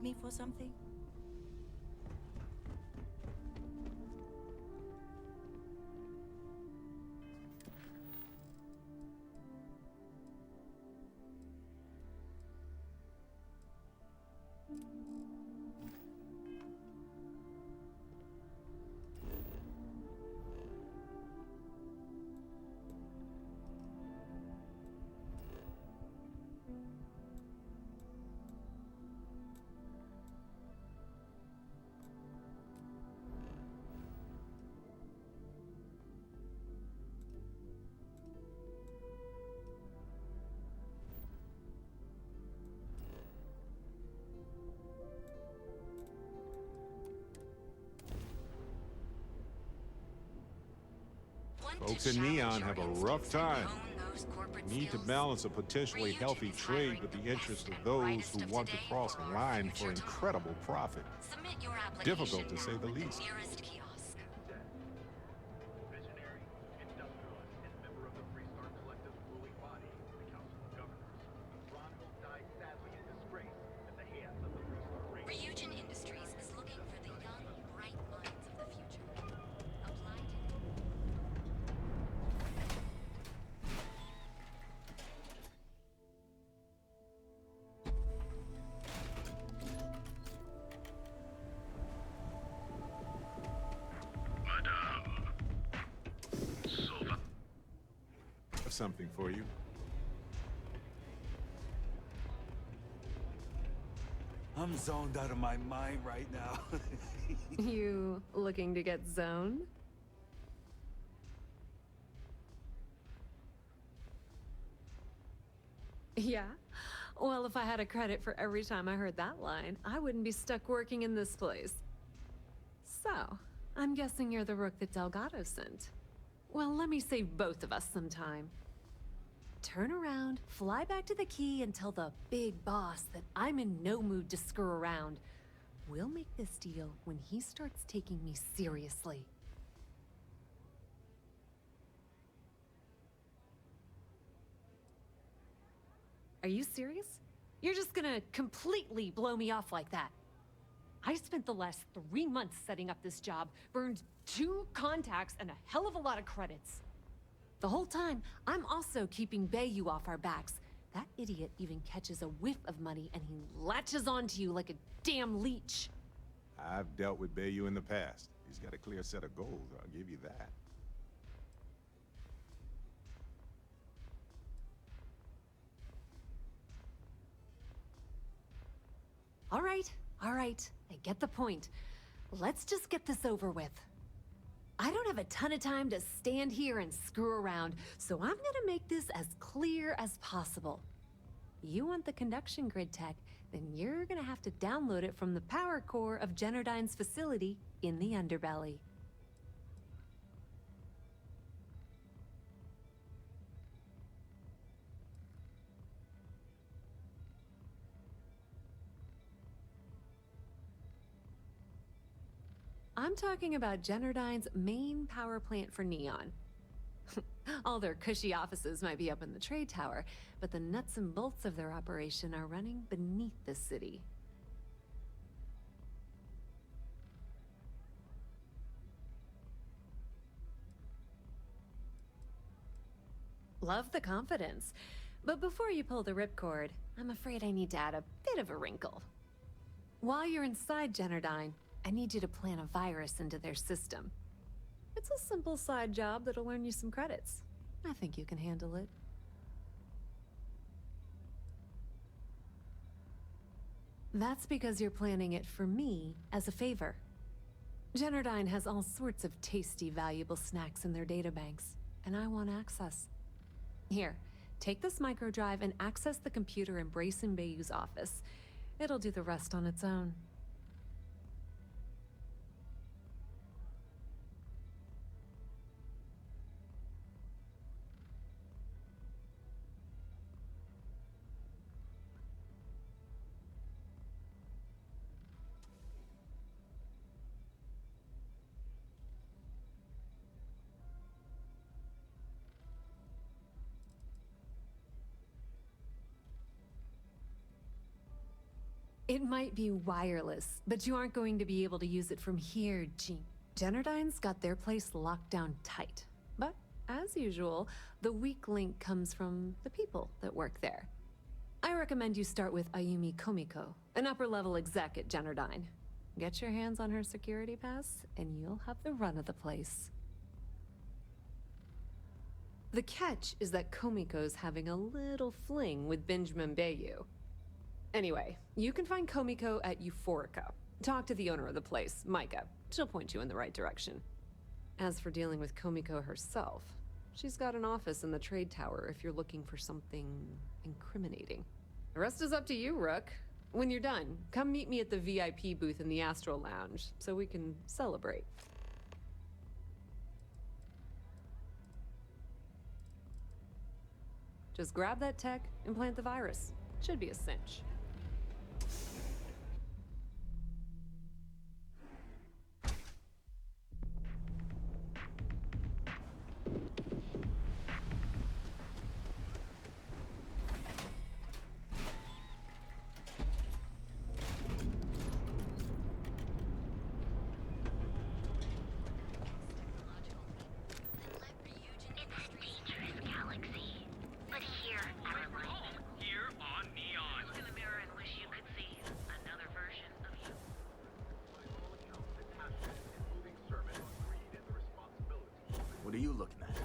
me for something? Folks in Neon have a rough time. Need to balance a potentially healthy trade with the interests of those who want to cross the line for incredible profit. Difficult to say the least. Something for you. I'm zoned out of my mind right now. You looking to get zoned? Yeah? Well, if I had a credit for every time I heard that line, I wouldn't be stuck working in this place. So, I'm guessing you're the rook that Delgado sent. Well, let me save both of us some time. Turn around, fly back to the key, and tell the big boss that I'm in no mood to screw around. We'll make this deal when he starts taking me seriously. Are you serious? You're just gonna completely blow me off like that? I spent the last 3 months setting up this job, burned 2 contacts and a hell of a lot of credits. The whole time, I'm also keeping Bayu off our backs. That idiot even catches a whiff of money and he latches onto you like a damn leech. I've dealt with Bayu in the past. He's got a clear set of goals, I'll give you that. All right. I get the point. Let's just get this over with. I don't have a ton of time to stand here and screw around, so I'm gonna make this as clear as possible. You want the conduction grid tech, then you're gonna have to download it from the power core of Generdyne's facility in the underbelly. I'm talking about Generdyne's main power plant for Neon. All their cushy offices might be up in the trade tower, but the nuts and bolts of their operation are running beneath the city. Love the confidence. But before you pull the ripcord, I'm afraid I need to add a bit of a wrinkle. While you're inside Generdyne, I need you to plant a virus into their system. It's a simple side job that'll earn you some credits. I think you can handle it. That's because you're planning it for me as a favor. Generdyne has all sorts of tasty, valuable snacks in their databanks, and I want access. Here, take this microdrive and access the computer in Brayson Bayou's office. It'll do the rest on its own. It might be wireless, but you aren't going to be able to use it from here, Generdyne's got their place locked down tight. But, as usual, the weak link comes from the people that work there. I recommend you start with Ayumi Komiko, an upper-level exec at Generdyne. Get your hands on her security pass, and you'll have the run of the place. The catch is that Komiko's having a little fling with Benjamin Bayou. Anyway, you can find Komiko at Euphorica. Talk to the owner of the place, Micah. She'll point you in the right direction. As for dealing with Komiko herself, she's got an office in the trade tower if you're looking for something incriminating. The rest is up to you, Rook. When you're done, come meet me at the VIP booth in the Astral Lounge so we can celebrate. Just grab that tech and plant the virus. Should be a cinch. What are you looking at?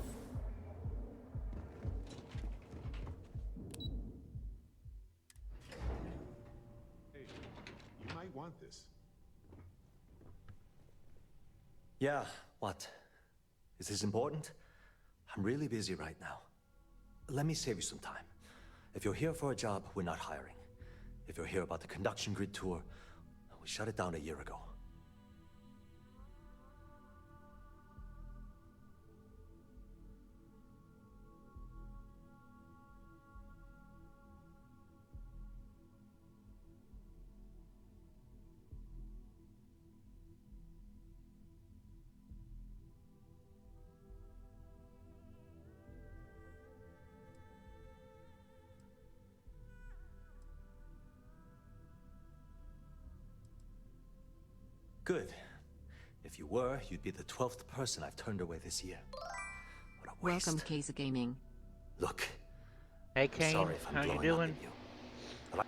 Hey, you might want this. Yeah, what? Is this important? I'm really busy right now. Let me save you some time. If you're here for a job, we're not hiring. If you're here about the conduction grid tour, we shut it down a year ago. Good. If you were, you'd be the 12th person I've turned away this year. What a waste. Welcome, Kaiser Gaming. Look, Hey I'm Kane, sorry if I'm how you blowing up doing? at you. But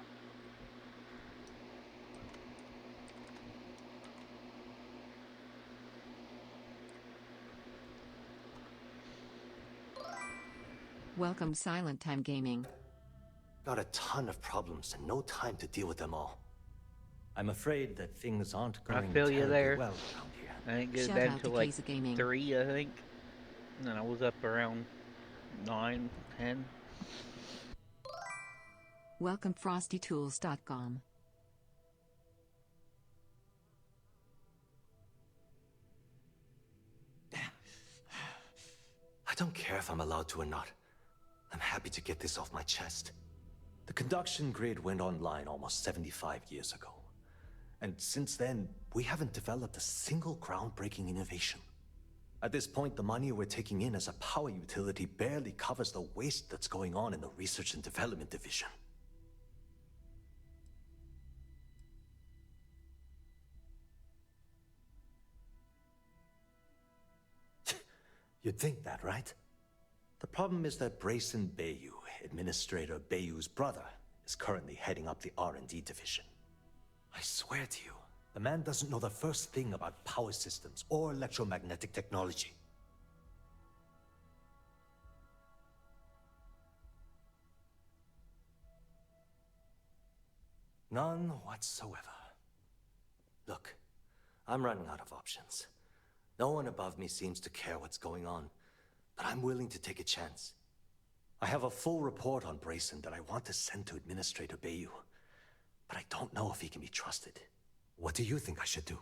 Welcome, Silent Time Gaming. Got a ton of problems and no time to deal with them all. I'm afraid that things aren't going feel you terribly there. well around here. I didn't get Shout bed out until to like Kaiser Gaming. 3, I think. And then I was up around 9, 10. Welcome, FrostyTools.com. I don't care if I'm allowed to or not. I'm happy to get this off my chest. The conduction grid went online almost 75 years ago. And since then, we haven't developed a single groundbreaking innovation. At this point, the money we're taking in as a power utility barely covers the waste that's going on in the research and development division. You'd think that, right? The problem is that Brayson Bayou, Administrator Bayou's brother, is currently heading up the R&D division. I swear to you, the man doesn't know the first thing about power systems or electromagnetic technology. None whatsoever. Look, I'm running out of options. No one above me seems to care what's going on, but I'm willing to take a chance. I have a full report on Brayson that I want to send to Administrator Bayou, but I don't know if he can be trusted. What do you think I should do?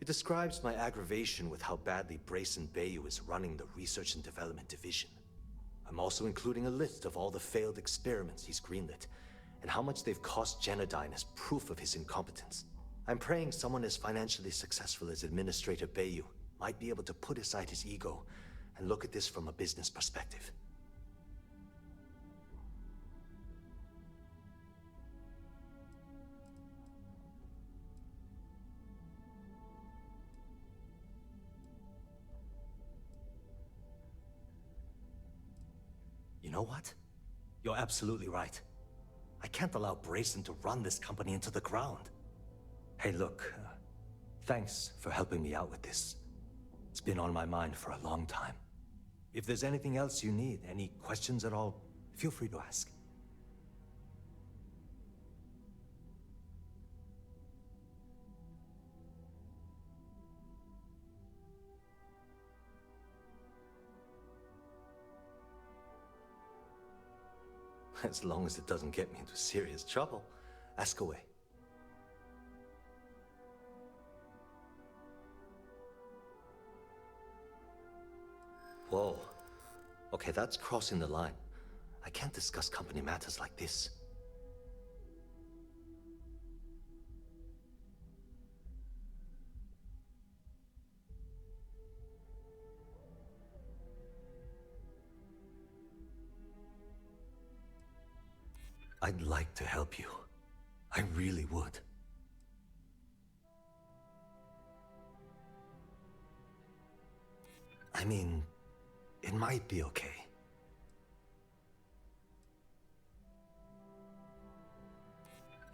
It describes my aggravation with how badly Brayson Bayou is running the Research and Development Division. I'm also including a list of all the failed experiments he's greenlit, and how much they've cost Genodyne is proof of his incompetence. I'm praying someone as financially successful as Administrator Bayu might be able to put aside his ego and look at this from a business perspective. You know what? You're absolutely right. I can't allow Brayson to run this company into the ground. Hey, look, thanks for helping me out with this. It's been on my mind for a long time. If there's anything else you need, any questions at all, feel free to ask. As long as it doesn't get me into serious trouble, ask away. Whoa. Okay, that's crossing the line. I can't discuss company matters like this. I'd like to help you. I really would. I mean, it might be okay.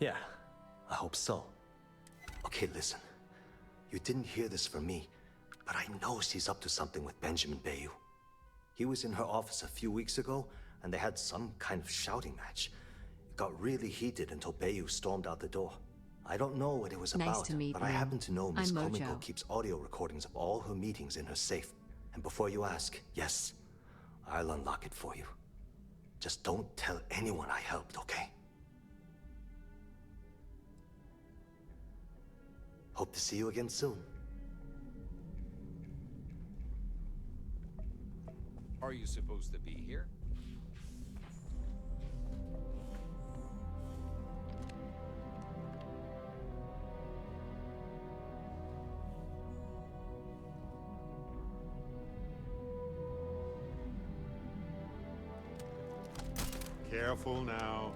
Yeah, I hope so. Okay, listen. You didn't hear this from me, but I know she's up to something with Benjamin Bayu. He was in her office a few weeks ago, and they had some kind of shouting match. It got really heated until Bayu stormed out the door. I don't know what it was Nice about, to meet but I you. happen to know Miss I'm Komiko Mojo. keeps audio recordings of all her meetings in her safe. And before you ask, yes, I'll unlock it for you. Just don't tell anyone I helped, okay? Hope to see you again soon. Are you supposed to be here? Careful now.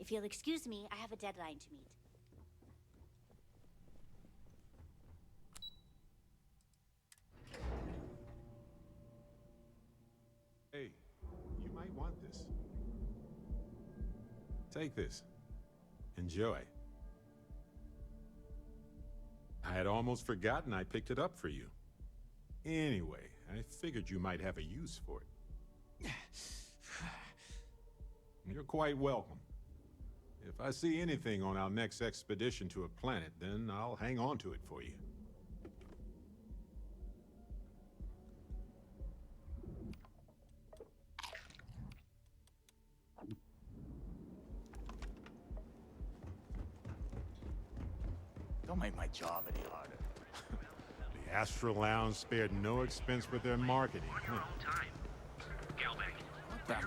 If you'll excuse me, I have a deadline to meet. Hey, you might want this. Take this. Enjoy. I had almost forgotten I picked it up for you. Anyway, I figured you might have a use for it. You're quite welcome. If I see anything on our next expedition to a planet, then I'll hang on to it for you. Don't make my job any harder. The Astral Lounge spared no expense with their marketing. Huh?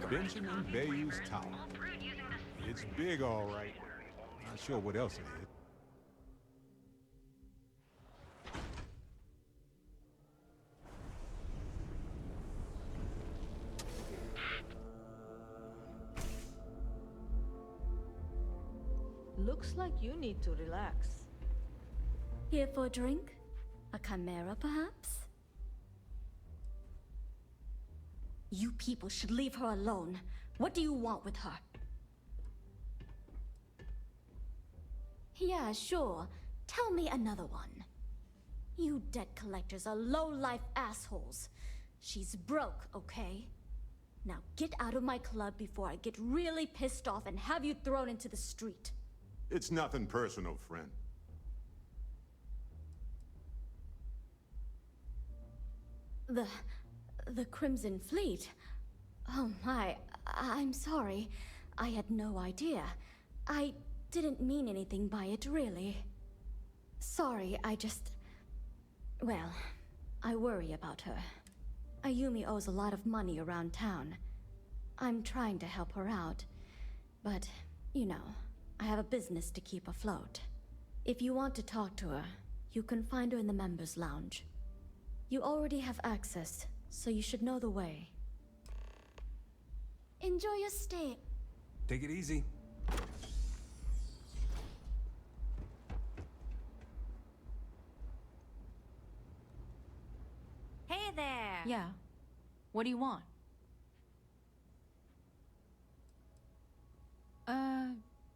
Benjamin Bayou's Tower. It's big, all right. Not sure what else it is. Looks like you need to relax. Here for a drink? A chimera, perhaps? You people should leave her alone. What do you want with her? Yeah, sure. Tell me another one. You debt collectors are low-life assholes. She's broke, okay? Now get out of my club before I get really pissed off and have you thrown into the street. It's nothing personal, friend. The... the Crimson Fleet? Oh my, I'm sorry. I had no idea. I didn't mean anything by it, really. Sorry, I just... Well, I worry about her. Ayumi owes a lot of money around town. I'm trying to help her out. But, you know, I have a business to keep afloat. If you want to talk to her, you can find her in the members' lounge. You already have access, so you should know the way. Enjoy your stay. Take it easy. Hey there! Yeah. What do you want?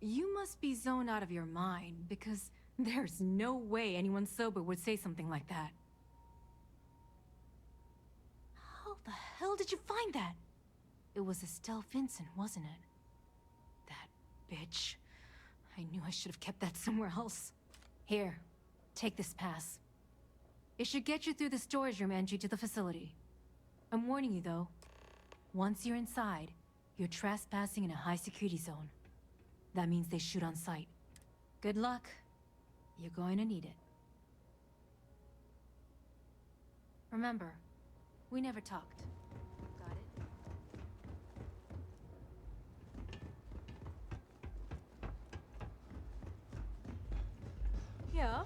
You must be zoned out of your mind, because there's no way anyone sober would say something like that. How the hell did you find that? It was Estelle Vincent, wasn't it? That bitch. I knew I should have kept that somewhere else. Here, take this pass. It should get you through the storage room entry to the facility. I'm warning you, though. Once you're inside, you're trespassing in a high-security zone. That means they shoot on sight. Good luck. You're going to need it. Remember, we never talked. Got it? Yeah?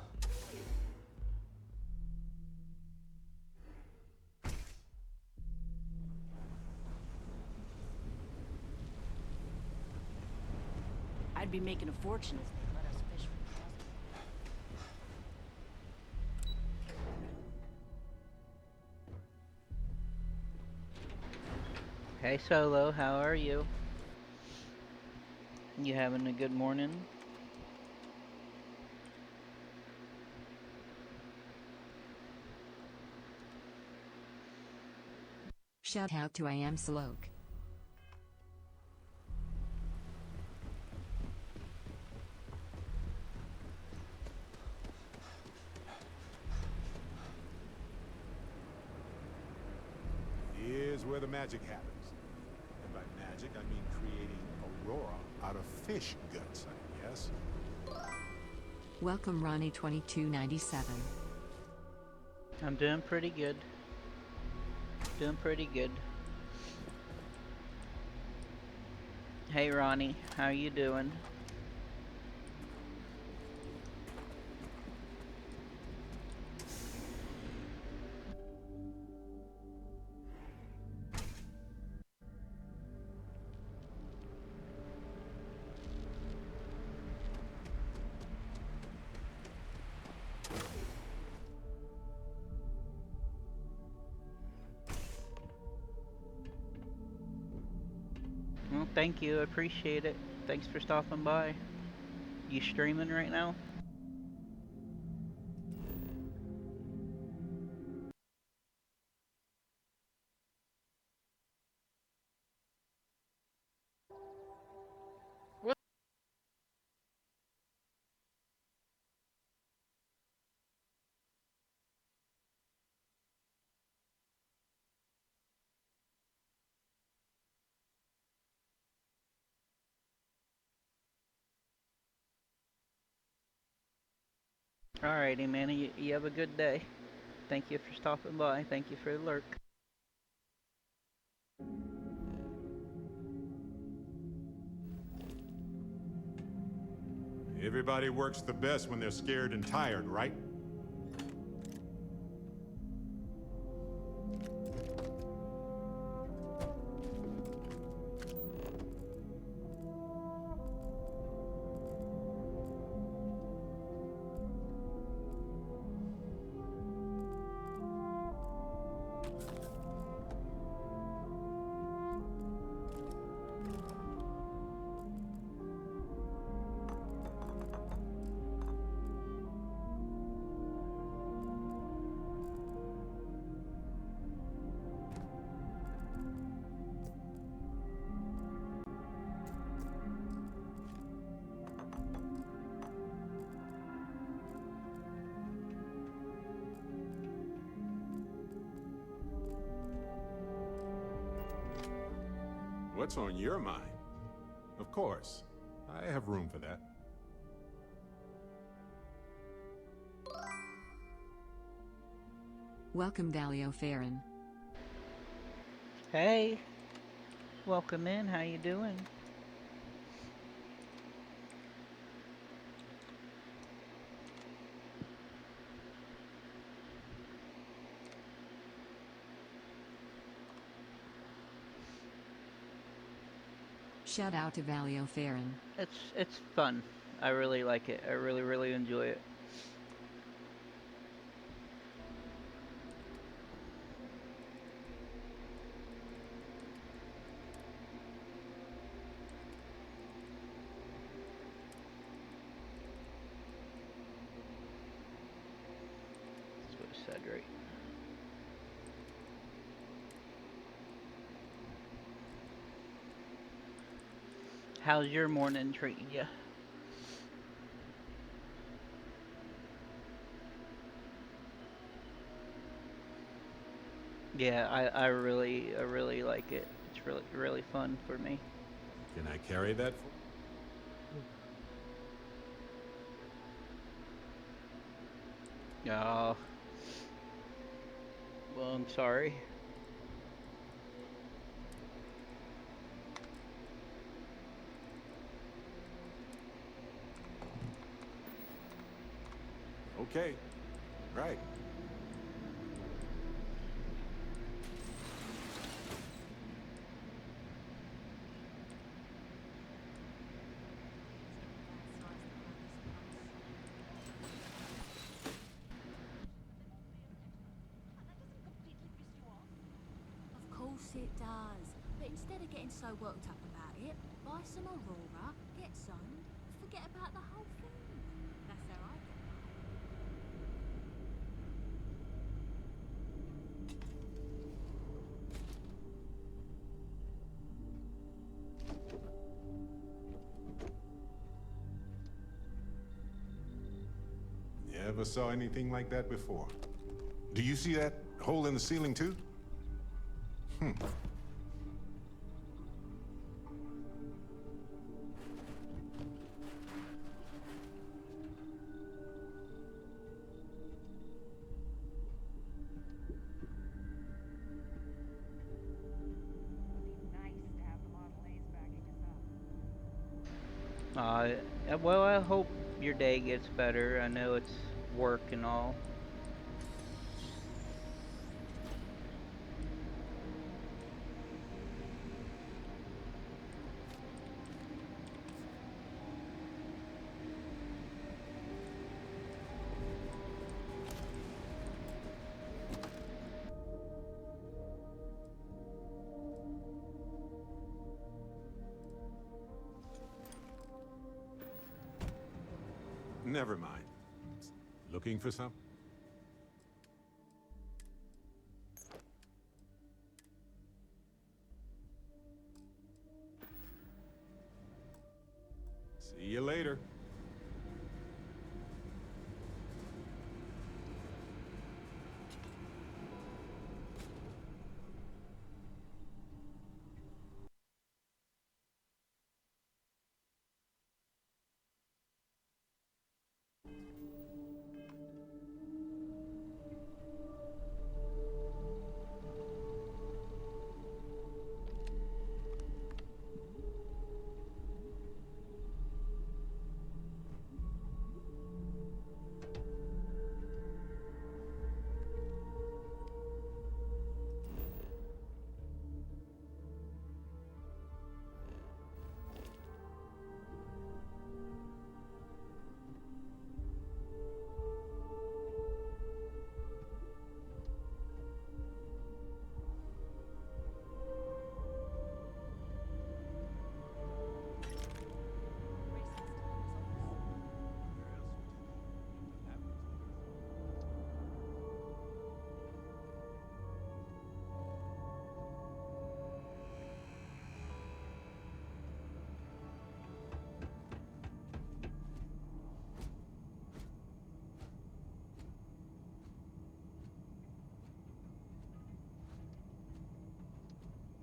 I'd be making a fortune if they let us fish for the Hey Solo, how are you? You having a good morning? Shout out to I Am Sloke. Here's where the magic happens. And by magic, I mean creating Aurora out of fish guts, I guess. Welcome Ronnie 2297. I'm doing pretty good. Doing pretty good. Hey Ronnie, how you doing? Well, thank you, I appreciate it. Thanks for stopping by. You streaming right now? Alrighty, man. You have a good day. Thank you for stopping by. Thank you for the lurk. Everybody works the best when they're scared and tired, right? what's on your mind. Of course, I have room for that. Welcome, Valio Farron. Hey, welcome in. How you doing? Shout out to Valio Farron. It's fun. I really like it. I really enjoy it. Let's go to Cedric. How's your morning treating you? Yeah, I really like it. It's really fun for me. Can I carry that? Oh, well, I'm sorry. Okay. Right. Of course it does. But instead of getting so worked up about it, buy some Aurora, get zoned, forget about the whole thing. That's how I get mine. Never saw anything like that before. Do you see that hole in the ceiling too? Well, I hope your day gets better. I know it's work and all. Never mind. Looking for something? See you later.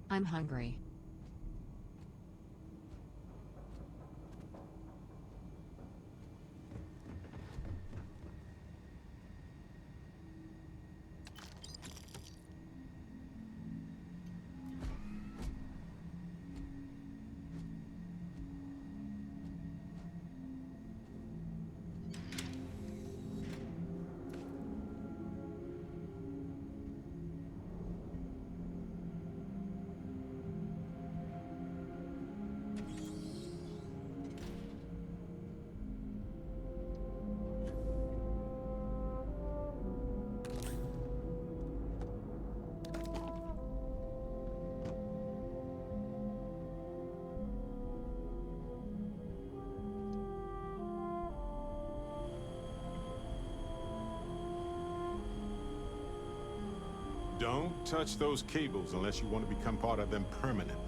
I'm hungry. Don't touch those cables unless you want to become part of them permanently.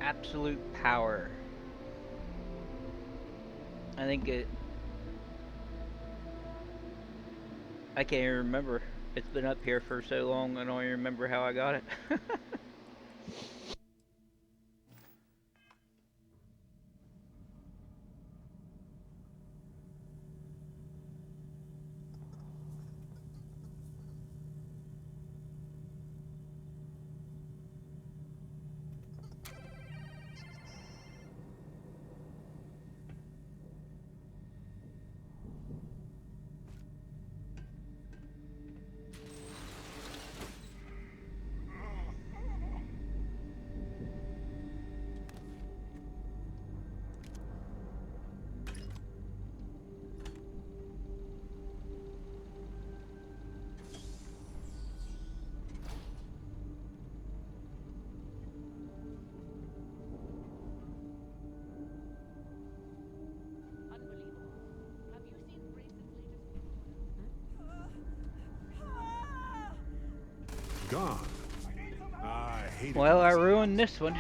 Absolute power. I think it... I can't even remember. It's been up here for so long, I don't even remember how I got it. Gone. I hate it. Well, I ruined this one.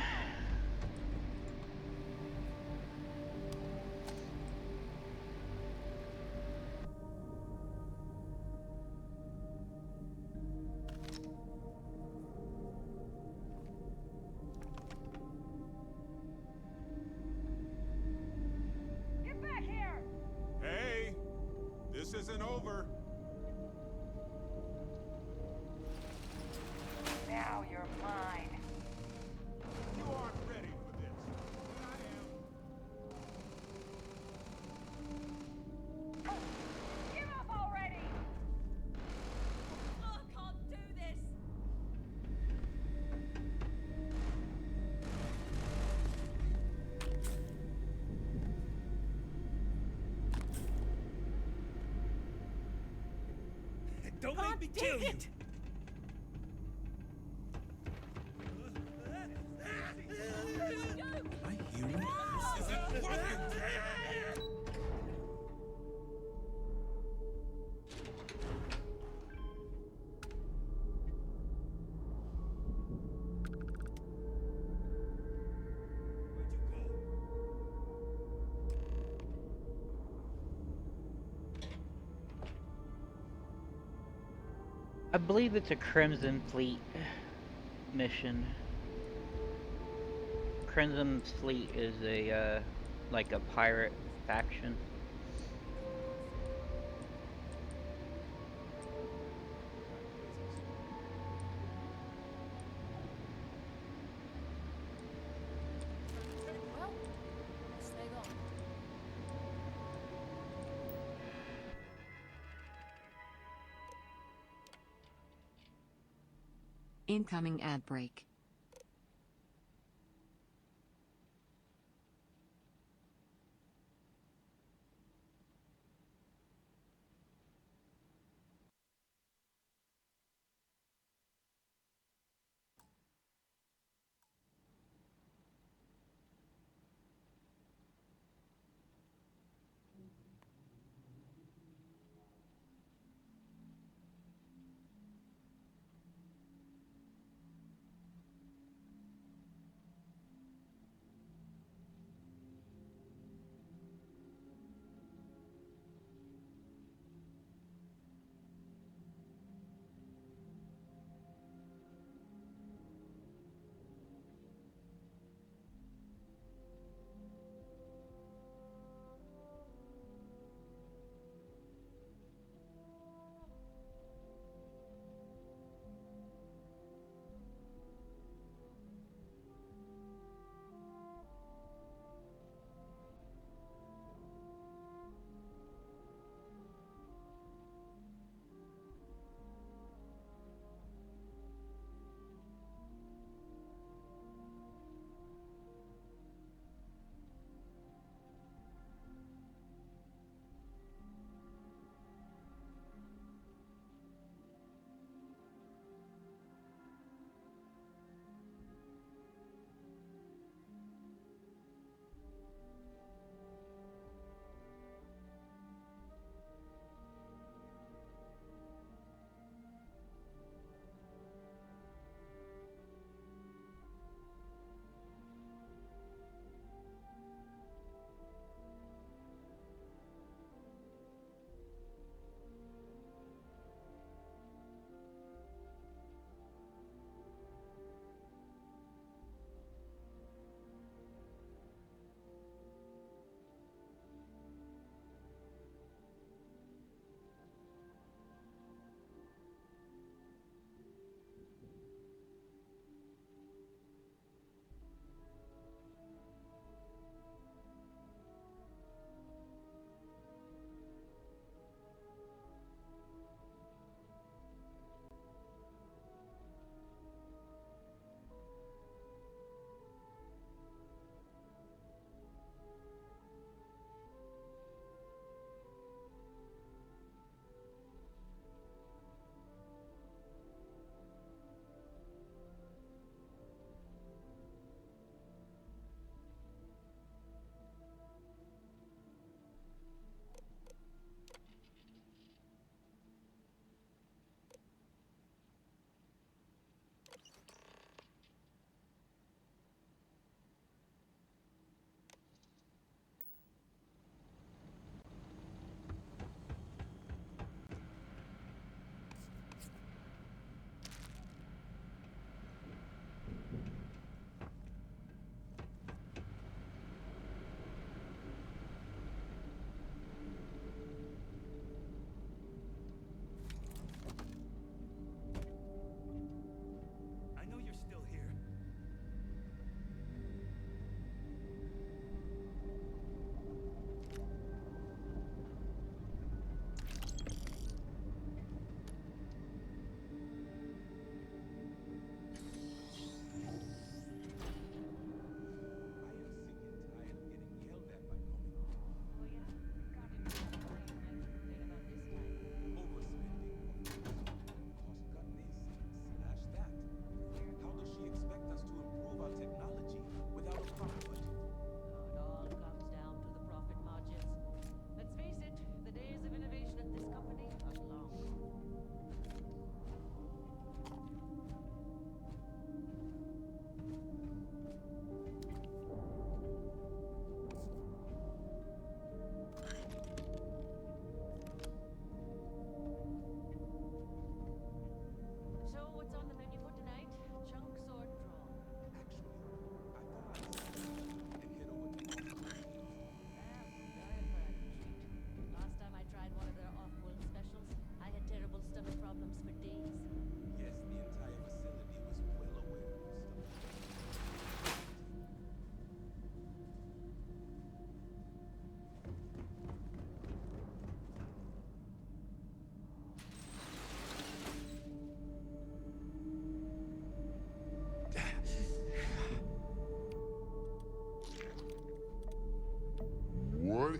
Get back here! Hey, this isn't over. Now you're mine. You aren't ready for this. But I am. Give up already! I can't do this! Don't make me kill you! Am I human? This isn't working! I believe it's a Crimson Fleet mission. Crimson Fleet is a, like a pirate faction. Well, let's stay gone. Incoming ad break.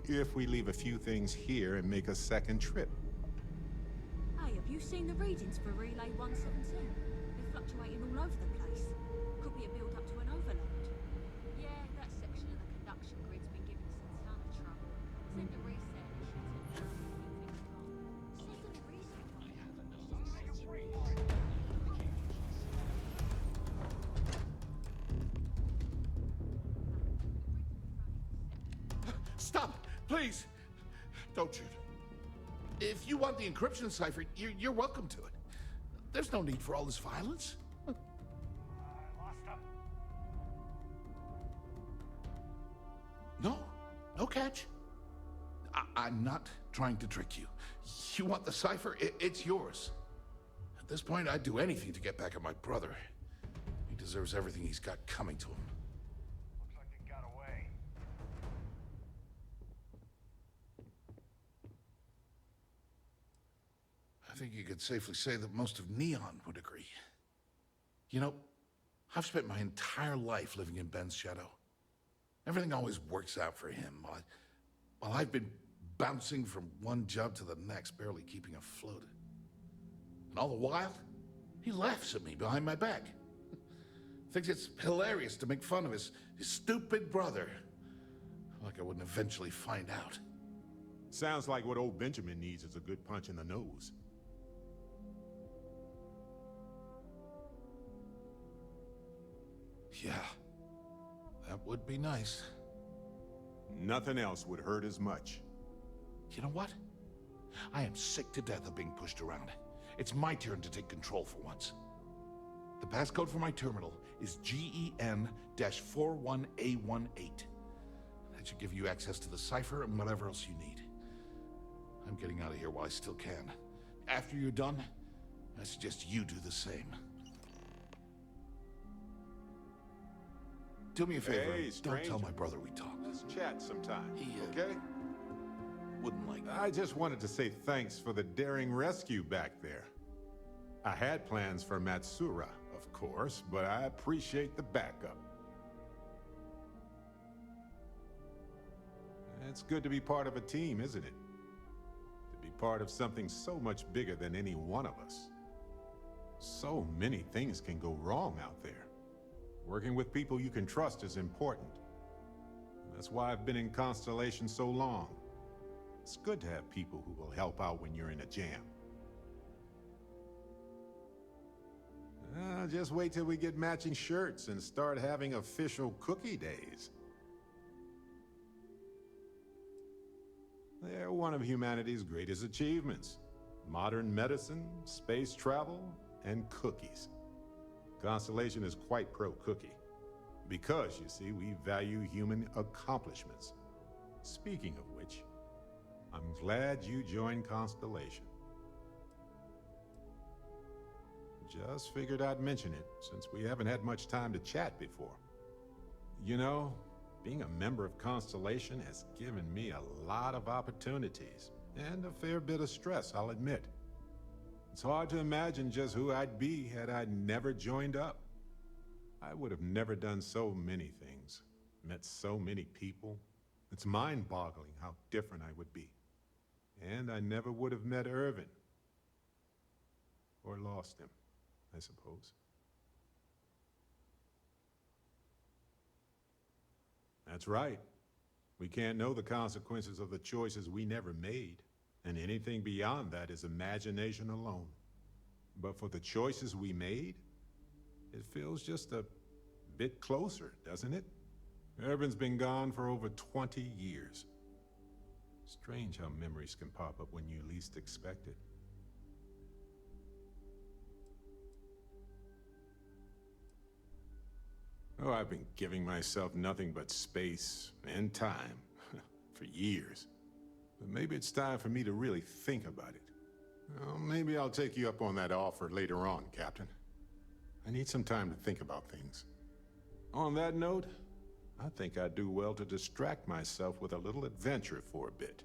if we leave a few things here and make a second trip. Hey, have you seen the readings for Relay 117? They're fluctuating all over the place. Could be a build-up to an overload. Yeah, that section of the conduction grid's been giving us a ton of trouble. Send a reset and it should take care of a few things gone. Send a reset. Stop! Please! Don't shoot. If you want the encryption cipher, you're welcome to it. There's no need for all this violence. No, no catch. I'm not trying to trick you. You want the cipher? It's yours. At this point, I'd do anything to get back at my brother. He deserves everything he's got coming to him. Looks like they got away. I think you could safely say that most of Neon would agree. You know, I've spent my entire life living in Ben's shadow. Everything always works out for him, while I've been bouncing from one job to the next, barely keeping afloat. And all the while, he laughs at me behind my back. Thinks it's hilarious to make fun of his stupid brother. Like I wouldn't eventually find out. Sounds like what old Benjamin needs is a good punch in the nose. Yeah, that would be nice. Nothing else would hurt as much. You know what? I am sick to death of being pushed around. It's my turn to take control for once. The passcode for my terminal is GEN-41A18. That should give you access to the cipher and whatever else you need. I'm getting out of here while I still can. After you're done, I suggest you do the same. Do me a favor, Hey, don't stranger. tell my brother we talked. Let's chat sometime, He, okay? Wouldn't like that. I just wanted to say thanks for the daring rescue back there. I had plans for Matsura, of course, but I appreciate the backup. It's good to be part of a team, isn't it? To be part of something so much bigger than any one of us. So many things can go wrong out there. Working with people you can trust is important. That's why I've been in Constellation so long. It's good to have people who will help out when you're in a jam. Just wait till we get matching shirts and start having official cookie days. They're one of humanity's greatest achievements. Modern medicine, space travel, and cookies. Constellation is quite pro-cookie. Because, you see, we value human accomplishments. Speaking of which, I'm glad you joined Constellation. Just figured I'd mention it, since we haven't had much time to chat before. You know, being a member of Constellation has given me a lot of opportunities, and a fair bit of stress, I'll admit. It's hard to imagine just who I'd be had I never joined up. I would have never done so many things, met so many people. It's mind-boggling how different I would be. And I never would have met Irvin. Or lost him, I suppose. That's right. We can't know the consequences of the choices we never made, and anything beyond that is imagination alone. But for the choices we made, it feels just a bit closer, doesn't it? Irvin's been gone for over 20 years. Strange how memories can pop up when you least expect it. Oh, I've been giving myself nothing but space and time for years. But maybe it's time for me to really think about it. Well, maybe I'll take you up on that offer later on, Captain. I need some time to think about things. On that note, I think I'd do well to distract myself with a little adventure for a bit.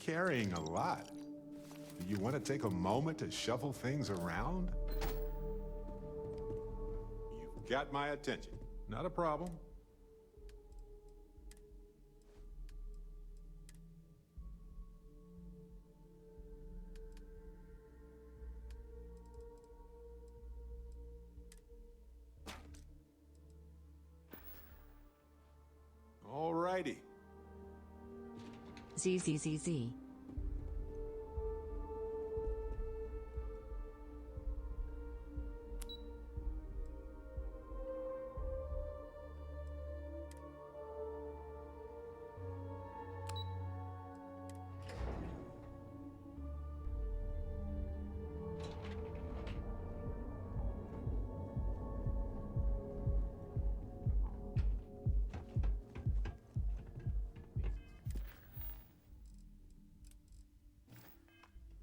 carrying a lot. Do you want to take a moment to shuffle things around? You've got my attention. Not a problem. Alrighty. ZZZZ.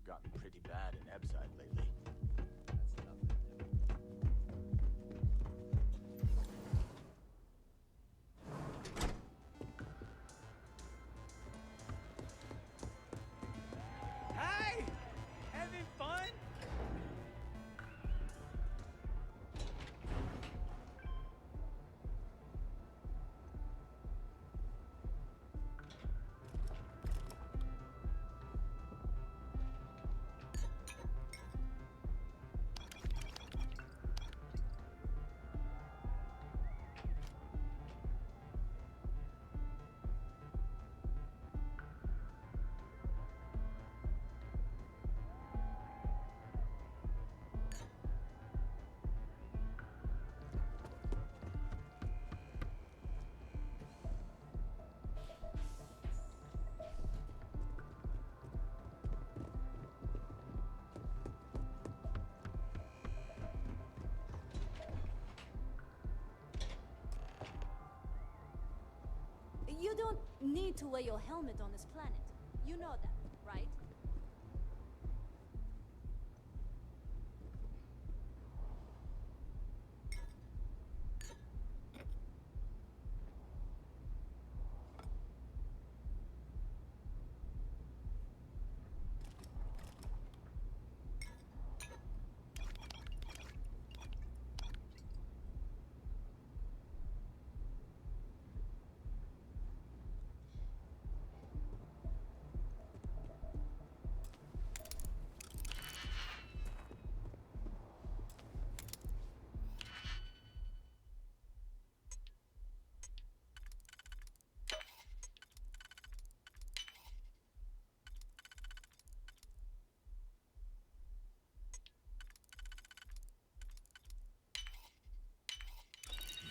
Gotten pretty bad in Ebside lately. Hey! Having fun? You don't need to wear your helmet on this planet. You know that, right?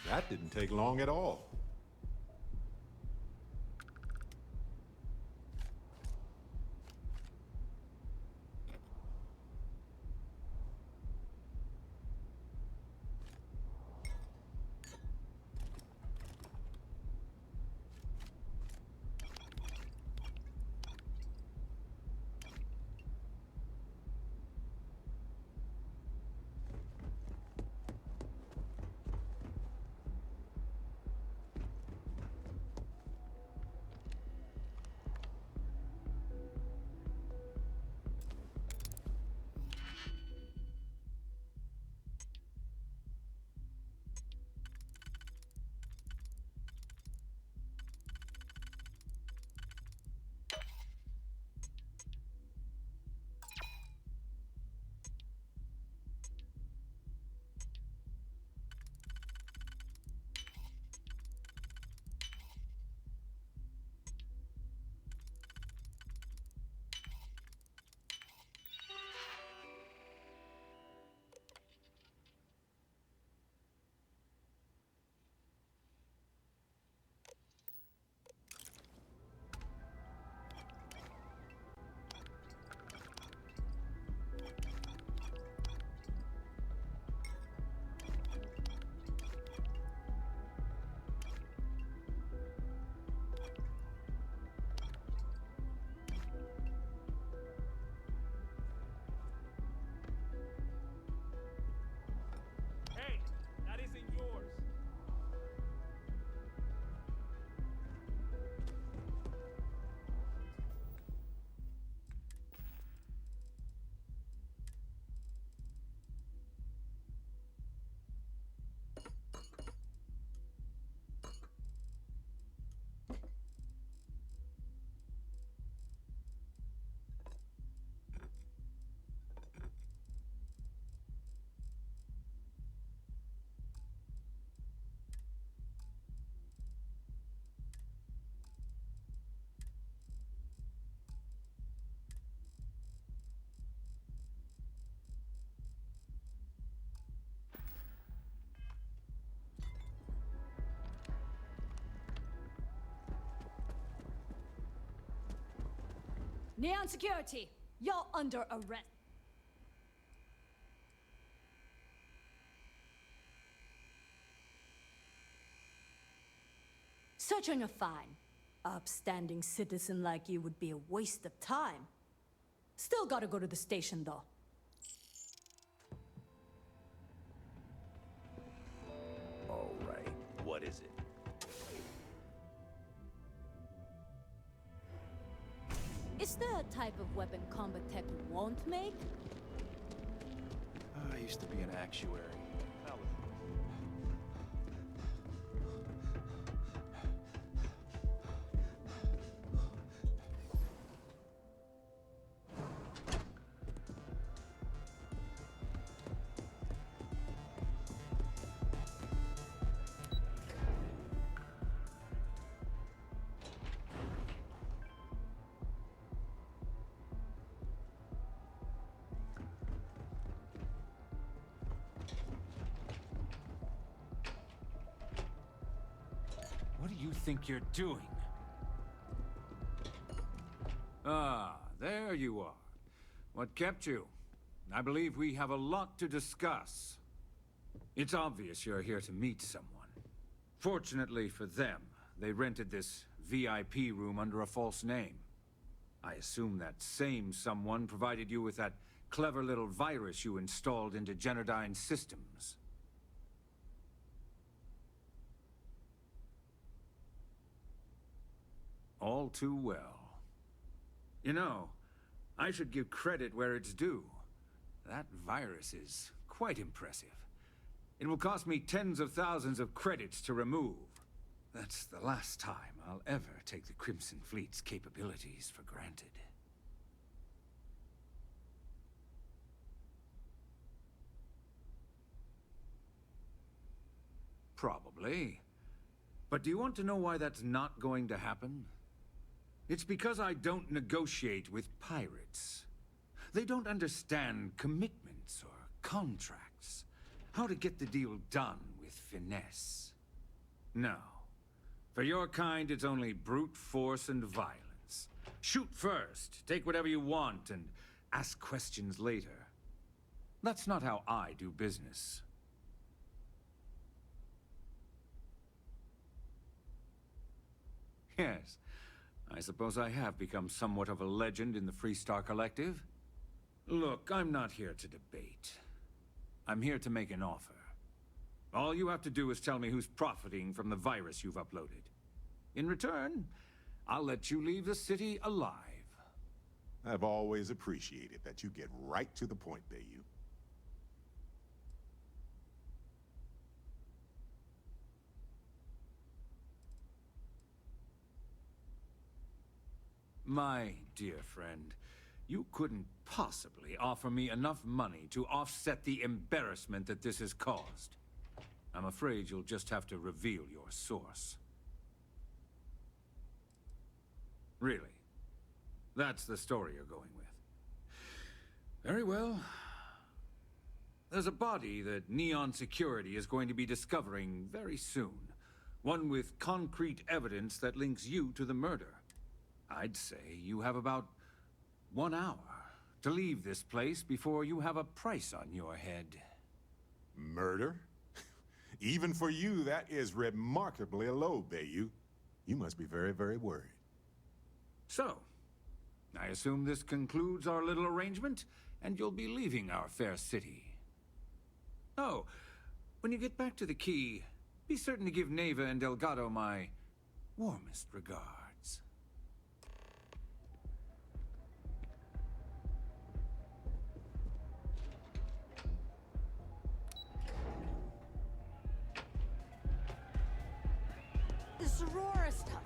That didn't take long at all. Neon Security, you're under arrest. Search on your fine. Upstanding citizen like you would be a waste of time. Still gotta go to the station, though. All right, what is it? Is there a type of weapon combat tech won't make? I used to be an actuary. What do you think you're doing? Ah, there you are. What kept you? I believe we have a lot to discuss. It's obvious you're here to meet someone. Fortunately for them, they rented this VIP room under a false name. I assume that same someone provided you with that clever little virus you installed into Genodyne's systems. All too well. You know, I should give credit where it's due. That virus is quite impressive. It will cost me tens of thousands of credits to remove. That's the last time I'll ever take the Crimson Fleet's capabilities for granted. Probably. But do you want to know why that's not going to happen? It's because I don't negotiate with pirates. They don't understand commitments or contracts. How to get the deal done with finesse. No. For your kind, it's only brute force and violence. Shoot first, take whatever you want, and ask questions later. That's not how I do business. Yes. I suppose I have become somewhat of a legend in the Freestar Collective. Look, I'm not here to debate. I'm here to make an offer. All you have to do is tell me who's profiting from the virus you've uploaded. In return, I'll let you leave the city alive. I've always appreciated that you get right to the point, Bayou. My dear friend, you couldn't possibly offer me enough money to offset the embarrassment that this has caused. I'm afraid you'll just have to reveal your source. Really? That's the story you're going with. Very well. There's a body that Neon Security is going to be discovering very soon. One with concrete evidence that links you to the murder. I'd say you have about 1 hour to leave this place before you have a price on your head. Murder? Even for you, that is remarkably low, Bayou. You must be very, very worried. So, I assume this concludes our little arrangement, and you'll be leaving our fair city. Oh, when you get back to the Key, be certain to give Neva and Delgado my warmest regards. This Aurora stuff.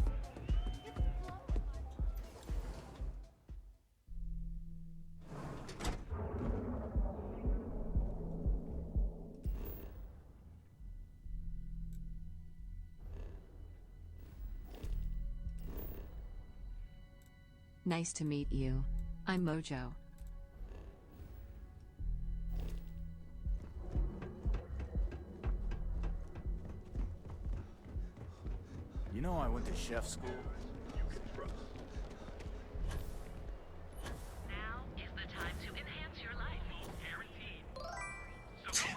Nice to meet you. I'm Mojo. You know I went to chef school?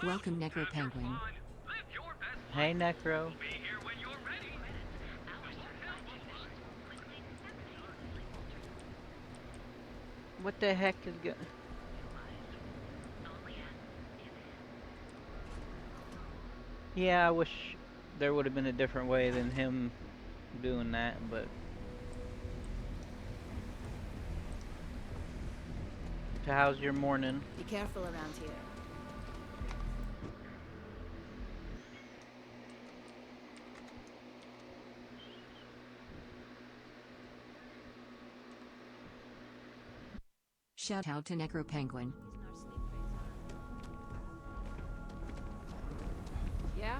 Welcome, Necro Penguin. Hey, Necro. What the heck is going? Yeah, I wish there would have been a different way than him doing that, but so how's your morning? Be careful around here. Shout out to Necro Penguin. Yeah?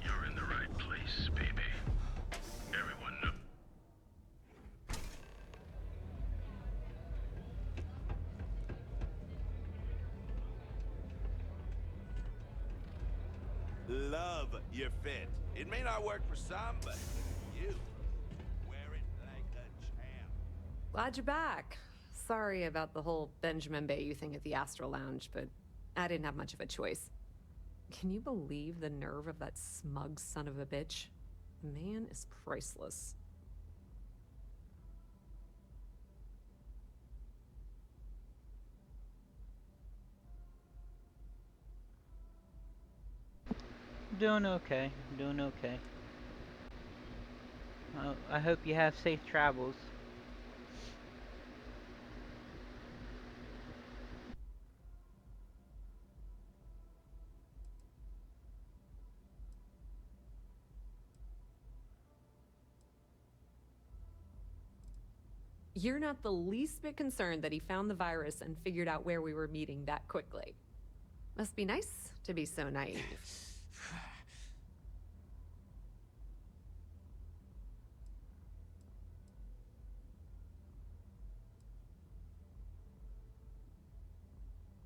You're in the right place, baby. Everyone knows. Love your fit. It may not work for some, but you wear it like a champ. Glad you're back. Sorry about the whole Benjamin Bayou thing at the Astral Lounge, but I didn't have much of a choice. Can you believe the nerve of that smug son of a bitch? The man is priceless. Doing okay. Doing okay. I hope you have safe travels. You're not the least bit concerned that he found the virus and figured out where we were meeting that quickly. Must be nice to be so naive.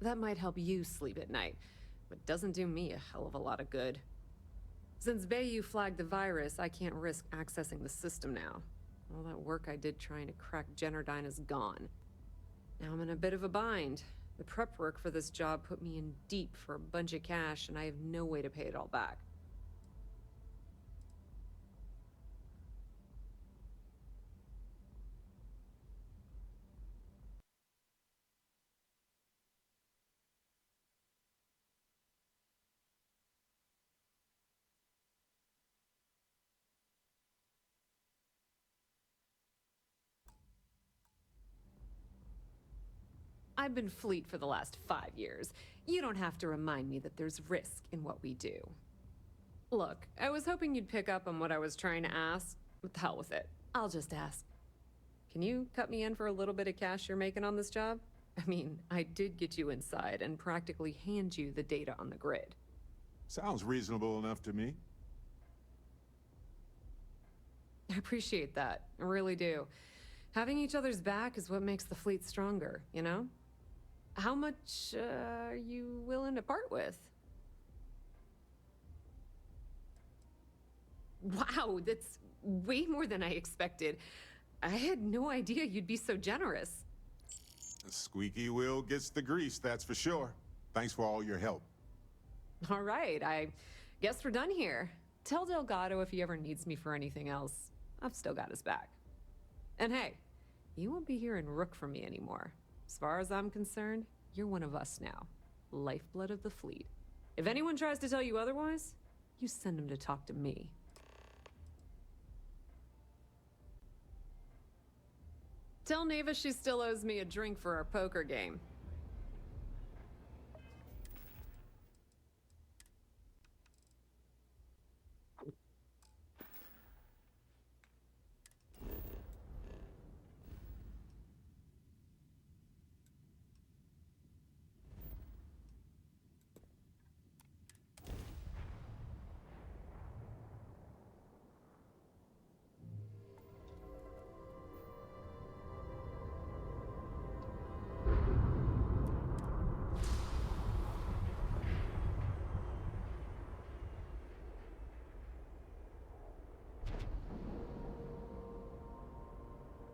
That might help you sleep at night, but doesn't do me a hell of a lot of good. Since Bayou flagged the virus, I can't risk accessing the system now. All that work I did trying to crack Generdyne is gone. Now I'm in a bit of a bind. The prep work for this job put me in deep for a bunch of cash, and I have no way to pay it all back. I've been Fleet for the last 5 years. You don't have to remind me that there's risk in what we do. Look, I was hoping you'd pick up on what I was trying to ask. What the hell with it? I'll just ask. Can you cut me in for a little bit of cash you're making on this job? I mean, I did get you inside and practically hand you the data on the grid. Sounds reasonable enough to me. I appreciate that. I really do. Having each other's back is what makes the Fleet stronger, you know? How much are you willing to part with? Wow, that's way more than I expected. I had no idea you'd be so generous. The squeaky wheel gets the grease, that's for sure. Thanks for all your help. All right, I guess we're done here. Tell Delgado if he ever needs me for anything else. I've still got his back. And hey, you won't be hearing Rook from me anymore. As far as I'm concerned, you're one of us now. Lifeblood of the Fleet. If anyone tries to tell you otherwise, you send them to talk to me. Tell Neva she still owes me a drink for our poker game.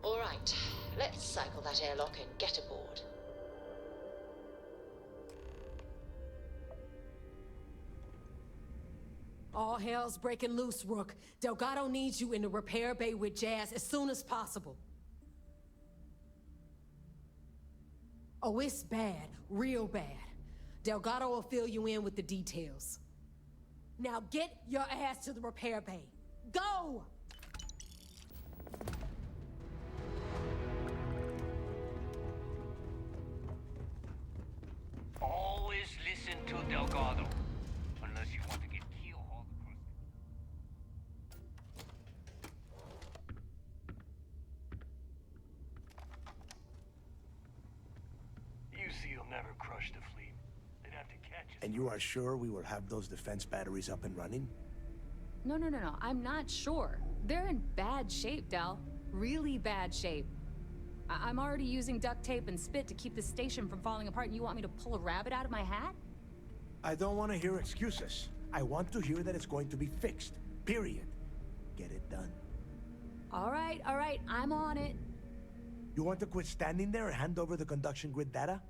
All right, let's cycle that airlock and get aboard. All hell's breaking loose, Rook. Delgado needs you in the repair bay with Jazz as soon as possible. Oh, it's bad. Real bad. Delgado will fill you in with the details. Now get your ass to the repair bay. Go! Always listen to Delgado. Unless you want to get keel hauled across. UC will never crush the fleet. They'd have to catch us. And you are sure we will have those defense batteries up and running? No. I'm not sure. They're in bad shape, Del. Really bad shape. I'm already using duct tape and spit to keep the station from falling apart, and you want me to pull a rabbit out of my hat? I don't want to hear excuses. I want to hear that it's going to be fixed. Period. Get it done. All right. I'm on it. You want to quit standing there and hand over the conduction grid data?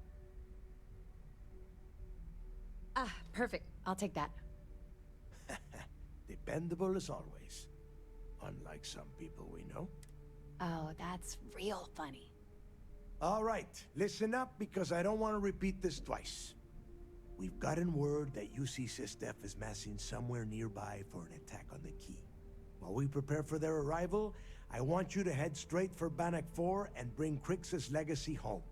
Ah, perfect. I'll take that. Dependable as always. Unlike some people we know. Oh, that's real funny. All right, listen up because I don't want to repeat this twice. We've gotten word that UC SysDef is massing somewhere nearby for an attack on the key. While we prepare for their arrival, I want you to head straight for Bannock 4 and bring Crixus Legacy home.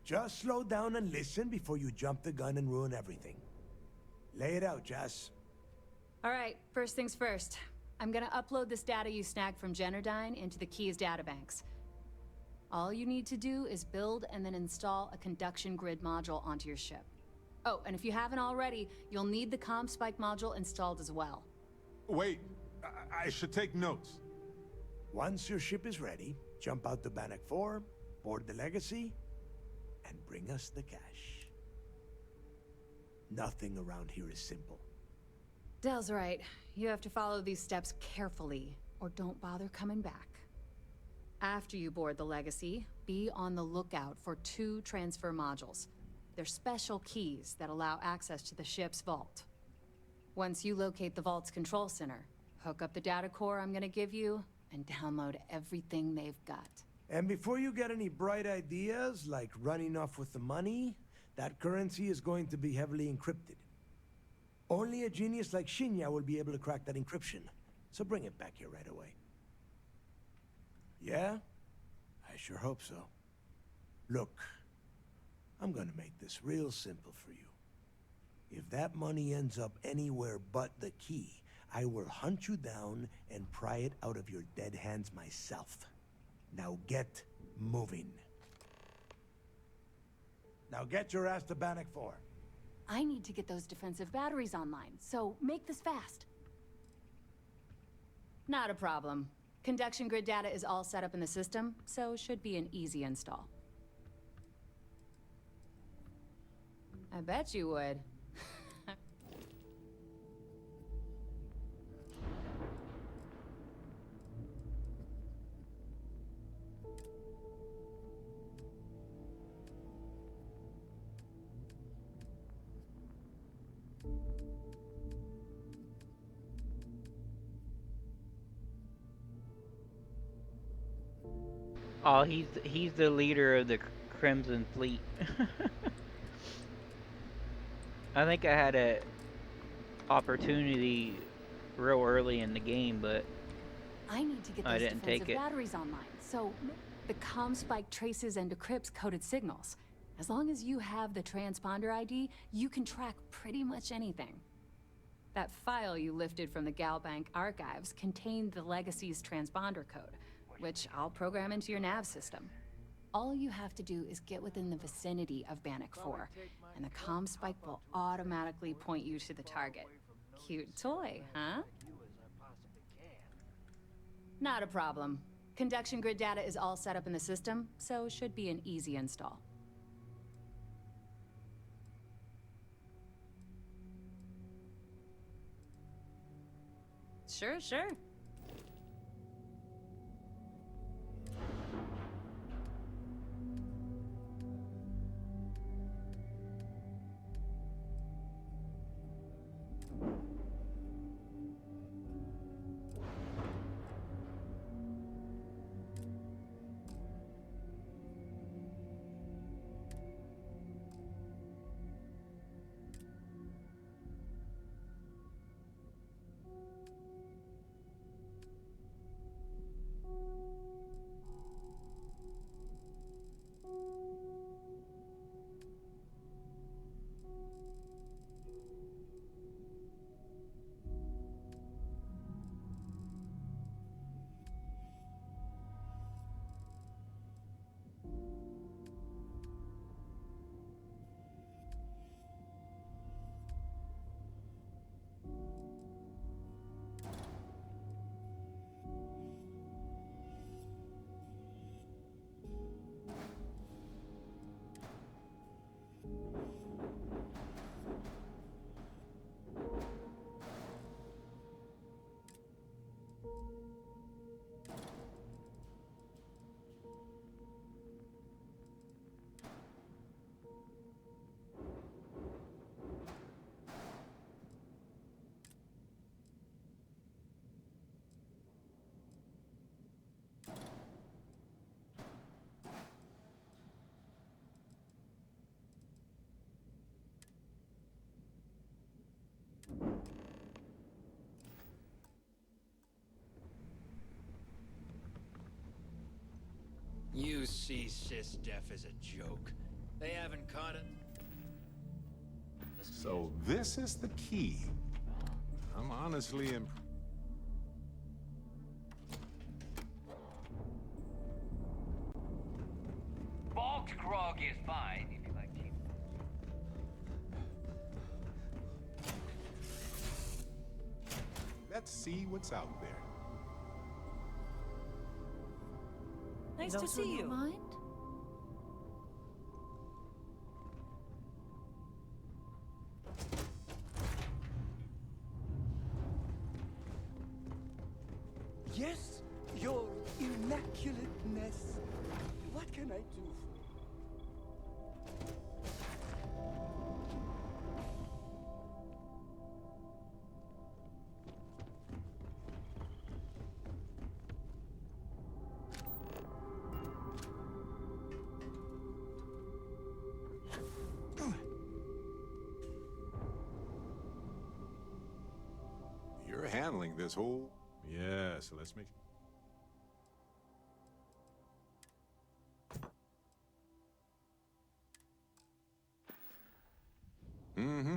Just slow down and listen before you jump the gun and ruin everything. Lay it out, Jess. All right, first things first. I'm gonna upload this data you snagged from Generdyne into the Keys databanks. All you need to do is build and then install a conduction grid module onto your ship. Oh, and if you haven't already, you'll need the CommSpike module installed as well. Wait, I should take notes. Once your ship is ready, jump out to Bannock 4, board the Legacy, and bring us the cash. Nothing around here is simple. Del's right. You have to follow these steps carefully, or don't bother coming back. After you board the Legacy, be on the lookout for 2 transfer modules. They're special keys that allow access to the ship's vault. Once you locate the vault's control center, hook up the data core I'm gonna give you, and download everything they've got. And before you get any bright ideas, like running off with the money, that currency is going to be heavily encrypted. Only a genius like Shinya will be able to crack that encryption, so bring it back here right away. Yeah? I sure hope so. Look, I'm gonna make this real simple for you. If that money ends up anywhere but the key, I will hunt you down and pry it out of your dead hands myself. Now get moving. Now get your ass to Bannock 4. I need to get those defensive batteries online, so make this fast. Not a problem. Conduction grid data is all set up in the system, so should be an easy install. I bet you would. Oh, he's the leader of the Crimson Fleet. I think I had a opportunity real early in the game, but I need to get I those didn't defensive take it. batteries online, so the CommSpike traces and decrypts coded signals. As long as you have the transponder ID, you can track pretty much anything. That file you lifted from the Galbank archives contained the Legacy's transponder code, which I'll program into your nav system. All you have to do is get within the vicinity of Bannock 4, and the CommSpike will automatically point you to the target. Cute toy, huh? Not a problem. Conduction grid data is all set up in the system, so it should be an easy install. Sure. You see SysDef as a joke. They haven't caught it. So this is the key. I'm honestly impressed. Bulk grog is fine if you like cheap. Let's see what's out there. Nice to see you. Mind? Yes, your immaculateness. What can I do for you? You're handling this whole... Yeah, so let's make... Mm-hmm.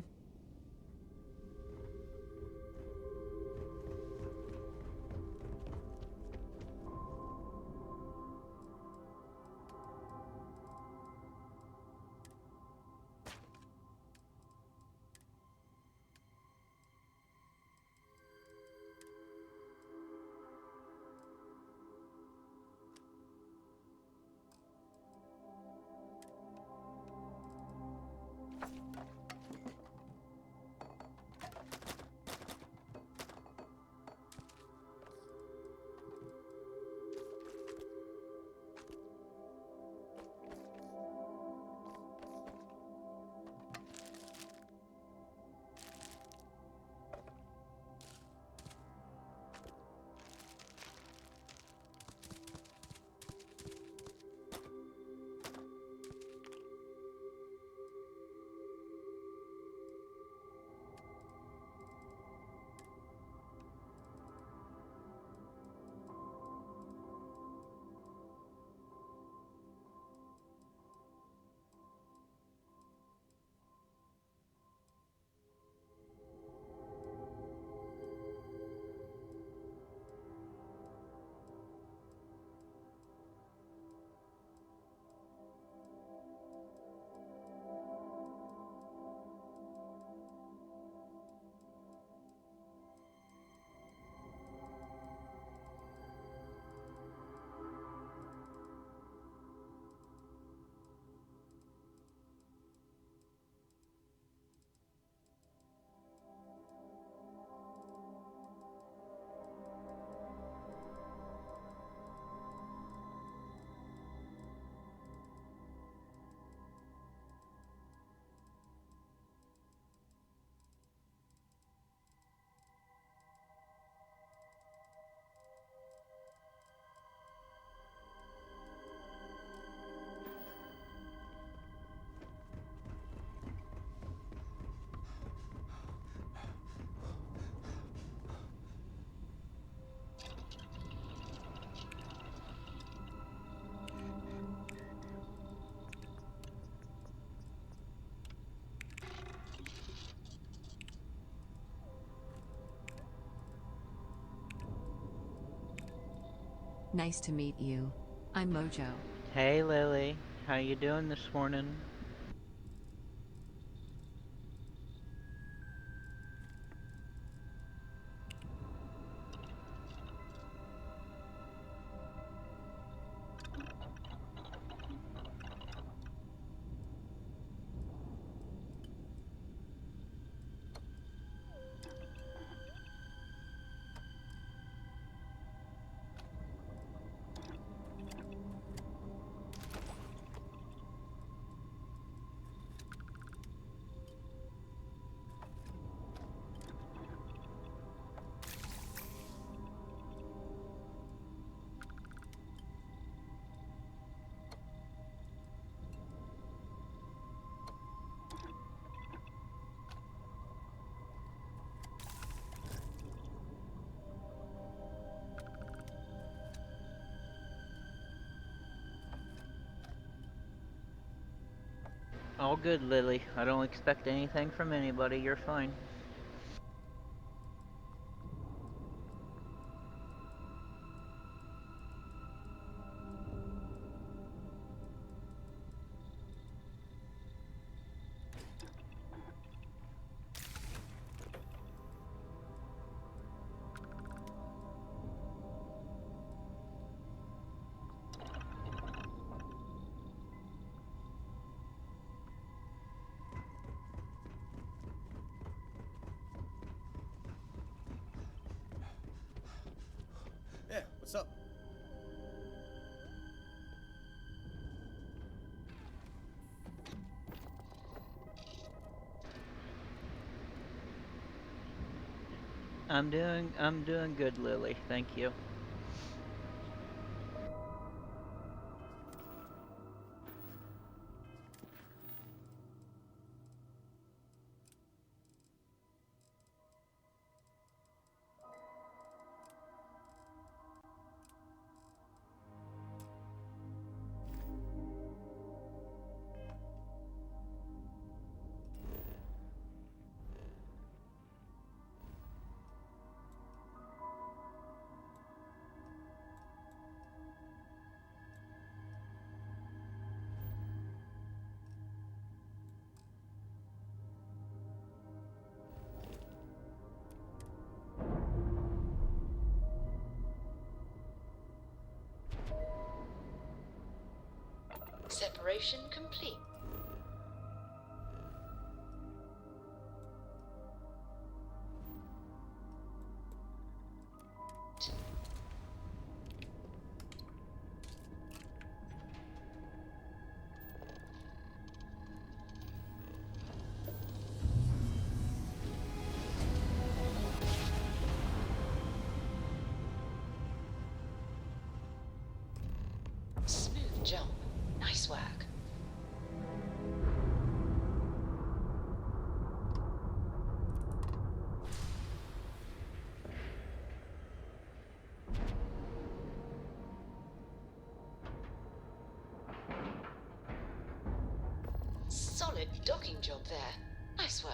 Nice to meet you. I'm Mojo. Hey Lily, how you doing this morning? All good, Lily. I don't expect anything from anybody. You're fine. Yeah, what's up? I'm doing good, Lily. Thank you. Separation complete. Smooth jump. Nice work. Solid docking job there. Nice work.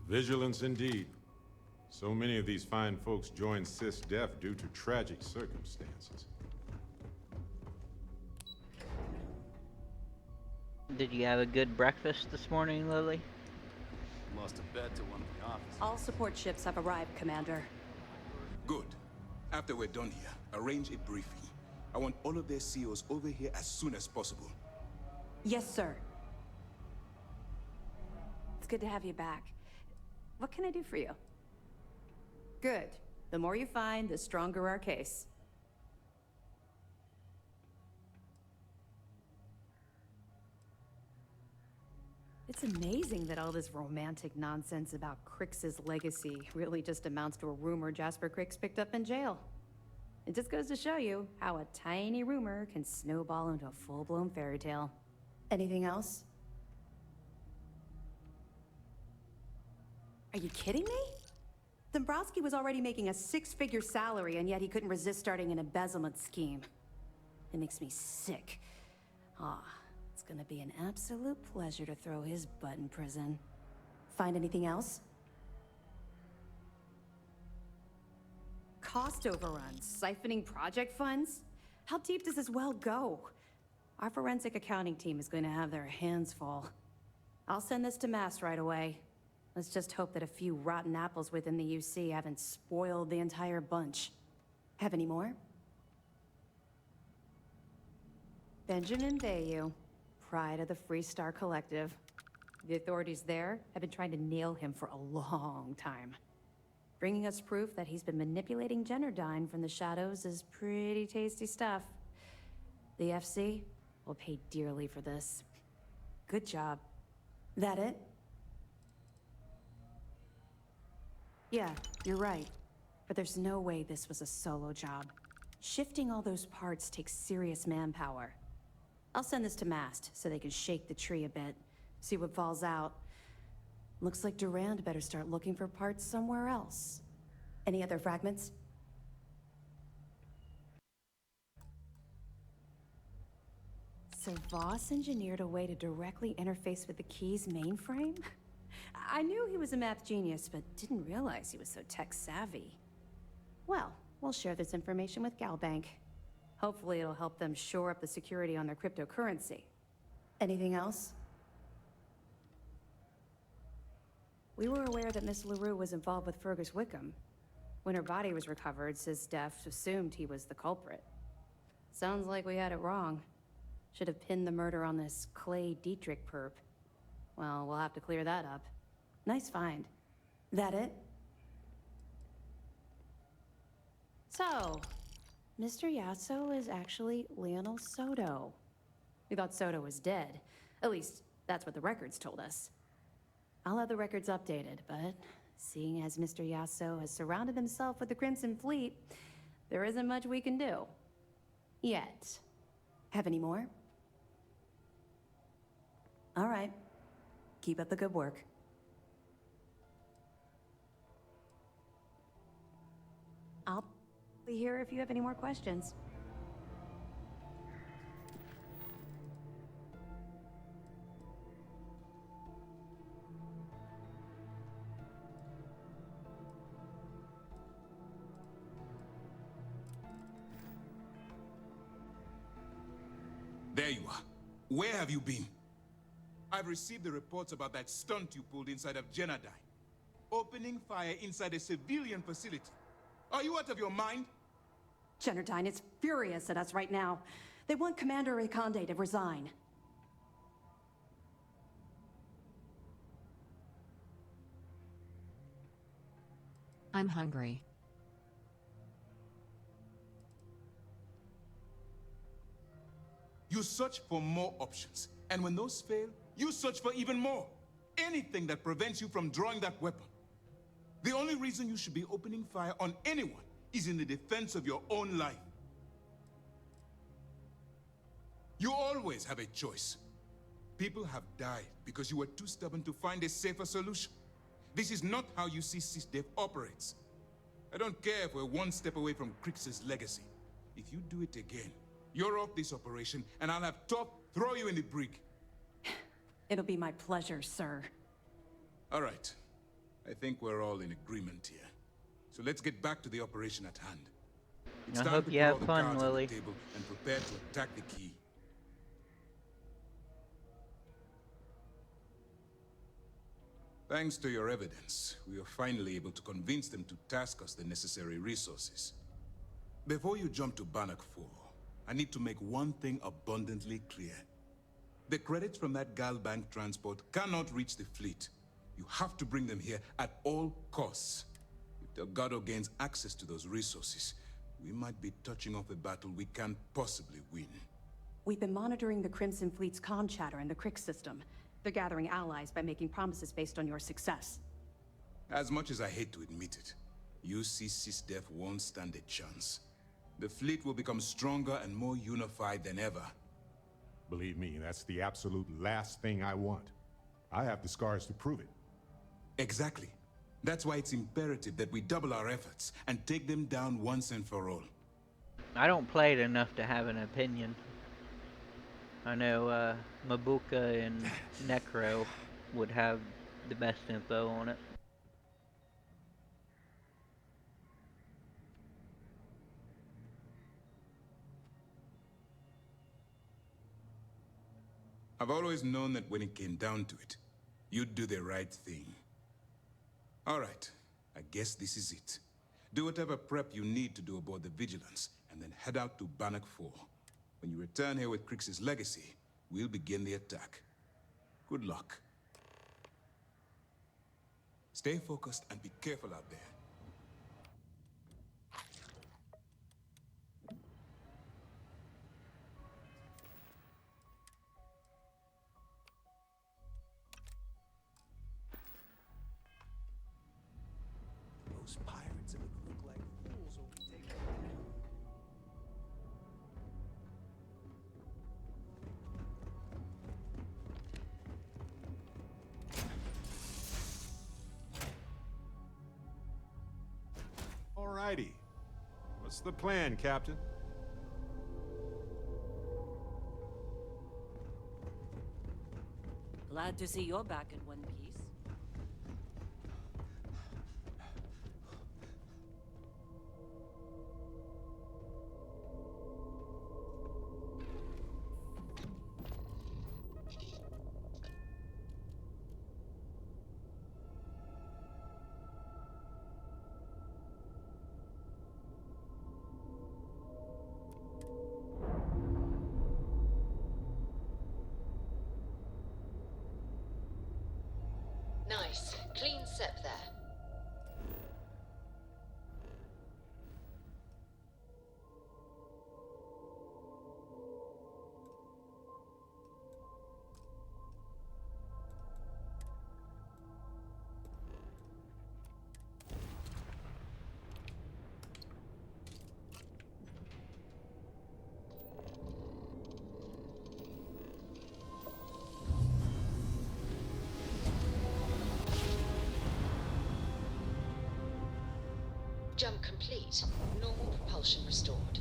Vigilance indeed. So many of these fine folks joined SysDef due to tragic circumstances. Did you have a good breakfast this morning, Lily? Lost a bet to one of the officers. All support ships have arrived, Commander. Good. After we're done here, arrange a briefing. I want all of their CEOs over here as soon as possible. Yes, sir. It's good to have you back. What can I do for you? Good. The more you find, the stronger our case. It's amazing that all this romantic nonsense about Crix's legacy really just amounts to a rumor Jasper Crix picked up in jail. It just goes to show you how a tiny rumor can snowball into a full-blown fairy tale. Anything else? Are you kidding me? Dombrowski was already making a six-figure salary, and yet he couldn't resist starting an embezzlement scheme. It makes me sick. It's gonna be an absolute pleasure to throw his butt in prison. Find anything else? Cost overruns, siphoning project funds? How deep does this well go? Our forensic accounting team is going to have their hands full. I'll send this to Mass right away. Let's just hope that a few rotten apples within the UC haven't spoiled the entire bunch. Have any more? Benjamin Bayou, pride of the Freestar Collective. The authorities there have been trying to nail him for a long time. Bringing us proof that he's been manipulating Generdyne from the shadows is pretty tasty stuff. The FC will pay dearly for this. Good job. That it? Yeah, you're right. But there's no way this was a solo job. Shifting all those parts takes serious manpower. I'll send this to Mast so they can shake the tree a bit, see what falls out. Looks like Durand better start looking for parts somewhere else. Any other fragments? So Voss engineered a way to directly interface with the Key's mainframe? I knew he was a math genius, but didn't realize he was so tech-savvy. Well, we'll share this information with Galbank. Hopefully it'll help them shore up the security on their cryptocurrency. Anything else? We were aware that Miss LaRue was involved with Fergus Wickham. When her body was recovered, SysDef assumed he was the culprit. Sounds like we had it wrong. Should have pinned the murder on this Clay Dietrich perp. Well, we'll have to clear that up. Nice find. That it? So, Mr. Yasso is actually Lionel Soto. We thought Soto was dead. At least, that's what the records told us. I'll have the records updated, but seeing as Mr. Yasso has surrounded himself with the Crimson Fleet, there isn't much we can do. Yet. Have any more? All right. Keep up the good work. I'll be here if you have any more questions. There you are. Where have you been? I've received the reports about that stunt you pulled inside of Genadine. Opening fire inside a civilian facility. Are you out of your mind? Generdyne is furious at us right now. They want Commander Reconde to resign. I'm hungry. You search for more options, and when those fail, you search for even more. Anything that prevents you from drawing that weapon. The only reason you should be opening fire on anyone is in the defense of your own life. You always have a choice. People have died because you were too stubborn to find a safer solution. This is not how you see SysDef operates. I don't care if we're one step away from Crix's legacy. If you do it again, you're off this operation, and I'll have Top throw you in the brig. It'll be my pleasure, sir. All right. I think we're all in agreement here. So let's get back to the operation at hand. It's I time hope to you put have all the fun, cards on the Lily. table and prepare to attack the Key. Thanks to your evidence, we were finally able to convince them to task us the necessary resources. Before you jump to Bannock 4, I need to make one thing abundantly clear. The credits from that Galbank transport cannot reach the fleet. You have to bring them here at all costs. If Delgado gains access to those resources, we might be touching off a battle we can't possibly win. We've been monitoring the Crimson Fleet's comm chatter in the Crix system. They're gathering allies by making promises based on your success. As much as I hate to admit it, UC SysDef won't stand a chance. The fleet will become stronger and more unified than ever. Believe me, that's the absolute last thing I want. I have the scars to prove it. Exactly. That's why it's imperative that we double our efforts and take them down once and for all. I don't play it enough to have an opinion. I know Mabuka and Necro would have the best info on it. I've always known that when it came down to it, you'd do the right thing. All right, I guess this is it. Do whatever prep you need to do aboard the Vigilance, and then head out to Bannock 4. When you return here with Crix's legacy, we'll begin the attack. Good luck. Stay focused and be careful out there. Those pirates are gonna look like fools when we take them down. Alrighty. What's the plan, Captain? Glad to see you're back in one piece. Nice. Clean sep there. Jump complete. Normal propulsion restored.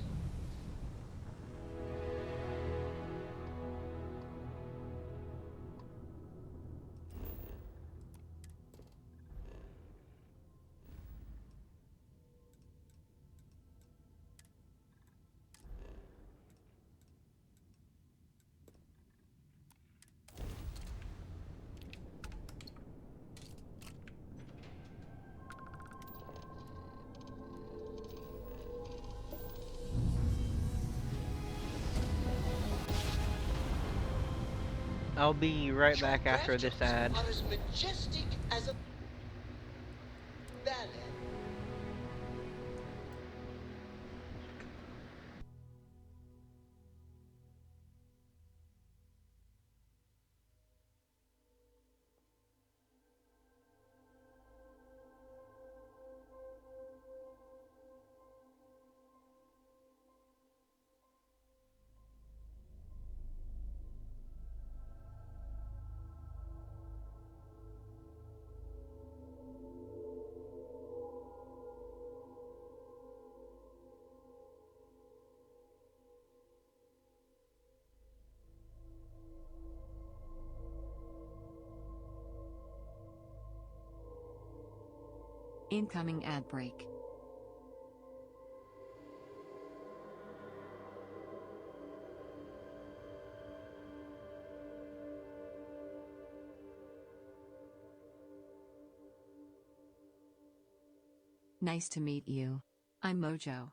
I'll be right back after this ad. Are as majestic as a ballet. Incoming ad break. Nice to meet you. I'm Mojo.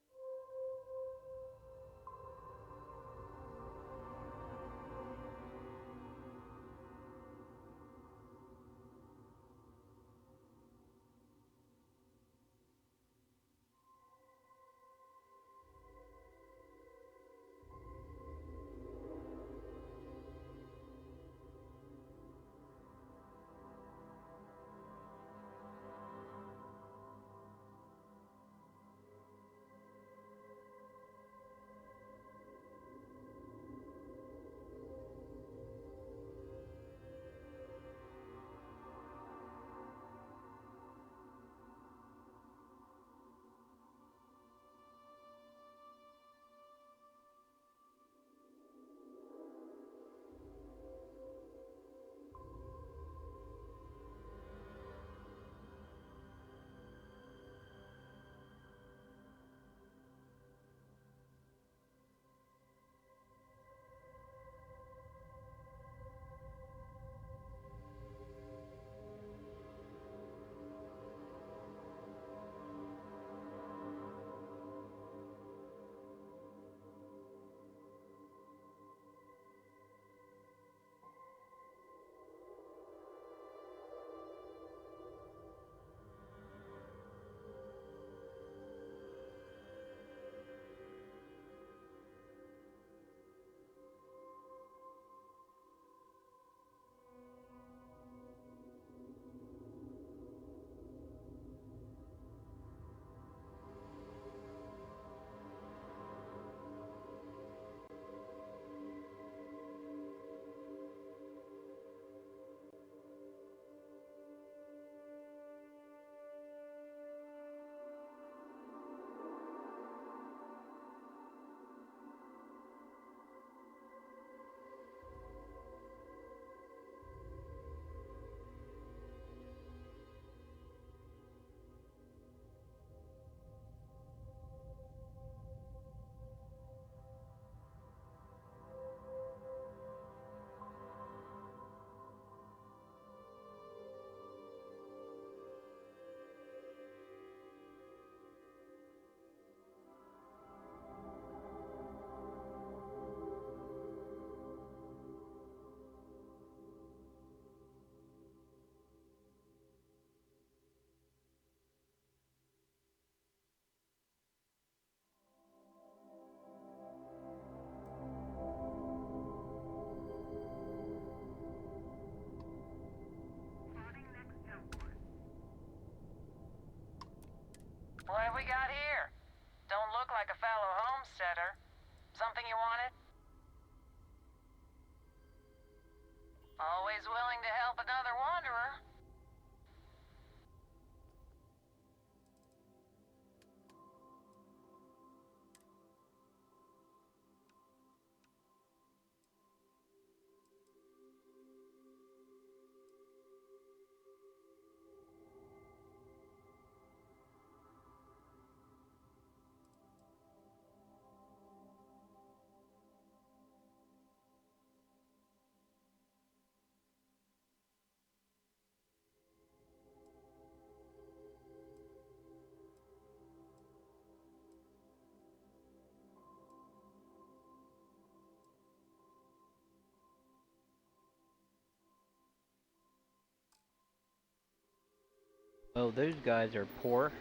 What have we got here? Don't look like a fellow homesteader. Something you wanted? Always willing to help another wanderer. Oh, those guys are poor.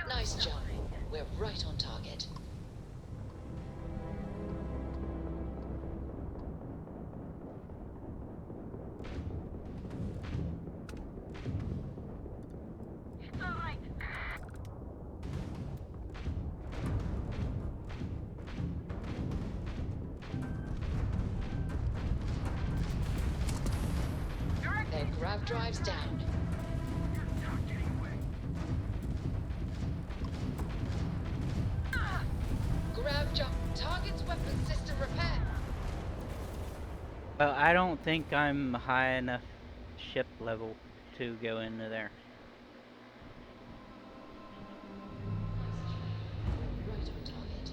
Nice job. We're right on target. Their grav drive's down. Grav jump. Target's weapon system repair. Well, I don't think I'm high enough ship level to go into there. Right on target.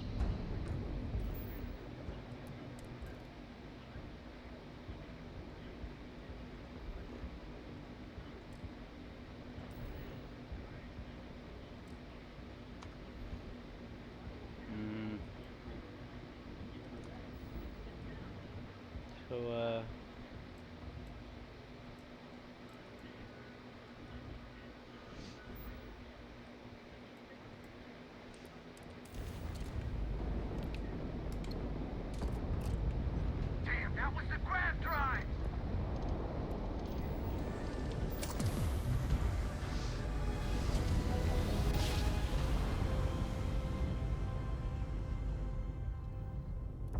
So, Damn, that was the grav drive!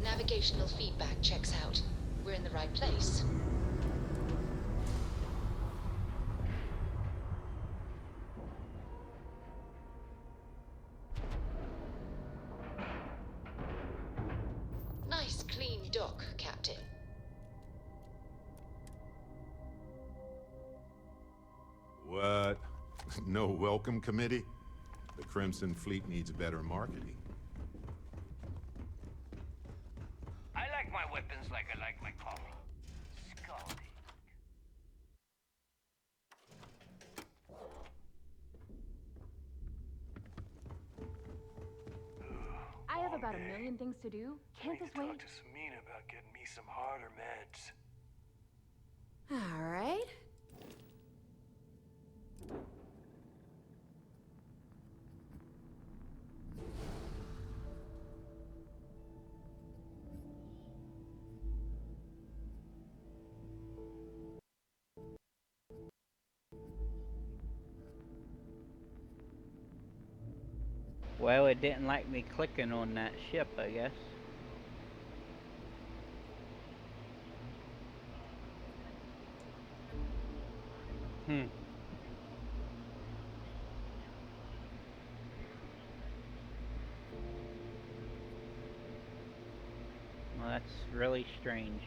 Navigational feedback checks out. We're in the right place. Nice clean dock, Captain. What? No welcome committee? The Crimson Fleet needs better marketing. I like my weapons like I like my coffee. Scalding. I have about a million things to do. Can't this wait? Talk to Samina about getting me some harder meds. All right. well, it didn't like me clicking on that ship, I guess. Well, that's really strange.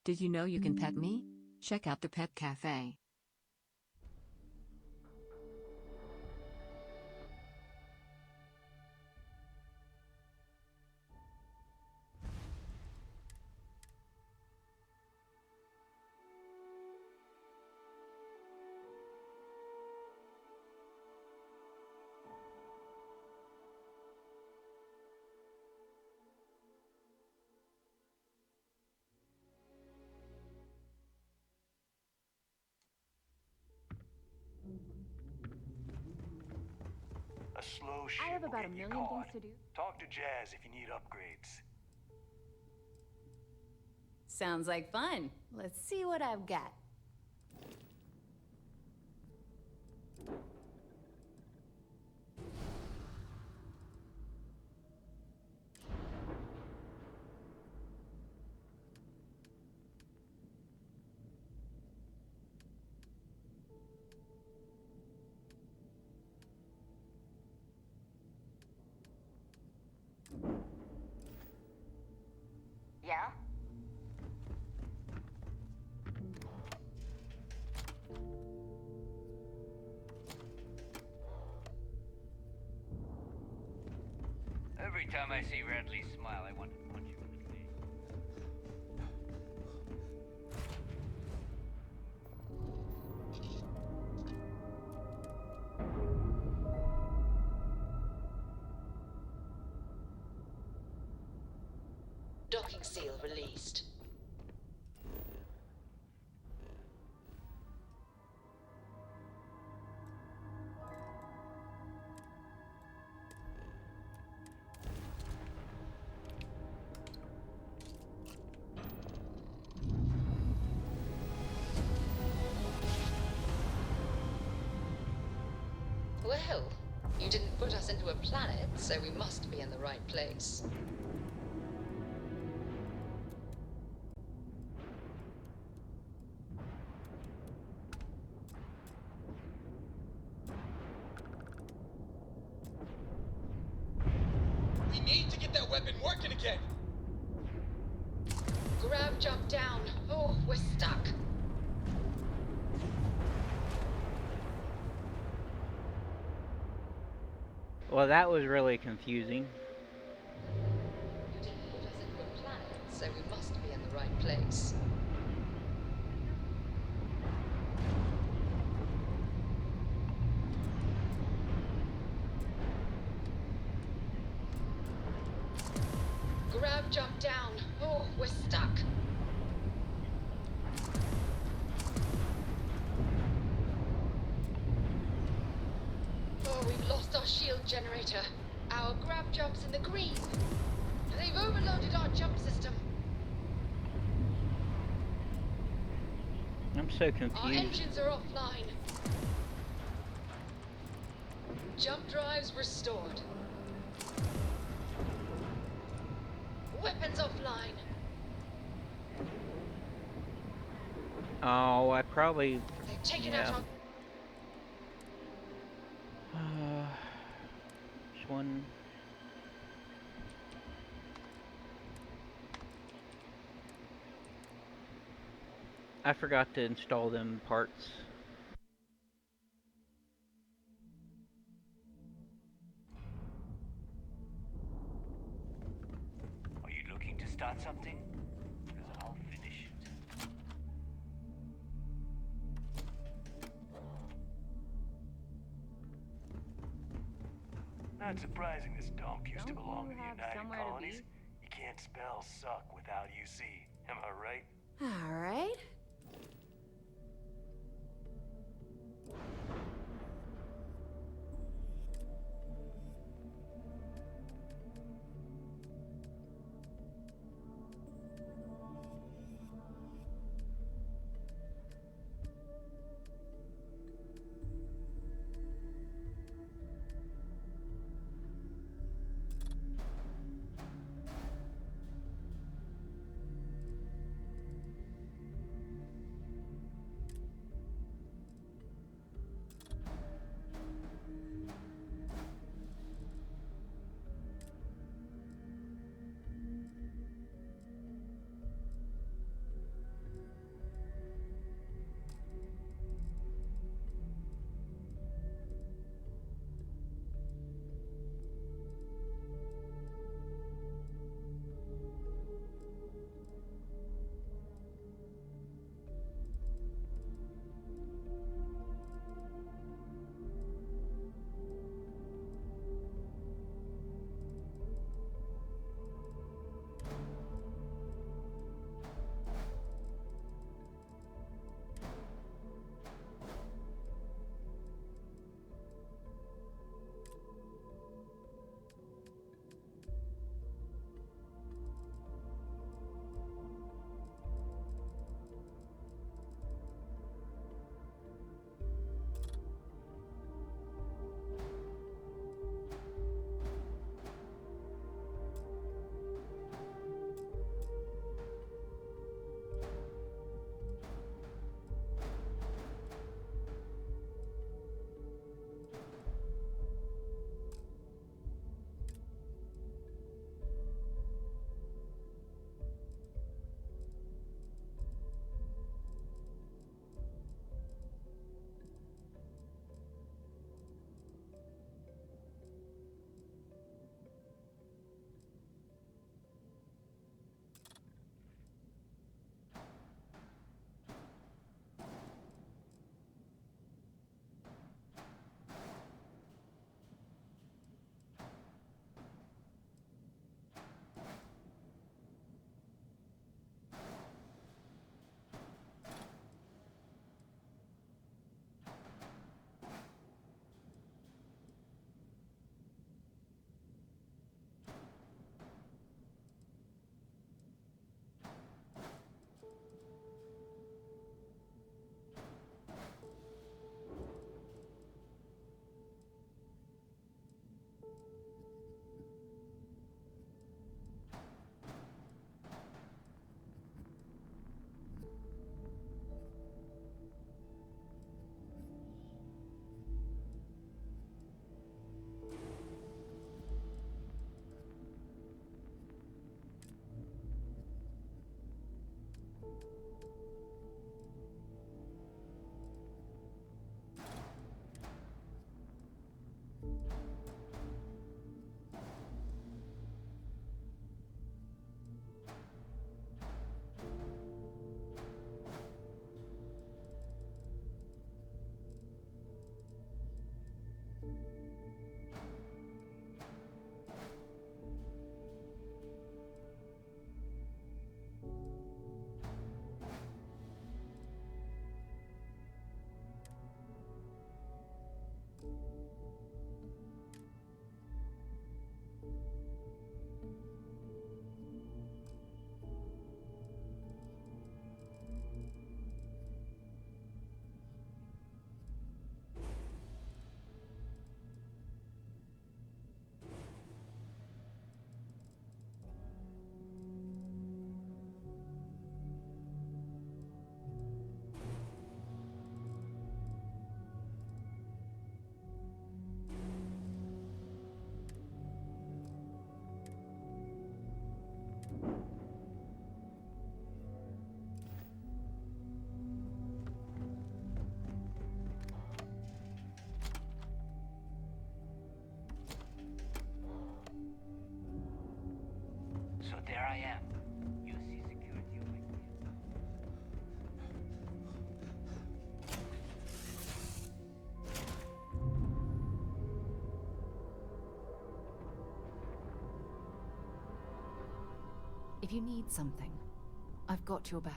Did you know you can pet me? Check out the Pet Cafe. A slow ship I have will about a get you million caught. things to do. Talk to Jazz if you need upgrades. Sounds like fun. Let's see what I've got. Yeah? Every time I see Radley smile, I want to punch him in the face. Docking seal released. Well, you didn't put us into a planet, so we must be in the right place. We need to get that weapon working again! Grav jump down. Oh, we're stuck. Well, that was really confusing. You didn't put us into a planet, so we must be in the right place. Grav jump down. Oh, we're stuck. Oh, we've lost our shield generator. Our grab jump's in the green. They've overloaded our jump system. I'm so Our confused. engines are offline. Jump drives restored. Weapons offline. Oh, I probably... They've taken yeah. out our... Which one? I forgot to install them parts. Are you looking to start something? Because I'll finish it. Not surprising this dump used to Don't belong you to the have United somewhere to Colonies. be? You can't spell suck without UC. Am I right? All right. If you need something, I've got your back.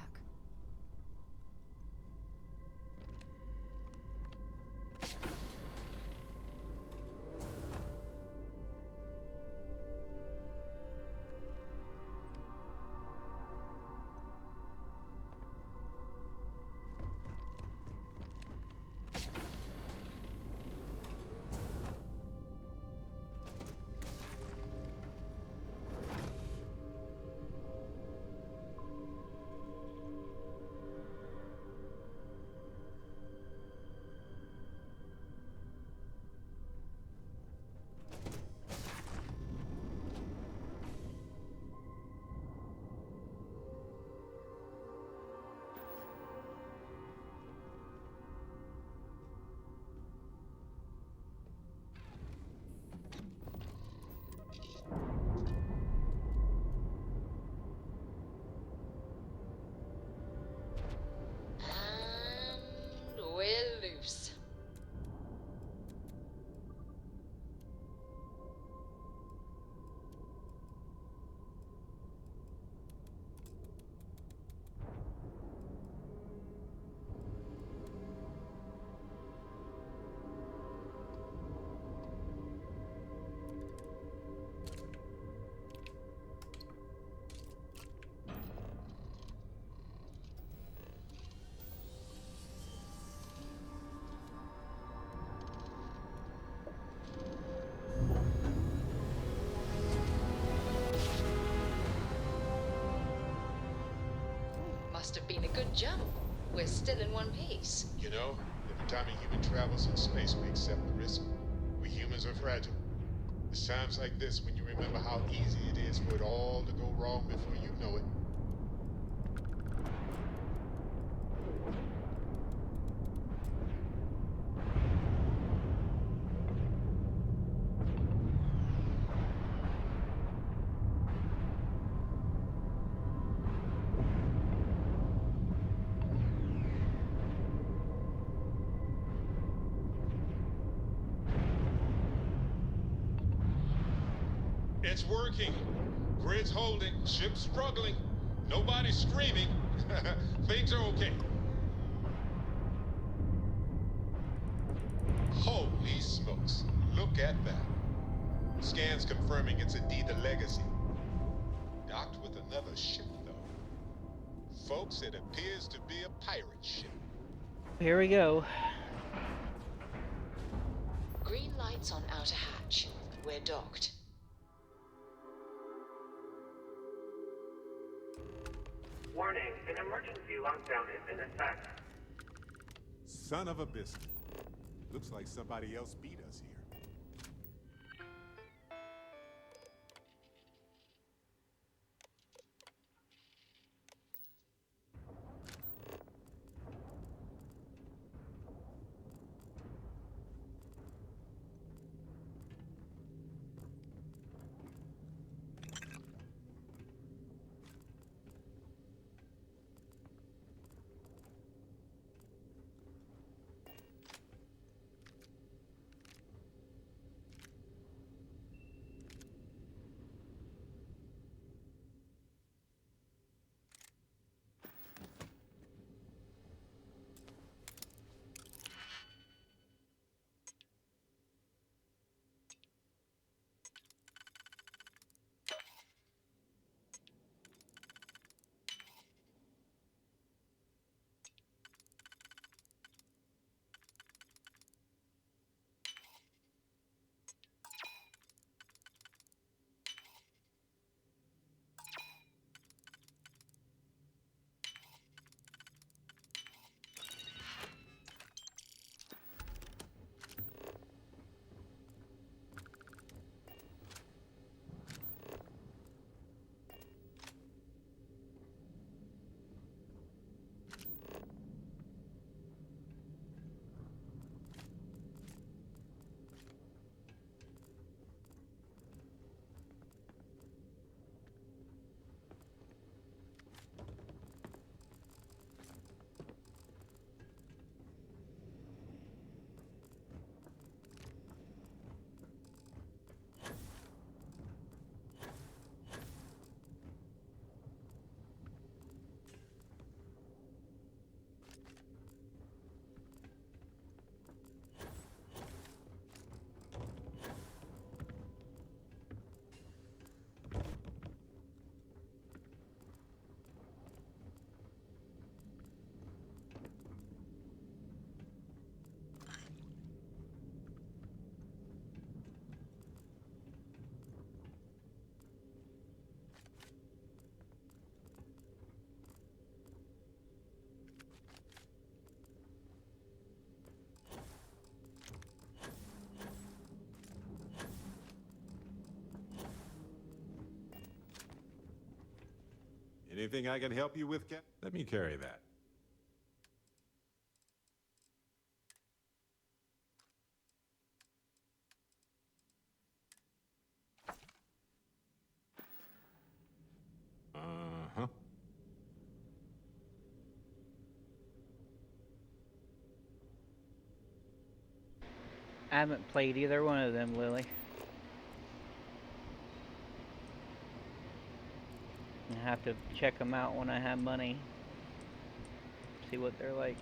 We're loose. Must have been a good jump. We're still in one piece. You know, every time a human travels in space, we accept the risk. We humans are fragile. It's times like this when you remember how easy it is for it all to go wrong before you know it. It's working. Grid's holding. Ship's struggling. Nobody's screaming. Things are okay. Holy smokes. Look at that. Scans confirming it's indeed the Legacy. Docked with another ship, though. Folks, it appears to be a pirate ship. Here we go. Green lights on outer hatch. We're docked. Warning, an emergency lockdown is in effect. Son of a biscuit. Looks like somebody else beat us here. Anything I can help you with, Cap? Let me carry that. Uh-huh. I haven't played either one of them, Lily. I have to check them out when I have money. See what they're like.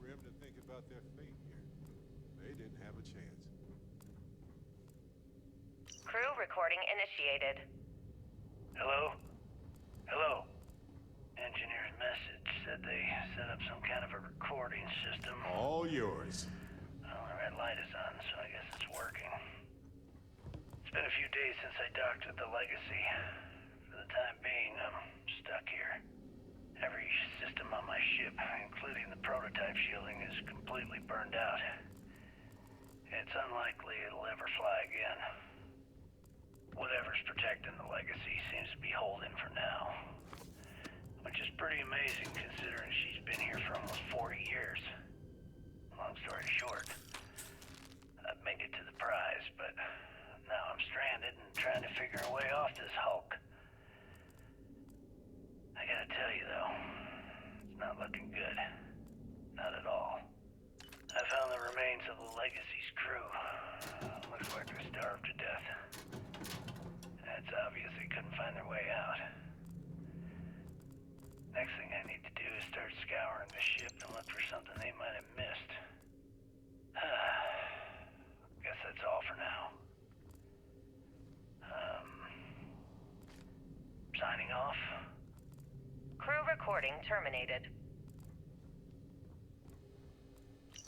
Grim to think about their fate here. They didn't have a chance. Crew recording initiated. Hello? Hello? Engineer's message said they set up some kind of a recording system. All yours. Well, the red light is on, so I guess it's working. It's been a few days since I docked with the Legacy. For the time being, I'm stuck here. Every system on my ship, including the prototype shielding, is completely burned out. It's unlikely it'll ever fly again. Whatever's protecting the Legacy seems to be holding for now. Which is pretty amazing considering she's been here for almost 40 years. Long story short, I've made it to the prize, but now I'm stranded and trying to figure a way off this hulk. I gotta tell you though, it's not looking good. Not at all. I found the remains of the Legacy's crew. Looks like they're starved to death. It's obvious they couldn't find their way out. Next thing I need to do is start scouring the ship and look for something they might have missed. Guess that's all for now. Signing off. Crew recording terminated.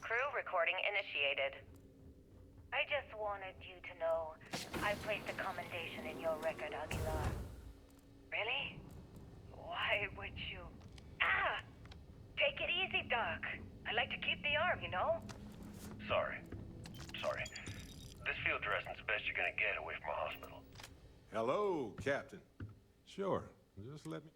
Crew recording initiated. I just wanted you to know I placed a commendation in your record, Aguilar. Really? Why would you? Ah! Take it easy, Doc. I like to keep the arm, you know? Sorry. This field dressing's the best you're gonna get away from a hospital. Hello, Captain. Sure. Just let me...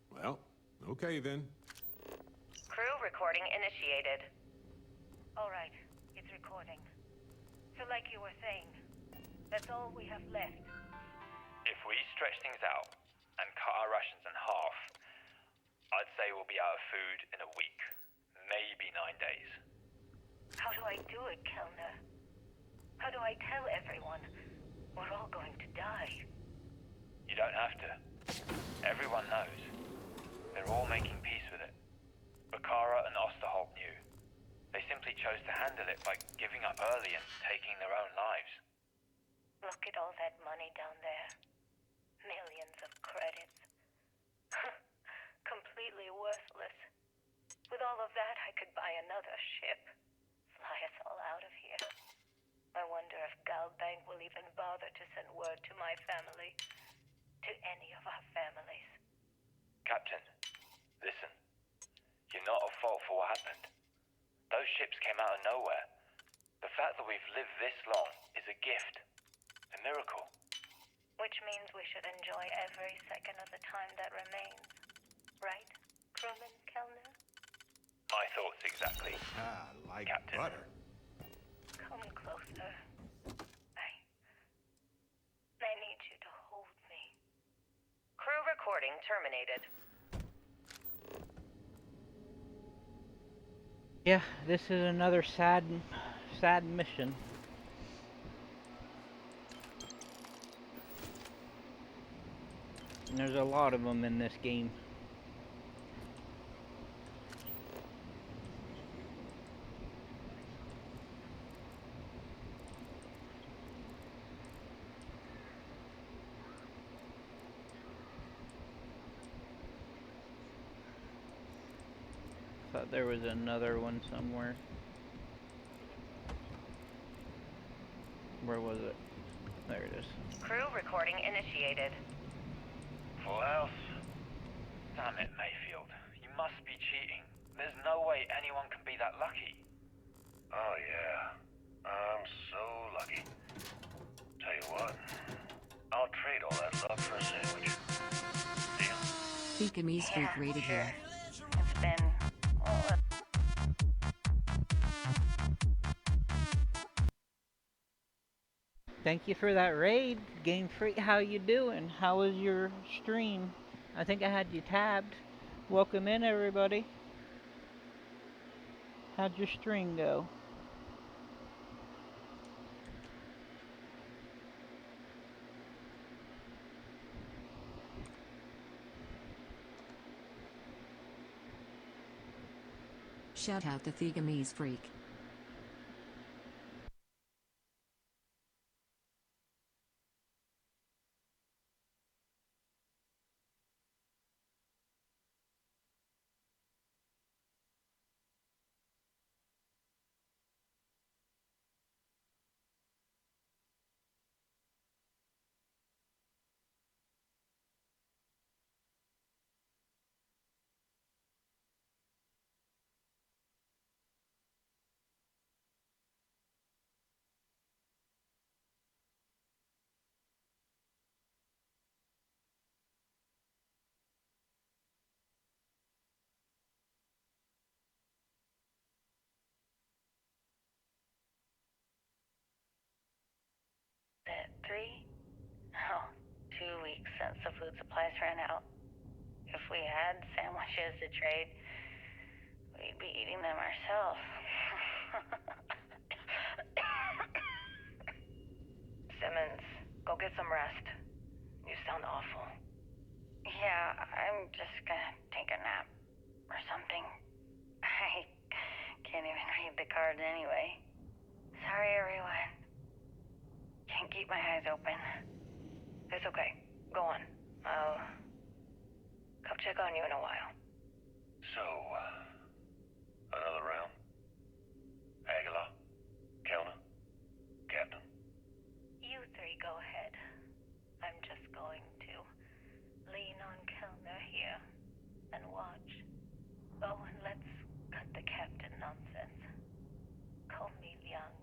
Well, okay then. Crew recording initiated. All right, it's recording. So like you were saying, that's all we have left. If we stretch things out and cut our rations in half, I'd say we'll be out of food in a week, maybe 9 days. How do I do it, Kellner? How do I tell everyone we're all going to die? You don't have to. Everyone knows. They're all making peace with it. Bakara and Osterholt knew. They simply chose to handle it by giving up early and taking their own lives. Look at all that money down there. Millions of credits. Completely worthless. With all of that, I could buy another ship. Fly us all out of here. I wonder if Galbank will even bother to send word to my family. To any of our families. Captain, listen. You're not at fault for what happened. Those ships came out of nowhere. The fact that we've lived this long is a gift. A miracle. Which means we should enjoy every second of the time that remains. Right, crewman Kellner? My thoughts exactly. Ah, like Captain. butter. Come closer. I need you to hold me. Crew recording terminated. Yeah, this is another sad mission. And there's a lot of them in this game. Thought there was another one somewhere. Where was it? There it is. Crew recording initiated. Full house. Damn it, Mayfield. You must be cheating. There's no way anyone can be that lucky. Oh, yeah. I'm so lucky. Tell you what, I'll trade all that love for a sandwich. Deal? Vietnamese Freak rated here. It's been... Thank you for that raid, Game Freak. How you doing? How was your stream? I think I had you tabbed. Welcome in, everybody. How'd your stream go? Shout out the Vietnamese Freak. That 3? Oh, 2 weeks since the food supplies ran out. If we had sandwiches to trade, we'd be eating them ourselves. Simmons, go get some rest. You sound awful. Yeah, I'm just gonna take a nap or something. I can't even read the cards anyway. Sorry, everyone. Can't keep my eyes open. It's okay. Go on. I'll come check on you in a while. So, another round? Aguilar? Kellner? Captain? You 3 go ahead. I'm just going to lean on Kellner here and watch. Oh, and let's cut the captain nonsense. Call me Liang.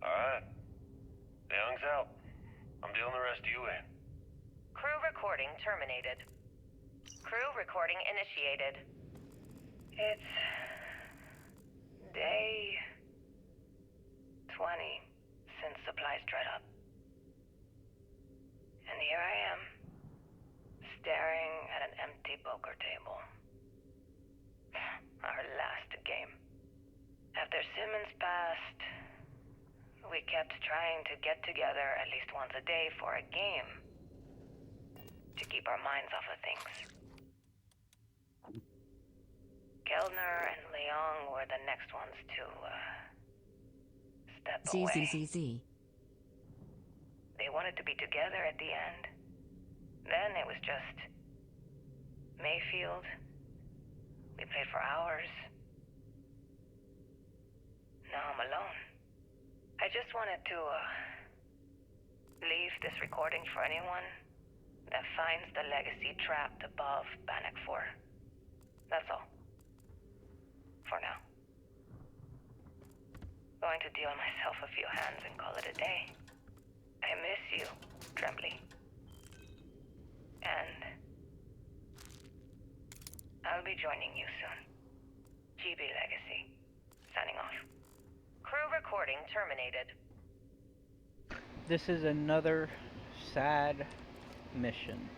Alright. Young's out. I'm dealing the rest of you in. Crew recording terminated. Crew recording initiated. It's day 20 since supplies dried up. And here I am, staring at an empty poker table. Our last game. After Simmons passed, we kept trying to get together at least once a day for a game. To keep our minds off of things. Kellner and Leong were the next ones to, step away. ZZZZ. They wanted to be together at the end. Then it was just Mayfield. We played for hours. Now I'm alone. I just wanted to, leave this recording for anyone that finds the legacy trapped above Bannock 4. That's all. For now. Going to deal myself a few hands and call it a day. I miss you, Trembly. And I'll be joining you soon. GB Legacy. Signing off. Crew recording terminated. This is another sad mission.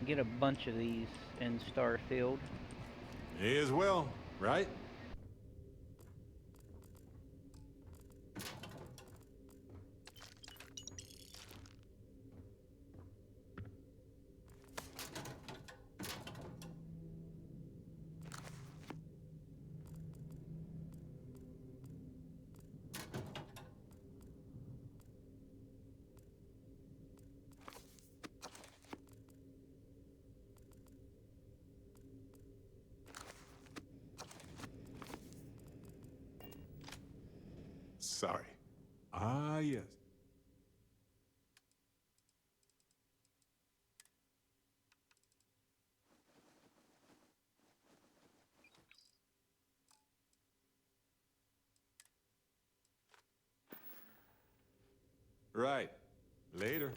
Get a bunch of these in Starfield. May as well, right? Sorry. Ah, yes. Right. Later.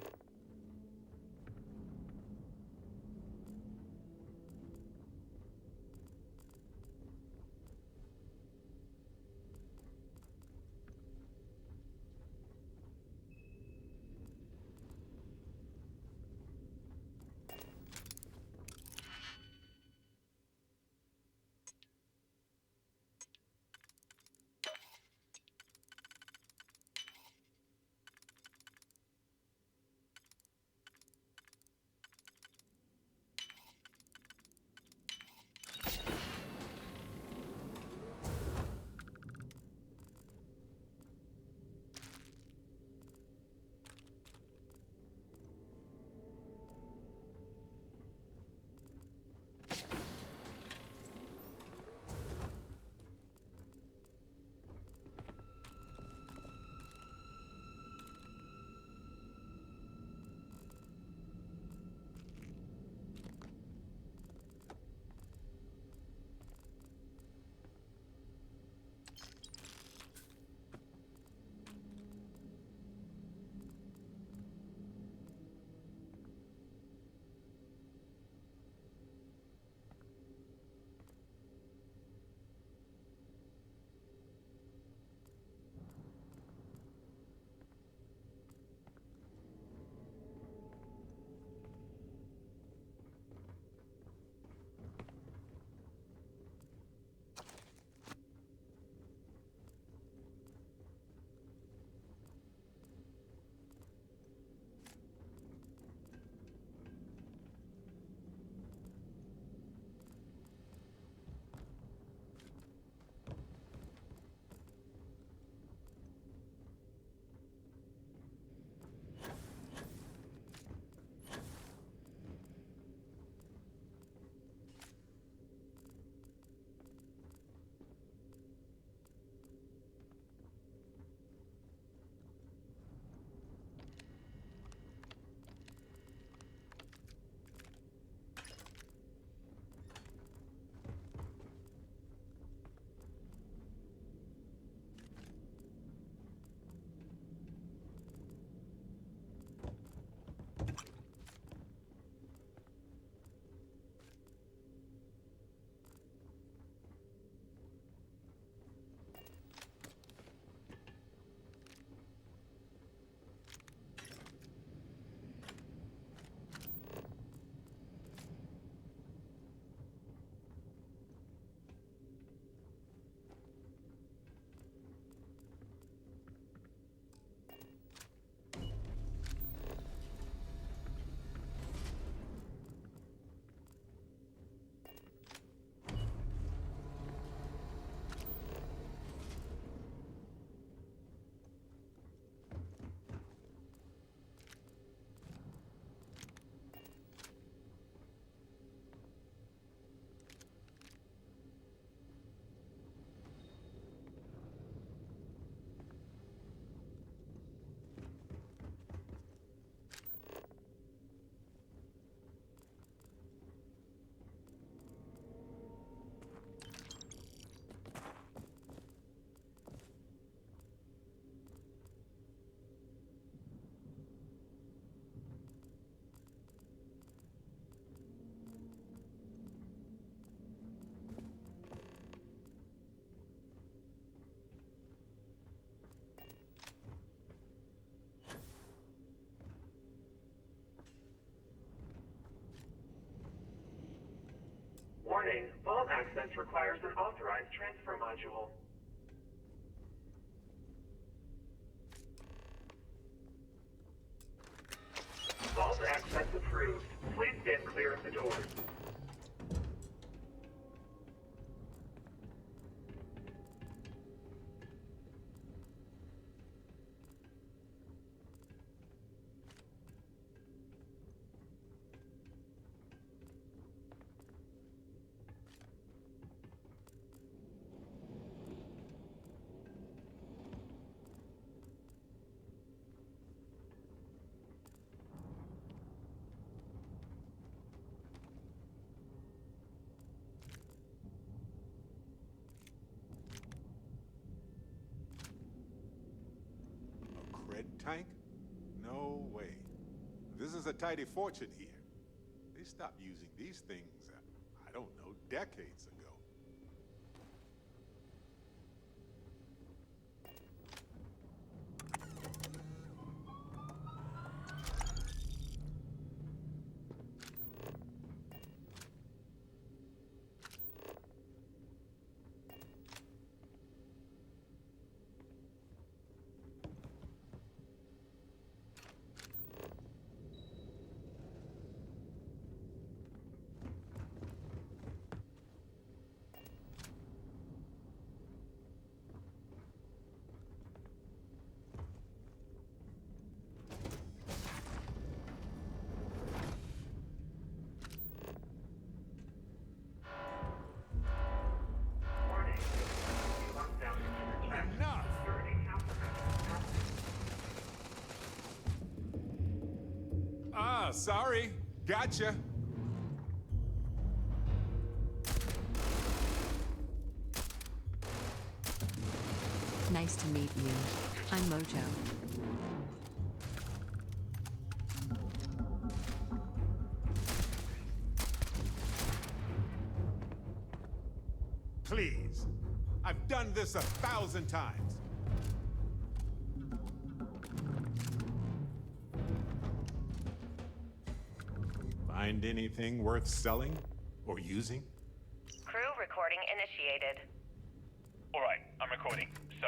Vault access requires an authorized transfer module. Vault access approved. Please stand clear of the doors. Tank? No way. This is a tidy fortune here. They stopped using these things, I don't know, decades ago. Sorry. Gotcha. Nice to meet you. I'm Mojo. Please. I've done this 1,000 times. Find anything worth selling or using? Crew recording initiated. Alright, I'm recording. So,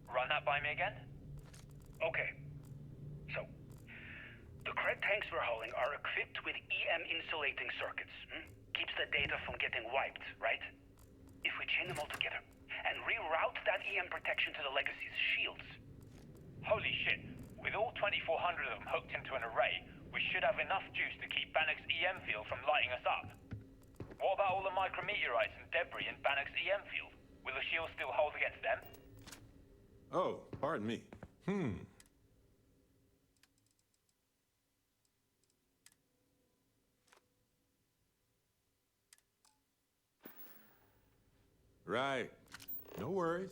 run that by me again? Okay. So, the Kred tanks we're hauling are equipped with EM insulating circuits. Keeps the data from getting wiped, right? If we chain them all together and reroute that EM protection to the Legacy's shields. Holy shit. With all 2,400 of them hooked into an array, we should have enough juice to keep Bannock's EM field from lighting us up. What about all the micrometeorites and debris in Bannock's EM field? Will the shield still hold against them? Oh, pardon me. Right. No worries.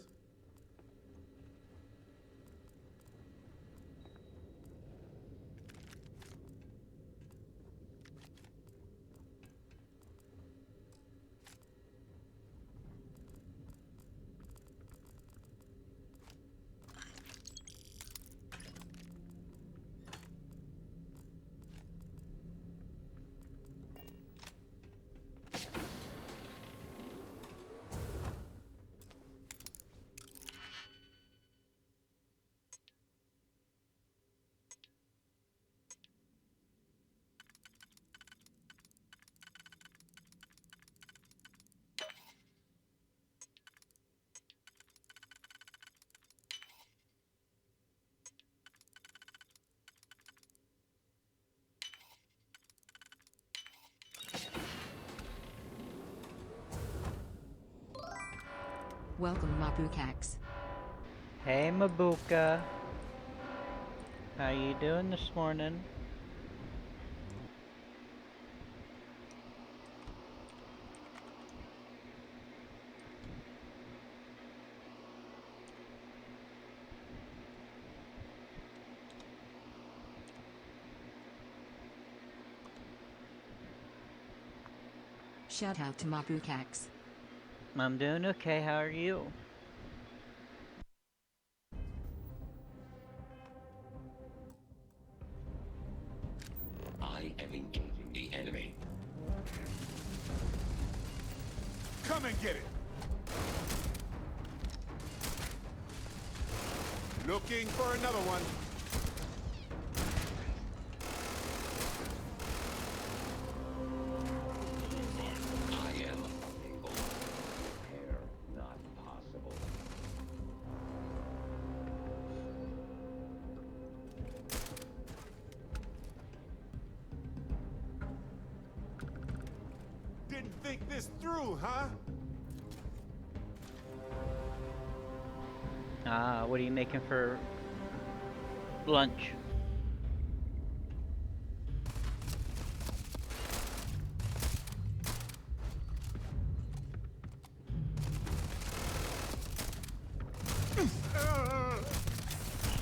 Welcome, Mabukax. Hey, Mabuka. How you doing this morning? Shout out to Mabukax. I'm doing okay, how are you? I am engaging the enemy. and get it. Looking for another one. I am able. Repair not possible. Didn't think this through, huh? What are you making for lunch?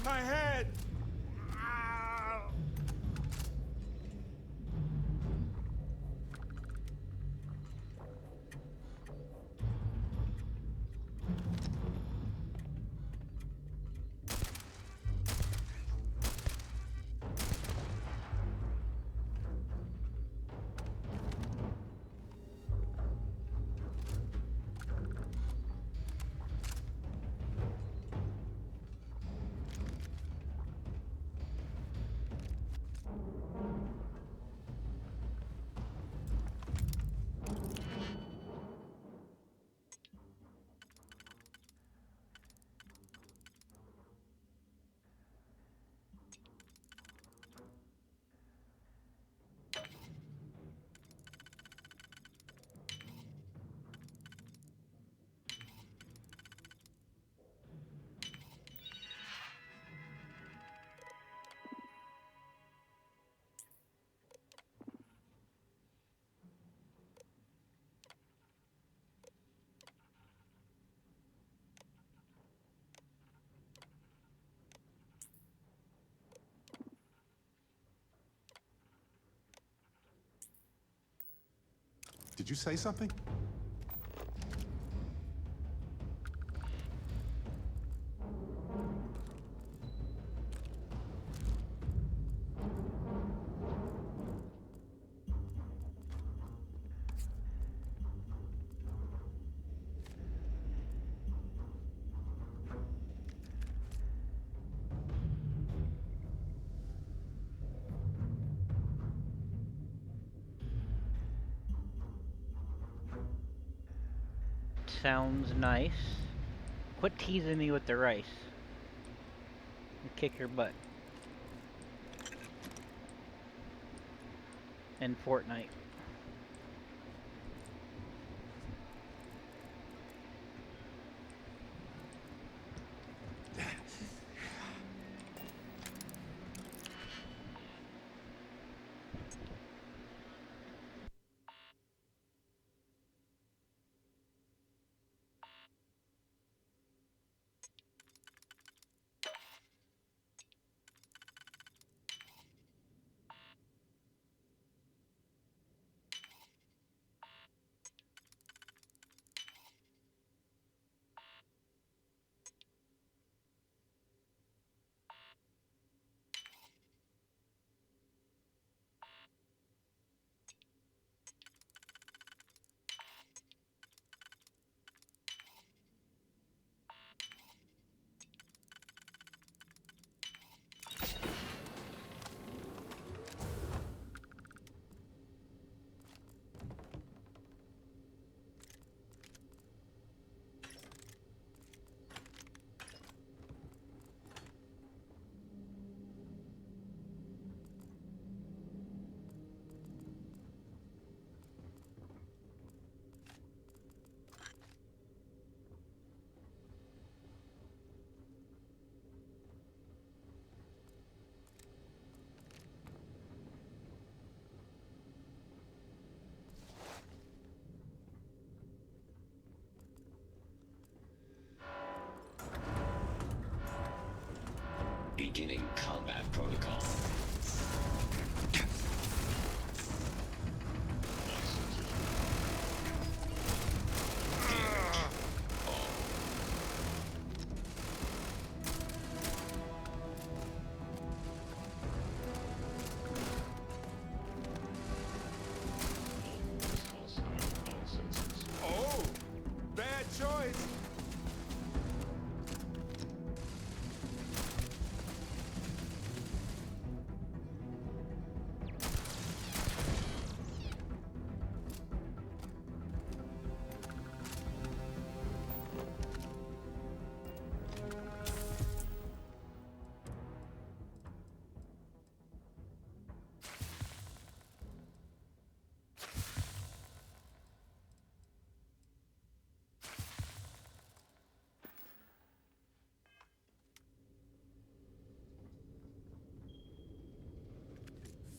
My head! Did you say something? Sounds nice. Quit teasing me with the rice. I'll kick your butt. In Fortnite.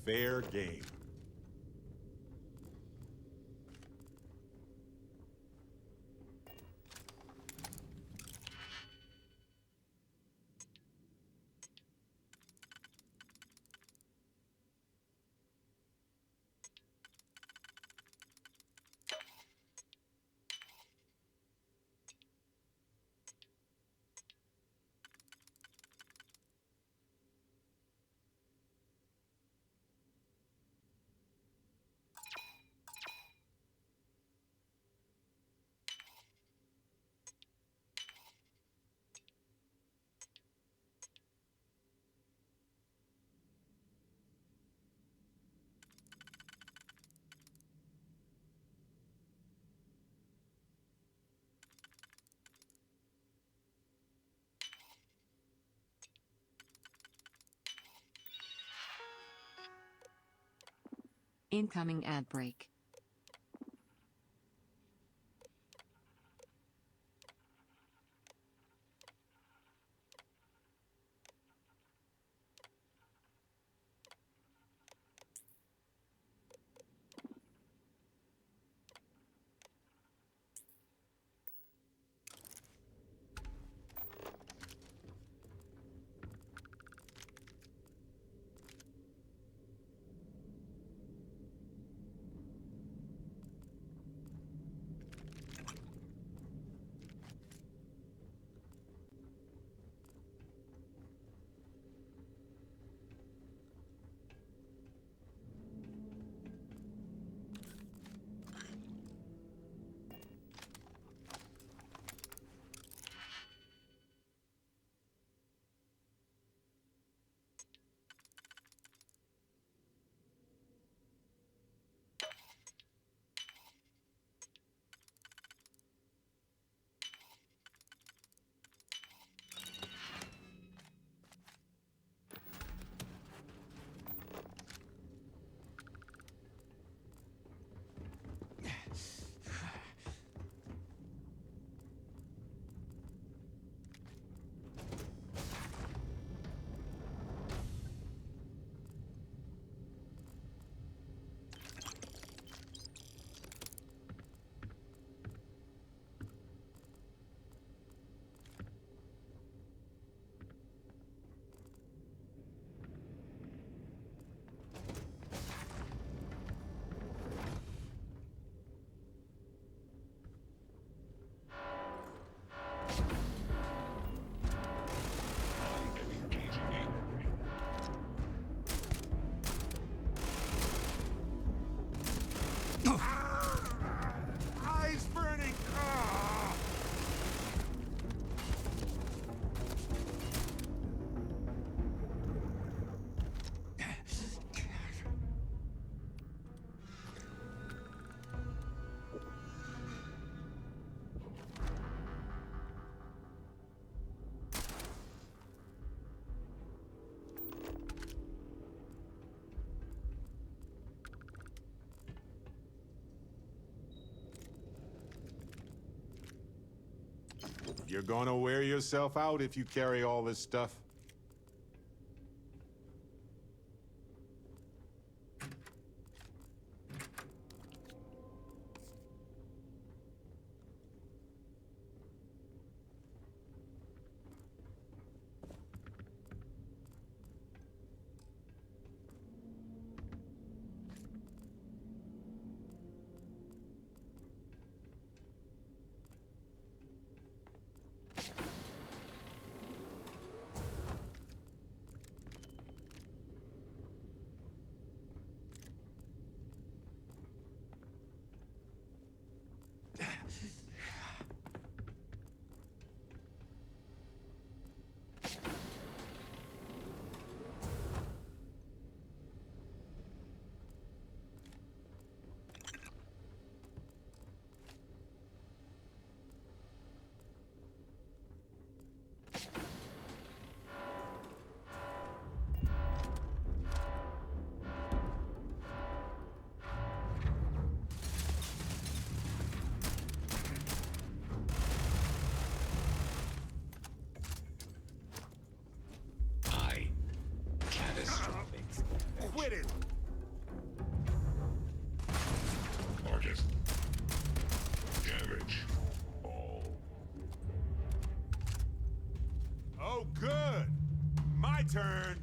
fair game. Incoming ad break. Eyes burning! You're gonna wear yourself out if you carry all this stuff. Catastrophic. Quit it! turn.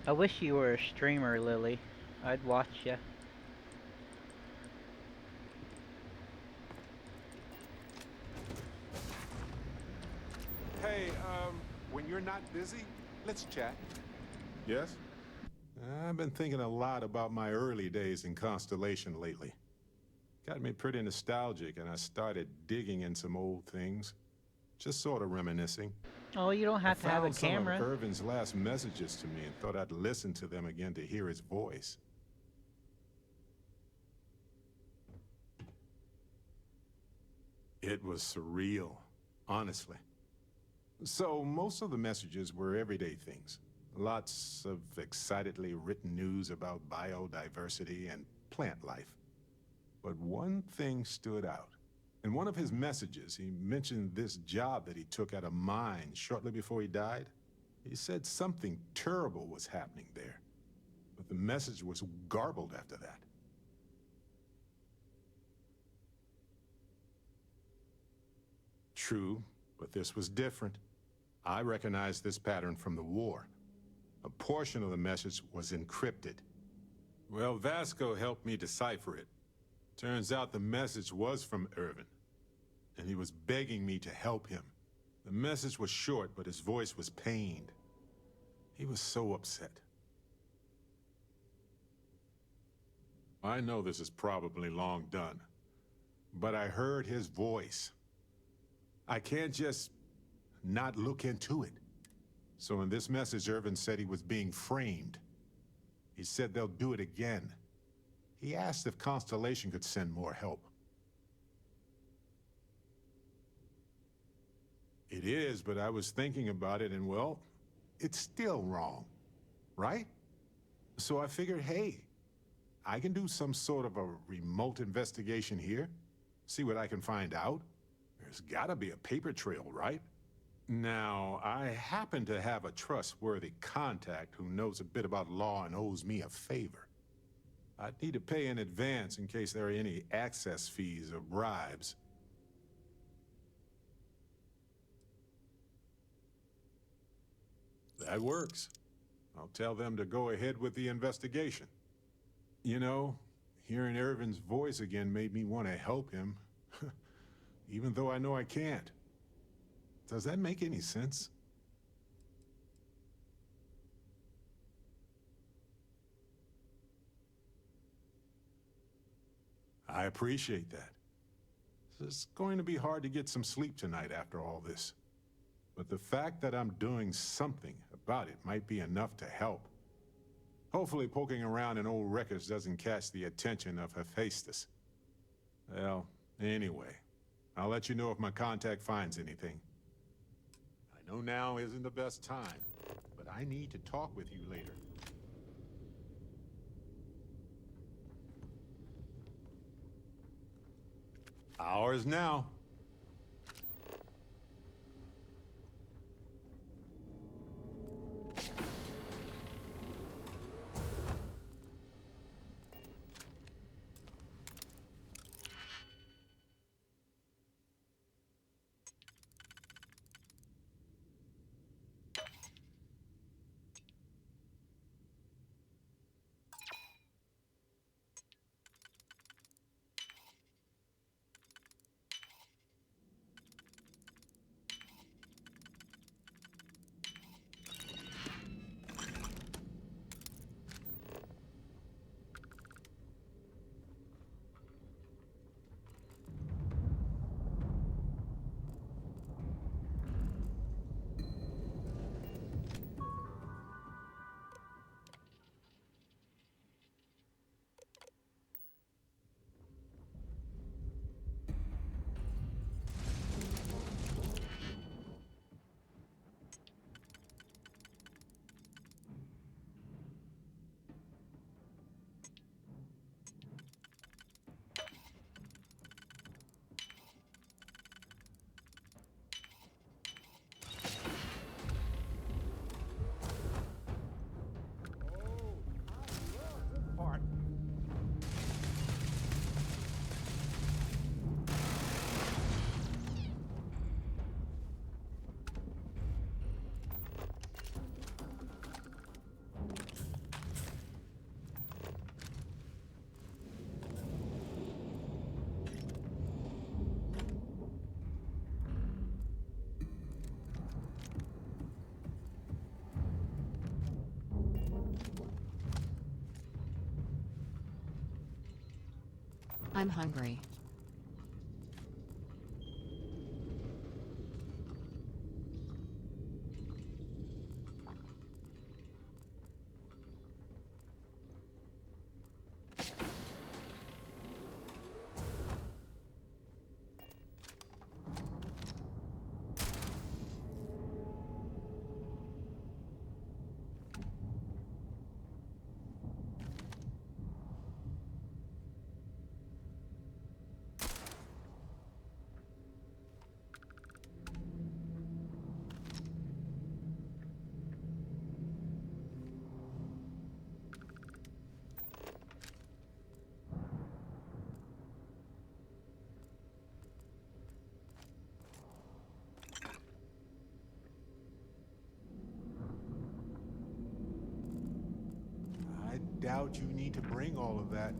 I wish you were a streamer, Lily. I'd watch ya. Hey, when you're not busy, let's chat. Yes? I've been thinking a lot about my early days in Constellation lately. Got me pretty nostalgic, and I started digging in some old things. Just sort of reminiscing. Oh, you don't have to have a camera. I found some of Irvin's last messages to me and thought I'd listen to them again to hear his voice. It was surreal, honestly. So, most of the messages were everyday things. Lots of excitedly written news about biodiversity and plant life. But one thing stood out. In one of his messages, he mentioned this job that he took at a mine shortly before he died. He said something terrible was happening there, but the message was garbled after that. True, but this was different. I recognized this pattern from the war. A portion of the message was encrypted. Well, Vasco helped me decipher it. Turns out the message was from Irvin, and he was begging me to help him. The message was short, but his voice was pained. He was so upset. I know this is probably long done, but I heard his voice. I can't just not look into it. So in this message, Irvin said he was being framed. He said they'll do it again. He asked if Constellation could send more help. It is, but I was thinking about it, and well, it's still wrong, right? So I figured, hey, I can do some sort of a remote investigation here. See what I can find out? There's gotta be a paper trail, right? Now, I happen to have a trustworthy contact who knows a bit about law and owes me a favor. I'd need to pay in advance in case there are any access fees or bribes. That works. I'll tell them to go ahead with the investigation. You know, hearing Irvin's voice again made me want to help him, even though I know I can't. Does that make any sense? I appreciate that. It's going to be hard to get some sleep tonight after all this. But the fact that I'm doing something about it might be enough to help. Hopefully poking around in old records doesn't catch the attention of Hephaestus. Well, anyway, I'll let you know if my contact finds anything. I know now isn't the best time, but I need to talk with you later. Ours now. I'm hungry. I doubt you need to bring all of that.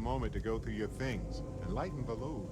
moment to go through your things and lighten the load.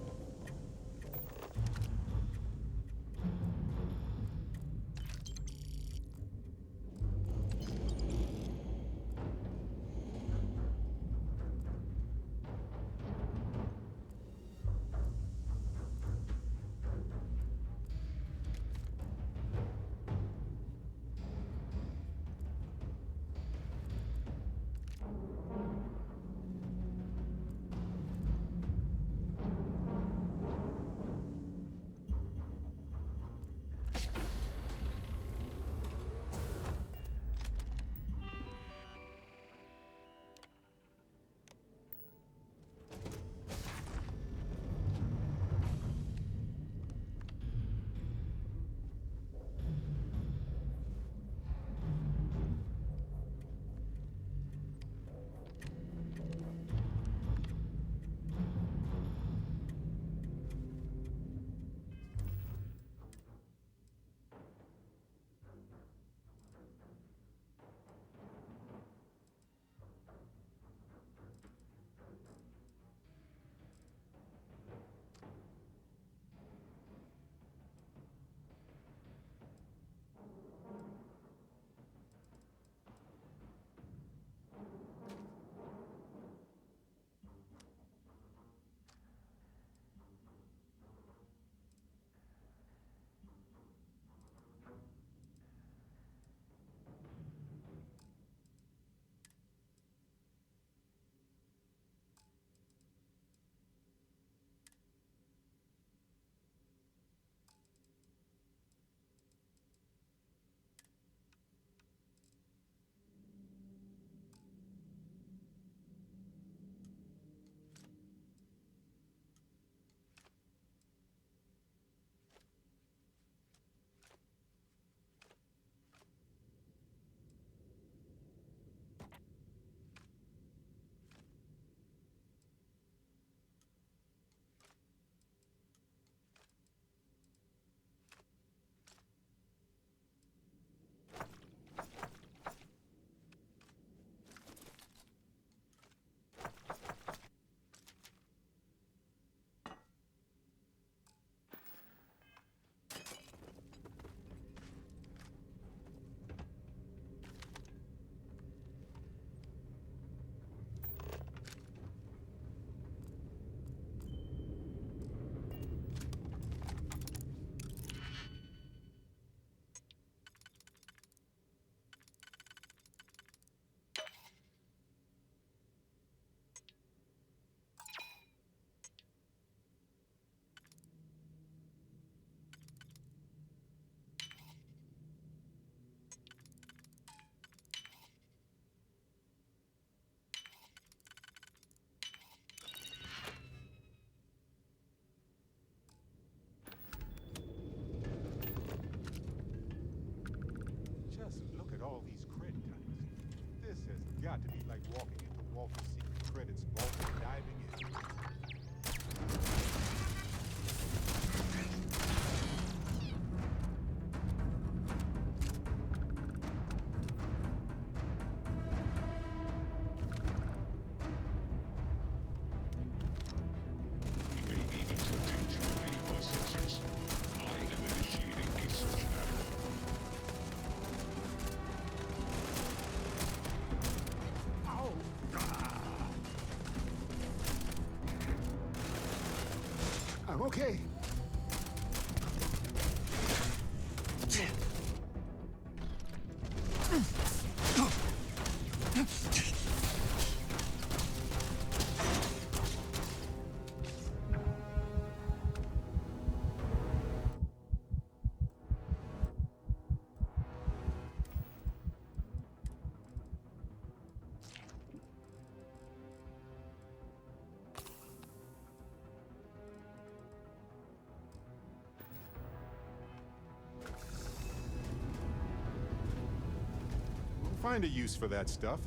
Got to be like walking into Walter's Secret Credits vault and diving in. I'm okay. Find a use for that stuff.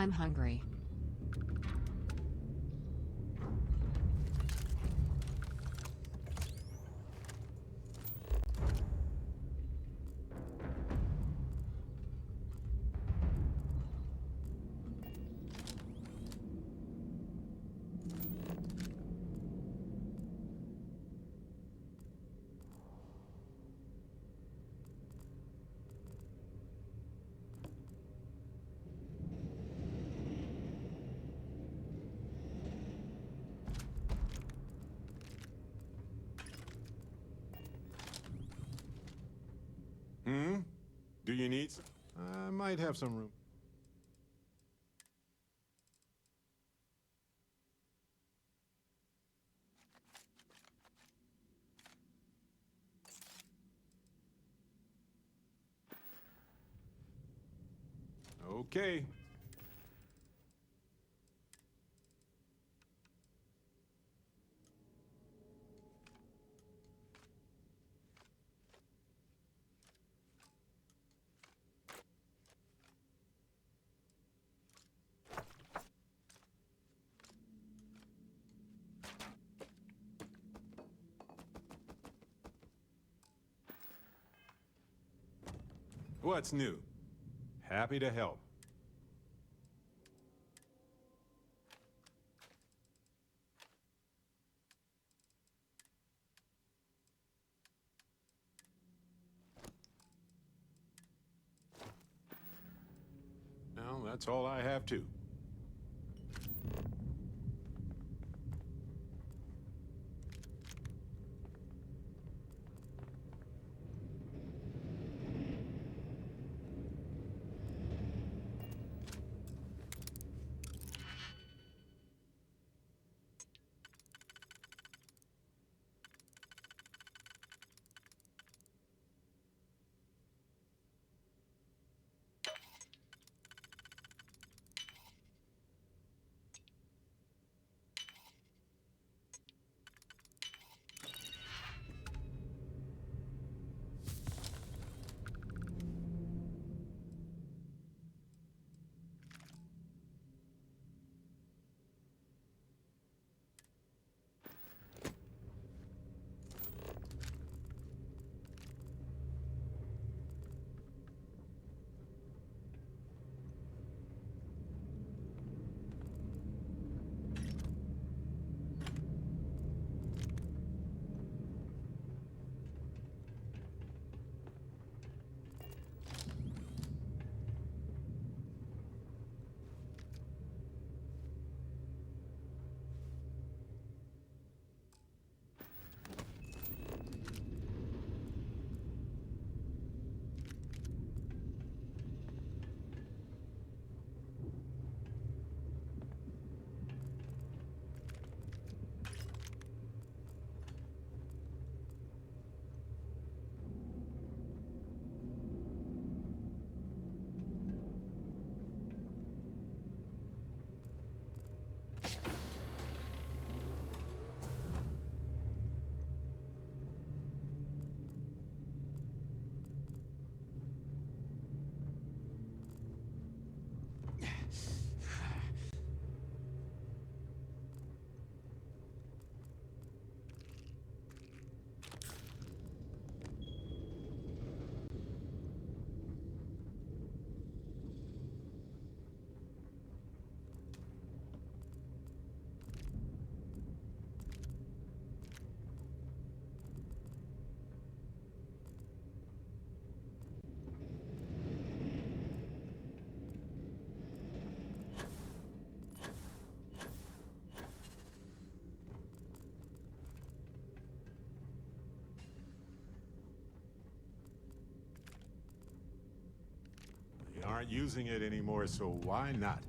I'm hungry. Do you need some? I might have some room. Okay. What's new? Happy to help. Well, that's all I have too. We aren't using it anymore, so why not?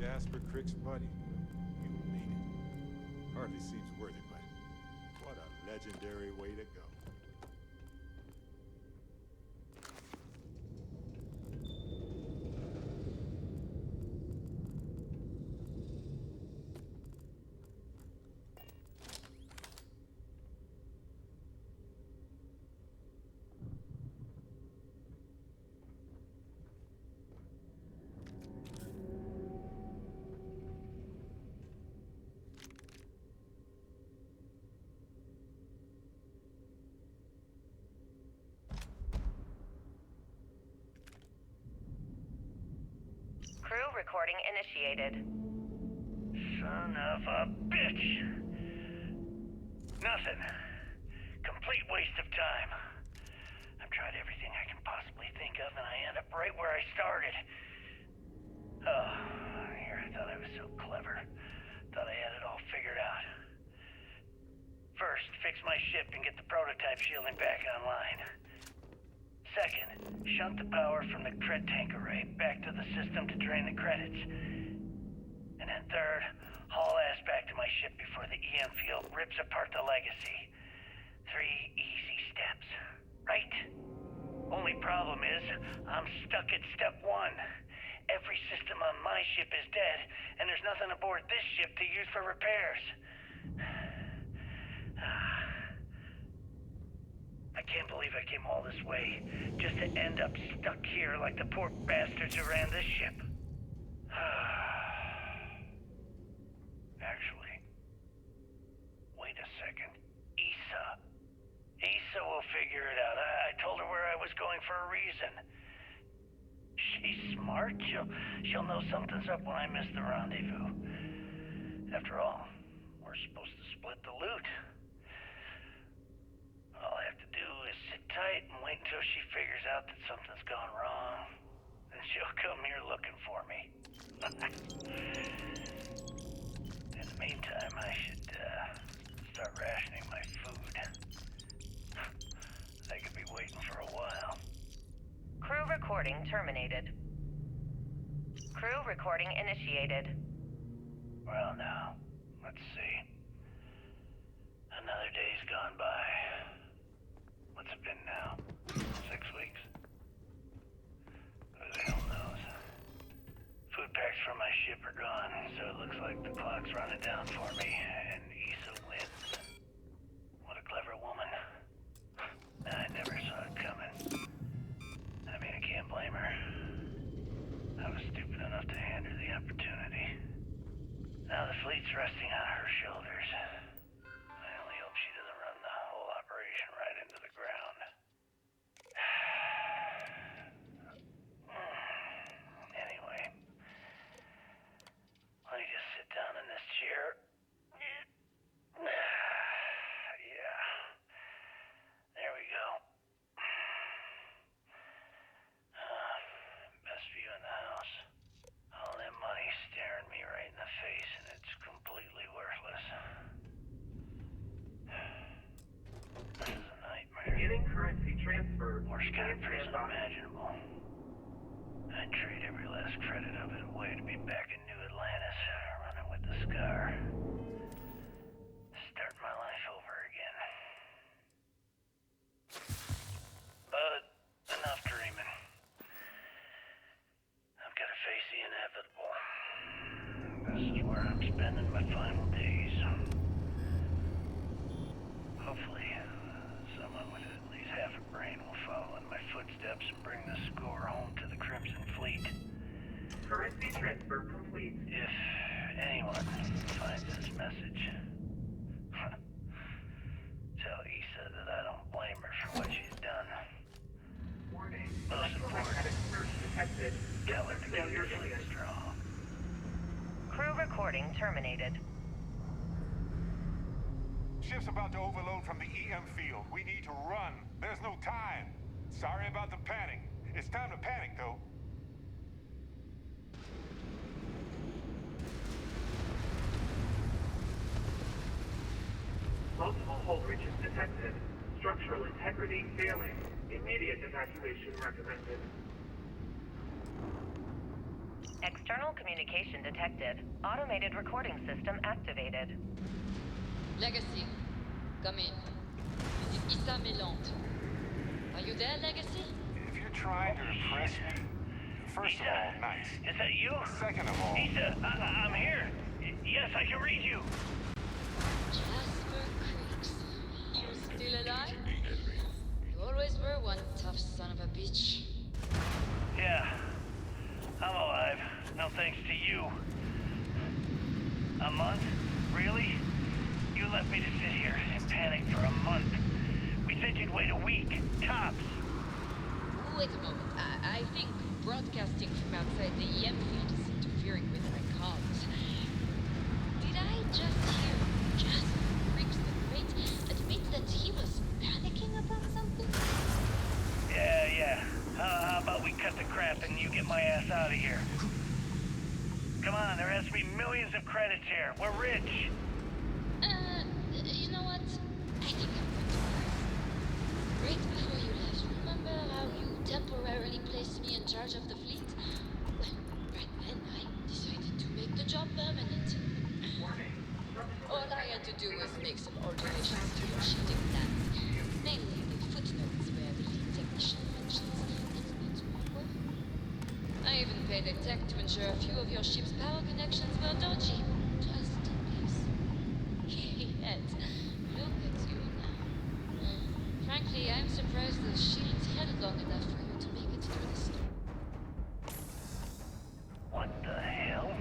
Jasper Crick's buddy? You mean it. Hardly seems worth it, but what a legendary way to go. Crew recording initiated. Son of a bitch! Nothing. Complete waste of time. I've tried everything I can possibly think of, and I end up right where I started. Oh, here I thought I was so clever. Thought I had it all figured out. First, fix my ship and get the prototype shielding back online. Second, shunt the power from the cred tank array back to the system to drain the credits. And then third, haul ass back to my ship before the EM field rips apart the legacy. 3 easy steps, right? Only problem is, I'm stuck at step 1. Every system on my ship is dead, and there's nothing aboard this ship to use for repairs. I can't believe I came all this way, just to end up stuck here like the poor bastards who ran this ship. Actually, wait a second. Issa will figure it out. I told her where I was going for a reason. She's smart. She'll know something's up when I miss the rendezvous. After all, we're supposed to split the loot. All I have to do is sit tight and wait until she figures out that something's gone wrong. Then she'll come here looking for me. In the meantime, I should start rationing my food. They could be waiting for a while. Crew recording terminated. Crew recording initiated. Well now, let's see. Another day's gone by. What's it been now? 6 weeks? Who the hell knows? Food packs from my ship are gone, so it looks like the clock's running down for me, and Issa wins. What a clever woman. I never saw it coming. I mean, I can't blame her. I was stupid enough to hand her the opportunity. Now the fleet's resting on her shoulders. I only hope she doesn't run the whole operation right into the ground. Anyway, let me just sit down in this chair. Yeah. There we go. Best view in the house. All that money staring me right in the face, and it's completely worthless. This is a nightmare. Beginning currency transfer. Worst kind of prison imaginable. I'd trade every last credit of it away to be back in New Atlantis, running with the Scar. Start my life over again. But enough dreaming. I've got to face the inevitable. This is where I'm spending my final days. Hopefully, someone with at least half a brain will follow in my footsteps and bring the score home to the Crimson Fleet. Currency transfer complete. If anyone finds this message, tell Issa that I don't blame her for what she's done. Warning. Most Electromagnetic important, surge detected. tell her to keep Failure the fleet imminent. strong. Crew recording terminated. Ship's about to overload from the EM field. We need to run. There's no time. Sorry about the panic. It's time to panic, though. Multiple hull breaches detected. Structural integrity failing. Immediate evacuation recommended. External communication detected. Automated recording system activated. Legacy, come in. This is Issa Meland. Are you there, Legacy? If you're trying to impress me, first of all, nice. Is that you? Second of all... Issa, I'm here. Yes, I can read you. Jasper Creeks. You still alive? You always were one tough son of a bitch. Yeah, I'm alive. No thanks to you. A month? Really? You left me to sit here in panic for a month. We said you'd wait a week. Tops. Wait a moment. I think broadcasting from outside the EM field is interfering with my comms. Did I just hear Jasper Creeks the Great admit that he was panicking about something? Yeah. How about we cut the crap and you get my ass out of here? Come on, there has to be millions of credits here. We're rich. You know what? I think I'm going to cry. Right before you left, remember how you temporarily placed me in charge of the fleet? Well, right then I decided to make the job permanent. All I had to do was make some alterations to your shifting plans. Mainly the footnotes where the lead technician mentions it's not work. I even paid a tech to ensure a few of your ship's power connections were dodgy. Just in case. Yet, look at you now. Frankly, I'm surprised the shields held long enough for you to make it through the storm. What the hell?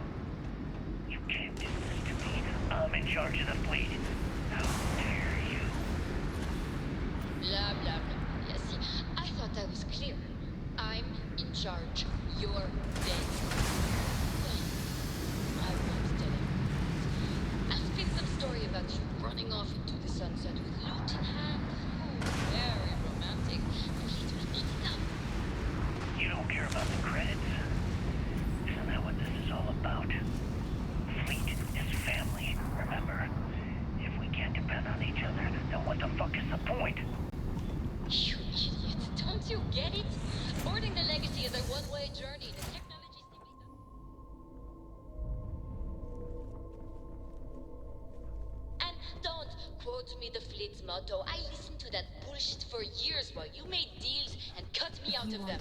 You can't do this to me. I'm in charge of the fleet. How dare you? Blah, blah, blah. Yes, see, I thought that was clear. I'm in charge. You're dead. Well, I won't tell him. I'll spin some story about you running off into the sunset with loot in hand. Oh, very romantic. The fleet will eat it up. You don't care about the credits? Isn't that what this is all about? Fleet is family, remember? If we can't depend on each other, then what the fuck is the point? You idiot. Don't you get it? Boarding the Legacy is a one-way journey. The technology simply doesn't... And don't quote me the fleet's motto. I listened to that bullshit for years while you made deals and cut me out of them.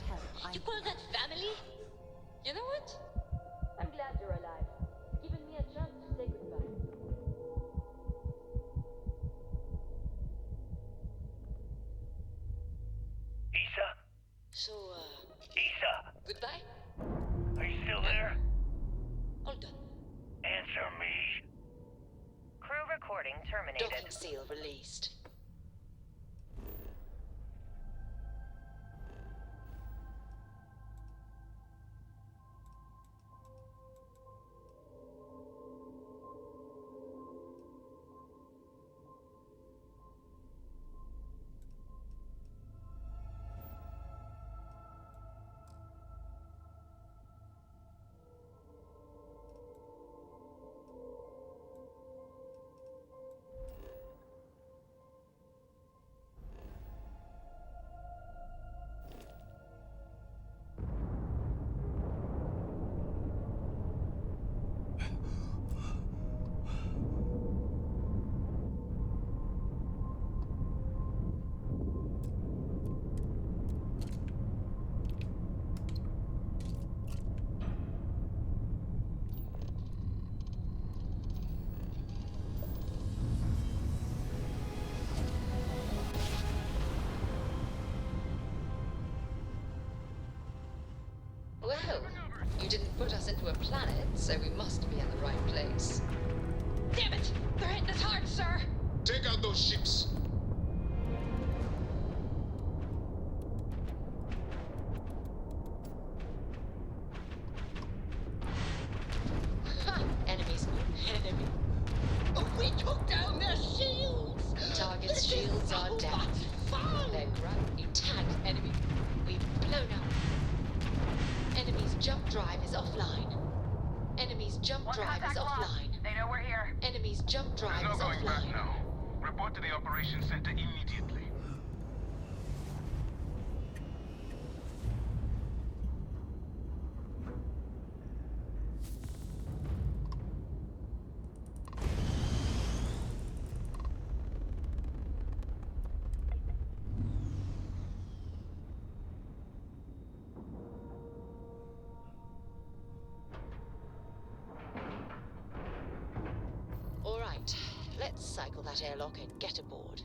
You call that family? You know what? I'm glad you're alive. It's given me a chance to say goodbye. Issa? So, Issa? goodbye? Are you still there? All done. Answer me. Crew recording terminated. Docking seal released. Well, you didn't put us into a planet, so we must be in the right place. Damn it! They're hitting us hard, sir! Take out those ships! Ha! Enemies. Enemy. We took down their shields! Target's shields are down. Their gravity tagged enemy. We've blown up. Enemy's jump drive is offline. Enemy's jump drive is offline. They know we're here. Enemy's jump drive is offline. Back now. Report to the operations center immediately. Let's cycle that airlock and get aboard.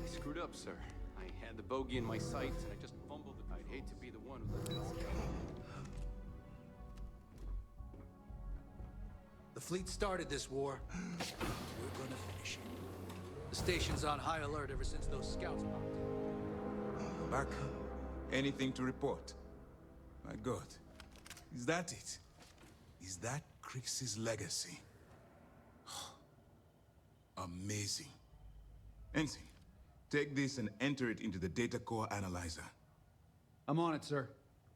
Screwed up, sir. I had the bogey in my sights, and I just fumbled it. I'd hate to be the one who let this go. The fleet started this war. We're gonna finish it. The station's on high alert ever since those scouts popped in. Back. Anything to report? My God. Is that it? Is that Kryx's legacy? Amazing. Ensign, take this and enter it into the data core analyzer. I'm on it, sir.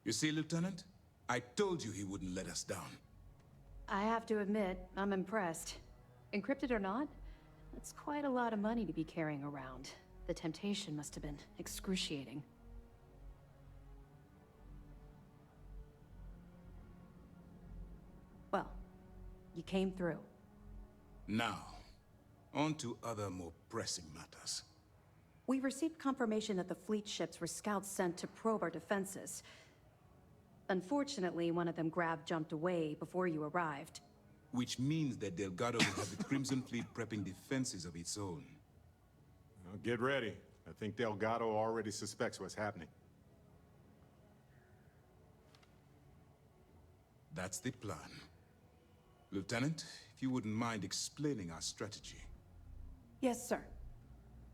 You see, Lieutenant? I told you he wouldn't let us down. I have to admit, I'm impressed. Encrypted or not, that's quite a lot of money to be carrying around. The temptation must have been excruciating. Well, you came through. Now, on to other more pressing matters. We received confirmation that the fleet ships were scouts sent to probe our defenses. Unfortunately, one of them jumped away before you arrived. Which means that Delgado will have the Crimson Fleet prepping defenses of its own. Now get ready. I think Delgado already suspects what's happening. That's the plan. Lieutenant, if you wouldn't mind explaining our strategy. Yes, sir.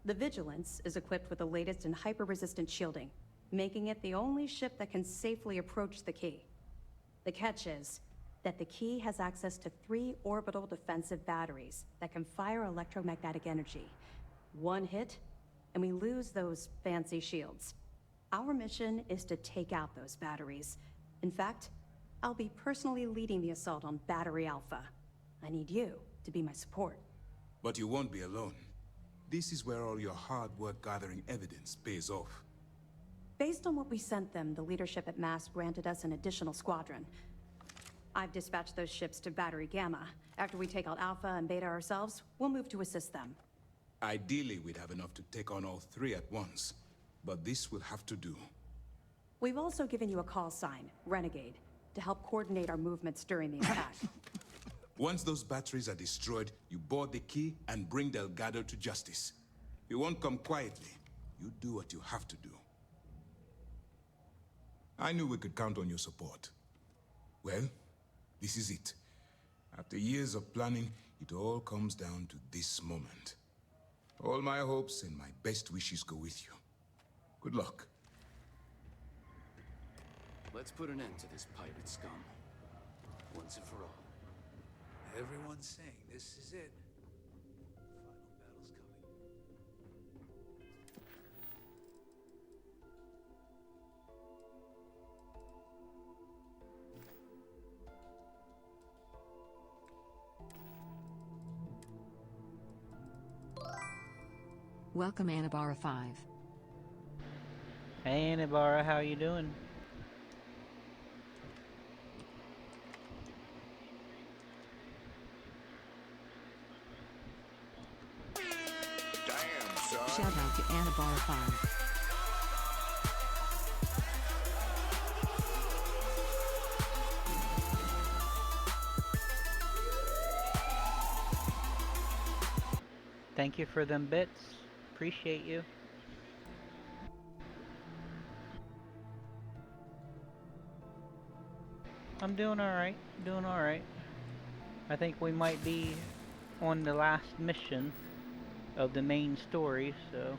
The Vigilance is equipped with the latest in hyper-resistant shielding, making it the only ship that can safely approach the Key. The catch is that the Key has access to 3 orbital defensive batteries that can fire electromagnetic energy. One hit, and we lose those fancy shields. Our mission is to take out those batteries. In fact, I'll be personally leading the assault on Battery Alpha. I need you to be my support. But you won't be alone. This is where all your hard work gathering evidence pays off. Based on what we sent them, the leadership at MAST granted us an additional squadron. I've dispatched those ships to Battery Gamma. After we take out Alpha and Beta ourselves, we'll move to assist them. Ideally, we'd have enough to take on all 3 at once. But this will have to do. We've also given you a call sign, Renegade, to help coordinate our movements during the attack. Once those batteries are destroyed, you board the Key and bring Delgado to justice. You won't come quietly. You do what you have to do. I knew we could count on your support. Well, this is it. After years of planning, it all comes down to this moment. All my hopes and my best wishes go with you. Good luck. Let's put an end to this pirate scum. Once and for all. Everyone's saying this is it. Final battle's coming. Welcome, Anabara 5. Hey, Anabara, how you doing? Shout out to Anabara 5. Thank you for them bits. Appreciate you. I'm doing alright. Doing alright. I think we might be on the last mission of the main story, so...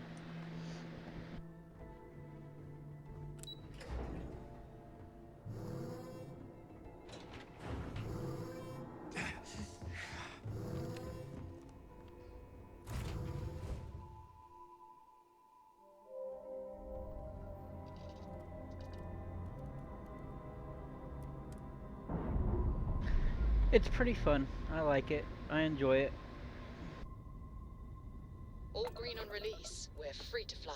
It's pretty fun. I like it. I enjoy it. All green on release. We're free to fly.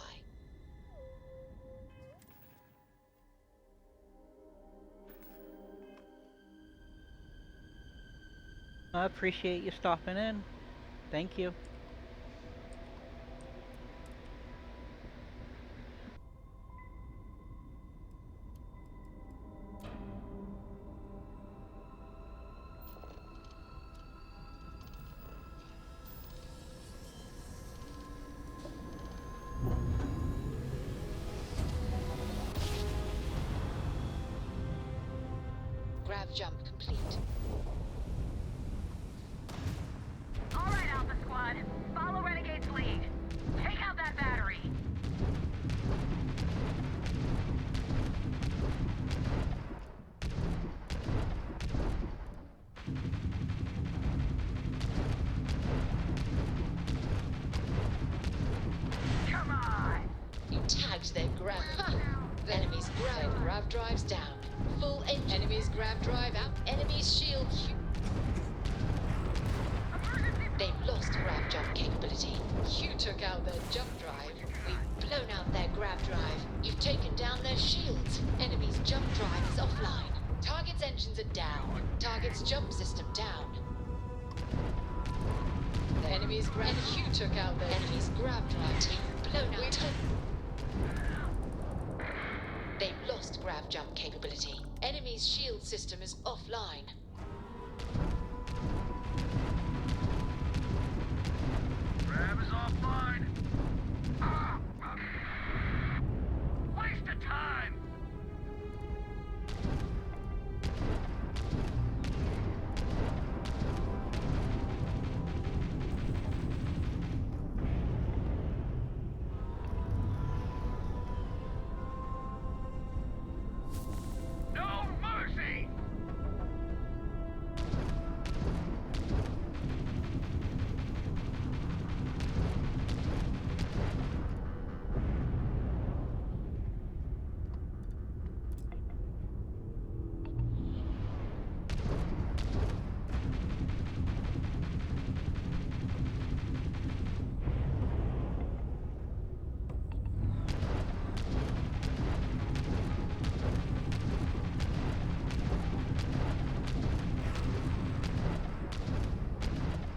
I appreciate you stopping in. Thank you. Grav jump complete. All right, Alpha Squad. Follow Renegade's lead. Take out that battery. Come on. You tagged their grav. The enemy's grav drives down. Full engine. Enemy's grav drive out. Enemy's shield. They've lost grav jump capability. You took out their jump drive. We've blown out their grav drive. You've taken down their shields. Enemy's jump drive is offline. Target's engines are down. Target's jump system down. The enemy's grav. You took out their enemy's grav drive. We've blown out. They've lost grav jump capability. Enemy's shield system is offline. Grav is offline. Waste of time. No mercy.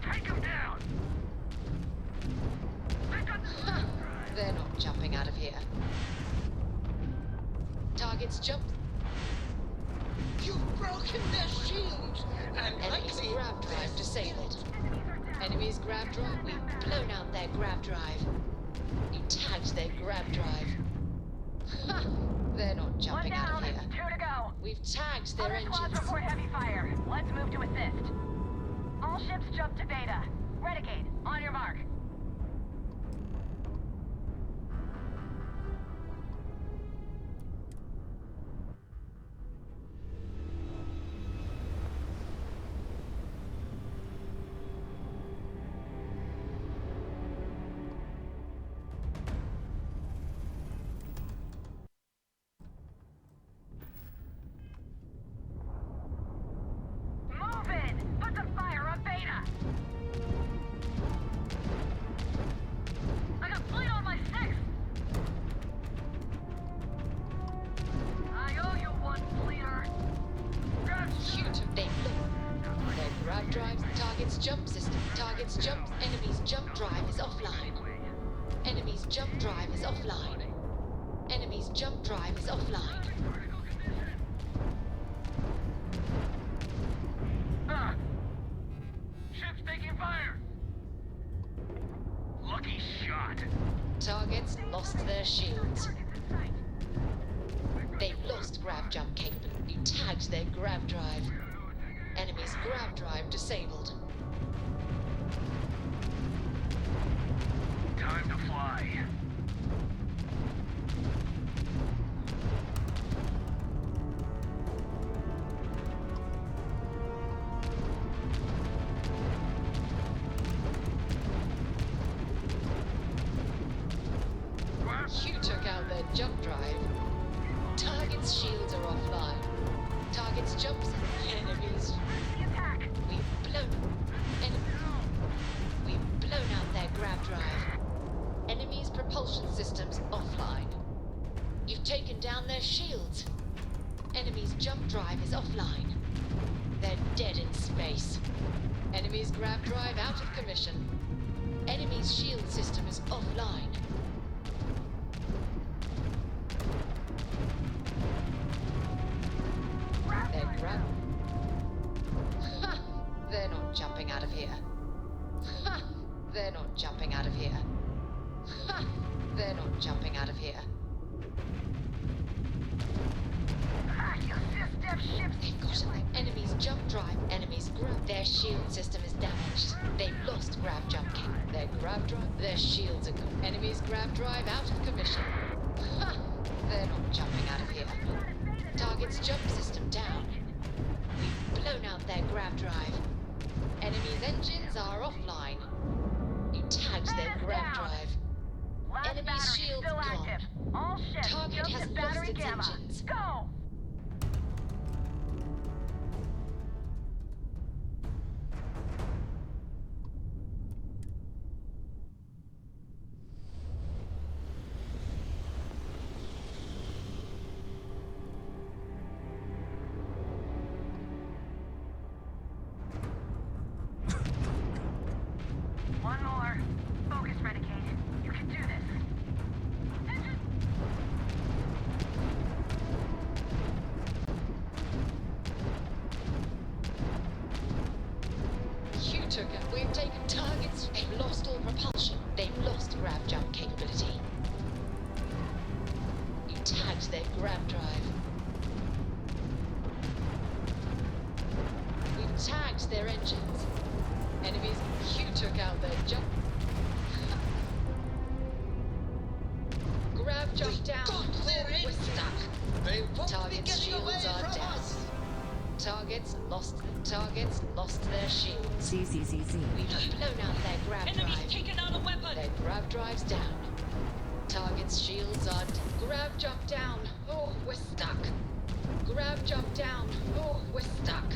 Take him down. They're not jumping out of here. Target's jump. You've broken their shield. Enemy's grav drive disabled. Enemy's grav drive. We've blown out their grav drive. You tagged their grav drive. Ha! They're not jumping One out down. of here. 2 to go. We've tagged their Other squads engines. report heavy fire. Let's move to assist. All ships jump to Beta. Renegade, on your mark. Move in! Put some fire on Beta! I got fleet on my 6! I owe you one, fleeter! Shoot, they blow. Their grav drives, target's jump system. Target's jump. Enemy's jump drive is offline. Enemy's jump drive is offline. Enemy's jump drive is offline. Ship's taking fire. Lucky shot. Targets lost their shields. They've lost grav jump capability. You tagged their grav drive. Enemy's grav drive disabled. Time to fly. You took out their jump drive. Target's shields are offline. Target's jumps. Enemies. We've blown. We've blown out their grav drive. taken down their shields. Enemy's jump drive is offline. They're dead in space. Enemy's grav drive out of commission. Enemy's shield system is offline. They're grav... Ha! They're not jumping out of here. Ha! They're not jumping out of here. Ha! They're not jumping out of here. They've got an enemy's jump drive. Enemy's grav. Their shield system is damaged. They've lost grav jump king. Their grav drive. Their shields are gone. Enemy's grav drive out of commission. Ha! They're not jumping out of here. Target's jump system down. We've blown out their grav drive. Enemy's engines are offline. You tagged their grav drive. Enemy's shields gone. Target has lost its engines. Go! One more. Focus, Renegade. You can do this. You took it. We've taken targets. They've lost all propulsion. They've lost grav jump capability. You tagged their grav drive. We've tagged their engines. Enemies, you took out their jump. Grav jump down. We're stuck. Target's shields are down. Targets lost their shields. We've blown out their grav drive. Taken out a weapon! Their grav drive's down. Target's shields are grav jump down. Oh, we're stuck. Grav jump down. Oh, we're stuck.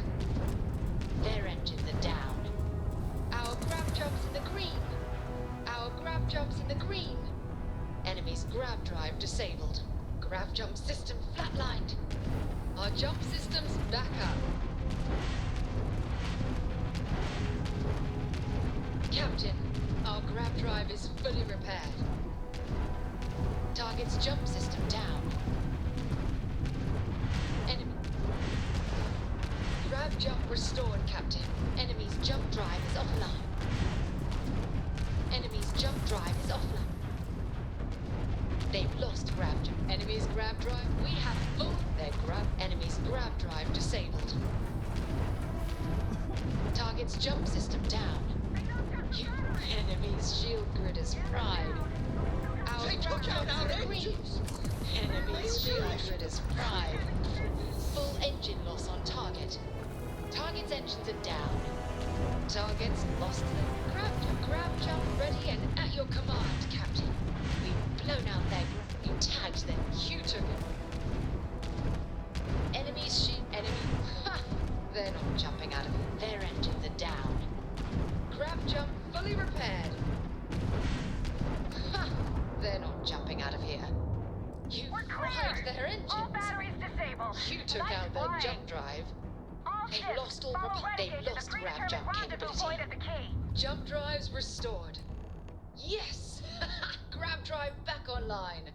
Their engines are down. Our grav jump's in the green. Our grav jump's in the green. Enemy's grav drive disabled. Grav jump system flatlined. Our jump system's back up. Captain, our grav drive is fully repaired. Target's jump system down. Enemy. Grav jump restored, Captain. Enemy's jump drive is offline. Enemy's jump drive is offline. They've lost grav jump. Enemy's grav drive. We have full. Their grav. Enemy's grav drive disabled. Target's jump system down. You. Enemy's shield grid is fried. Our grav jump's in the green. Enemy's shield grid is fried. Full engine loss on target. Target's engines are down. Target's lost them. Grav jump ready and at your command, Captain. We've blown out their grav. You tagged them. You took it. Enemy's enemy. Ha! They're not jumping out of it. Their engines are down. Grav jump fully repaired. Ha! They're not jumping out of here. You fried their engines. All batteries disabled. You took out their jump drive. They've lost all They've lost grav jump capability. Jump drives restored. Yes! Grav drive back online.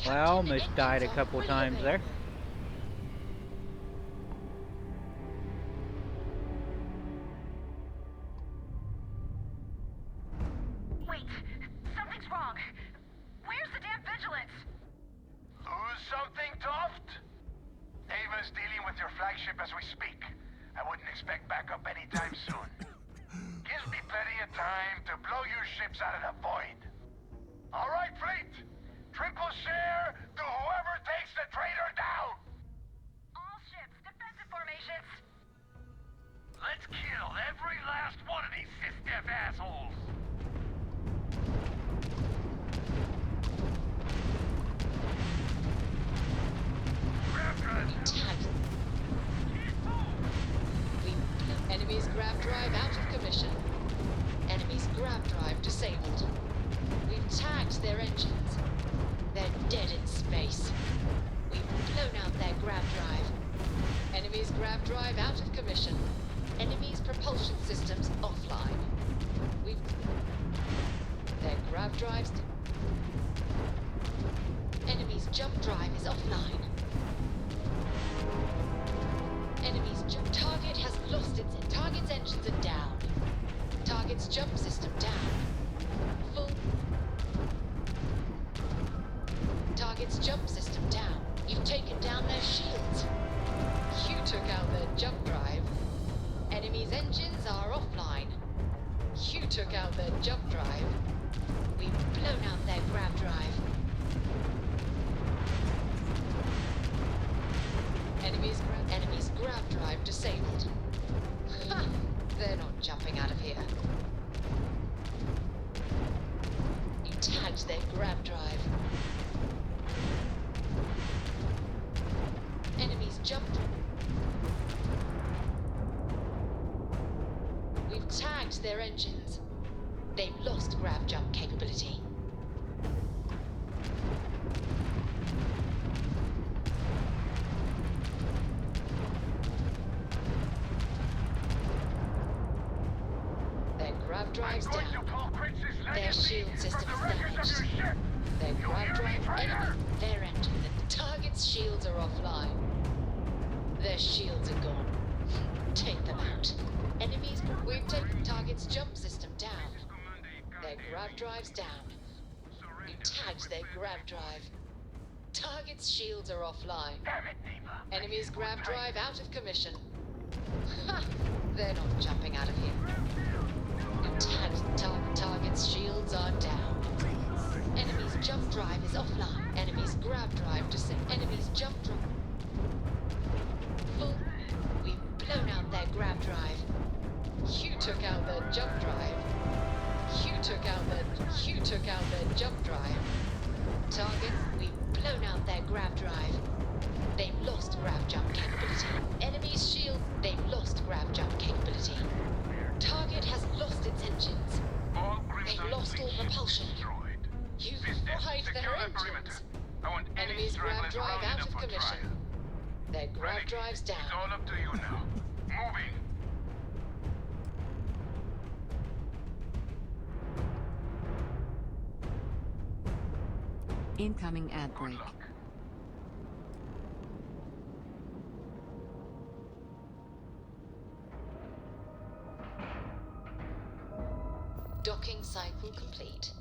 Well, I almost died a couple times there. Wait, something's wrong. Where's the damn vigilance? Lose something, Toft? Ava's dealing with your flagship as we speak. I wouldn't expect backup anytime soon. Gives me plenty of time to blow your ships out of the void. All right, fleet. Triple share to whoever takes the traitor down. All ships, defensive formations. Let's kill every last one of these SysDef assholes. Enemy's grav drive out of commission. Enemy's grav drive disabled. We've tagged Target's jump system down. Full. Target's jump system down. You've taken down their shields. You took out their jump drive. Enemy's engines are offline. You took out their jump drive. We've blown out their grav drive. Enemy's grav drive disabled. Ha! They're not jumping out of here. You tagged their grav drive. Enemies jumped. We've tagged their engines. They've lost grav jump capability. Their grav drive's down. Their shield system is damaged. Their grav drive enemy. Their engine. The target's shields are offline. Their shields are gone. Take them out. Enemies. We've taken target's jump system down. Their grav drive's down. You tagged their grav drive. Target's shields are offline. Enemy's grav drive out of commission. Ha! They're not jumping out of here. You tagged target's shields are down. Enemy's jump drive is offline. Enemy's grav drive disabled. Enemy's jump drive. Full. We've blown out their grav drive. You took out their jump drive. You took out their jump drive. Target, we've blown out their grav drive. They've lost grav jump capability. Enemy's shield, they've lost grav jump capability. Target has lost its engines. They've lost all propulsion. You've fried their engines. Enemy's grav drive out of commission. Their grav drive's down. It's all up to you now. Moving. Incoming ad break. Docking cycle complete.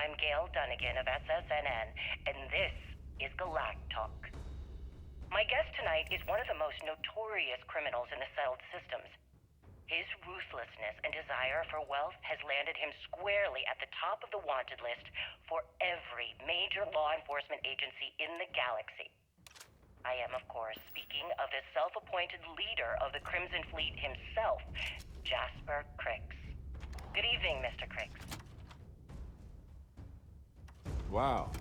I'm Gail Dunnigan of SSNN, and this is Galactalk. My guest tonight is one of the most notorious criminals in the settled systems. His ruthlessness and desire for wealth has landed him squarely at the top of the wanted list for every major law enforcement agency in the galaxy. I am, of course, speaking of the self-appointed leader of the Crimson Fleet himself, Jasper Crix. Good evening, Mr. Crix. Wow.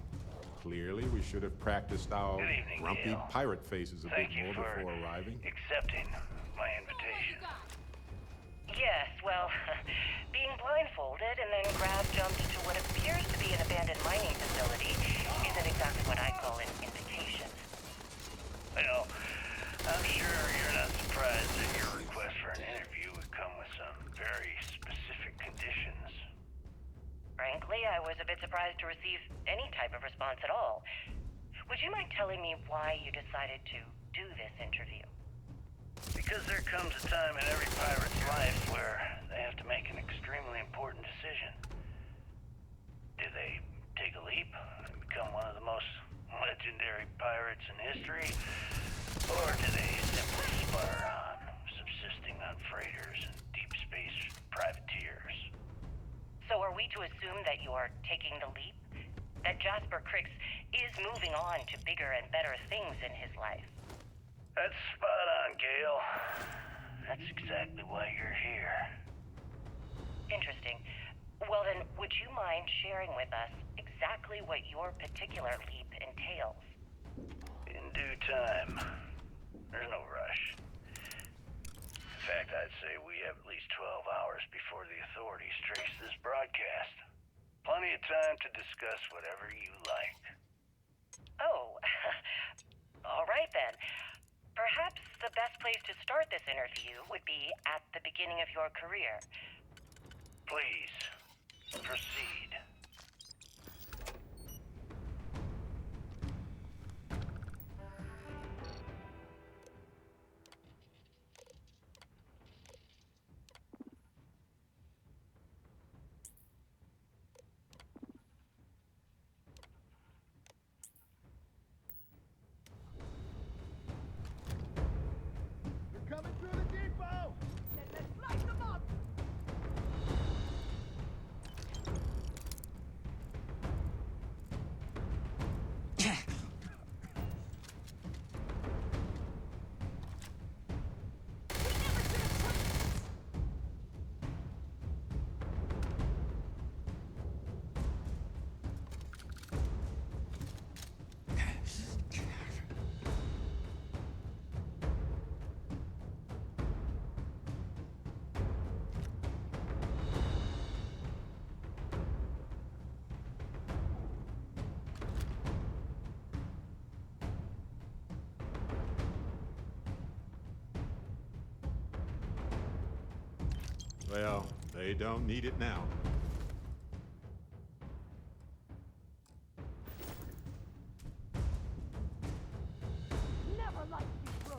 Clearly, we should have practiced our Good evening, grumpy Gail. pirate faces a Thank bit you more for before arriving. accepting my invitation. Yes, well, being blindfolded and then grab-jumped to what appears to be an abandoned mining facility isn't exactly what I call an invitation. Well, I'm sure you're not surprised that your request for an interview would come with some very specific conditions. Frankly, I was a bit surprised to receive any type of response at all. Would you mind telling me why you decided to do this interview? Because there comes a time in every pirate's life where they have to make an extremely important decision. Do they take a leap and become one of the most legendary pirates in history? Or do they simply sputter on, subsisting on freighters and deep space privateers? So are we to assume that you are taking the leap? That Jasper Crix is moving on to bigger and better things in his life? That's spot on, Gail. That's exactly why you're here. Interesting. Well then, would you mind sharing with us exactly what your particular leap entails? In due time. There's no rush. In fact, I'd say we have at least 12 hours before the authorities trace this broadcast. Plenty of time to discuss whatever you like. Oh, all right then. Perhaps the best place to start this interview would be at the beginning of your career. Please, proceed. Coming through the depot! Let's light them up! Well, they don't need it now. Never liked you, bro.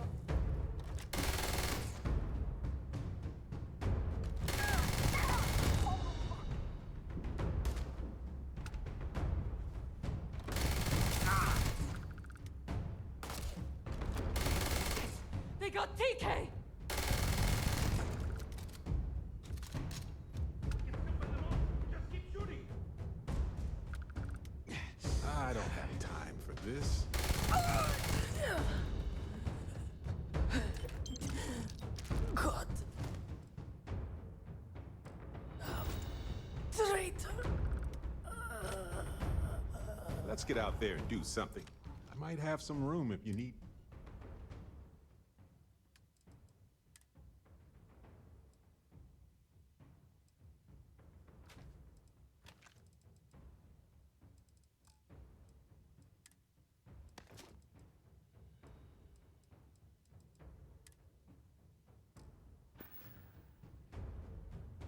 They got TK! I don't have time for this. God. Traitor. Let's get out there and do something. I might have some room if you need.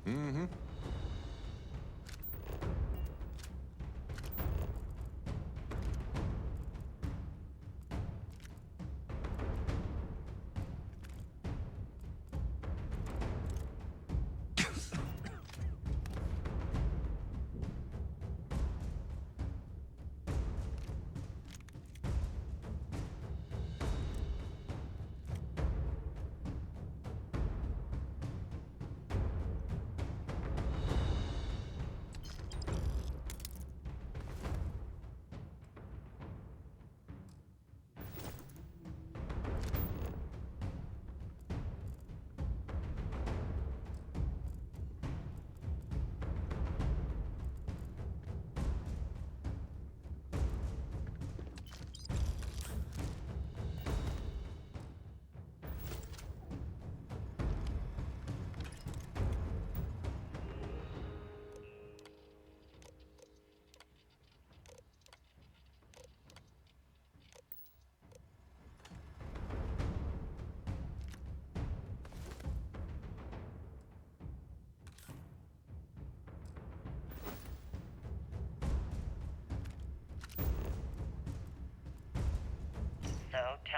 Mm-hmm.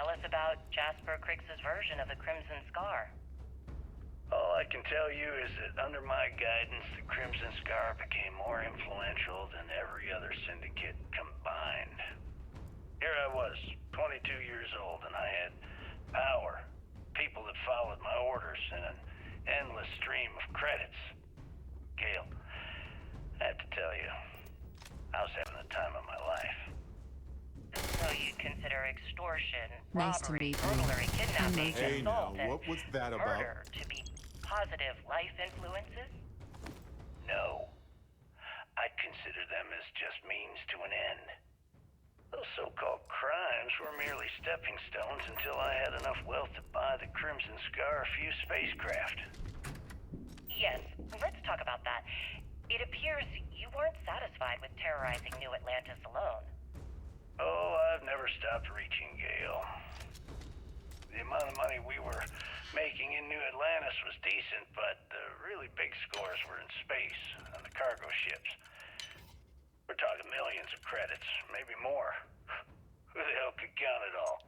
Tell us about Jasper Crix's version of the Crimson Scar. All I can tell you is that under my guidance, the Crimson Scar became more influential than every other syndicate combined. Here I was, 22 years old, and I had power, people that followed my orders, and an endless stream of credits. Gale, I have to tell you, I was having the time of my life. So you'd consider extortion, Nice to robbery, meet you. burglary, kidnapping, Hey now, assault, and what was that about? murder to be positive life influences? No. I'd consider them as just means to an end. Those so-called crimes were merely stepping stones until I had enough wealth to buy the Crimson Scar a few spacecraft. Yes, let's talk about that. It appears you weren't satisfied with terrorizing New Atlantis alone. Oh, I've never stopped reaching, Gale. The amount of money we were making in New Atlantis was decent, but the really big scores were in space, on the cargo ships. We're talking millions of credits, maybe more. Who the hell could count it all?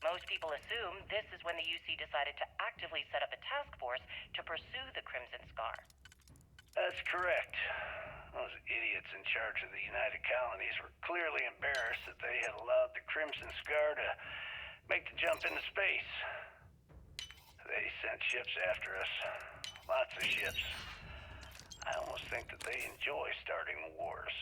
Most people assume this is when the UC decided to actively set up a task force to pursue the Crimson Scar. That's correct. Those idiots in charge of the United Colonies were clearly embarrassed that they had allowed the Crimson Scar to make the jump into space. They sent ships after us. Lots of ships. I almost think that they enjoy starting wars.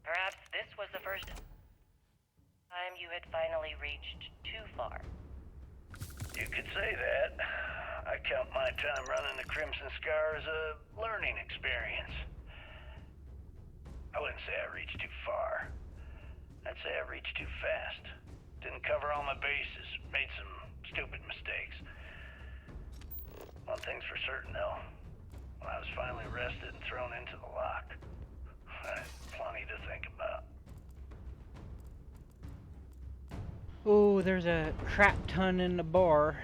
Perhaps this was the first time you had finally reached too far. You could say that. I count my time running the Crimson Scar as a learning experience. I wouldn't say I reached too far. I'd say I reached too fast. Didn't cover all my bases. Made some stupid mistakes. One thing's for certain, though. When I was finally arrested and thrown into the lock, I had plenty to think about. Oh, there's a crap ton in the bar.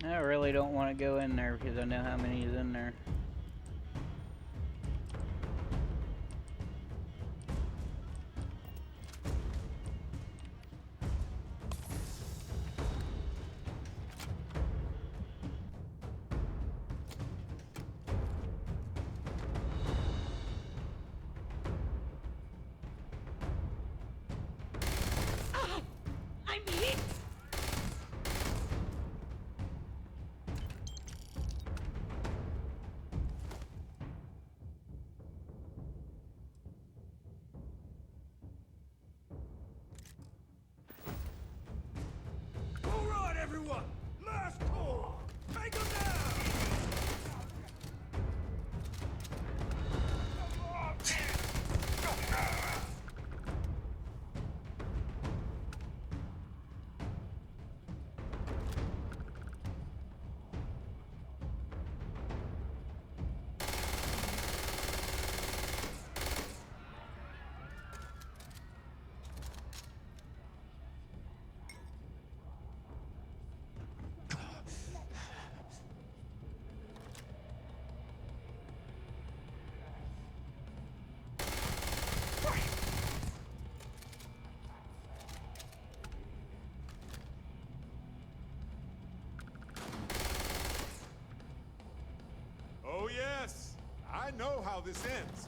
I really don't want to go in there because I know how many is in there. I'm hit! All right, everyone! Last call! Take them down! Oh yes, I know how this ends.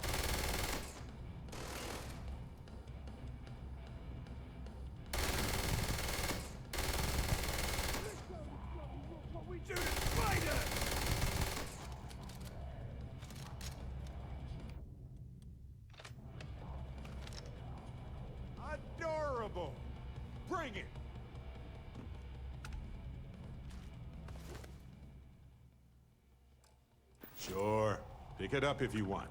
What we do to spiders! Adorable. Bring it. Sure. Pick it up if you want.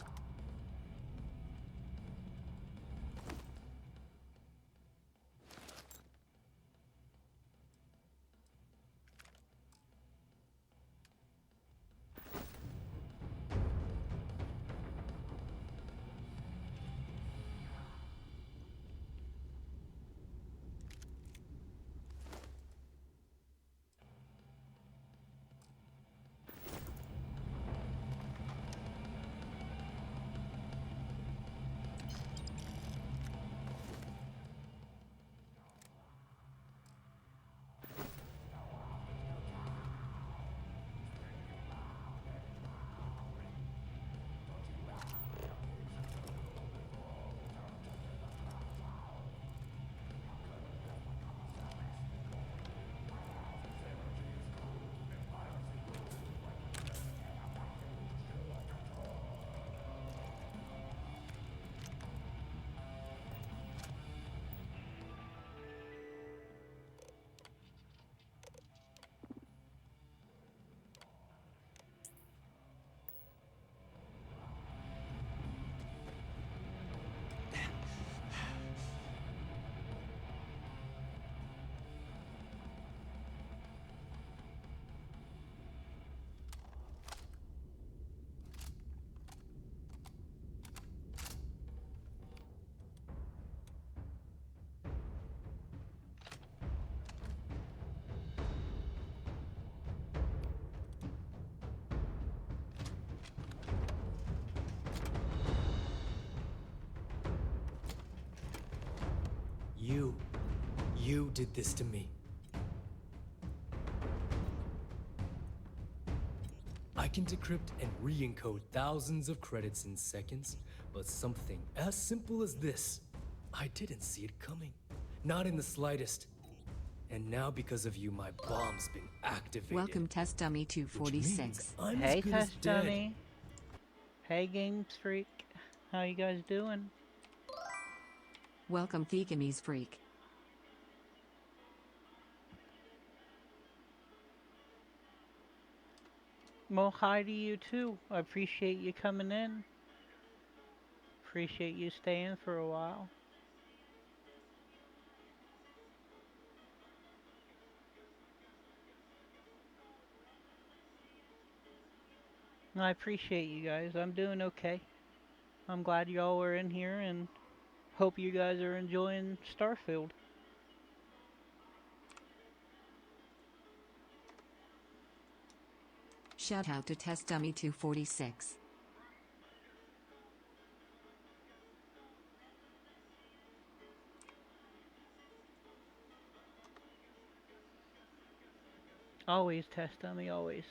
You did this to me. I can decrypt and re-encode thousands of credits in seconds, but something as simple as this, I didn't see it coming. Not in the slightest. And now because of you, my bomb's been activated. Welcome Test Dummy 246. Hey Test Dummy. Hey Games Freak. How you guys doing? Welcome Thegamies Freak. Well, hi to you too. I appreciate you coming in. Appreciate you staying for a while. I appreciate you guys. I'm doing okay. I'm glad y'all are in here and hope you guys are enjoying Starfield. Shout out to Test Dummy 246. Always Test Dummy, always.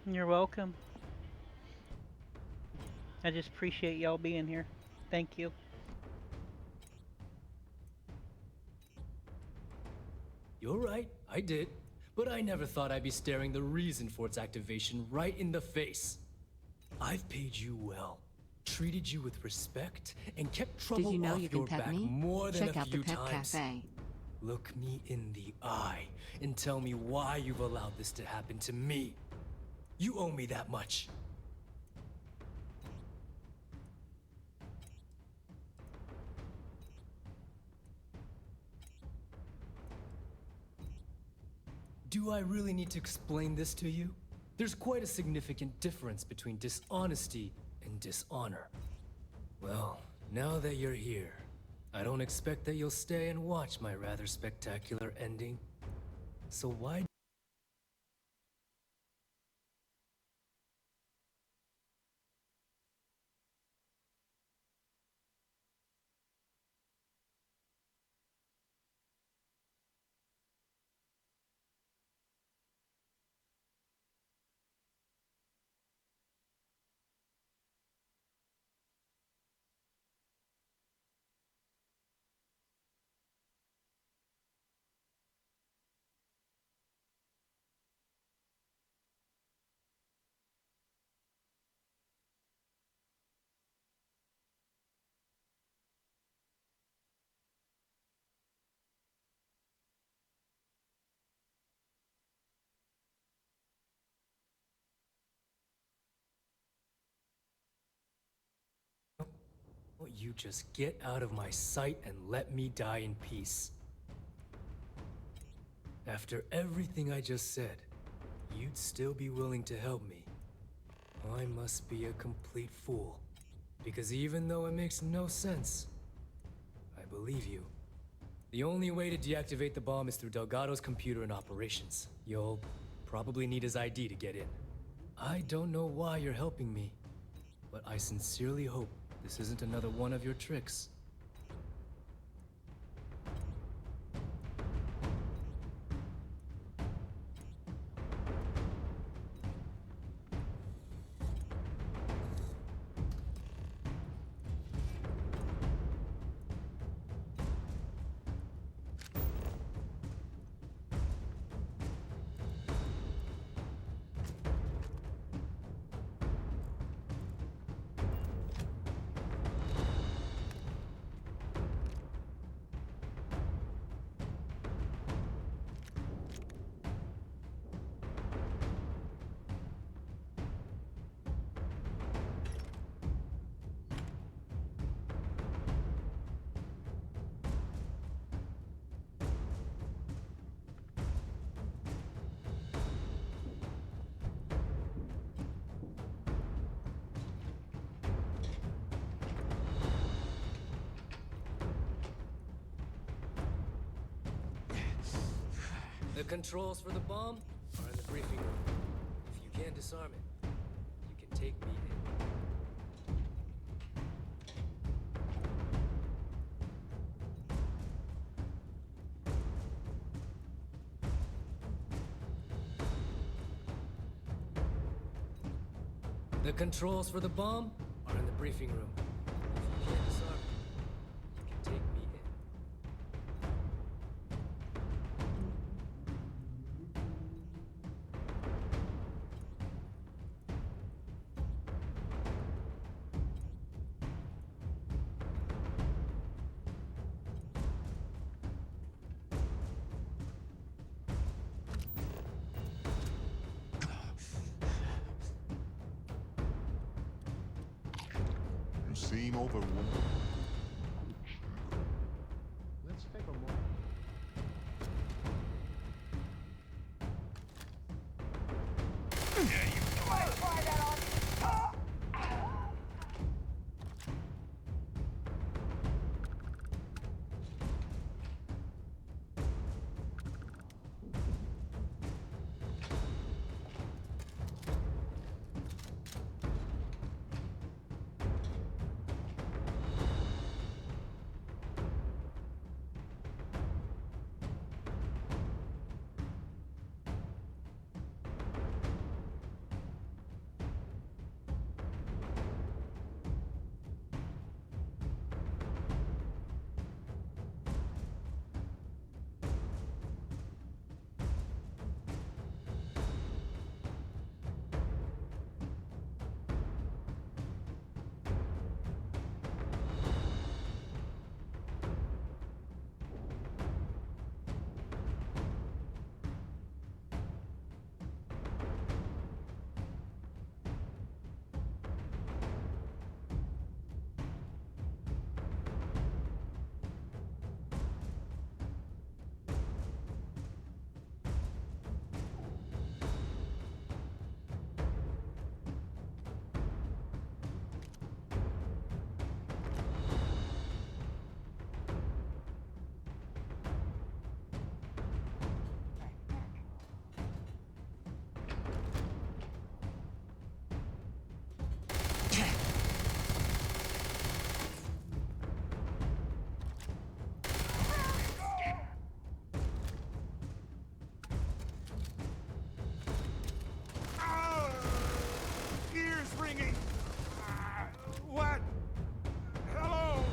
You're welcome. I just appreciate y'all being here. Thank you. You're right, I did. But I never thought I'd be staring the reason for its activation right in the face. I've paid you well, treated you with respect, and kept trouble Did you know off you can your pet back me? more than Check a out the few Pet times. Cafe. Look me in the eye and tell me why you've allowed this to happen to me. You owe me that much. Do I really need to explain this to you? There's quite a significant difference between dishonesty and dishonor. Well, now that you're here, I don't expect that you'll stay and watch my rather spectacular ending. So why don't you just get out of my sight and let me die in peace? After everything I just said, you'd still be willing to help me. I must be a complete fool. Because even though it makes no sense, I believe you. The only way to deactivate the bomb is through Delgado's computer and operations. You'll probably need his ID to get in. I don't know why you're helping me, but I sincerely hope this isn't another one of your tricks. The controls for the bomb are in the briefing room. If you can't disarm it, you can take me in. The controls for the bomb are in the briefing room. If you can't disarm it, you can take me in. You seem overwhelmed. Let's take a moment. Ears ringing. What? Hello?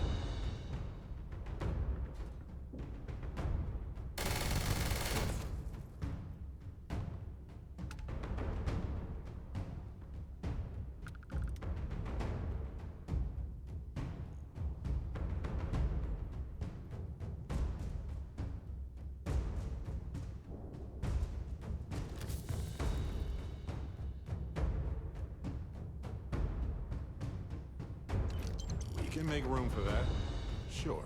We can make room for that. Sure.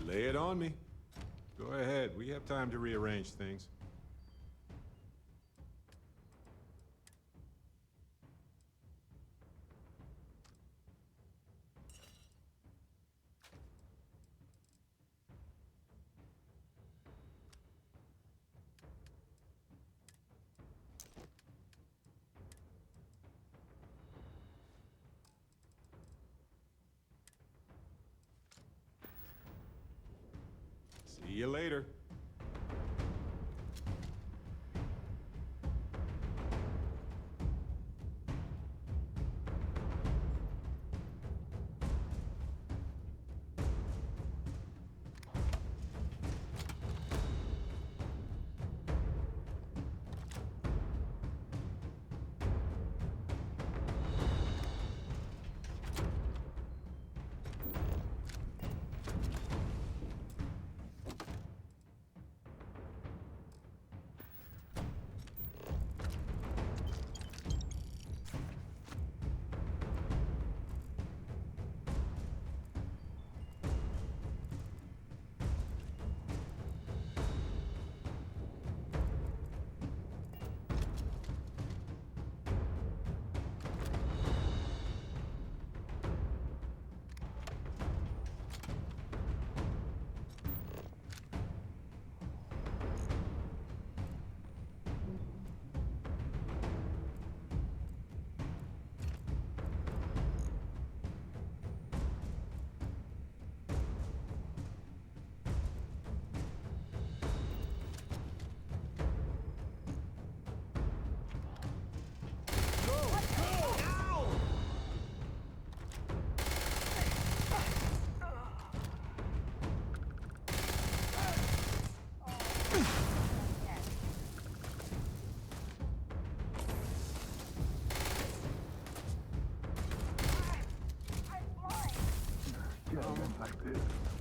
Lay it on me. Go ahead. We have time to rearrange things. you later.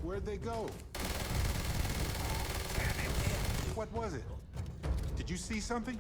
Where'd they go? What was it? Did you see something?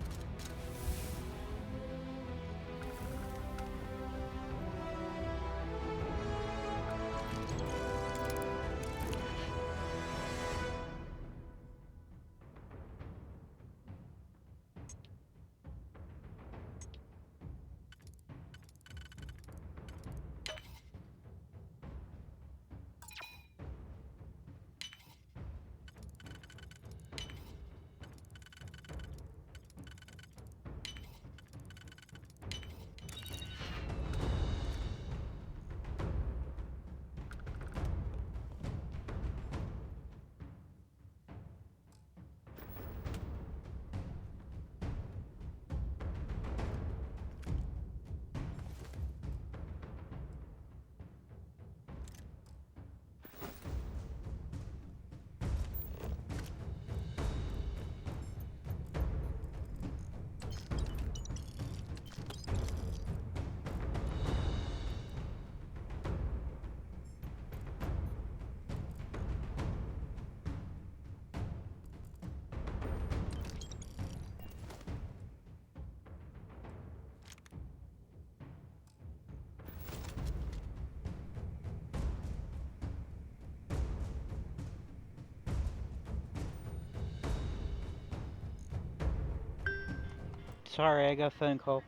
Sorry, I got a phone call.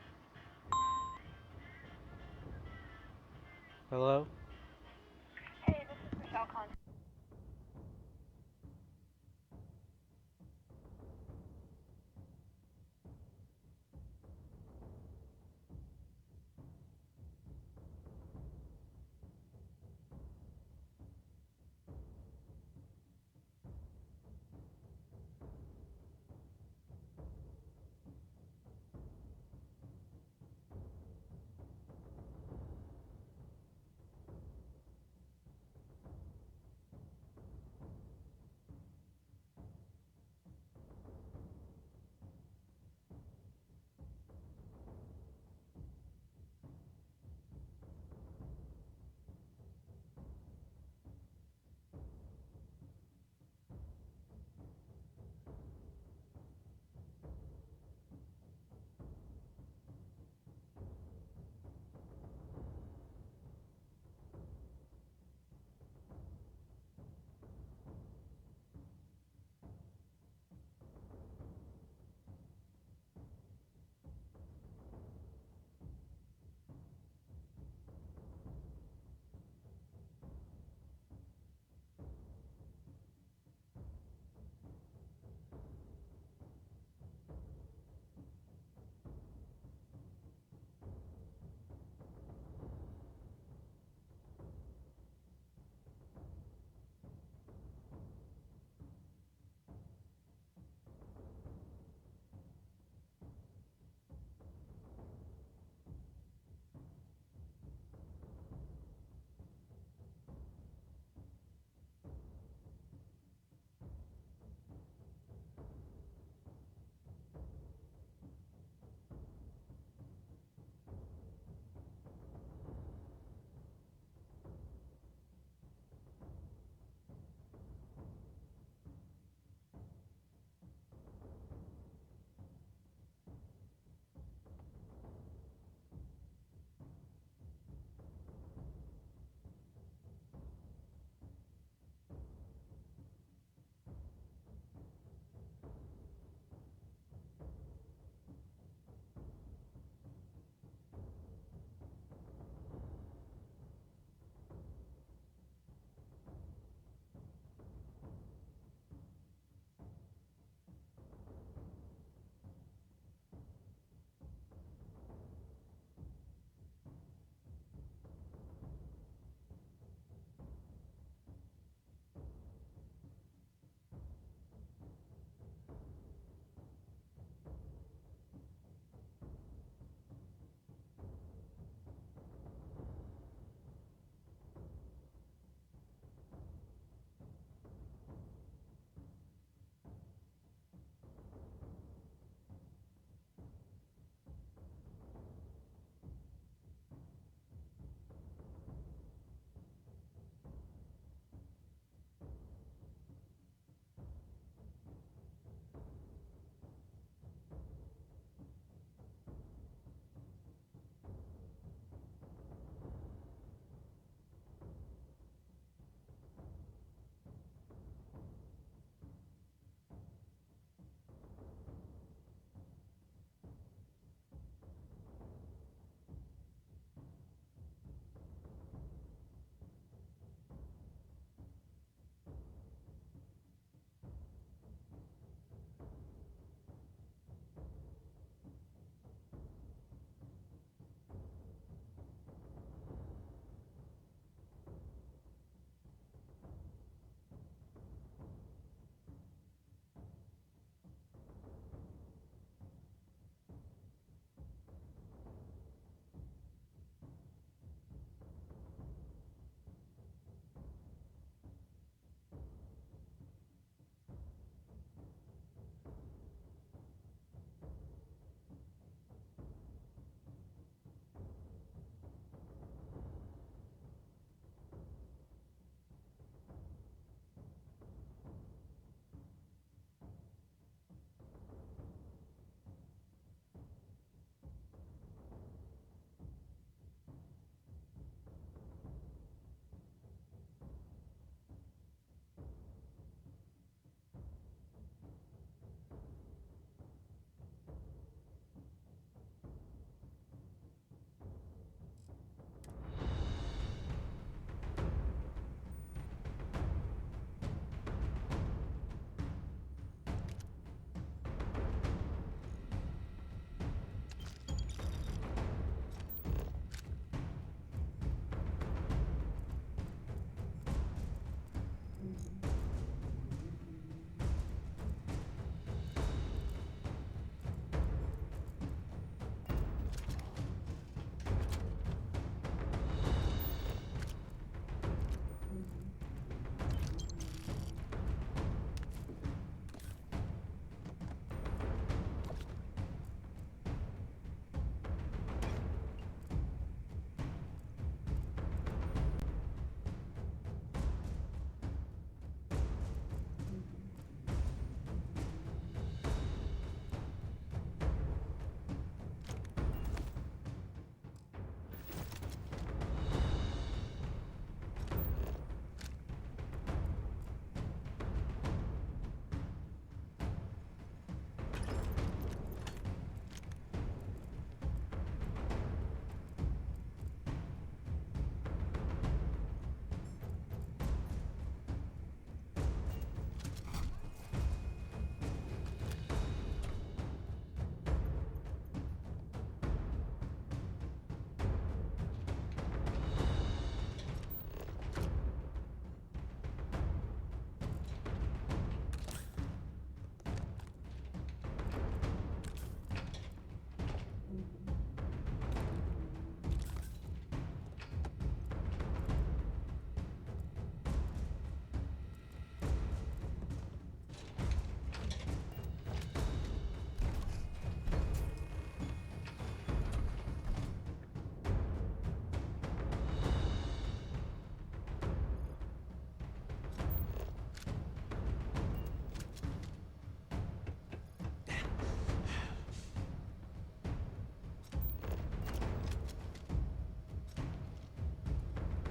Hello? Hey, this is Michelle Con.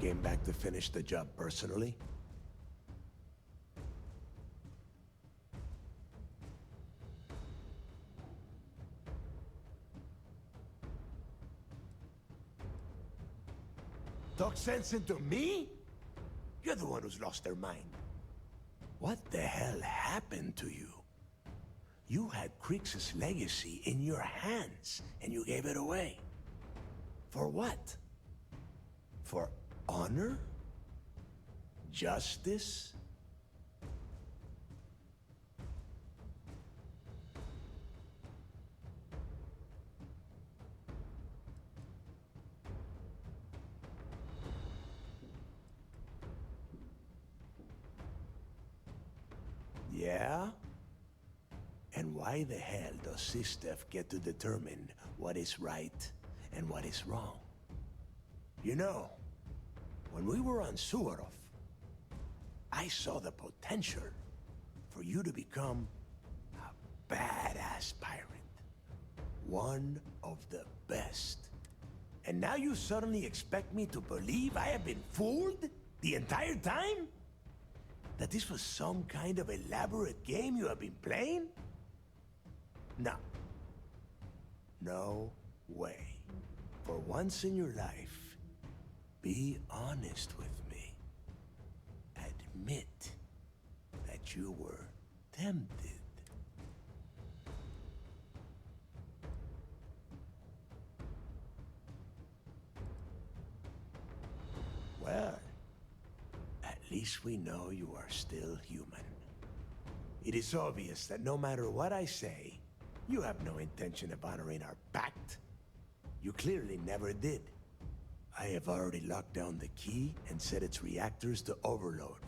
came back to finish the job personally? Talk sense into me? You're the one who's lost their mind. What the hell happened to you? You had Krix's legacy in your hands, and you gave it away. For what? For honor? Justice? Yeah? And why the hell does Sistef get to determine what is right and what is wrong? You know, when we were on Suvorov, I saw the potential for you to become a badass pirate. One of the best. And now you suddenly expect me to believe I have been fooled the entire time? That this was some kind of elaborate game you have been playing? No. No way. For once in your life, be honest with me. Admit that you were tempted. Well, at least we know you are still human. It is obvious that no matter what I say, you have no intention of honoring our pact. You clearly never did. I have already locked down the key and set its reactors to overload.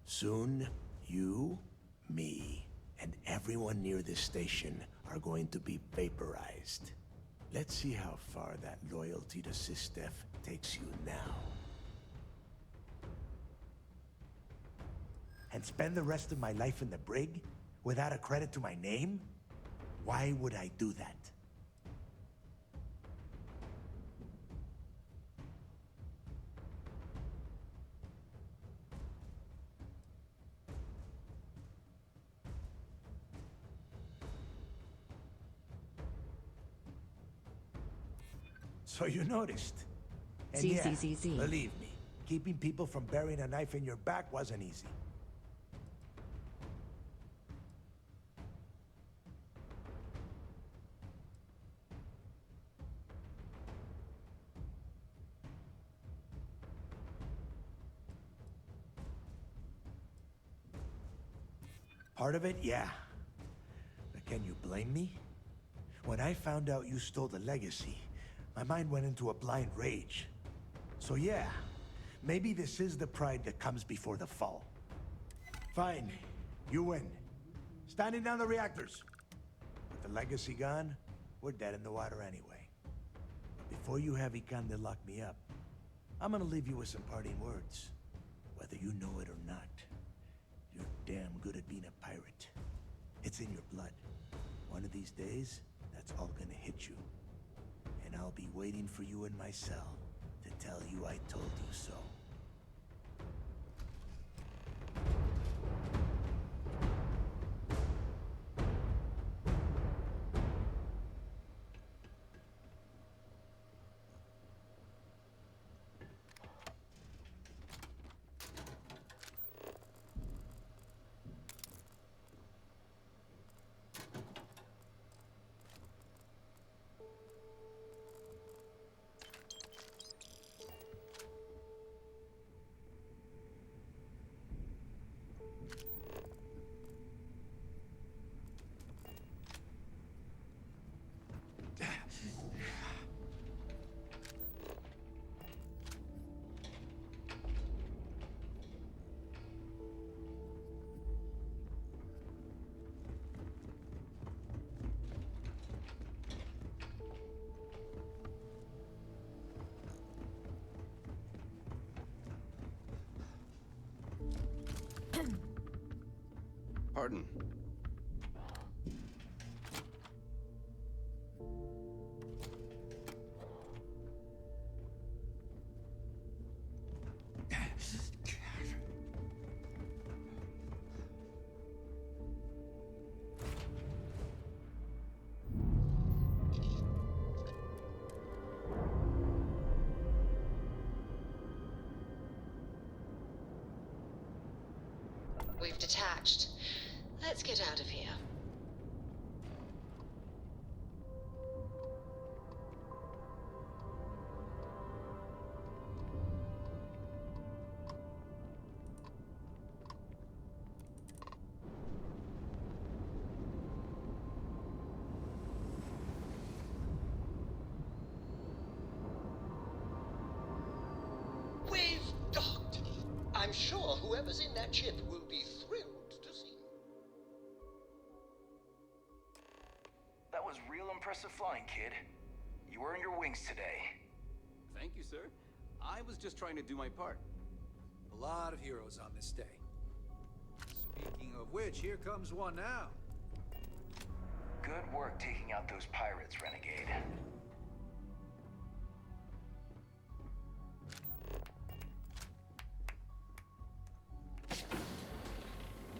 Soon, you, me, and everyone near this station are going to be vaporized. Let's see how far that loyalty to Sistef takes you now. And spend the rest of my life in the brig without a credit to my name? Why would I do that? So you noticed. And yeah, believe me, keeping people from burying a knife in your back wasn't easy. Part of it, yeah. But can you blame me? When I found out you stole the legacy, my mind went into a blind rage. So yeah, maybe this is the pride that comes before the fall. Fine, you win. Standing down the reactors. With the legacy gone, we're dead in the water anyway. But before you have Ikande lock me up, I'm gonna leave you with some parting words. Whether you know it or not, you're damn good at being a pirate. It's in your blood. One of these days, that's all gonna hit you. And I'll be waiting for you in my cell to tell you I told you so. Pardon. We've detached. Let's get out of here. We've docked. I'm sure whoever's in that ship will be thrilled to see. That was real impressive flying, kid. You earned your wings today. Thank you, sir. I was just trying to do my part. A lot of heroes on this day. Speaking of which, here comes one now. Good work taking out those pirates, Renegade.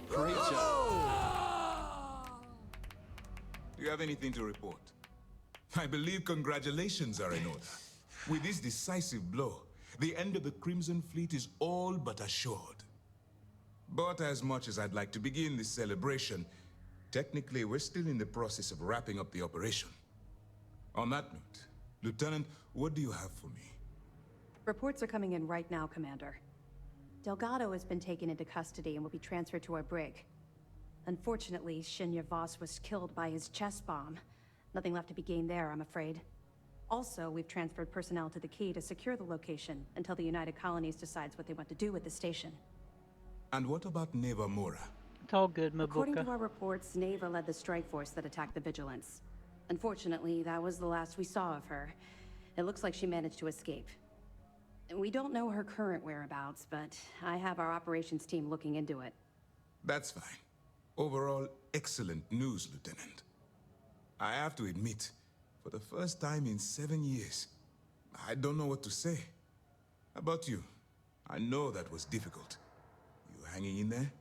Great job. Do you have anything to report? I believe congratulations are in order. With this decisive blow, the end of the Crimson Fleet is all but assured. But as much as I'd like to begin this celebration, technically we're still in the process of wrapping up the operation. On that note, Lieutenant, what do you have for me? Reports are coming in right now, Commander. Delgado has been taken into custody and will be transferred to our brig. Unfortunately, Shinya Voss was killed by his chest bomb. Nothing left to be gained there, I'm afraid. Also, we've transferred personnel to the Key to secure the location until the United Colonies decides what they want to do with the station. And what about Neva Mora? It's all good, Mabuka. According to our reports, Neva led the strike force that attacked the Vigilance. Unfortunately, that was the last we saw of her. It looks like she managed to escape. We don't know her current whereabouts, but I have our operations team looking into it. That's fine. Overall, excellent news, Lieutenant. I have to admit, for the first time in 7 years, I don't know what to say. How about you? I know that was difficult. You hanging in there?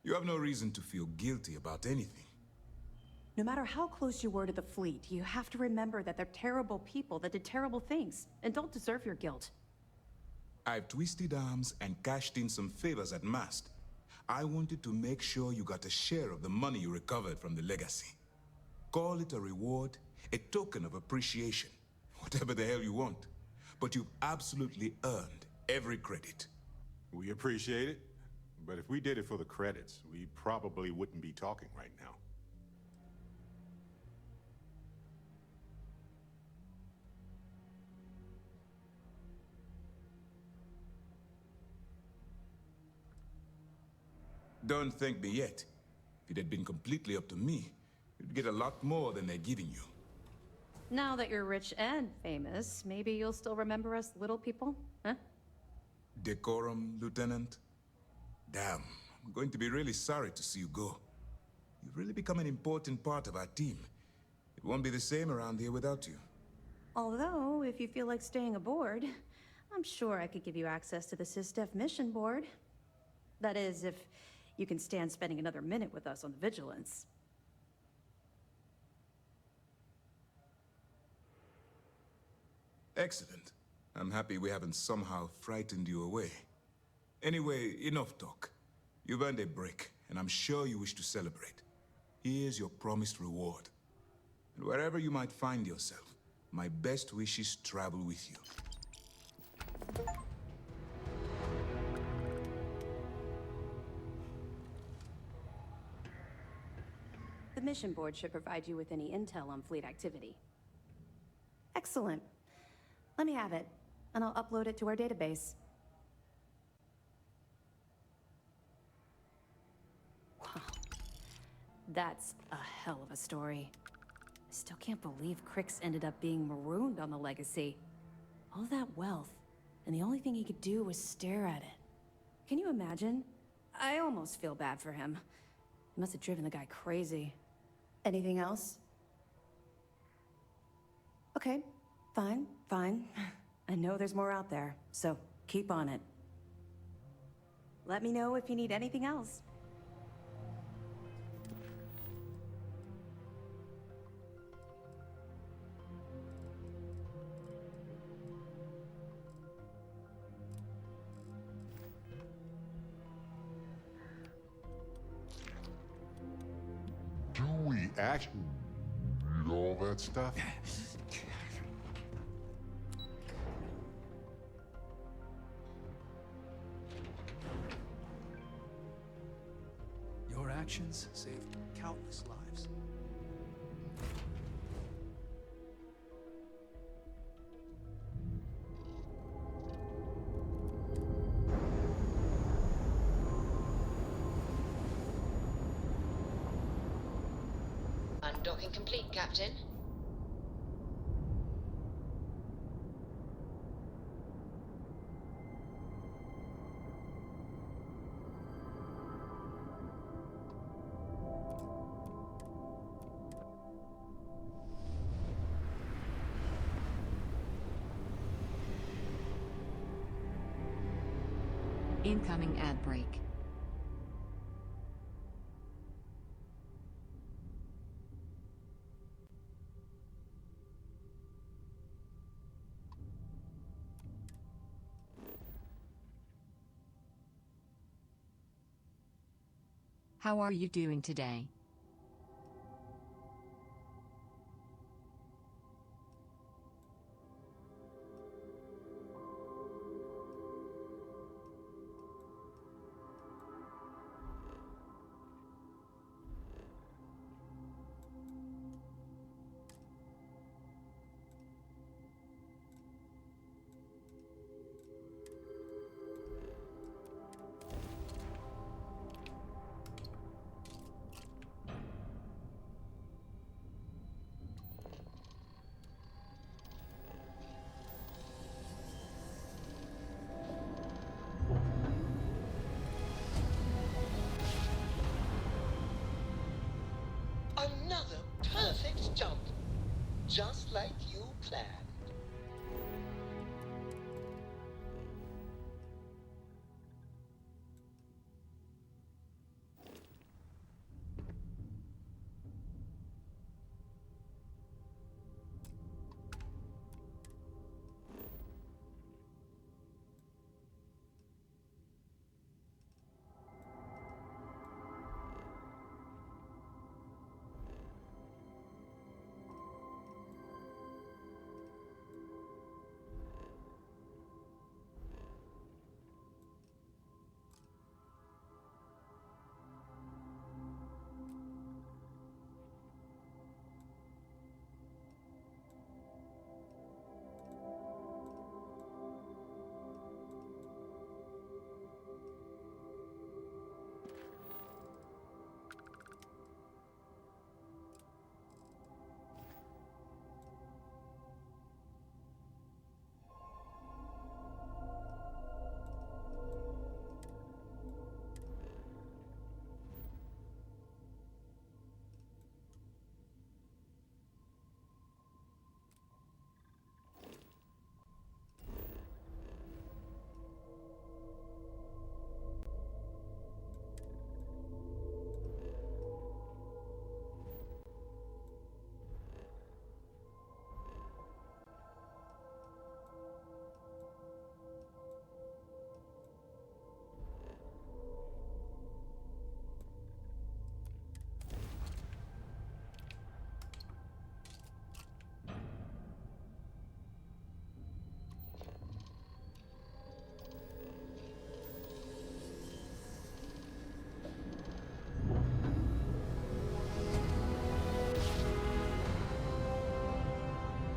You have no reason to feel guilty about anything. No matter how close you were to the fleet, you have to remember that they're terrible people that did terrible things, and don't deserve your guilt. I've twisted arms and cashed in some favors at Mast. I wanted to make sure you got a share of the money you recovered from the legacy. Call it a reward, a token of appreciation, whatever the hell you want. But you've absolutely earned every credit. We appreciate it, but if we did it for the credits, we probably wouldn't be talking right now. Don't thank me yet. If it had been completely up to me, you'd get a lot more than they're giving you. Now that you're rich and famous, maybe you'll still remember us little people, huh? Decorum, Lieutenant? Damn, I'm going to be really sorry to see you go. You've really become an important part of our team. It won't be the same around here without you. Although, if you feel like staying aboard, I'm sure I could give you access to the SysDef mission board. That is, if you can stand spending another minute with us on the Vigilance. Excellent. I'm happy we haven't somehow frightened you away. Anyway, enough talk. You've earned a break, and I'm sure you wish to celebrate. Here's your promised reward. And wherever you might find yourself, my best wishes travel with you. The mission board should provide you with any intel on fleet activity. Excellent. Let me have it, and I'll upload it to our database. Wow. That's a hell of a story. I still can't believe Crix ended up being marooned on the Legacy. All that wealth, and the only thing he could do was stare at it. Can you imagine? I almost feel bad for him. It must have driven the guy crazy. Anything else? Okay, fine, fine. I know there's more out there, so keep on it. Let me know if you need anything else. actually read all that stuff? Your actions saved countless lives. Undocking complete, Captain. Incoming ad break. How are you doing today? Another perfect jump. Just like you planned.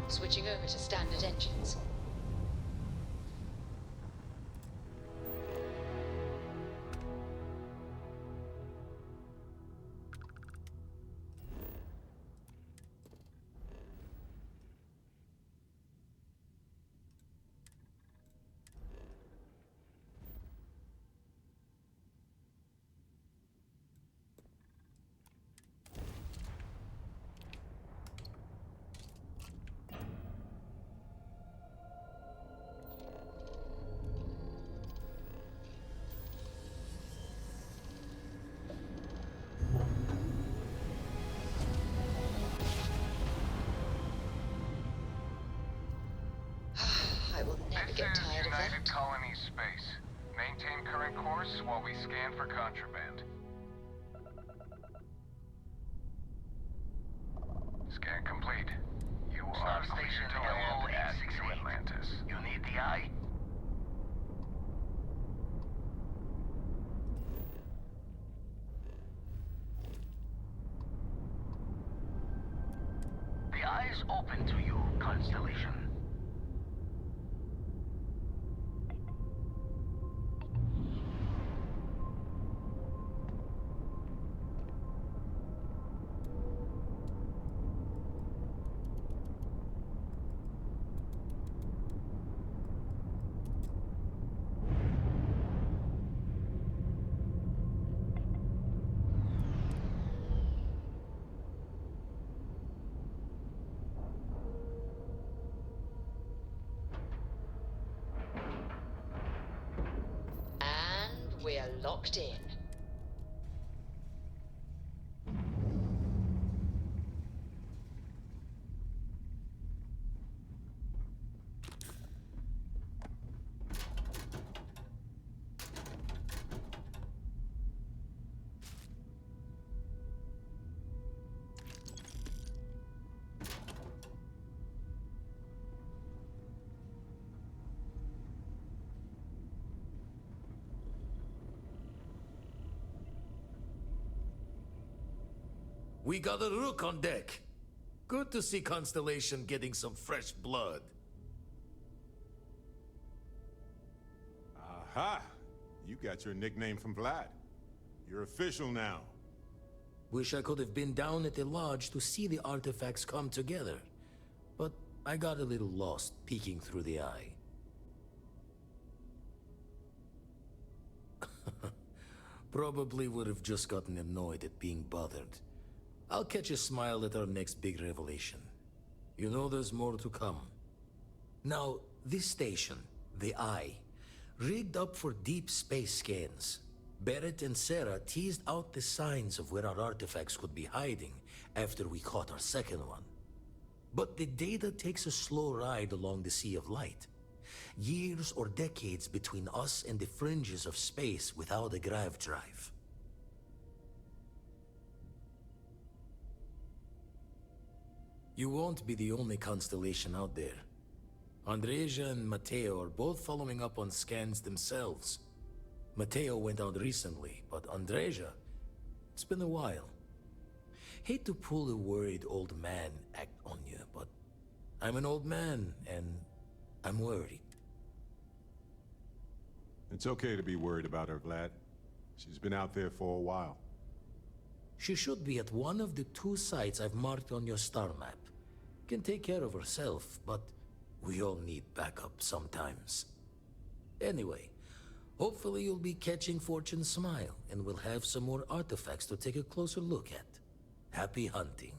Switching over to standard engines. I will never get tired of that. United Colony Space. Maintain current course while we scan for contraband. Scan complete. You are clear to land at New Atlantis. You need the eye? The eye is open to you, Constellation. We're locked in. We got a Rook on deck. Good to see Constellation getting some fresh blood. Aha! You got your nickname from Vlad. You're official now. Wish I could have been down at the lodge to see the artifacts come together. But I got a little lost peeking through the eye. Probably would have just gotten annoyed at being bothered. I'll catch a smile at our next big revelation. You know there's more to come. Now, this station, the Eye, rigged up for deep space scans. Barrett and Sarah teased out the signs of where our artifacts could be hiding after we caught our second one. But the data takes a slow ride along the Sea of Light. Years or decades between us and the fringes of space without a grav drive. You won't be the only Constellation out there. Andreja and Mateo are both following up on scans themselves. Mateo went out recently, but Andreja, it's been a while. Hate to pull a worried old man act on you, but I'm an old man, and I'm worried. It's okay to be worried about her, Vlad. She's been out there for a while. She should be at one of the 2 sites I've marked on your star map. Can take care of herself, but we all need backup sometimes. Anyway, hopefully you'll be catching Fortune's smile, and we'll have some more artifacts to take a closer look at. Happy hunting.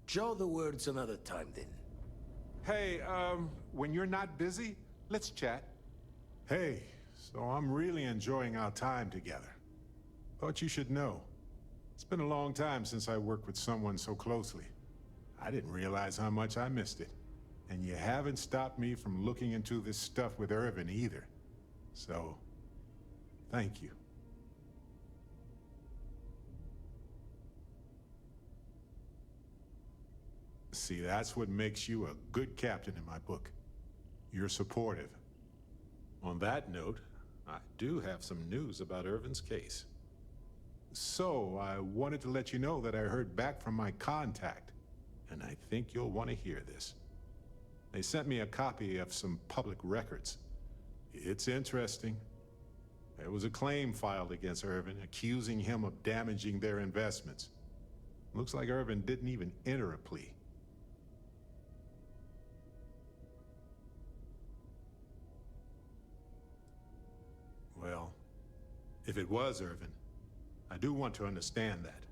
Jaw the words another time, then. Hey, when you're not busy, let's chat. Hey, so I'm really enjoying our time together. Thought you should know. It's been a long time since I worked with someone so closely. I didn't realize how much I missed it. And you haven't stopped me from looking into this stuff with Irvin either. So, thank you. See, that's what makes you a good captain in my book. You're supportive. On that note, I do have some news about Irvin's case. So, I wanted to let you know that I heard back from my contact, and I think you'll want to hear this. They sent me a copy of some public records. It's interesting. There was a claim filed against Irvin, accusing him of damaging their investments. Looks like Irvin didn't even enter a plea. Well, if it was Irvin, I do want to understand that,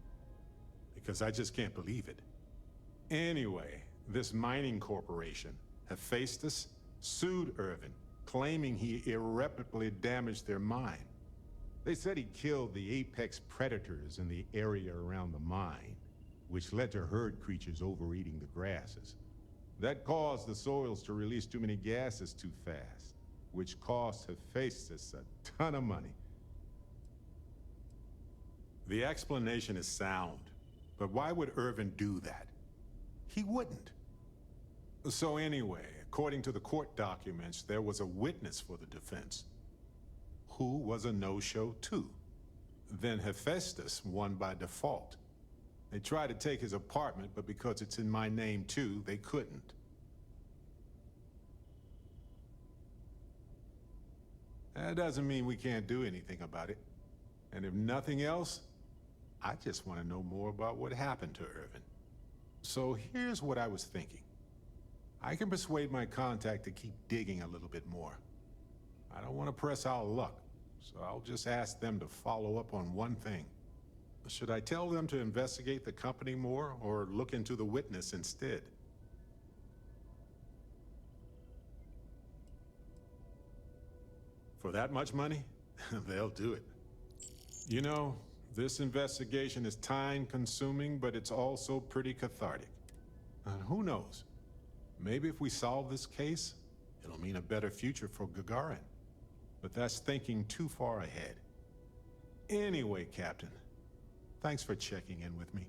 because I just can't believe it. Anyway, this mining corporation, Hephaestus, sued Irvin, claiming he irreparably damaged their mine. They said he killed the apex predators in the area around the mine, which led to herd creatures overeating the grasses. That caused the soils to release too many gases too fast, which cost Hephaestus a ton of money. The explanation is sound, but why would Irvin do that? He wouldn't. So anyway, according to the court documents, there was a witness for the defense, who was a no-show too. Then Hephaestus won by default. They tried to take his apartment, but because it's in my name too, they couldn't. That doesn't mean we can't do anything about it. And if nothing else, I just want to know more about what happened to Irvin. So here's what I was thinking. I can persuade my contact to keep digging a little bit more. I don't want to press our luck, so I'll just ask them to follow up on one thing. Should I tell them to investigate the company more, or look into the witness instead? For that much money? They'll do it. You know, this investigation is time-consuming, but it's also pretty cathartic. And who knows? Maybe if we solve this case, it'll mean a better future for Gagarin. But that's thinking too far ahead. Anyway, Captain, thanks for checking in with me.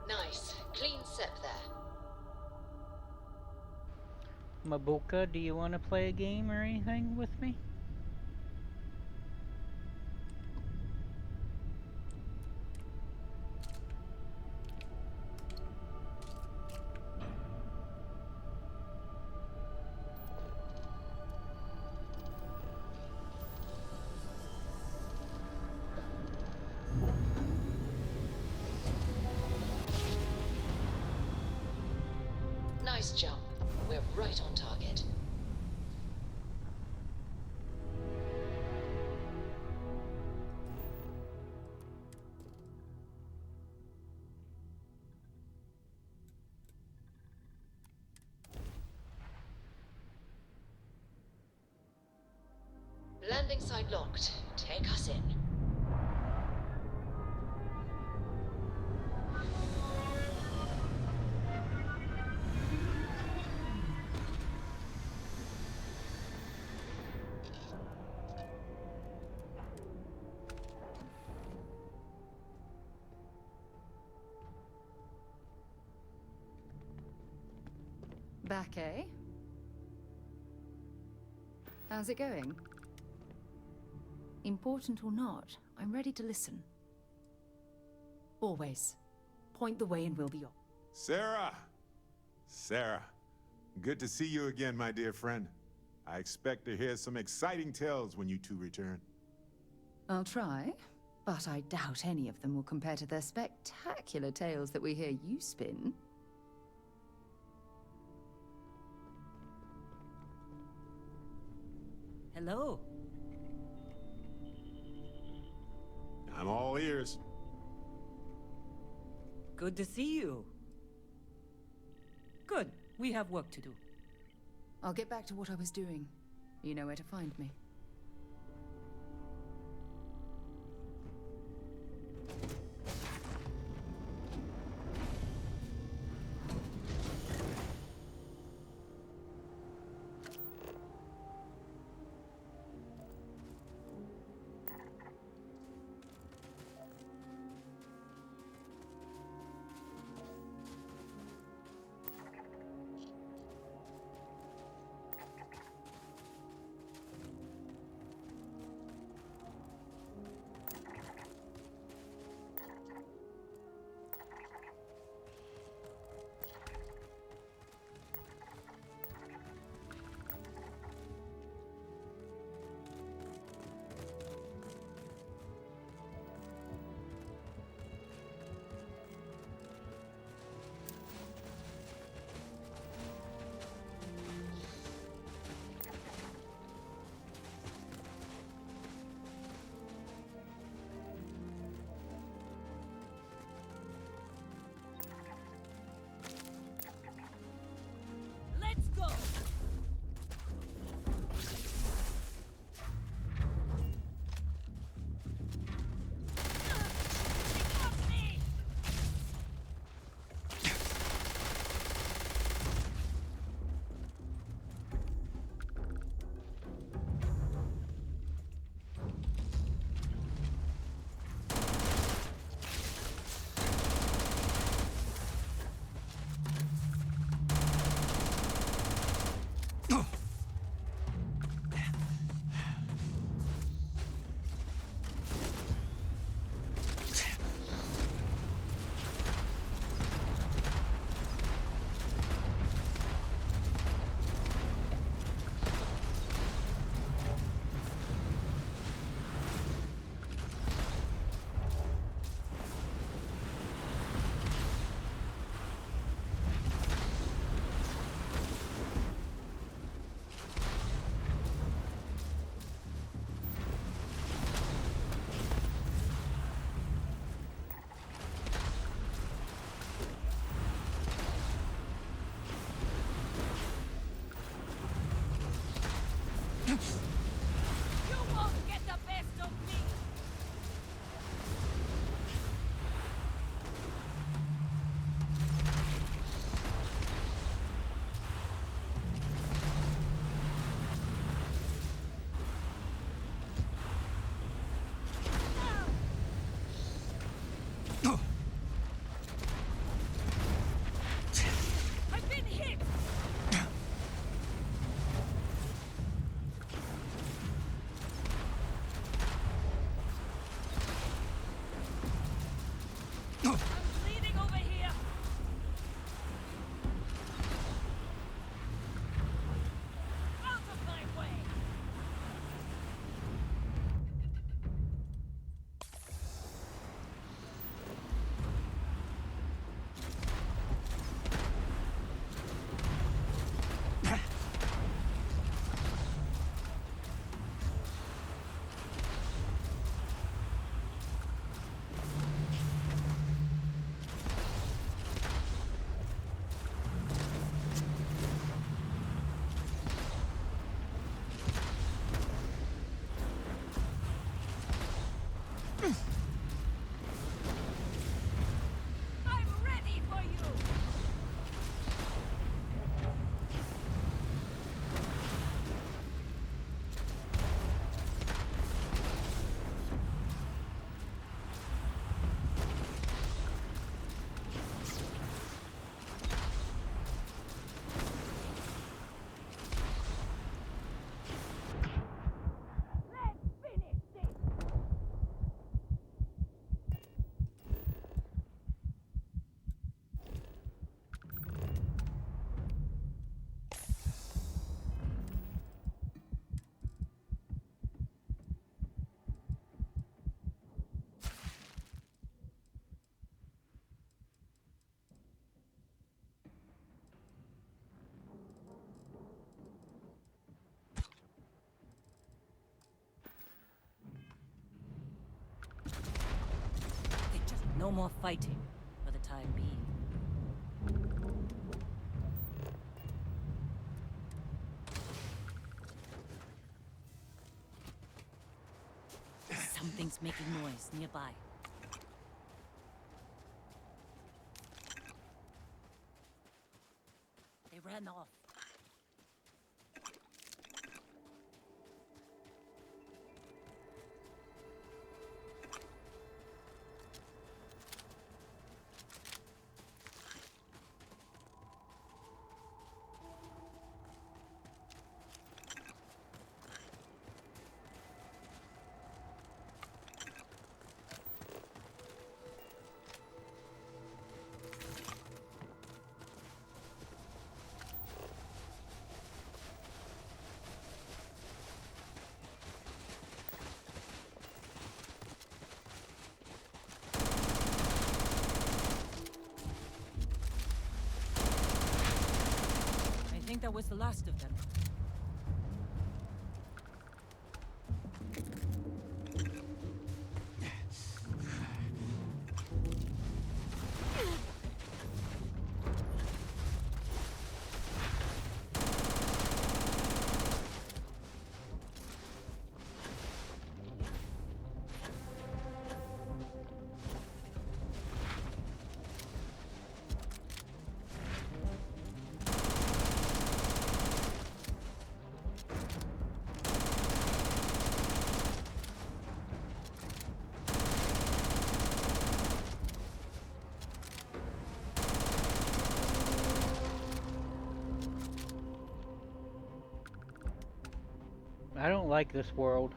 Nice. Clean sep there. Mabuka, do you want to play a game or anything with me? Nice jump. We're right on target. Landing site locked. Take us in. Back, eh? How's it going? Important or not, I'm ready to listen. Always. Point the way and we'll be off. Sarah! Sarah, good to see you again, my dear friend. I expect to hear some exciting tales when you two return. I'll try, but I doubt any of them will compare to the spectacular tales that we hear you spin. Hello. I'm all ears. Good to see you. Good. We have work to do. I'll get back to what I was doing. You know where to find me. No more fighting for the time being. Something's making noise nearby. They ran off. I think that was the last of them. I don't like this world.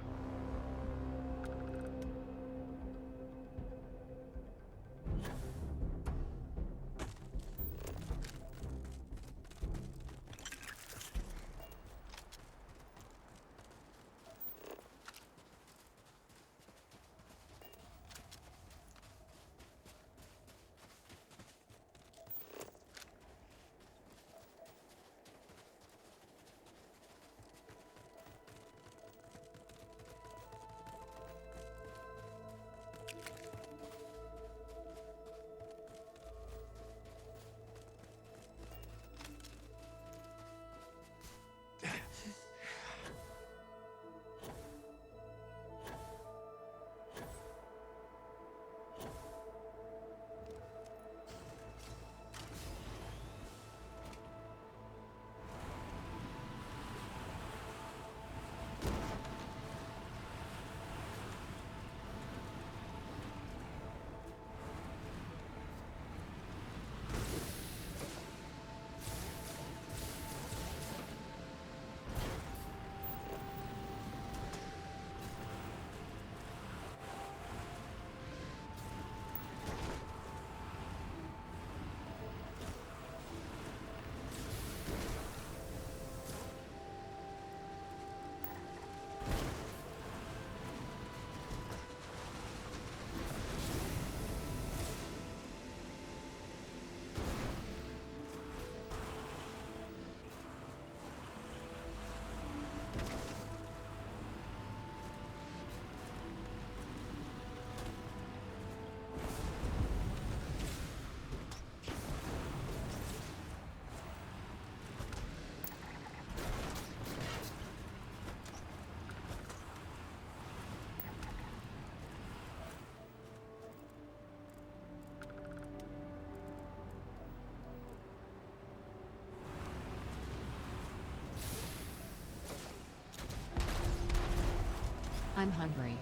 I'm hungry.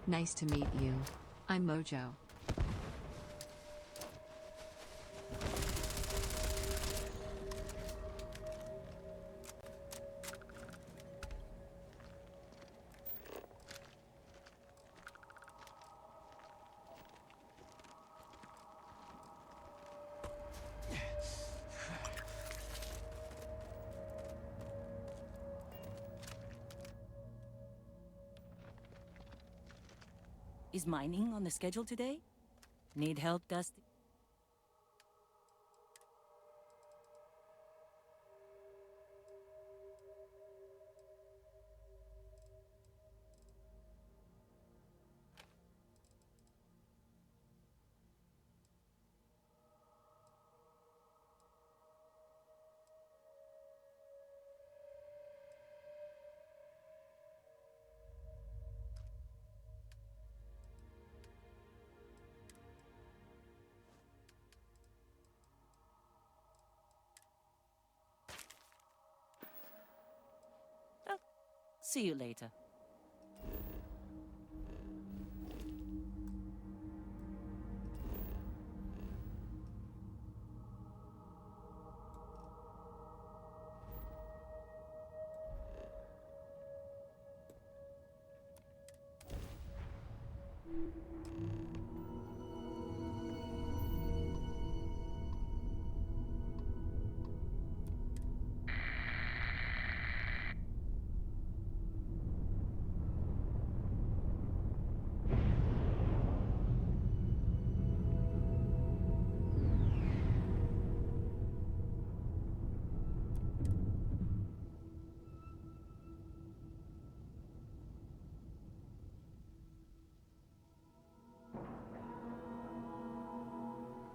Nice to meet you. I'm Mojo. Is mining on the schedule today? Need help, Dusty? See you later.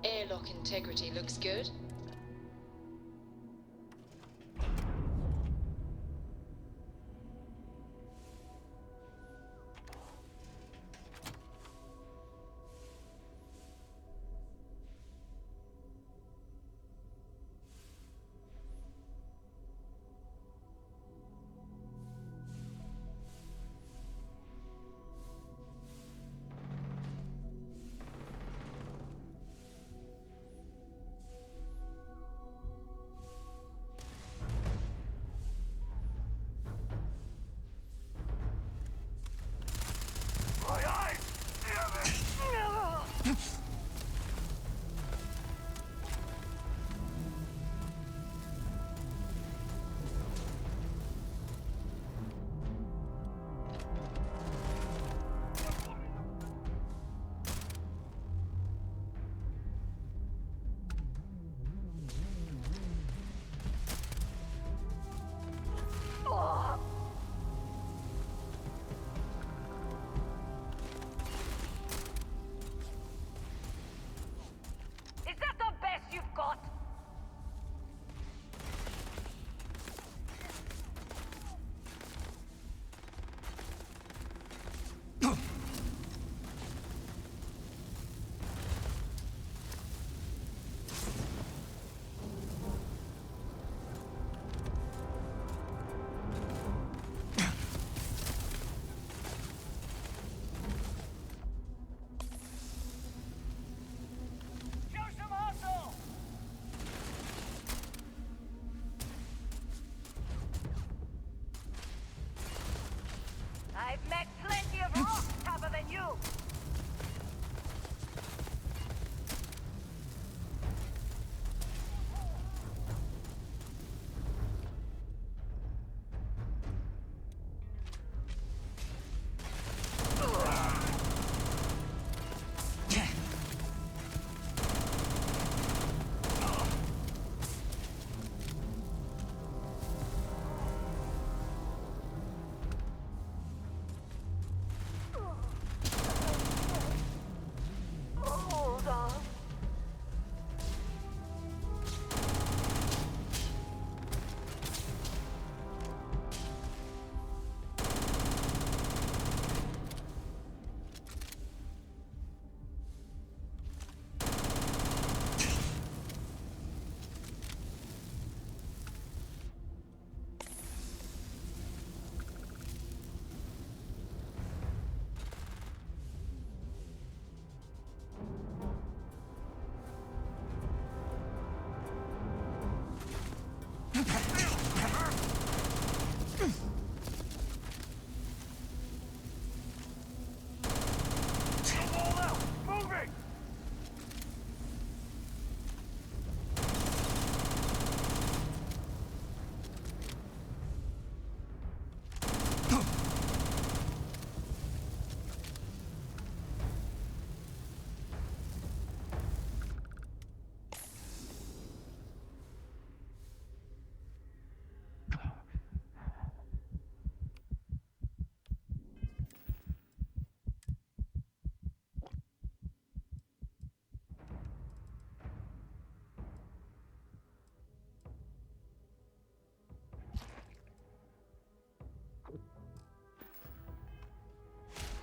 Airlock integrity looks good.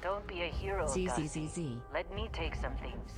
Don't be a hero, Dusty. ZZZZ. Let me take some things.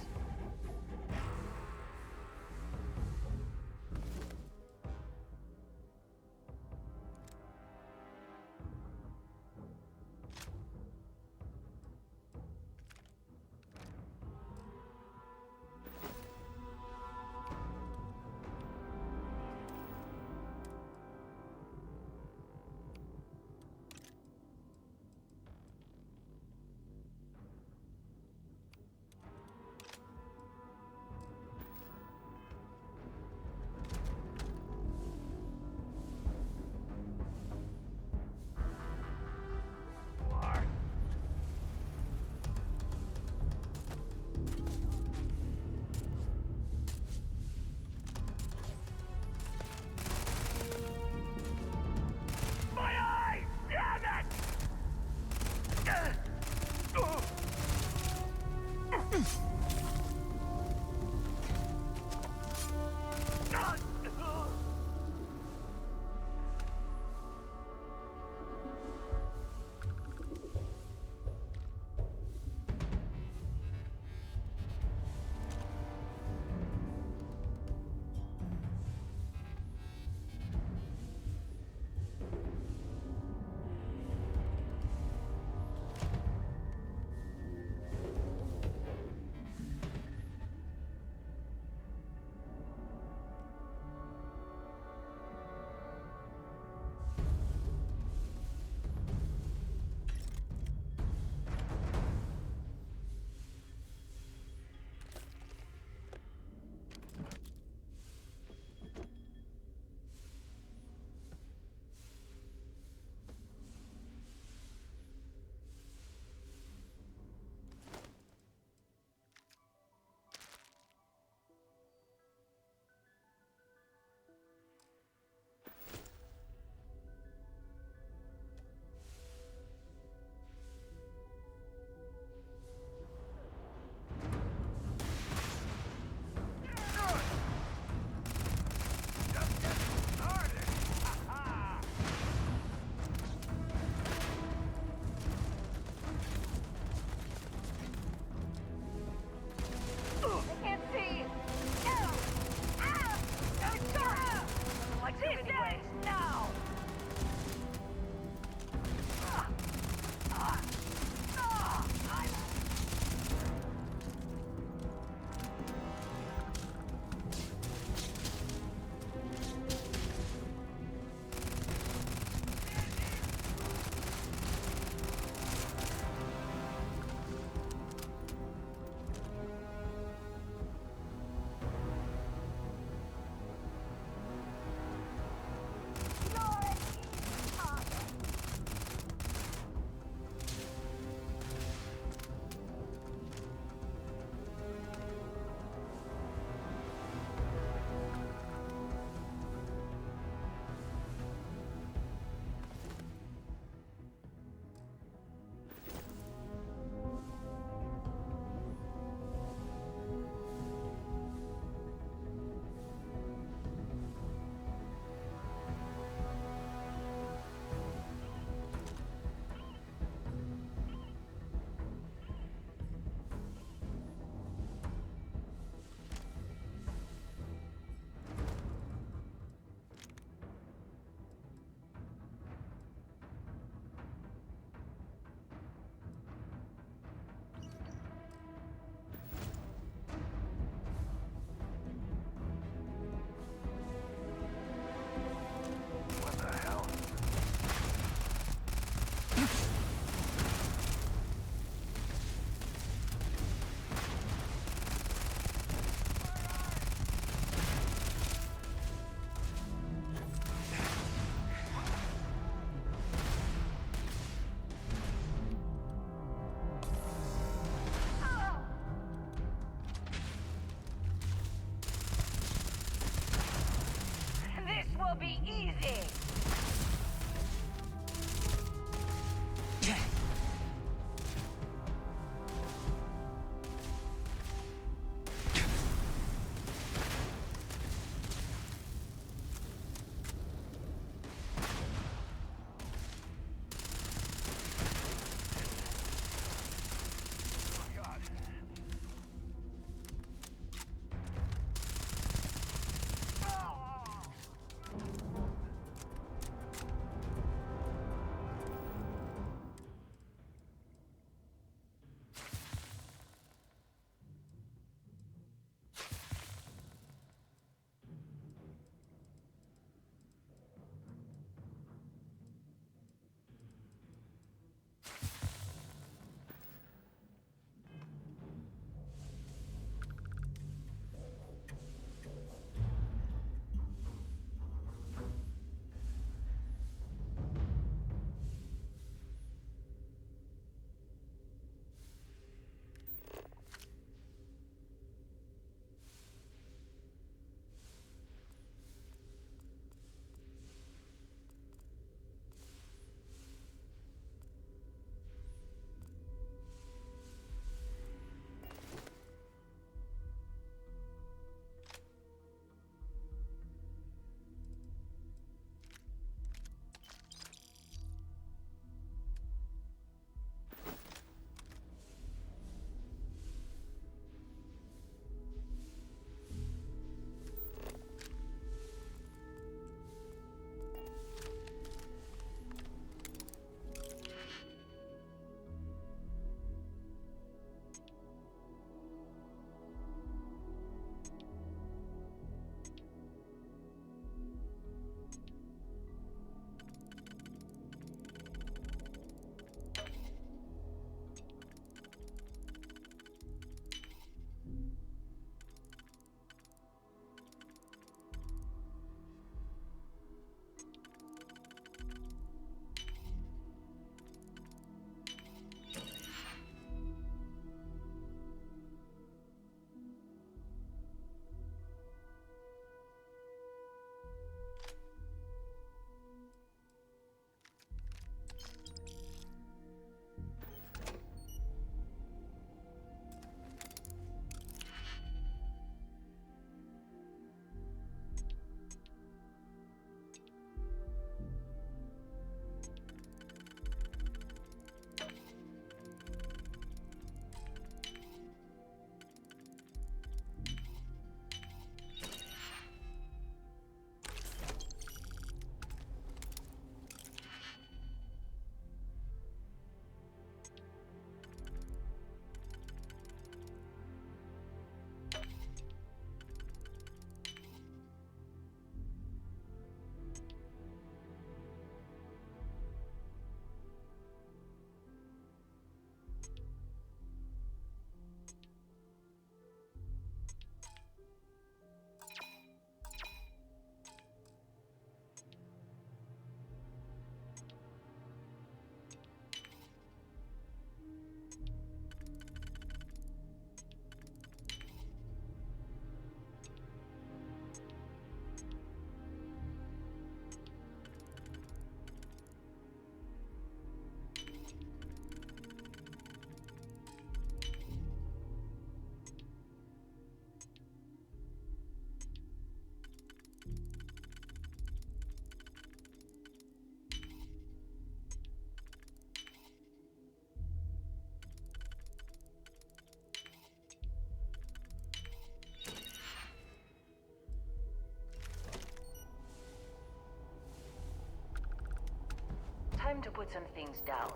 time to put some things down.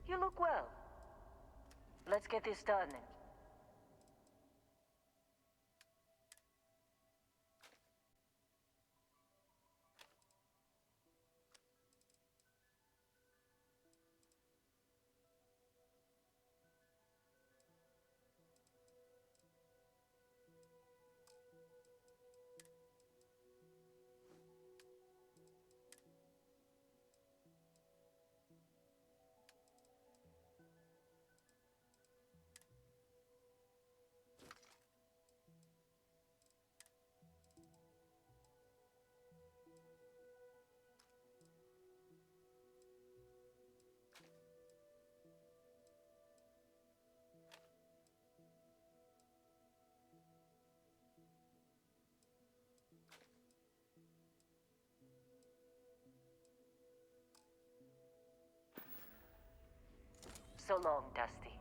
You look well. Let's get this done. So long, Dusty.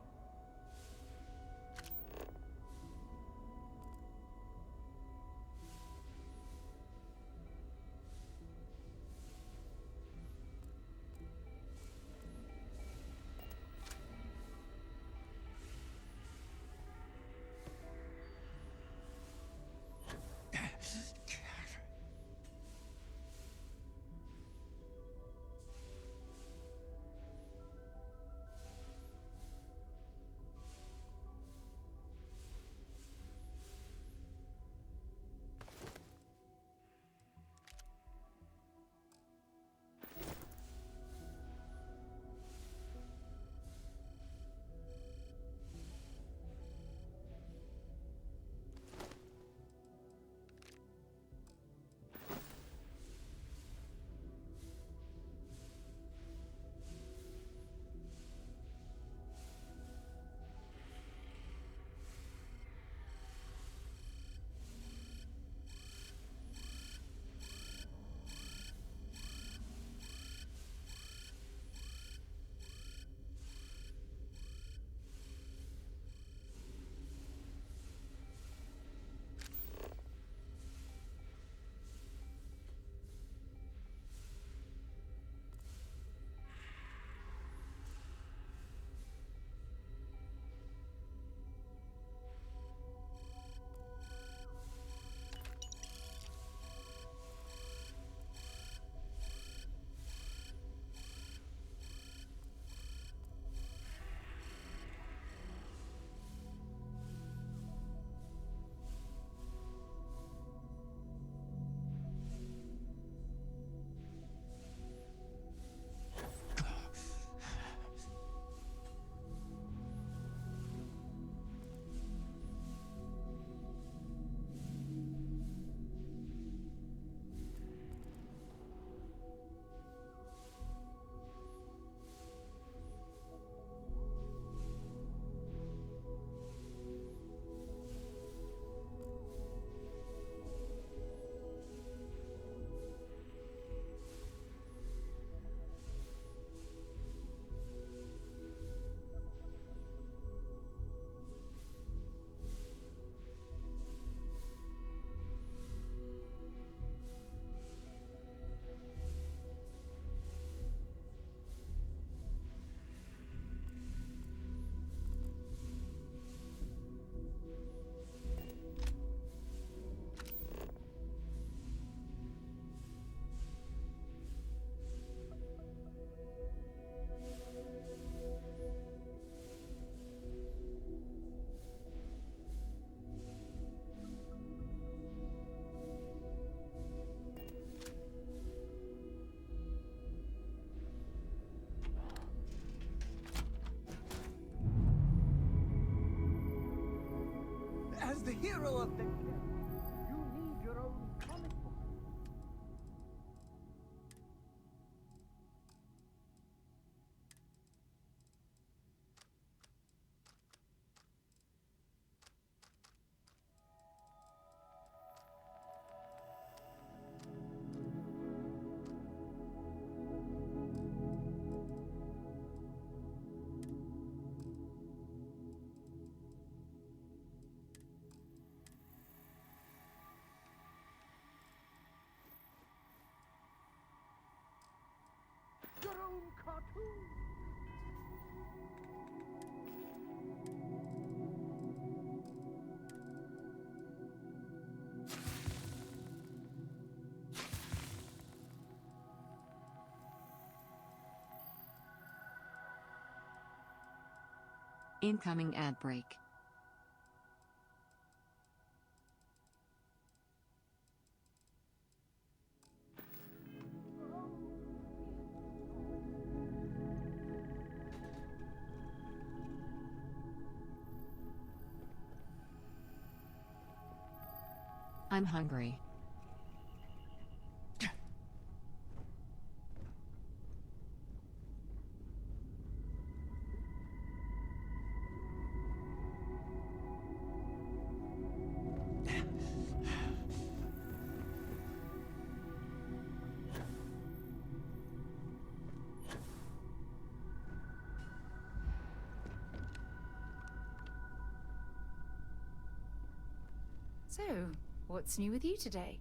hero of the ship. You need your own comic book. Your own cartoon. Incoming ad break. I'm hungry. So, what's new with you today?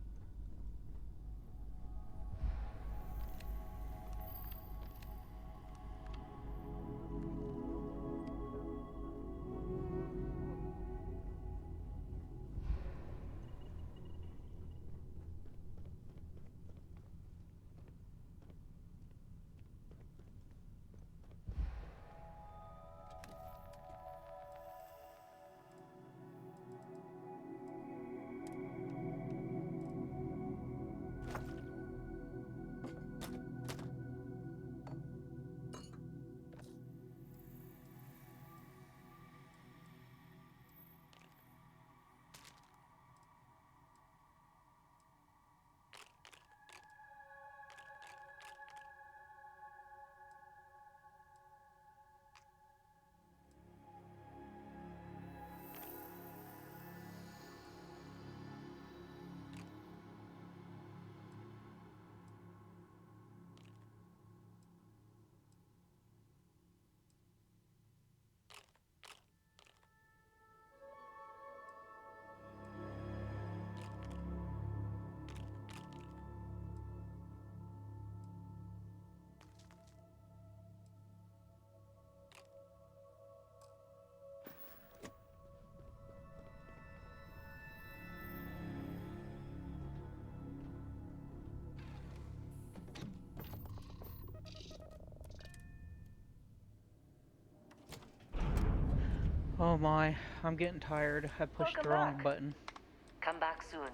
Oh my, I'm getting tired. I pushed the wrong button. Come back soon.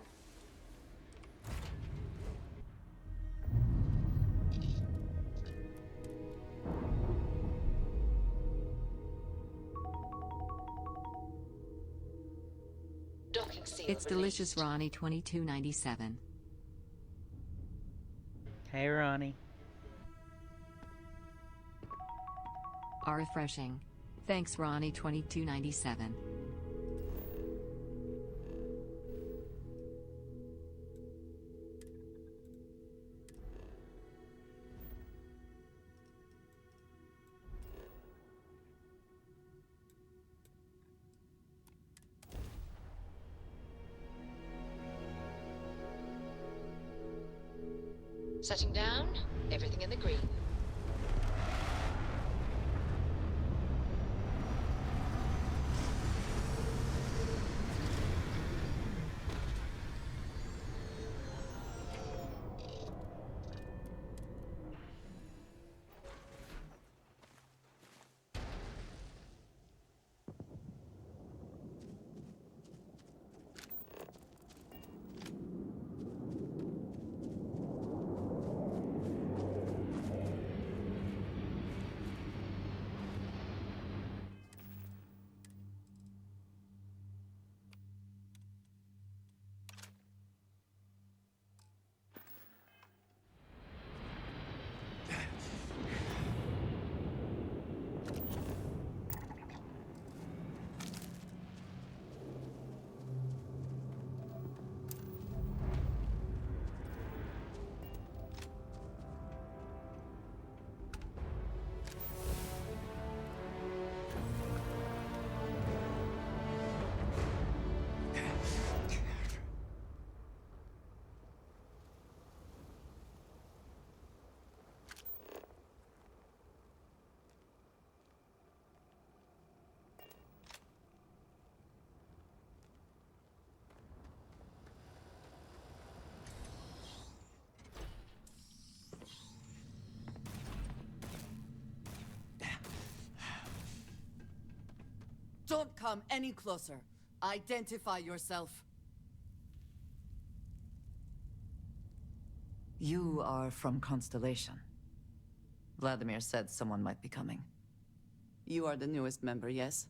Docking seal It's delicious, Ronnie 2297. Hey, Ronnie. Are refreshing. Thanks, Ronnie 2297. Setting down, everything in the green. Don't come any closer. Identify yourself. You are from Constellation. Vladimir said someone might be coming. You are the newest member, yes?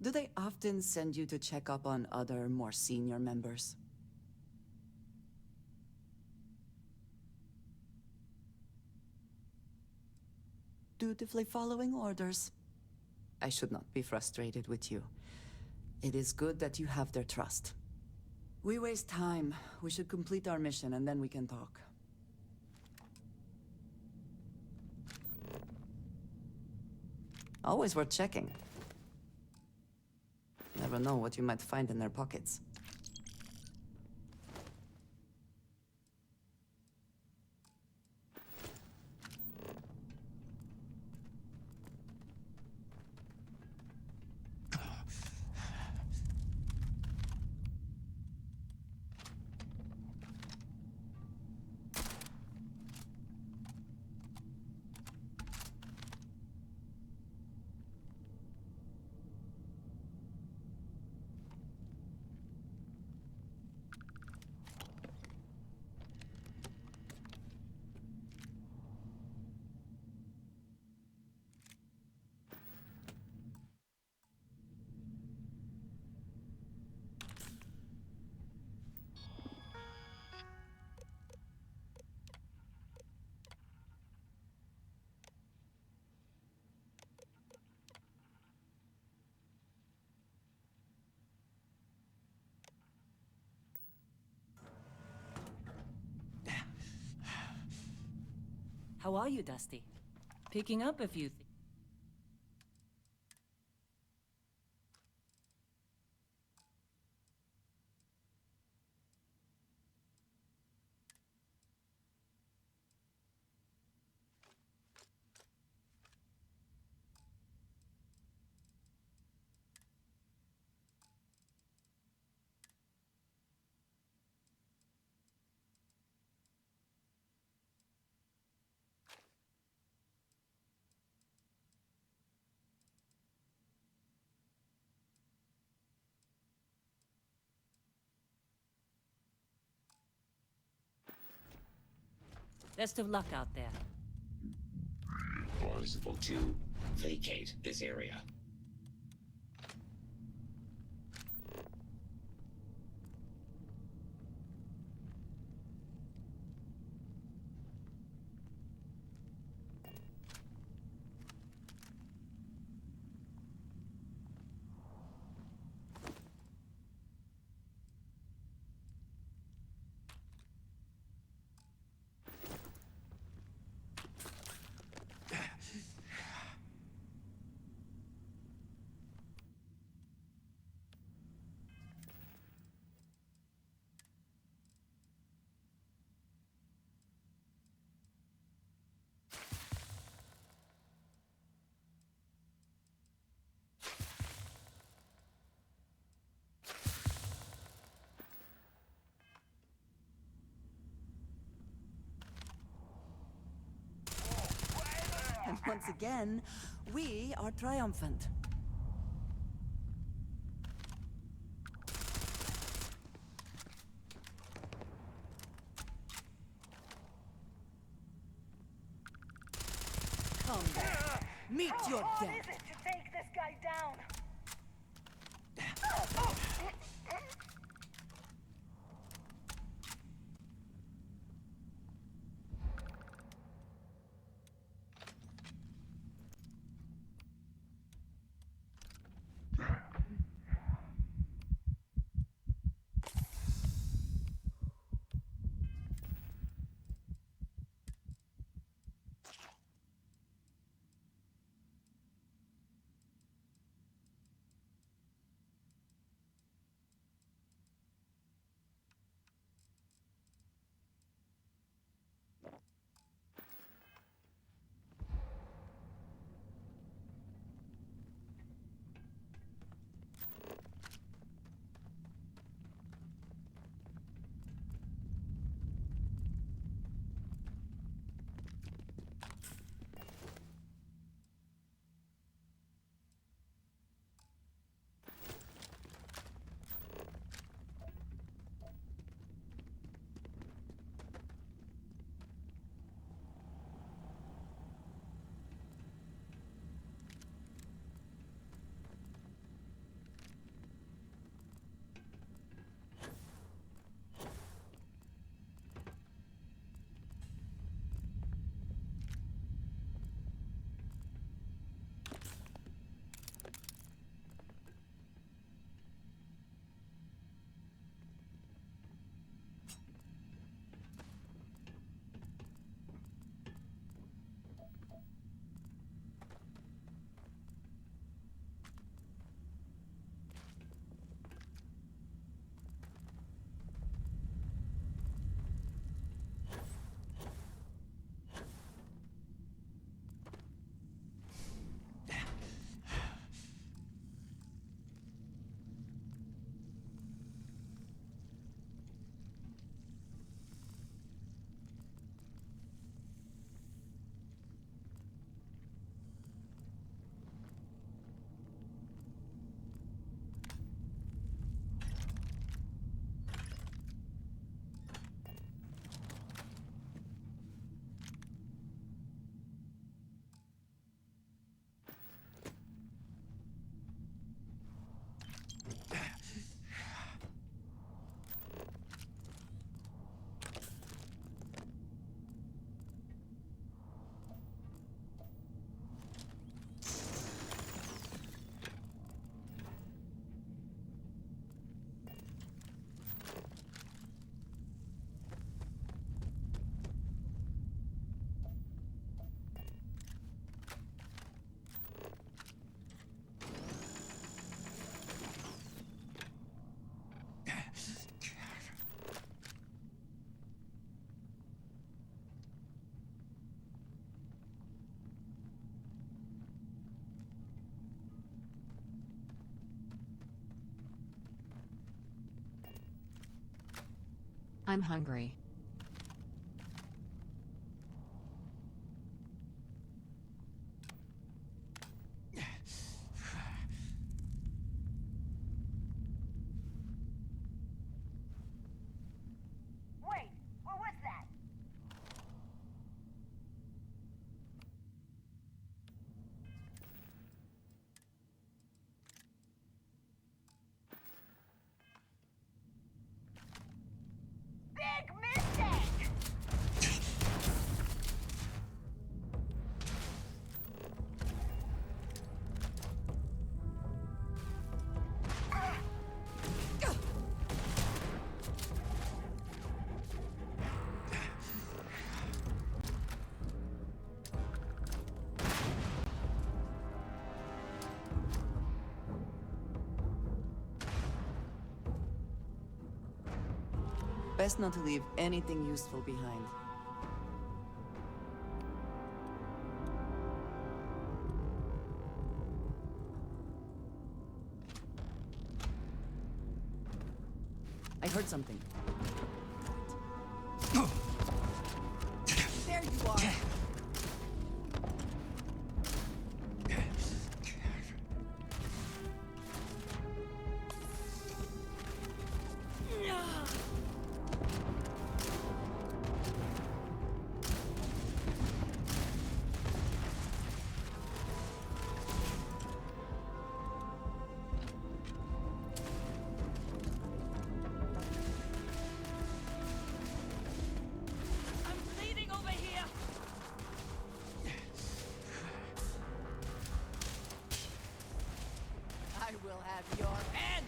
Do they often send you to check up on other, more senior members? Dutifully following orders. I should not be frustrated with you. It is good that you have their trust. We waste time. We should complete our mission and then we can talk. Always worth checking. Never know what you might find in their pockets. How are you, Dusty? Picking up a few things. Best of luck out there. Plausible to vacate this area. And once again, we are triumphant. Come back. Meet your How hard death. is it to take this guy down? I'm hungry. Wait, what was that? Big mistake! Best not to leave anything useful behind. I heard something. There you are! will have your head!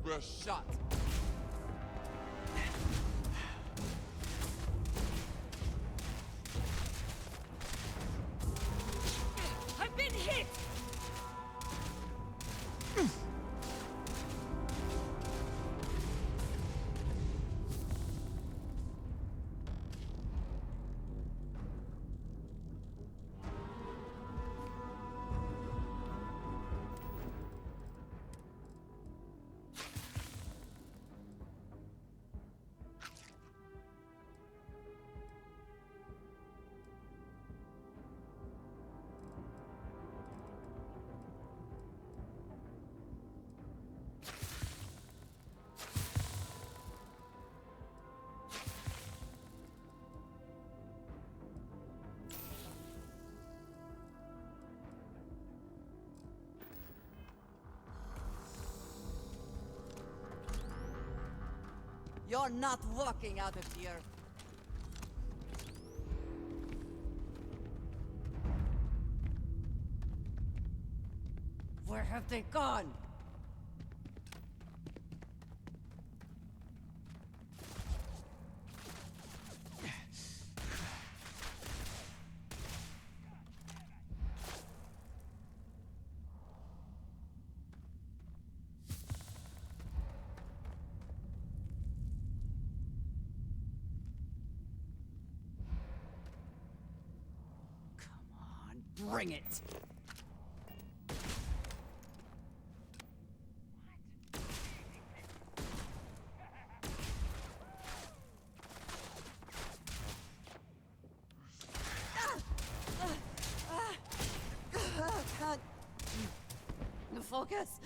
Best shot. I've been hit! You're not walking out of here. Where have they gone? Bring it! God. Focus!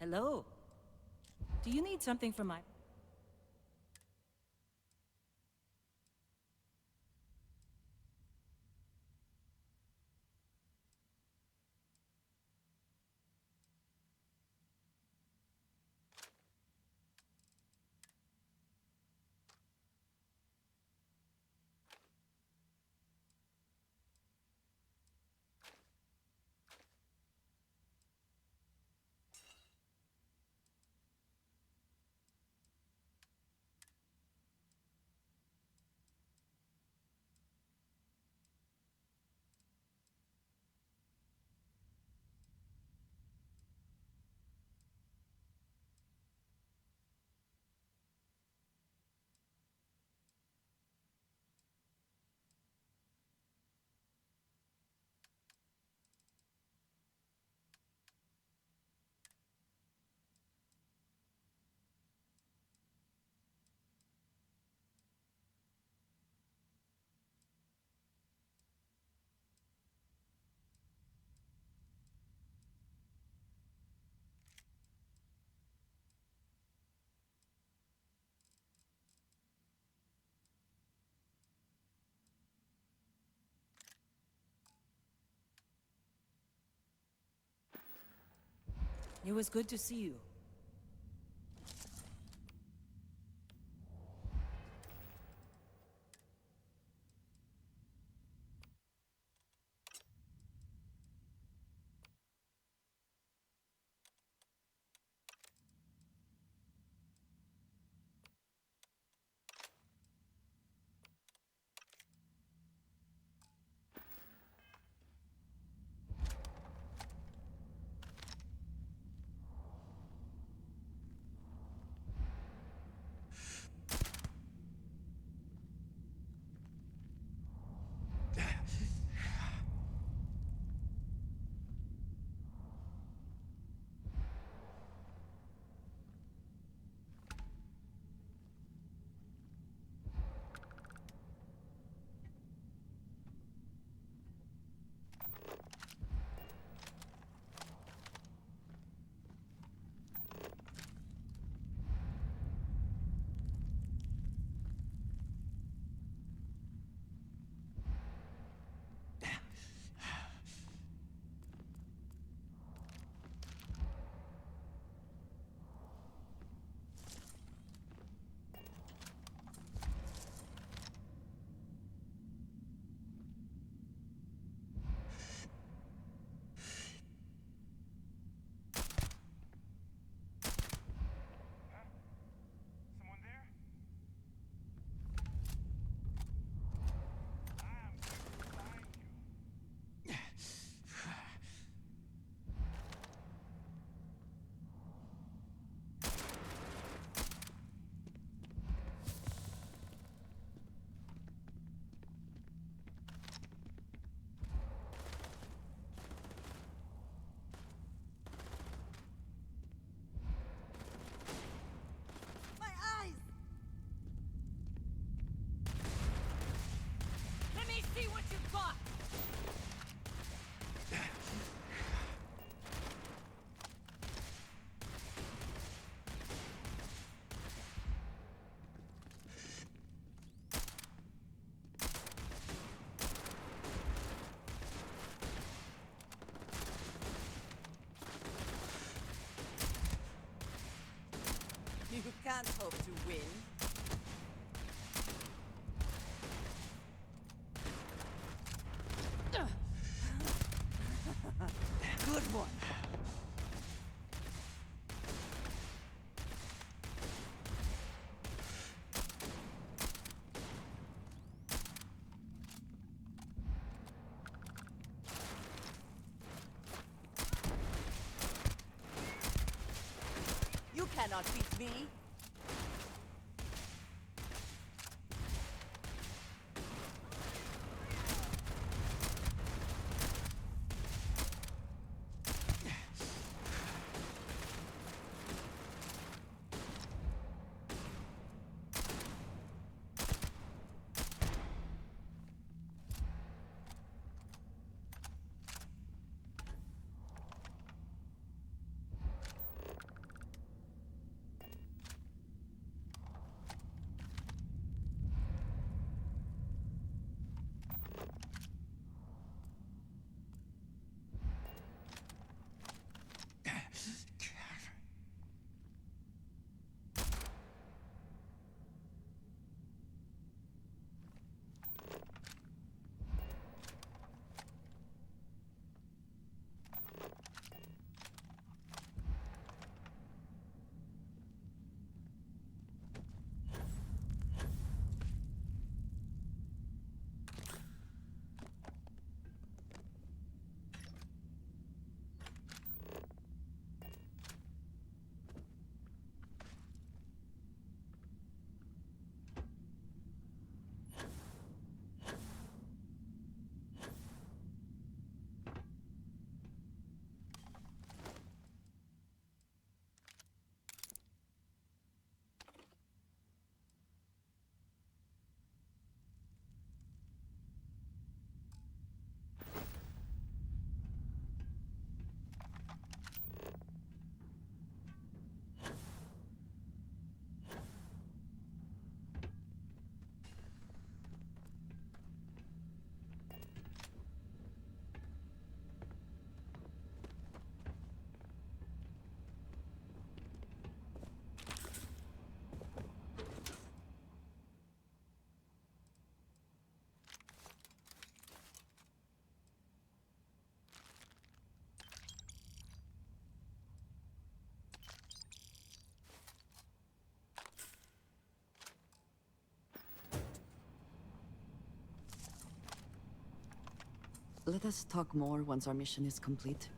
Hello. Do you need something from my... It was good to see you. See what you've got! You can't hope to win. Good one. You cannot beat me. Let us talk more once our mission is complete.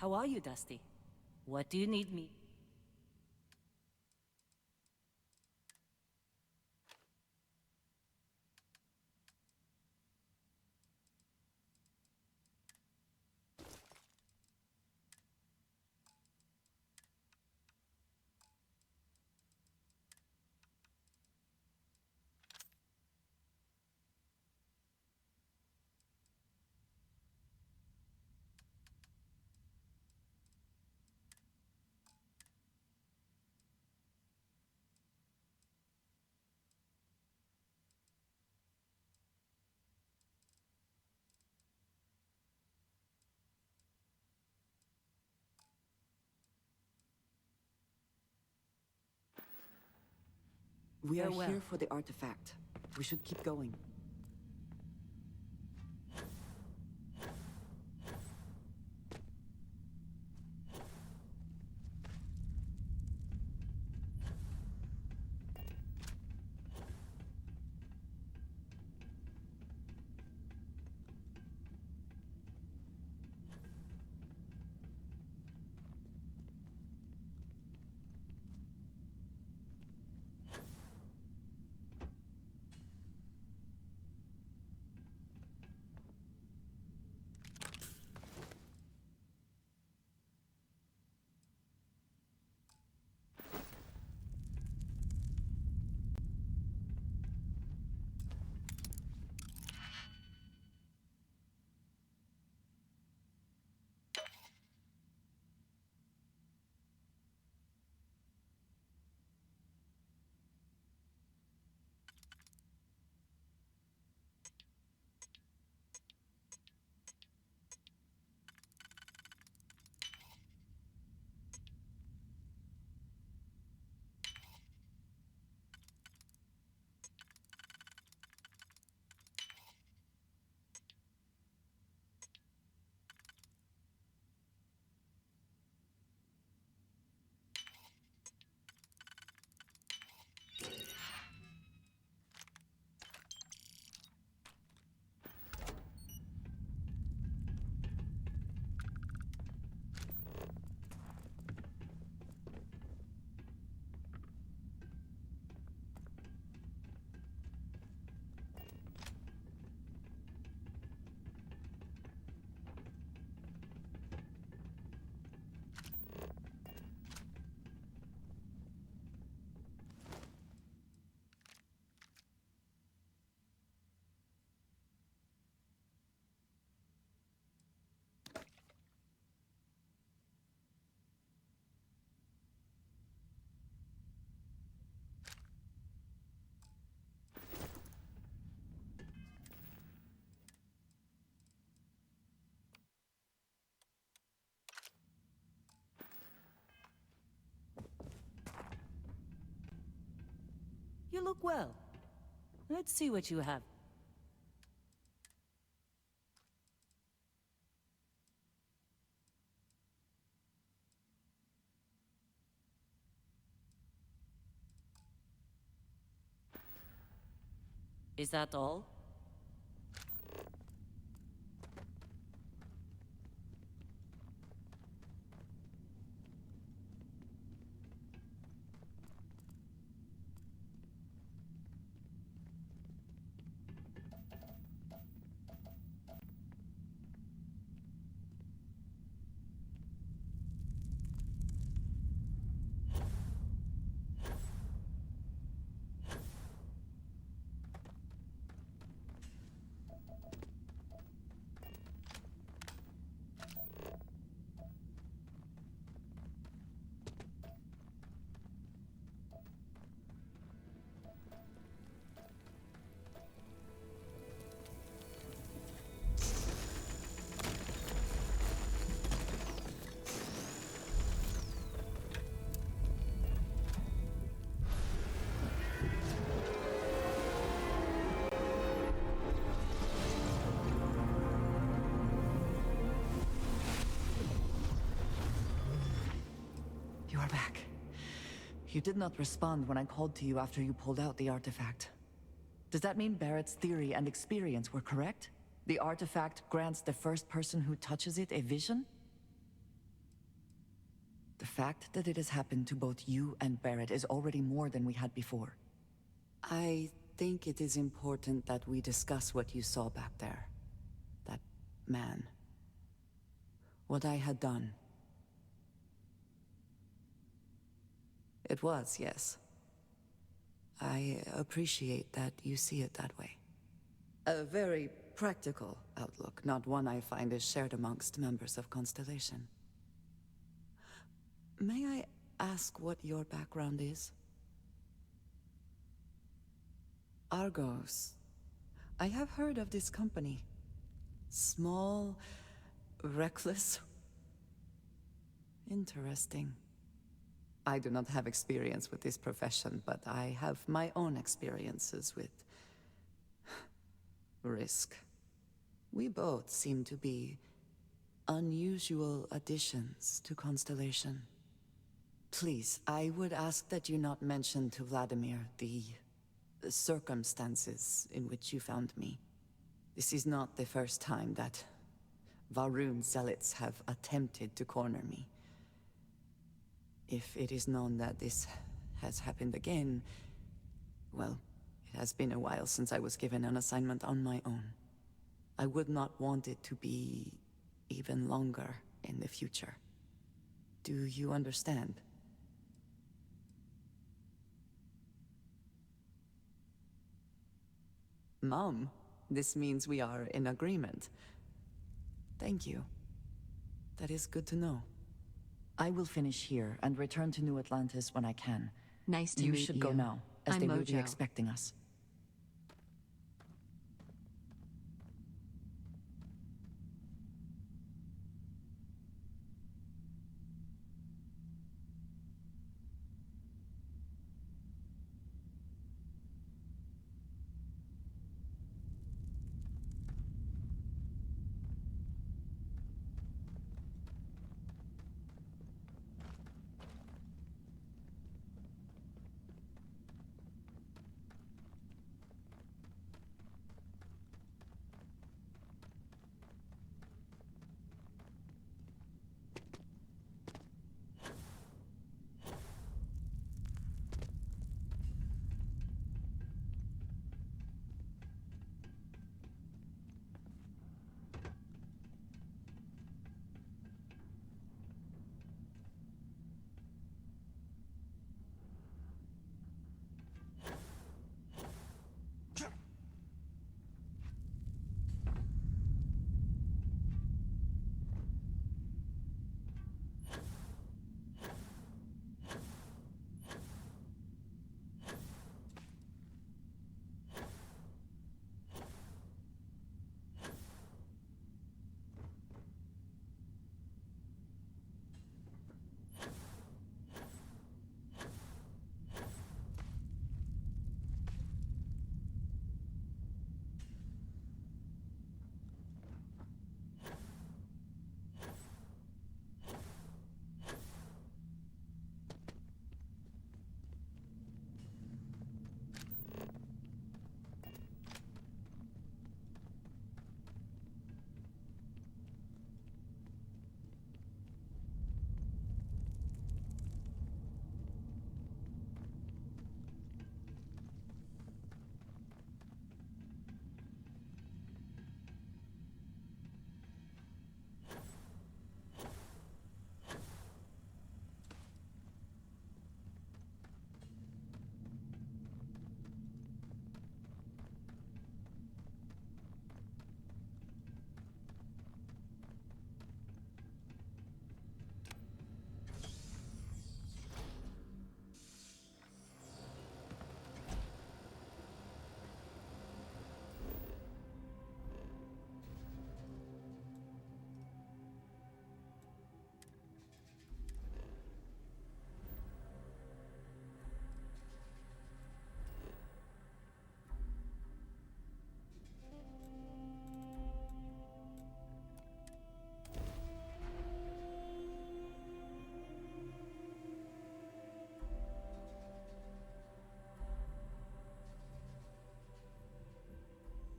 How are you, Dusty? What do you need me? We are Farewell. here for the artifact. We should keep going. You look well. Let's see what you have. Is that all? You are back. You did not respond when I called to you after you pulled out the artifact. Does that mean Barrett's theory and experience were correct? The artifact grants the first person who touches it a vision? The fact that it has happened to both you and Barrett is already more than we had before. I think it is important that we discuss what you saw back there. That man. What I had done. It was, yes. I appreciate that you see it that way. A very practical outlook, not one I find is shared amongst members of Constellation. May I ask what your background is? Argos. I have heard of this company. Small, reckless. Interesting. I do not have experience with this profession, but I have my own experiences with risk. We both seem to be unusual additions to Constellation. Please, I would ask that you not mention to Vladimir the circumstances in which you found me. This is not the first time that Va'ruun zealots have attempted to corner me. If it is known that this has happened again, well, it has been a while since I was given an assignment on my own. I would not want it to be even longer in the future. Do you understand? Mom, this means we are in agreement. Thank you. That is good to know. I will finish here and return to New Atlantis when I can. Nice to meet you. You should go now, as I'm they will be Mojo. expecting us.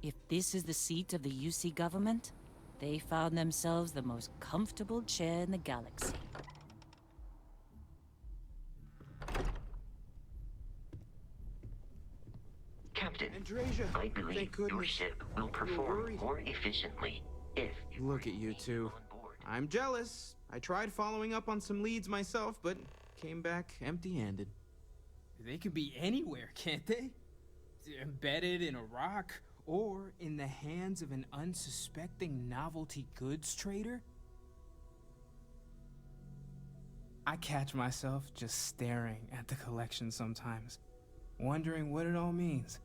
If this is the seat of the UC government, they found themselves the most comfortable chair in the galaxy. Captain, I believe your ship will perform more efficiently if you Look at you two. I'm jealous. I tried following up on some leads myself, but came back empty-handed. They could be anywhere, can't they? Embedded in a rock, or in the hands of an unsuspecting novelty goods trader? I catch myself just staring at the collection sometimes, wondering what it all means.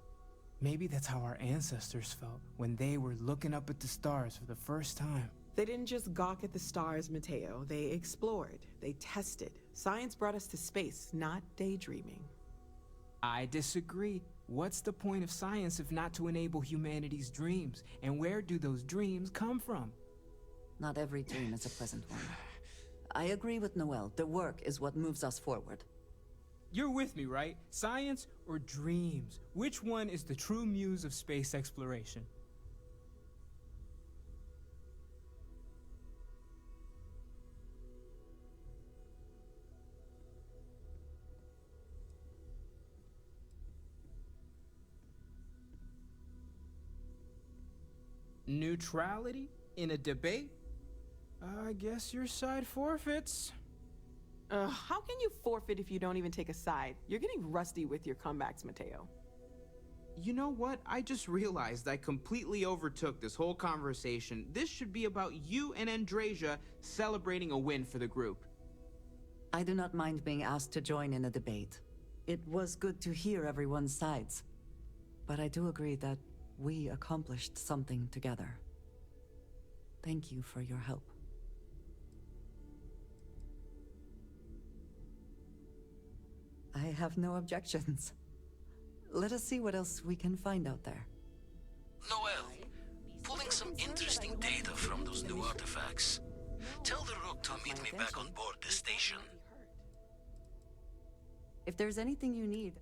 Maybe that's how our ancestors felt when they were looking up at the stars for the first time. They didn't just gawk at the stars, Mateo. They explored. They tested. Science brought us to space, not daydreaming. I disagree. What's the point of science if not to enable humanity's dreams? And where do those dreams come from? Not every dream is a pleasant one. I agree with Noel. The work is what moves us forward. You're with me, right? Science or dreams? Which one is the true muse of space exploration? Neutrality in a debate? I guess your side forfeits. How can you forfeit if you don't even take a side? You're getting rusty with your comebacks, Mateo. You know what? I just realized I completely overtook this whole conversation. This should be about you and Andreja celebrating a win for the group. I do not mind being asked to join in a debate. It was good to hear everyone's sides. But I do agree that we accomplished something together. Thank you for your help. I have no objections. Let us see what else we can find out there. Noel, pulling some interesting data from those new artifacts. Tell the Rook to meet me back on board the station. If there's anything you need...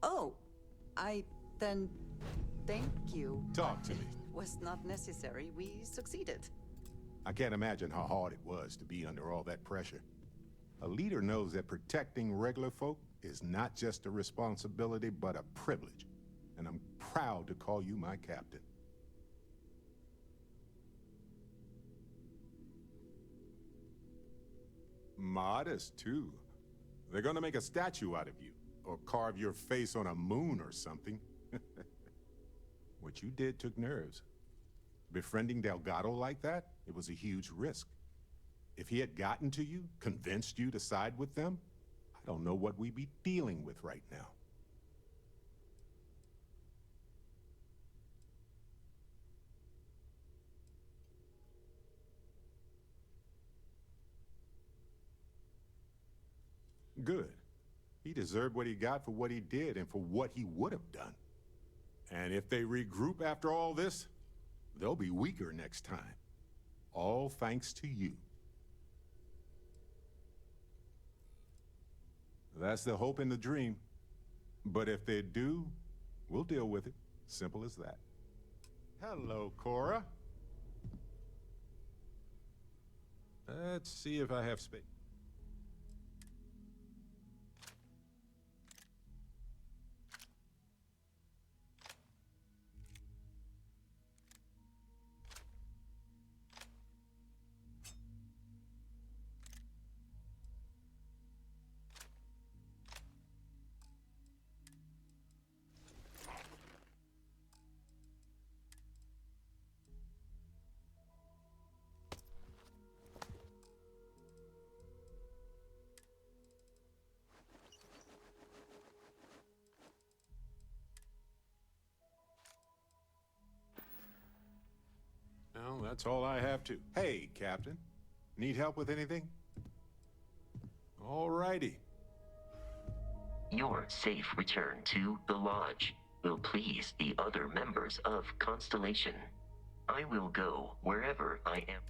Oh, then thank you. Talk to me. It was not necessary. We succeeded. I can't imagine how hard it was to be under all that pressure. A leader knows that protecting regular folk is not just a responsibility, but a privilege. And I'm proud to call you my captain. Modest, too. They're gonna make a statue out of you, or carve your face on a moon or something. What you did took nerves. Befriending Delgado like that, it was a huge risk. If he had gotten to you, convinced you to side with them, I don't know what we'd be dealing with right now. Good. He deserved what he got for what he did and for what he would have done. And if they regroup after all this, they'll be weaker next time. All thanks to you. That's the hope and the dream. But if they do, we'll deal with it. Simple as that. Hello, Cora. Let's see if I have space. Well, that's all I have to. Hey, Captain. Need help with anything? All righty. Your safe return to the Lodge will please the other members of Constellation. I will go wherever I am.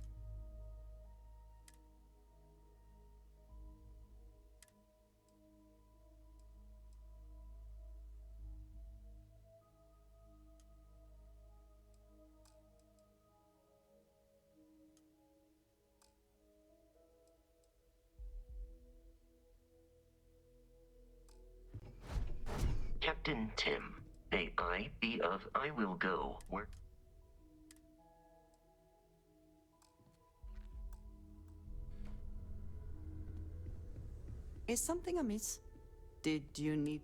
Captain Tim, may I be of I will go where... Is something amiss? Did you need...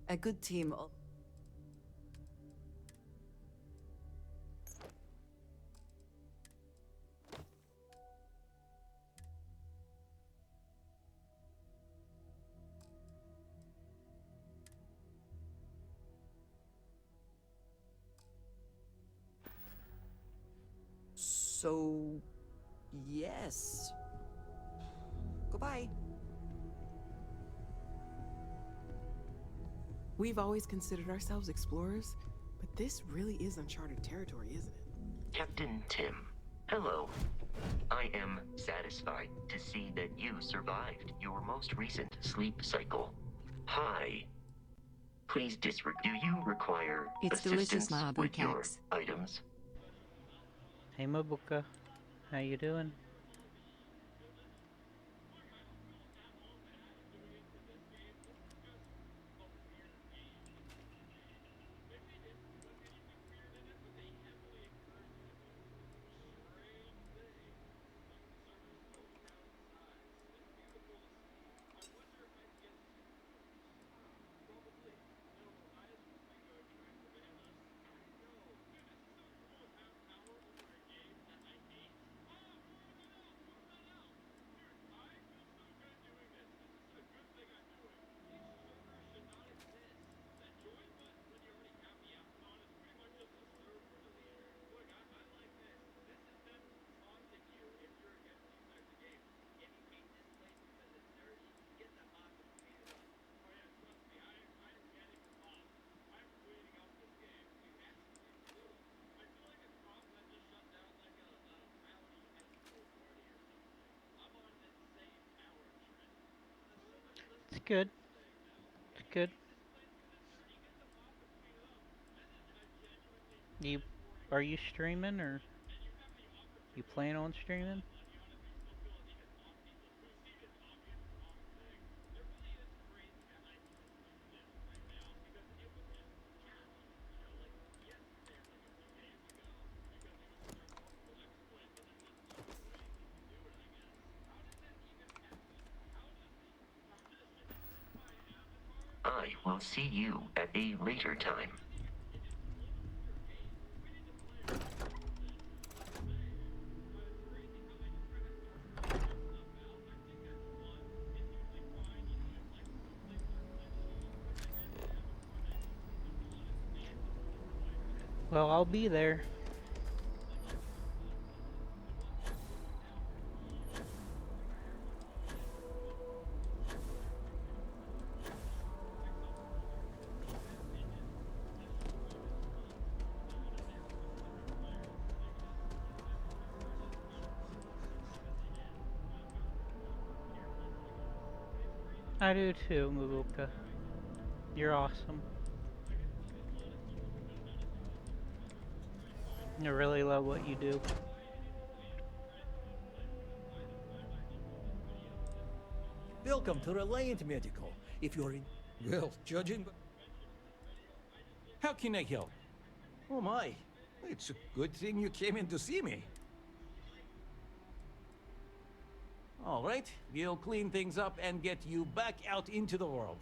A good team. So, yes. Goodbye. We've always considered ourselves explorers, but this really is uncharted territory, isn't it? Captain Tim, hello. I am satisfied to see that you survived your most recent sleep cycle. Hi. Please disregard. Do you require It's delicious, assistance my with your cakes. items? Hey Mabuka, how you doing? It's good. It's good. Are you streaming or you plan on streaming? I will see you at a later time. Well, I'll be there. I do too, Mabuka. You're awesome. I really love what you do. Welcome to Reliant Medical. If you're in... Well, judging... How can I help? Oh my, it's a good thing you came in to see me. All right, we'll clean things up and get you back out into the world.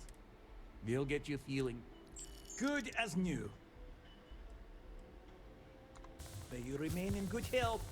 We'll get you feeling good as new. May you remain in good health.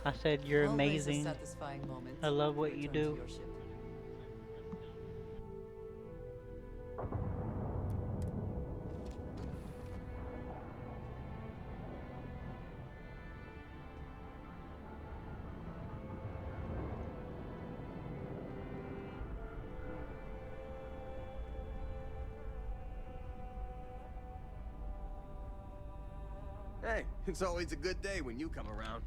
I said you're Always a amazing. satisfying moment I love what to you return to do. your ship. Hey, it's always a good day when you come around.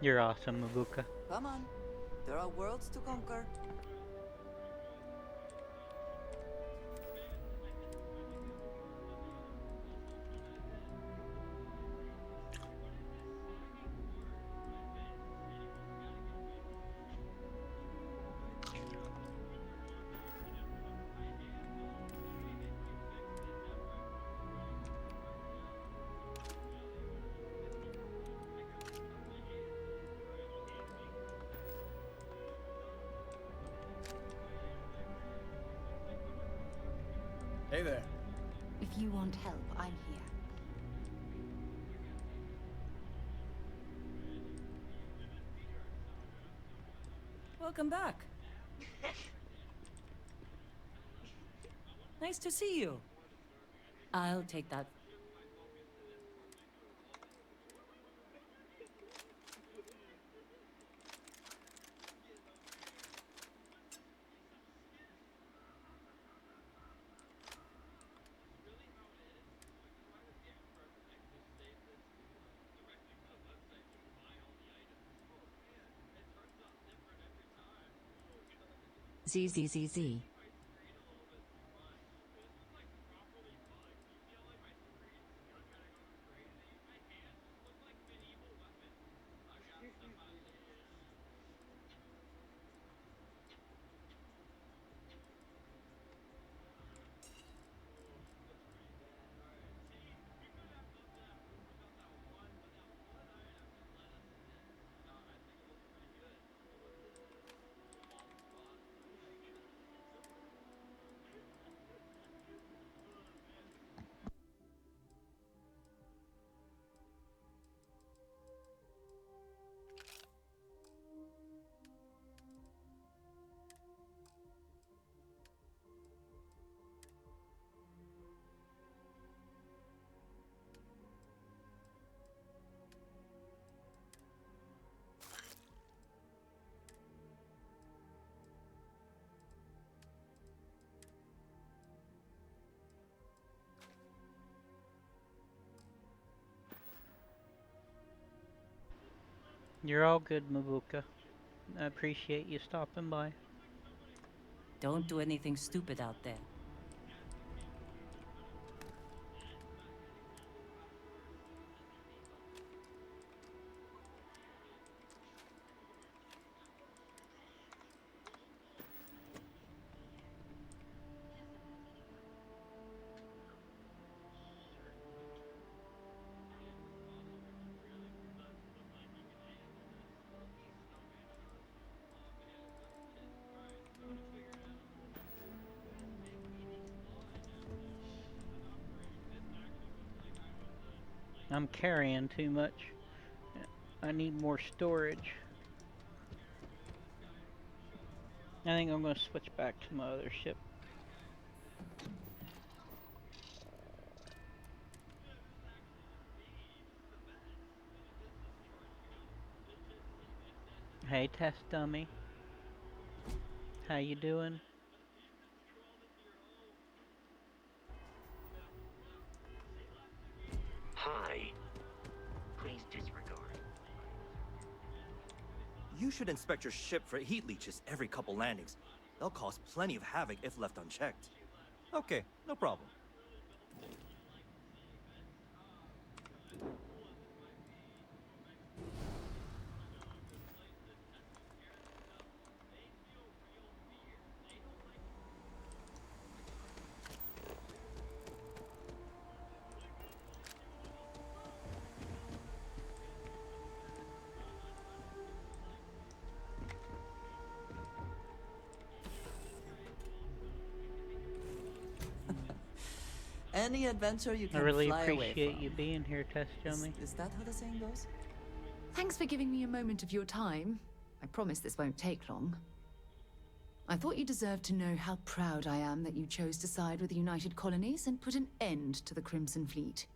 You're awesome, Mabuka. Come on. There are worlds to conquer. Hey there. If you want help, I'm here. Welcome back. Nice to see you. I'll take that. ZZZZ. You're all good, Mabuka. I appreciate you stopping by. Don't do anything stupid out there. I'm carrying too much. I need more storage. I think I'm going to switch back to my other ship. Hey, test dummy. How you doing? Hi. Please disregard. You should inspect your ship for heat leeches every couple landings. They'll cause plenty of havoc if left unchecked. Okay, no problem. Any adventure you can I really fly away appreciate from. you being here, test dummy. Is that how the saying goes? Thanks for giving me a moment of your time. I promise this won't take long. I thought you deserved to know how proud I am that you chose to side with the United Colonies and put an end to the Crimson Fleet.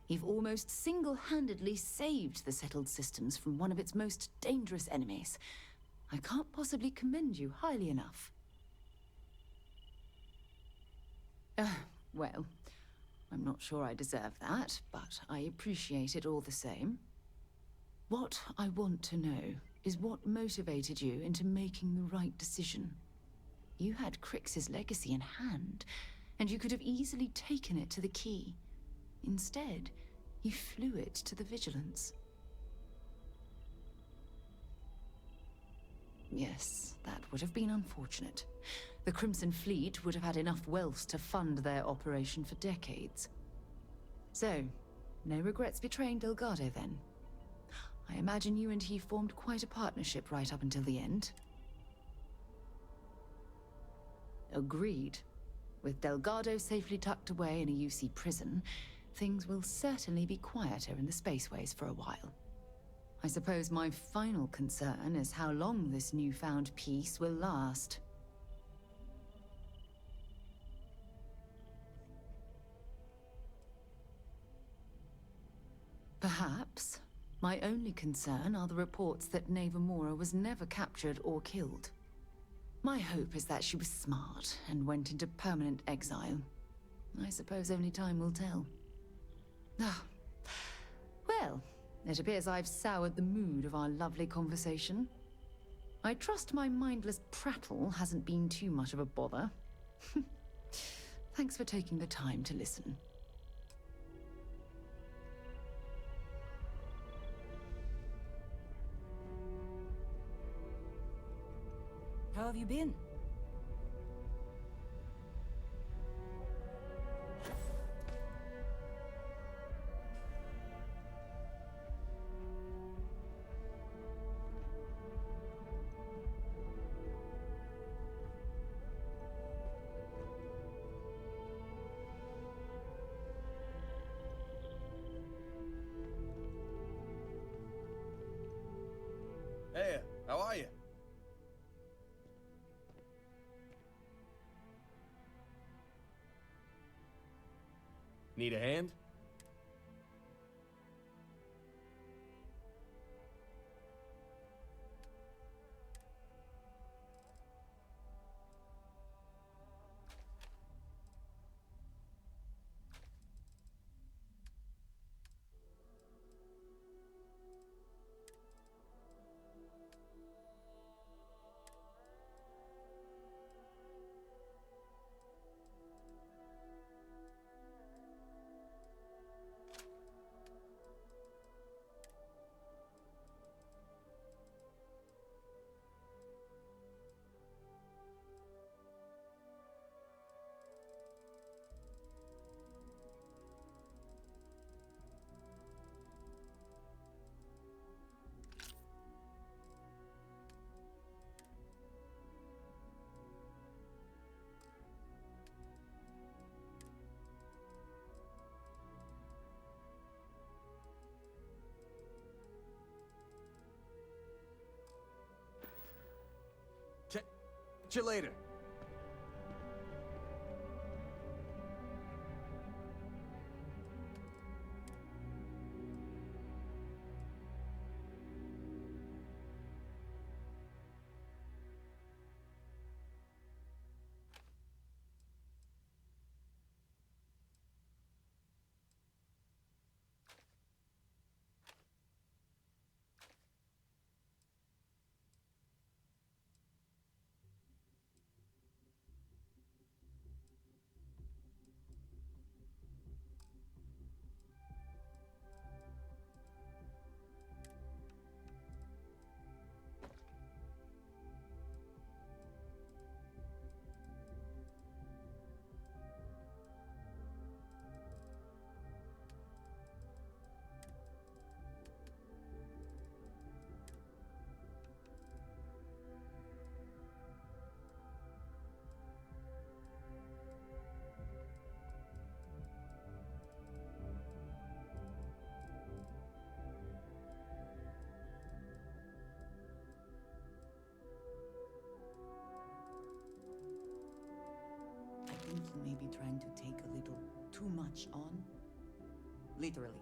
You've almost single-handedly saved the settled systems from one of its most dangerous enemies. I can't possibly commend you highly enough. Well, I'm not sure I deserve that, but I appreciate it all the same. What I want to know is what motivated you into making the right decision. You had Crix's legacy in hand, and you could have easily taken it to the Key. Instead, you flew it to the Vigilance. Yes, that would have been unfortunate. The Crimson Fleet would have had enough wealth to fund their operation for decades. So, no regrets betraying Delgado then? I imagine you and he formed quite a partnership right up until the end. Agreed. With Delgado safely tucked away in a UC prison, things will certainly be quieter in the spaceways for a while. I suppose my final concern is how long this newfound peace will last. Perhaps. My only concern are the reports that Navarmora was never captured or killed. My hope is that she was smart and went into permanent exile. I suppose only time will tell. Ah. Well, it appears I've soured the mood of our lovely conversation. I trust my mindless prattle hasn't been too much of a bother. Thanks for taking the time to listen. How have you been? Hey, how are you? Need a hand? Catch you later. be trying to take a little too much on. Literally.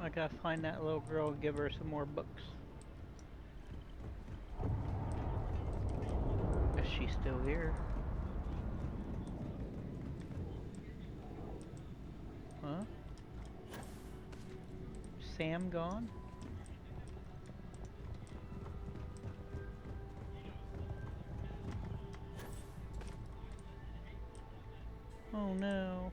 I gotta find that little girl and give her some more books. Is she still here? Huh? Sam gone? Oh no.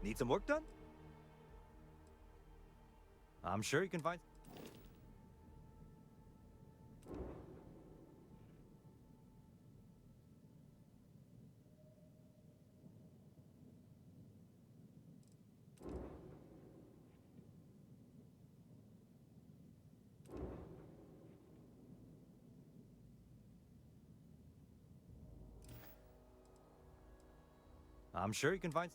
Need some work done? I'm sure you can find... I'm sure you can find...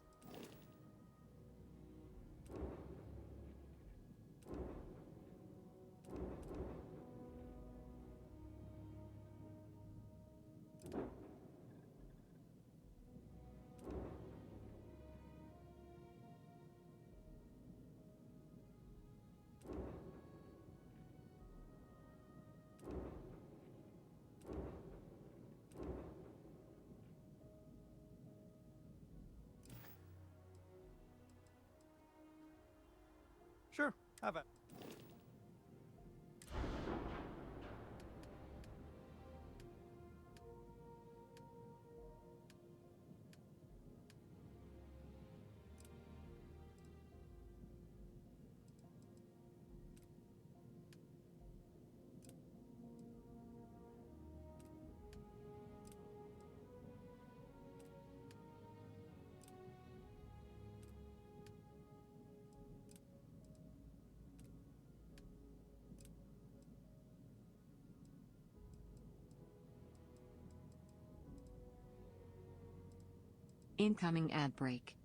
Sure, have it. Incoming ad break.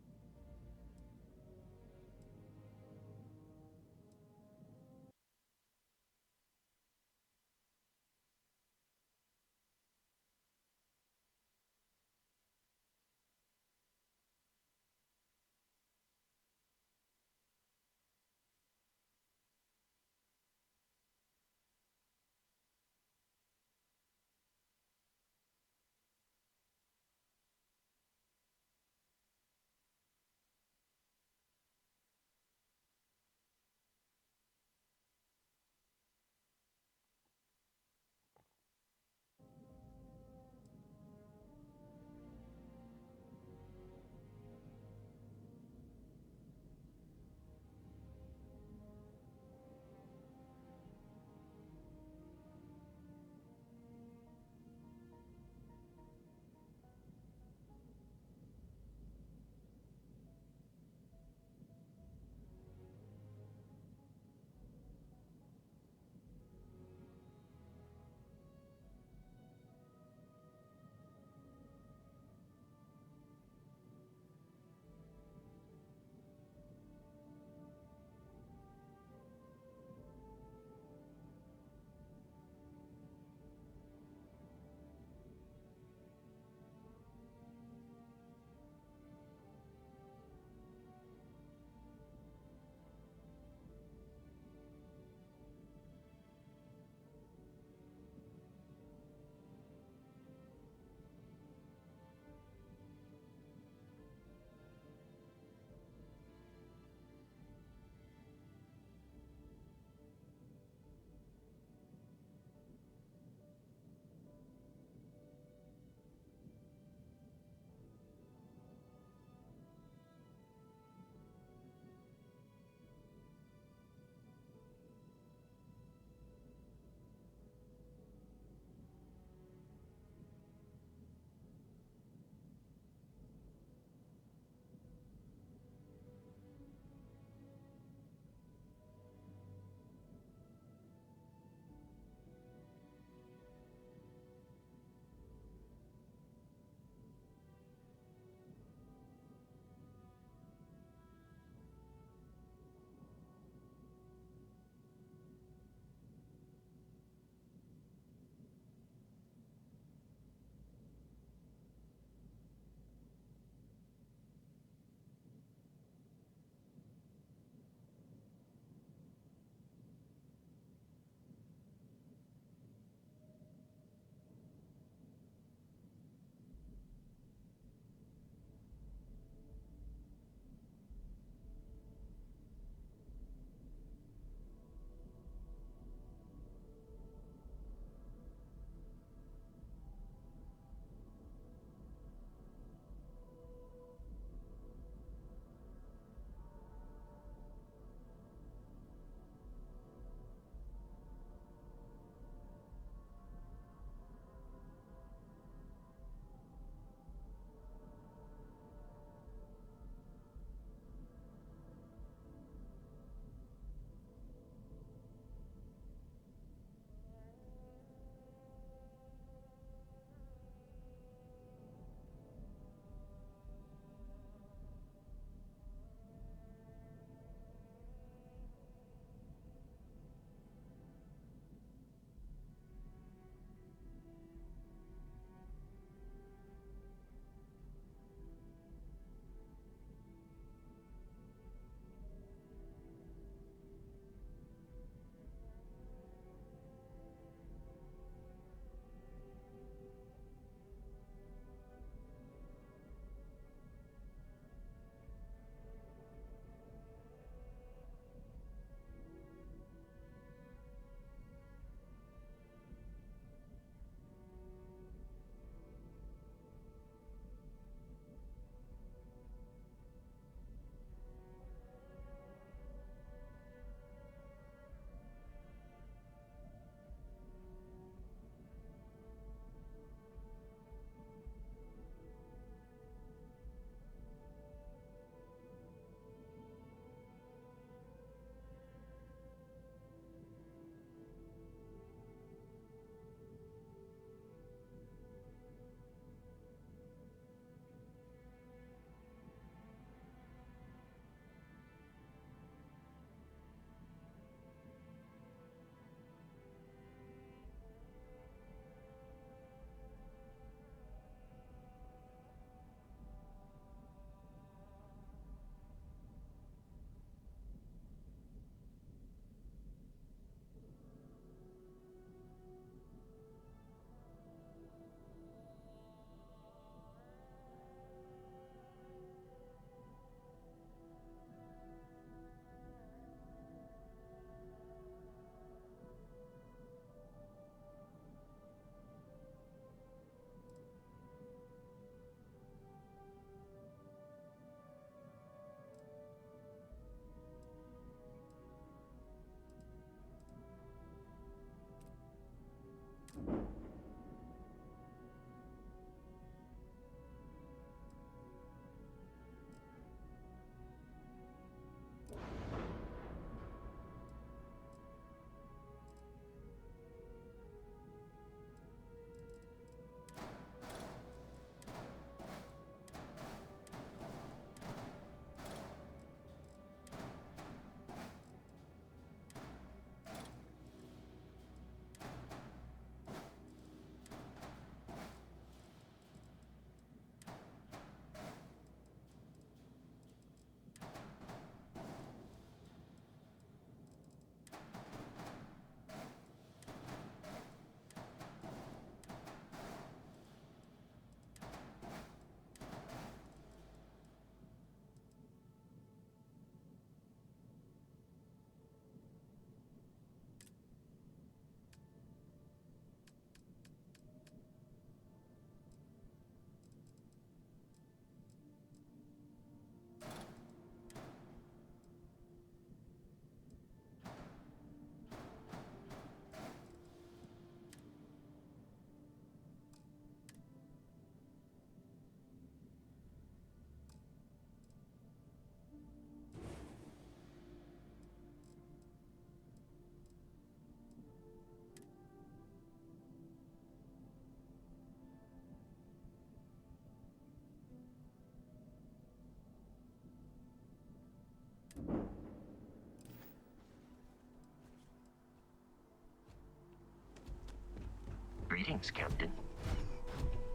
Greetings, Captain.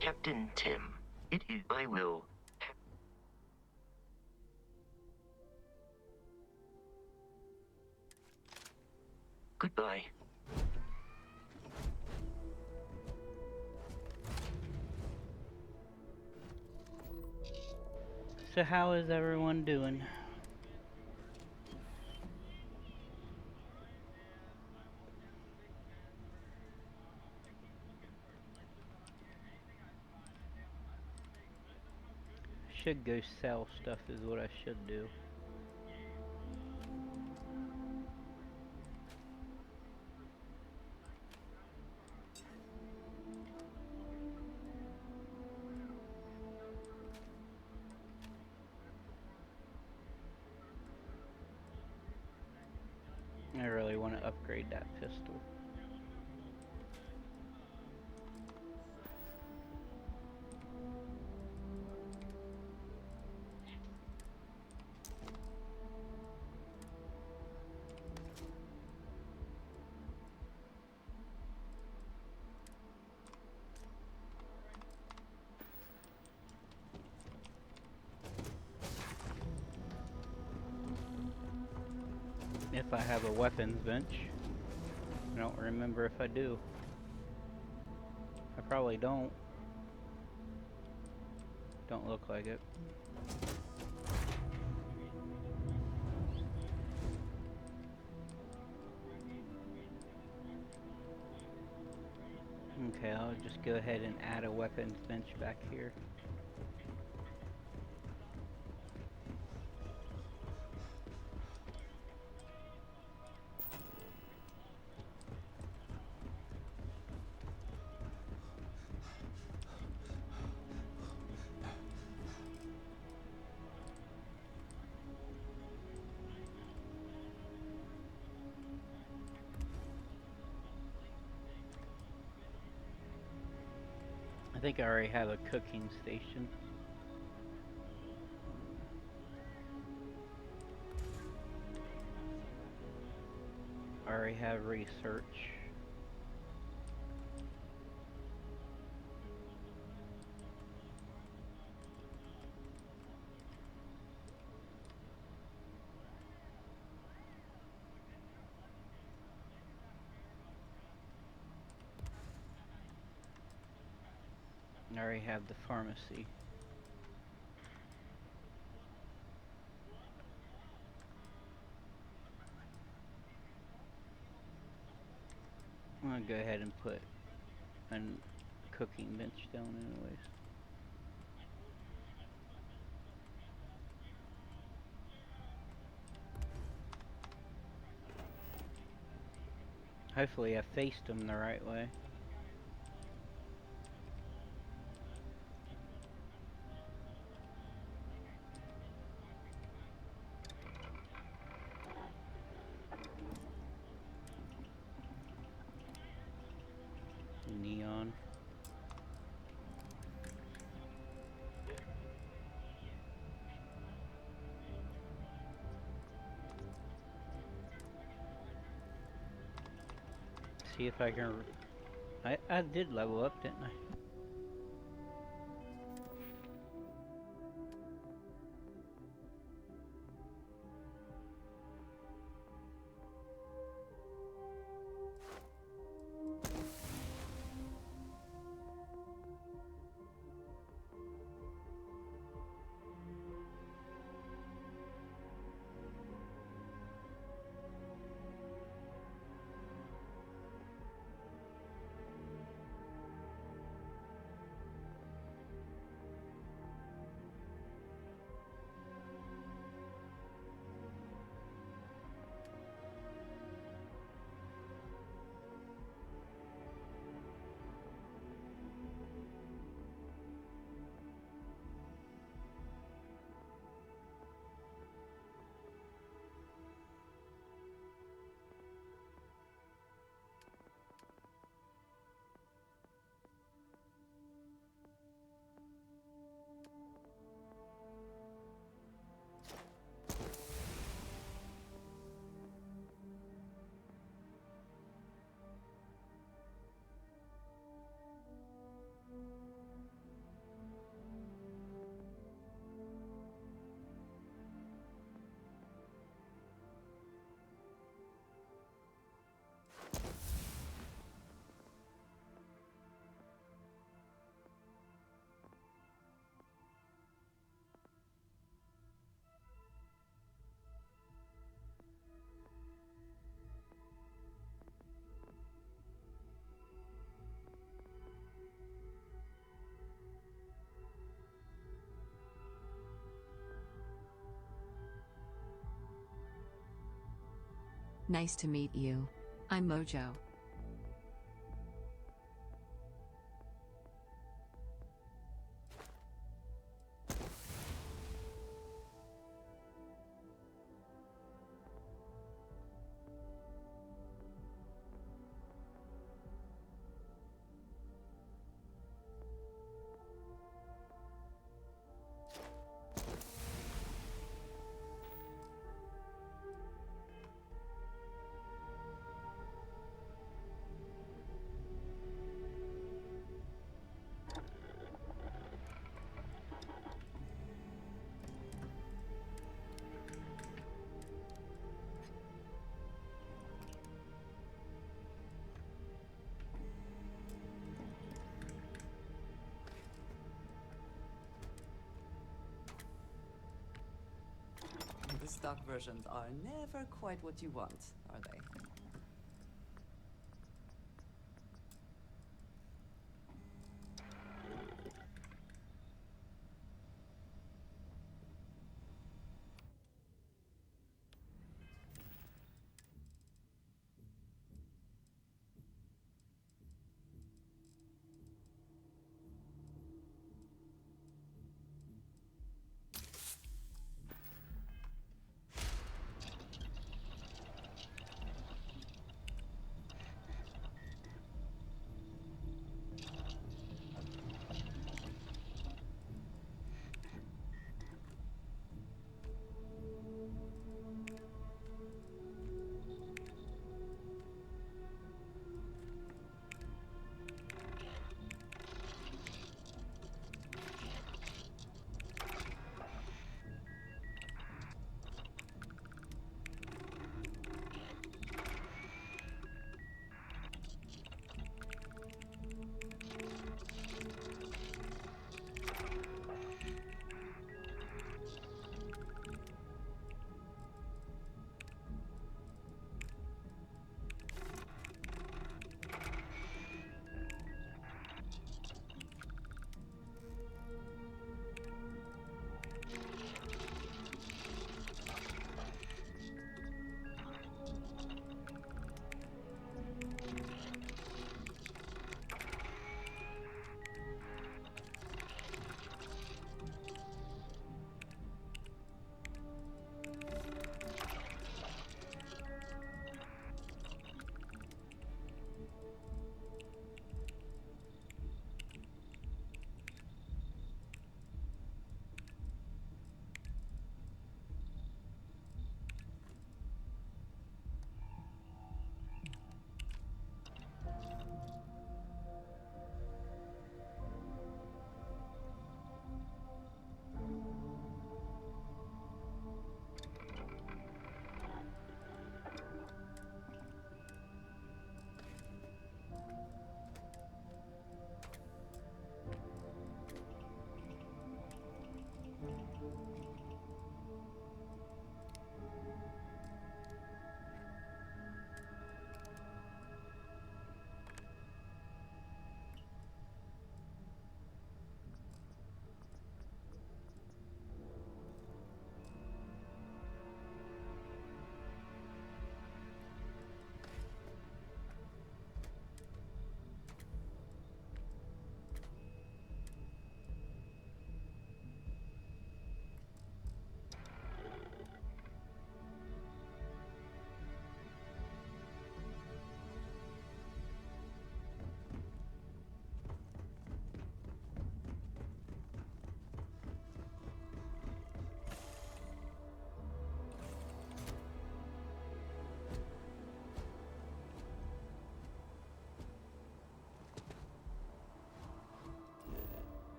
Captain Tim. It is. I will. Goodbye. So how is everyone doing? Should go sell stuff is what I should do. I really want to upgrade that pistol. If I have a weapons bench. I don't remember if I do. I probably don't. Don't look like it. Okay, I'll just go ahead and add a weapons bench back here. I think I already have a cooking station. I already have research. I already have the pharmacy. I'm gonna go ahead and put a cooking bench down anyways. Hopefully I faced them the right way. Neon. See if I can. I did level up, didn't I? Nice to meet you. I'm Mojo. The stock versions are never quite what you want, are they?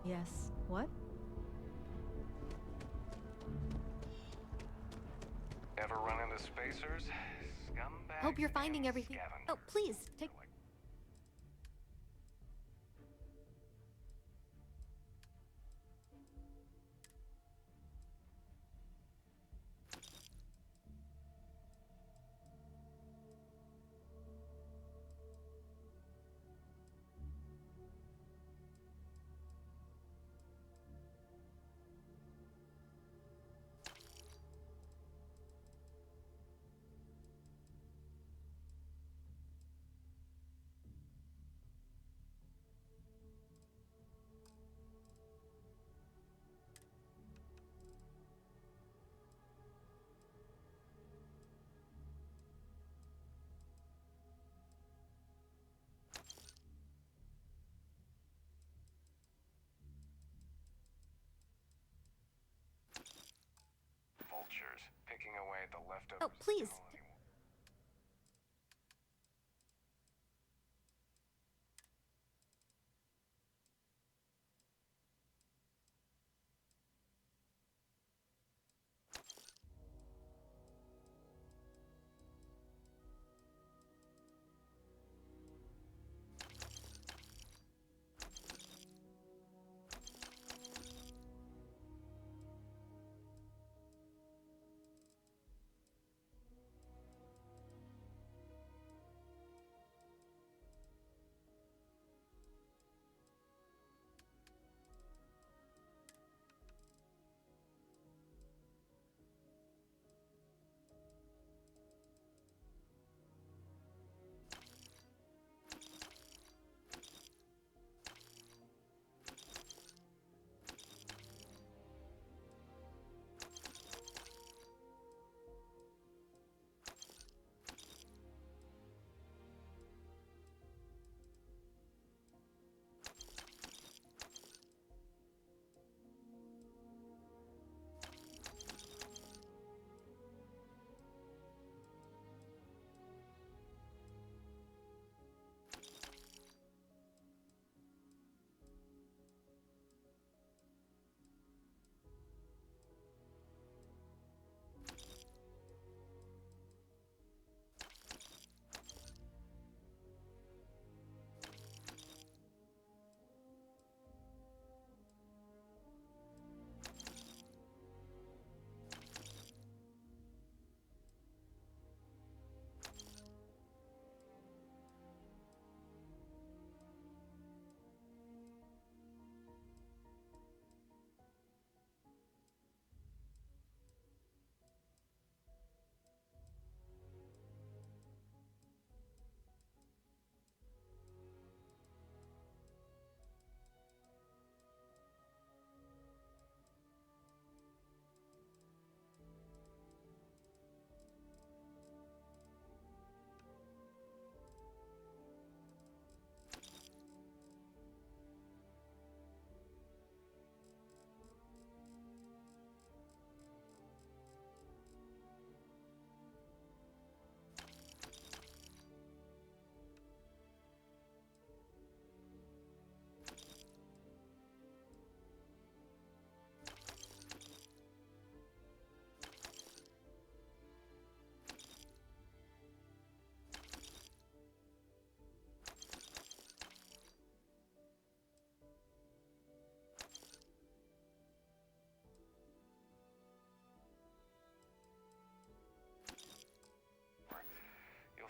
Yes. What? Ever run into spacers? Scumbags. Hope you're finding everything. Oh, please, take... hide the leftovers. Oh, please.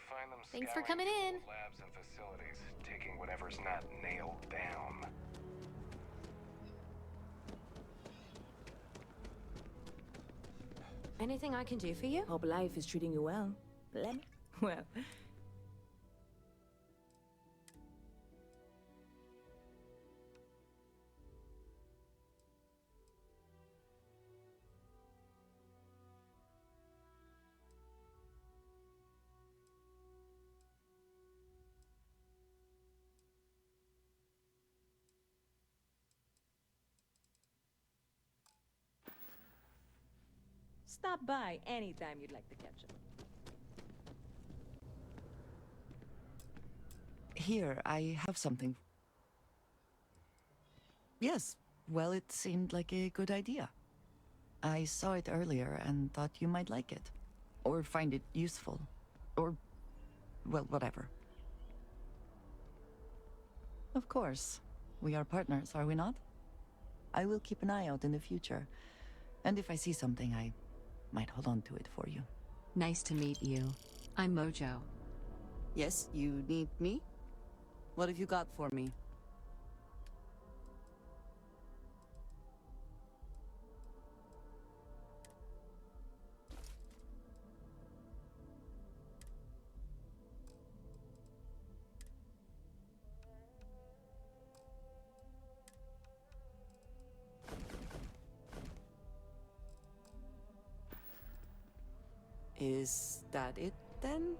Find them Thanks for scouring coming in. through labs and facilities, taking whatever's not nailed down. Anything I can do for you? Hope life is treating you well. Let me... Well... Stop by anytime you'd like to catch up. Here, I have something. Yes, well, it seemed like a good idea. I saw it earlier and thought you might like it. Or find it useful. Or, well, whatever. Of course. We are partners, are we not? I will keep an eye out in the future. And if I see something, I might hold on to it for you. Nice to meet you. I'm Mojo. Yes, you need me? What have you got for me? Is that it, then?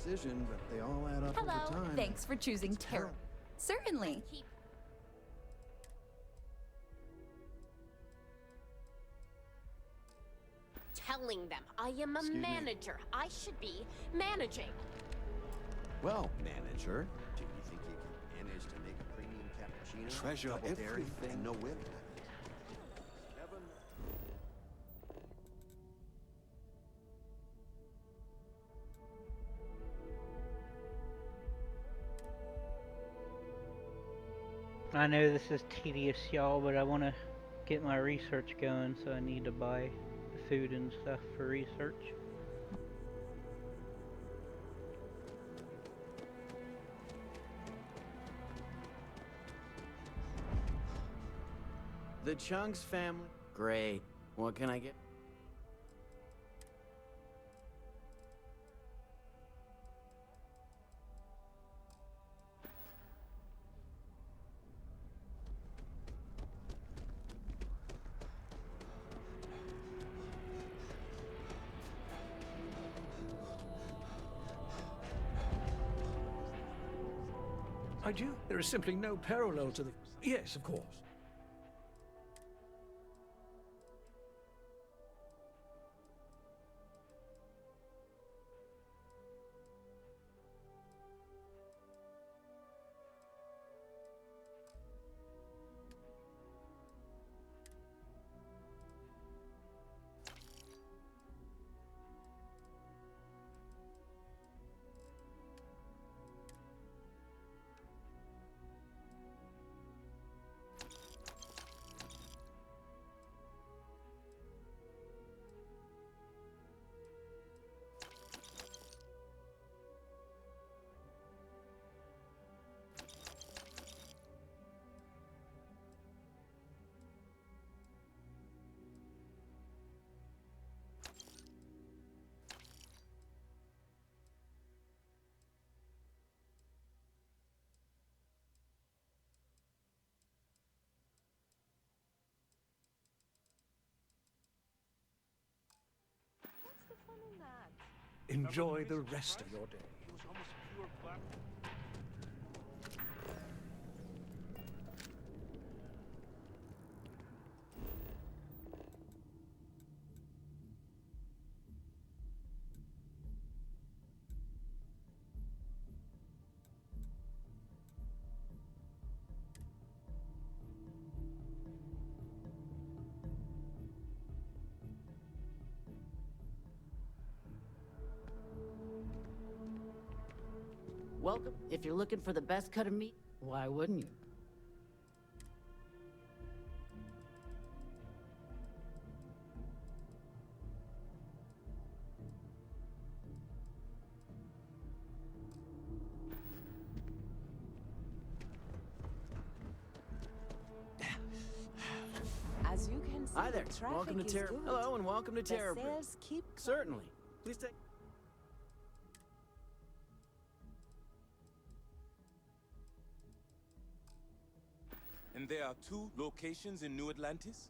decision, but they all add up over Hello. time. Thanks for choosing terror. Certainly. Telling them I am a Excuse me. manager. I should be managing. Well, manager, do you think you can manage to make a premium cappuccino? Treasure double dairy, everything. and no whip? I know this is tedious, y'all, but I want to get my research going, so I need to buy food and stuff for research. The Chunks family? Great. What can I get? I do. There is simply no parallel to the... Yes, of course. Enjoy the rest of your day. Welcome. If you're looking for the best cut of meat, why wouldn't you? As you can see, hi there. the traffic Welcome to is Terra. good. Hello, and welcome to The Terra. sales keep Certainly. Please take. And there are 2 locations in New Atlantis?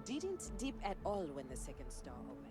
Didn't dip at all when the second store opened.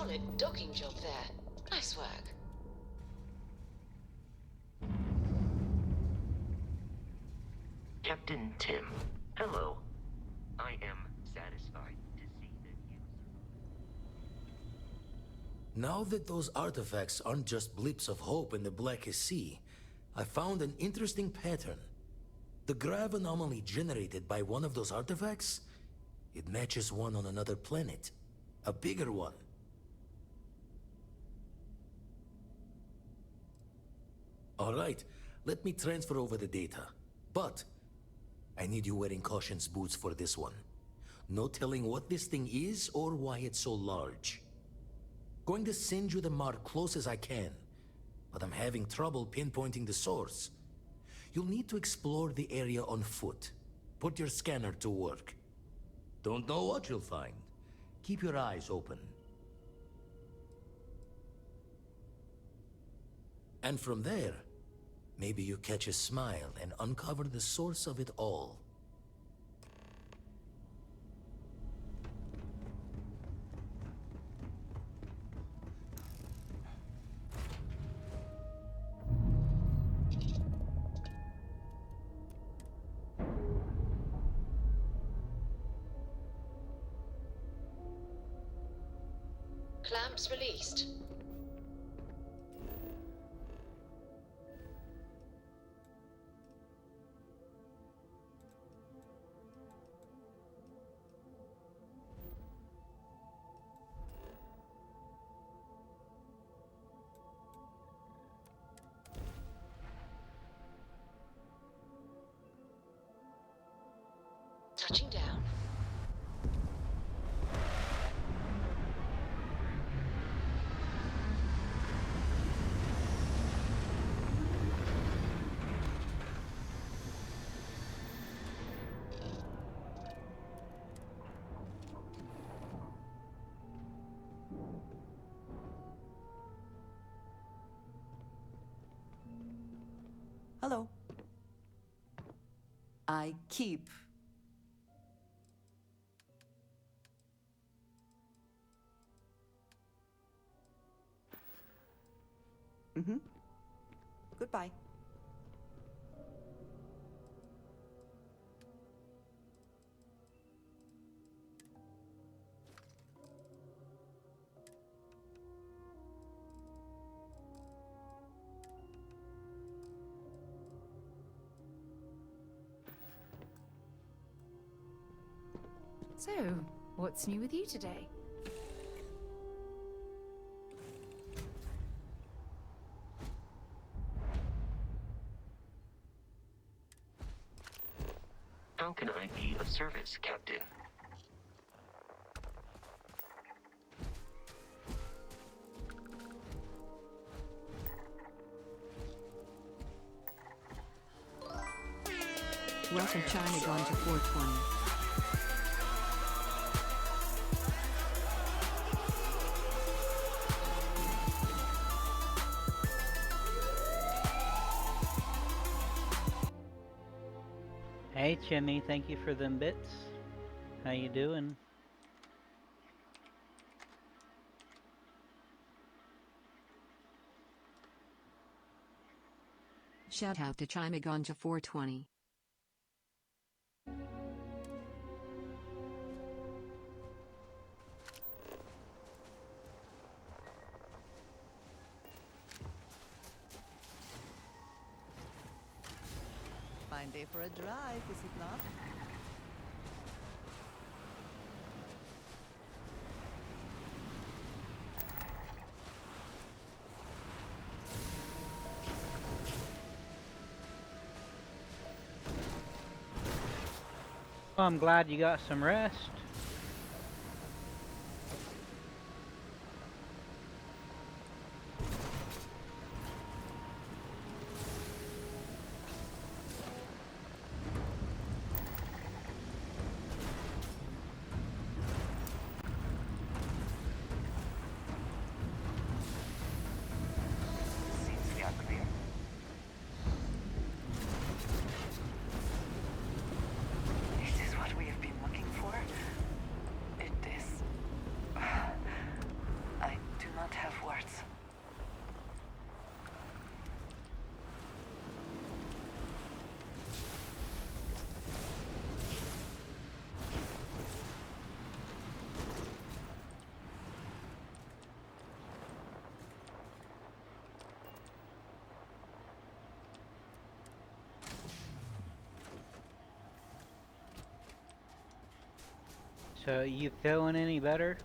solid docking job there. Nice work. Captain Tim, hello. I am satisfied to see that you... Now that those artifacts aren't just blips of hope in the Blackest Sea, I found an interesting pattern. The grav anomaly generated by one of those artifacts, it matches one on another planet. A bigger one. Alright, let me transfer over the data. But I need you wearing Caution's boots for this one. No telling what this thing is or why it's so large. Going to send you the mark close as I can, but I'm having trouble pinpointing the source. You'll need to explore the area on foot. Put your scanner to work. Don't know what you'll find. Keep your eyes open. And from there, maybe you catch a smile and uncover the source of it all. Clamps released. Touching down. Hello. I keep. Goodbye. So, what's new with you today? How can I be of service, Captain? Welcome China Ganja 420. Hey Chimmy, thank you for them bits. How you doing? Shout out to Chima Ganja 420. Fine day for a drive, is it not? Well, I'm glad you got some rest. So, you feeling any better?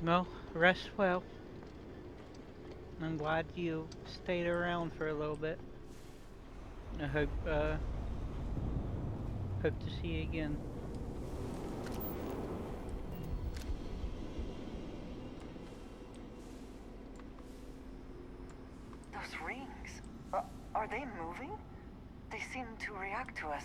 Well, rest well. I'm glad you stayed around for a little bit. I hope to see you again. Those rings, are they moving? They seem to react to us.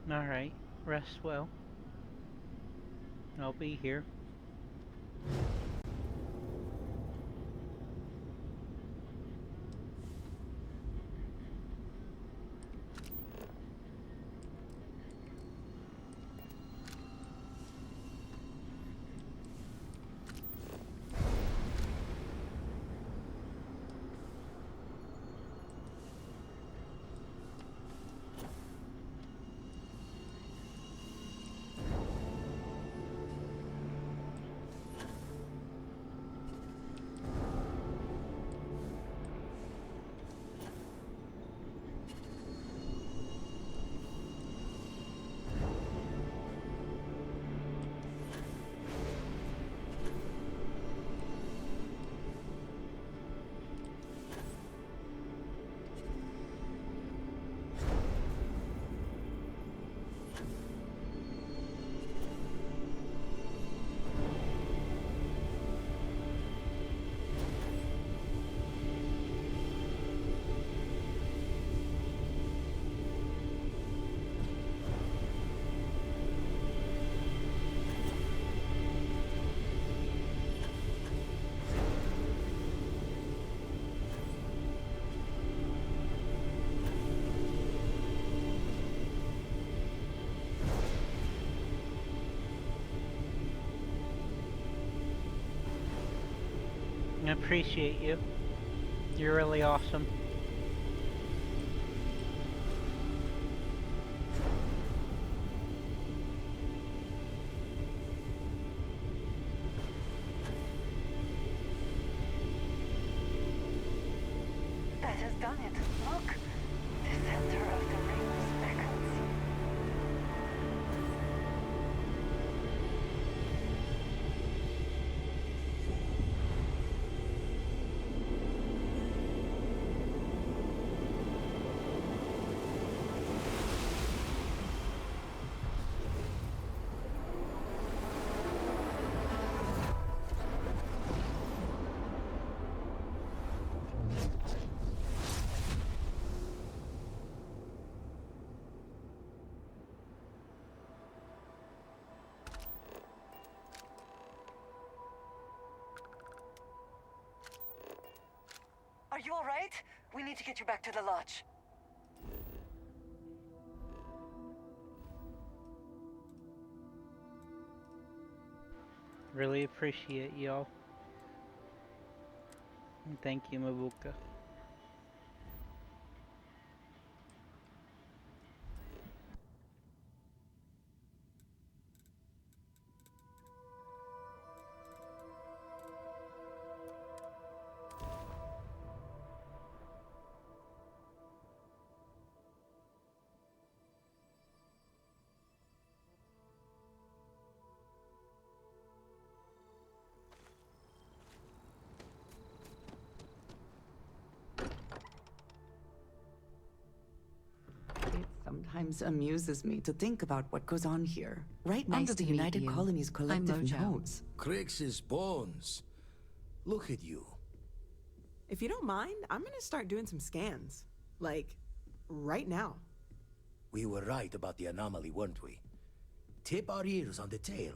Alright, rest well. I'll be here. I appreciate you. You're really awesome. That has done it. Look! The center of the ring beckons. Are you all right? We need to get you back to the lodge. Really appreciate y'all. And thank you, Mabuka. Sometimes amuses me to think about what goes on here, right Nice under to the meet United you. Colony's I'm collective Mojo. notes. Crix's bones. Look at you. If you don't mind, I'm gonna start doing some scans. Like, right now. We were right about the anomaly, weren't we? Tip our ears on the tail.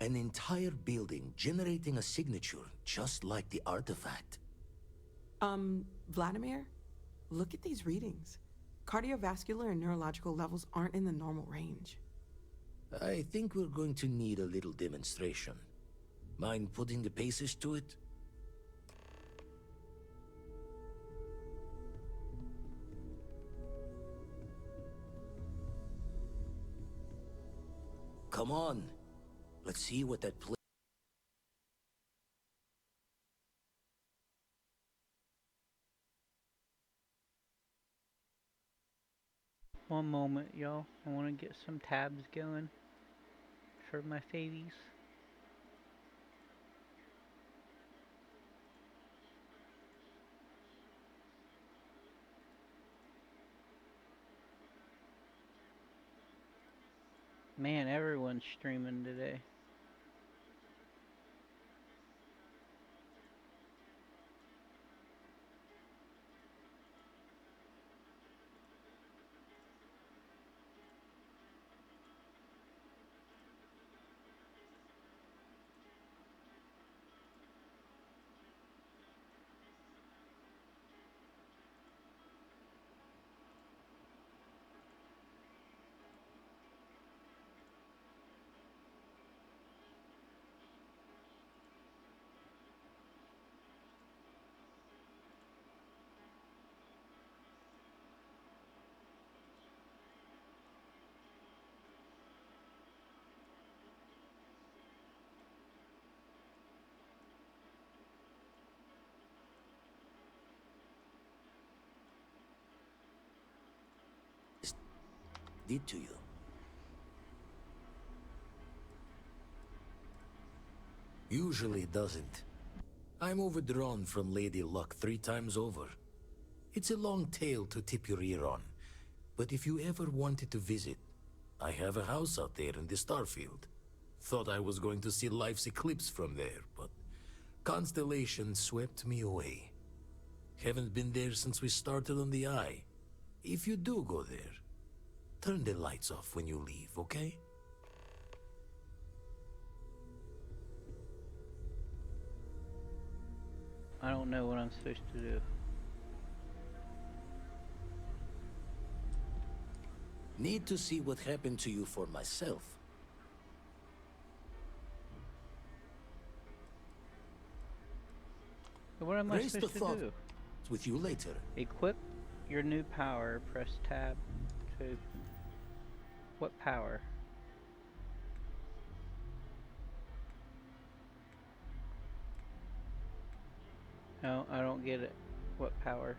An entire building generating a signature just like the artifact. Vladimir, look at these readings. Cardiovascular and neurological levels aren't in the normal range. I think we're going to need a little demonstration. Mind putting the paces to it? Come on. Let's see what that play. One moment, y'all. I want to get some tabs going for my favies. Man, everyone's streaming today. Did to you. Usually it doesn't. I'm overdrawn from Lady Luck 3 times over. It's a long tale to tip your ear on, but if you ever wanted to visit, I have a house out there in the Starfield. Thought I was going to see life's eclipse from there, but Constellation swept me away. Haven't been there since we started on the Eye. If you do go there, turn the lights off when you leave, okay? I don't know what I'm supposed to do. Need to see what happened to you for myself. What am I Raise the supposed to thought. do? It's with you later. Equip your new power. Press tab to open. What power? No, I don't get it. What power?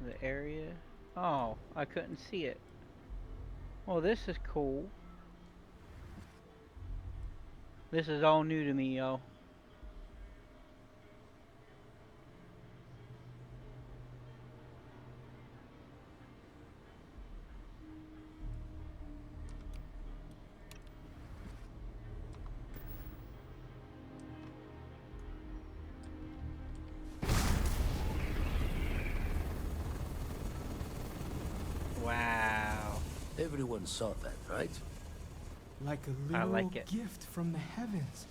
The area? Oh, I couldn't see it. Well, this is cool. This is all new to me, y'all. Wow. Everyone saw that, right? Like a I little like it. gift from the heavens.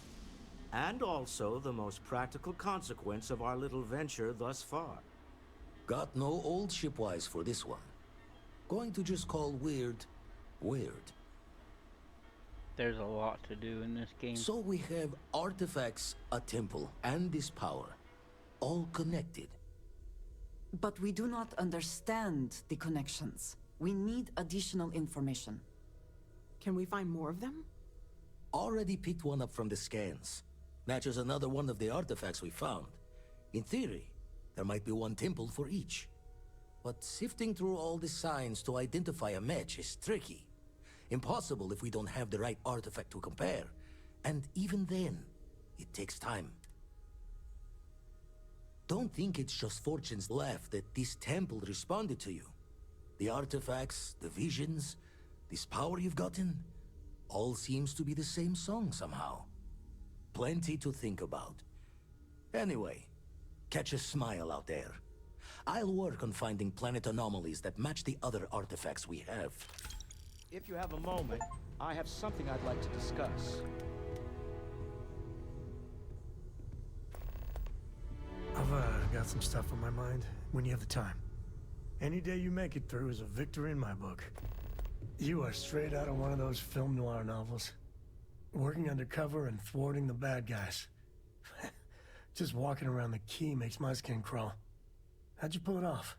And also the most practical consequence of our little venture thus far. Got no old shipwise for this one. Going to just call weird, weird. There's a lot to do in this game. So we have artifacts, a temple, and this power. All connected. But we do not understand the connections. We need additional information. Can we find more of them? Already picked one up from the scans. Matches another one of the artifacts we found. In theory, there might be one temple for each. But sifting through all the signs to identify a match is tricky. Impossible if we don't have the right artifact to compare. And even then, it takes time. Don't think it's just Fortune's laugh that this temple responded to you. The artifacts, the visions, this power you've gotten, all seems to be the same song somehow. Plenty to think about. Anyway, Catch a smile out there. I'll work on finding planet anomalies that match the other artifacts we have. If you have a moment, I have something I'd like to discuss. I've got some stuff on my mind when you have the time. Any day you make it through is a victory in my book. You are straight out of one of those film noir novels. Working undercover and thwarting the bad guys. Just walking around the key makes my skin crawl. How'd you pull it off?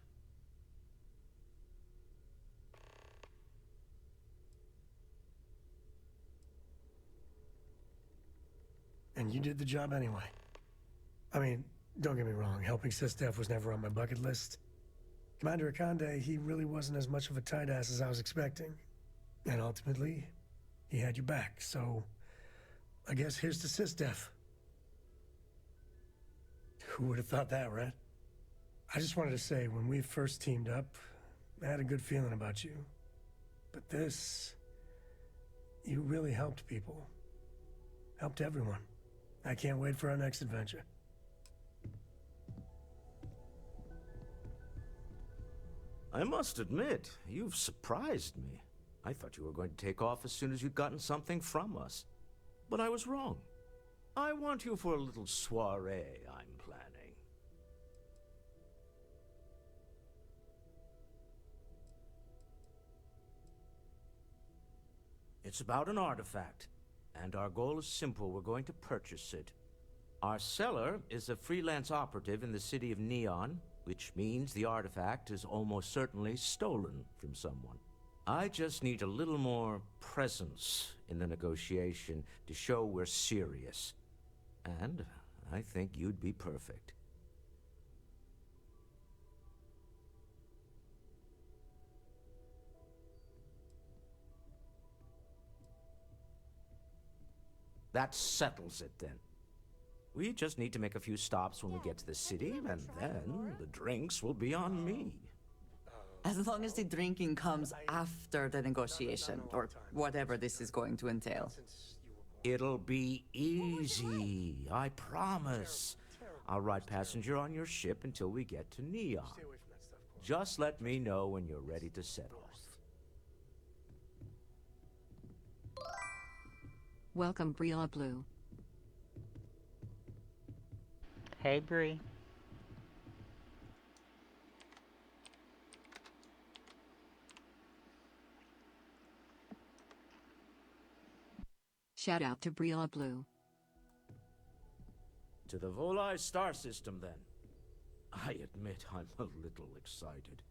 And you did the job anyway. I mean, don't get me wrong, helping Sistef was never on my bucket list. Commander Akande, he really wasn't as much of a tight ass as I was expecting. And ultimately, he had your back, so I guess here's to Sistef. Who would have thought that, right? I just wanted to say, when we first teamed up, I had a good feeling about you. But this... you really helped people. Helped everyone. I can't wait for our next adventure. I must admit, you've surprised me. I thought you were going to take off as soon as you'd gotten something from us. But I was wrong. I want you for a little soiree I'm planning. It's about an artifact, and our goal is simple. We're going to purchase it. Our seller is a freelance operative in the city of Neon, which means the artifact is almost certainly stolen from someone. I just need a little more presence in the negotiation to show we're serious. And I think you'd be perfect. That settles it then. We just need to make a few stops when we get to the city, and then the drinks will be on me. As long as the drinking comes after the negotiation, or whatever this is going to entail. It'll be easy, I promise. I'll ride passenger on your ship until we get to Neon. Just let me know when you're ready to set off. Welcome, Brilla Blue. Hey, Bree. Shout out to Brilla Blue. To the Volai star system, then. I admit I'm a little excited.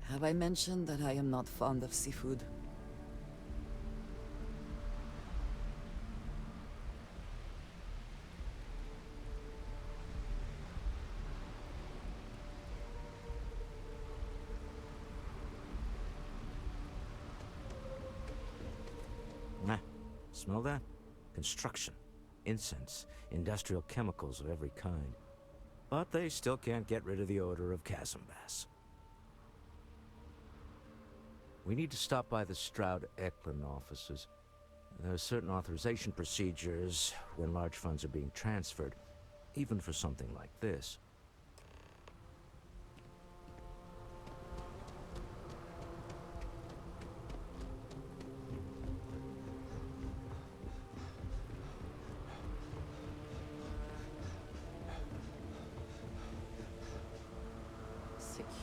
Have I mentioned that I am not fond of seafood? Smell that? Construction, incense, industrial chemicals of every kind. But they still can't get rid of the odor of Casimbas. We need to stop by the Stroud-Eklund offices. There are certain authorization procedures when large funds are being transferred, even for something like this.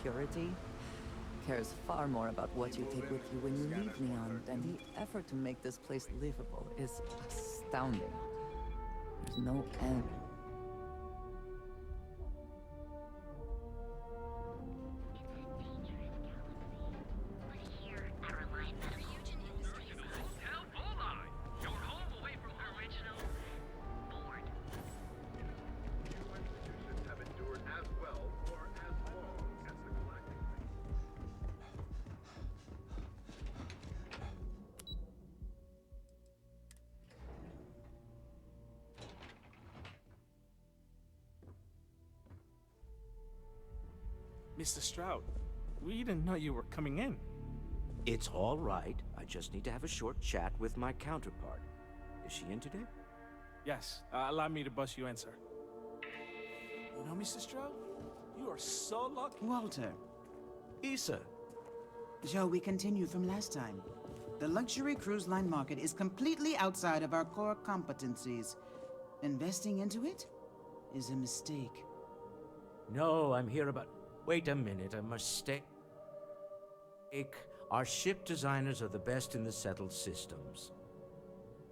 Security cares far more about what you take with you when you leave Neon, and the effort to make this place livable is astounding. There's no end. Mr. Stroud, we didn't know you were coming in. It's all right. I just need to have a short chat with my counterpart. Is she in today? Yes, allow me to bust you in, sir. You know, Mr. Stroud, you are so lucky. Walter. Issa. Shall we continue from last time? The luxury cruise line market is completely outside of our core competencies. Investing into it is a mistake. No, I'm here about... Wait a minute, a mistake. Our ship designers are the best in the settled systems.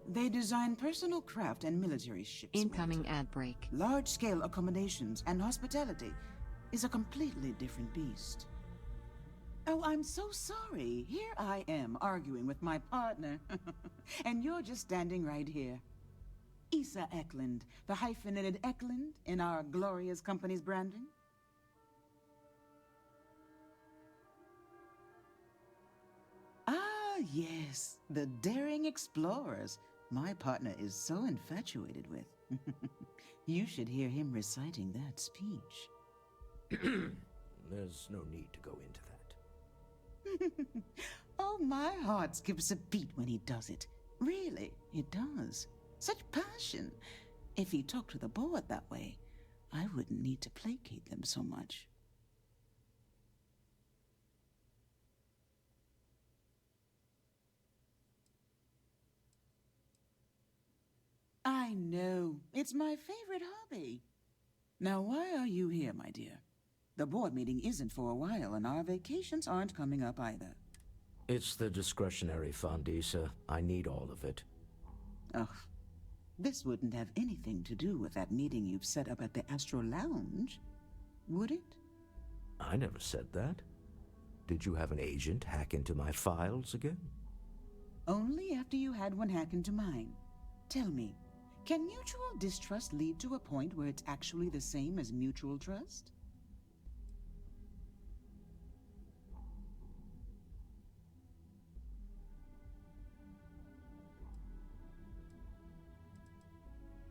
They design personal craft and military ships. Incoming ad break. Large-scale accommodations and hospitality is a completely different beast. Oh, I'm so sorry. Here I am arguing with my partner. And you're just standing right here. Issa Eklund, the hyphenated Eklund in our glorious company's branding. Ah, yes, the daring explorers my partner is so infatuated with. You should hear him reciting that speech. There's no need to go into that. Oh, my heart skips a beat when he does it. Really, it does. Such passion. If he talked to the board that way, I wouldn't need to placate them so much. I know. It's my favorite hobby. Now, why are you here, my dear? The board meeting isn't for a while, and our vacations aren't coming up either. It's the discretionary fund, Issa. I need all of it. Ugh. This wouldn't have anything to do with that meeting you've set up at the Astro Lounge, would it? I never said that. Did you have an agent hack into my files again? Only after you had one hack into mine. Tell me, can mutual distrust lead to a point where it's actually the same as mutual trust?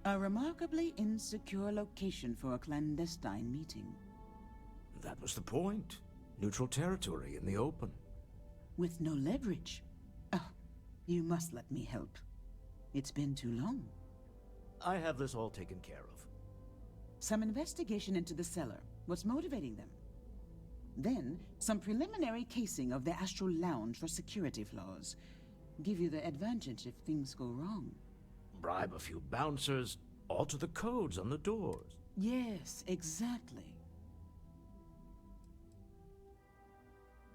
A remarkably insecure location for a clandestine meeting. That was the point. Neutral territory in the open. With no leverage. Oh, you must let me help. It's been too long. I have this all taken care of. Some investigation into the cellar. What's motivating them? Then, some preliminary casing of the Astral Lounge for security flaws. Give you the advantage if things go wrong. Bribe a few bouncers, alter the codes on the doors. Yes, exactly.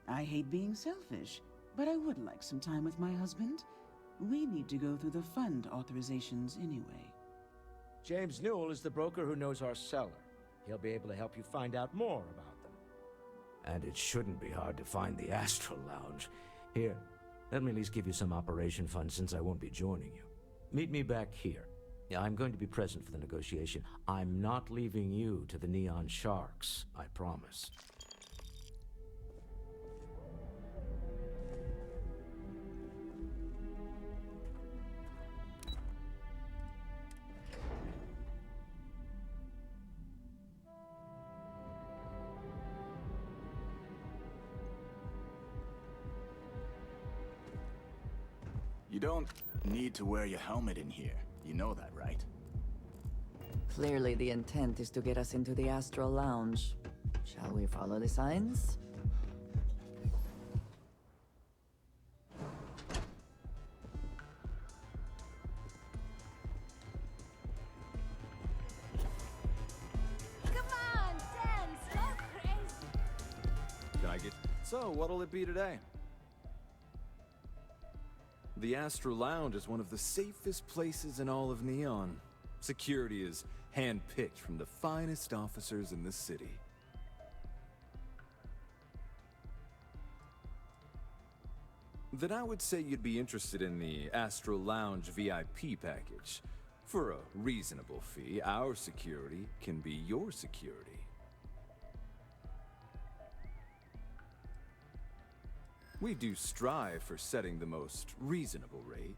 I hate being selfish, but I would like some time with my husband. We need to go through the fund authorizations anyway. James Newell is the broker who knows our cellar. He'll be able to help you find out more about them. And it shouldn't be hard to find the Astral Lounge. Here, let me at least give you some operation funds since I won't be joining you. Meet me back here. I'm going to be present for the negotiation. I'm not leaving you to the Neon Sharks, I promise. You don't need to wear your helmet in here. You know that, right? Clearly the intent is to get us into the Astral Lounge. Shall we follow the signs? Come on, dance, go crazy. Can I get... So, what'll it be today? The Astral Lounge is one of the safest places in all of Neon. Security is hand-picked from the finest officers in the city. Then I would say you'd be interested in the Astral Lounge VIP package. For a reasonable fee, our security can be your security. We do strive for setting the most reasonable rate.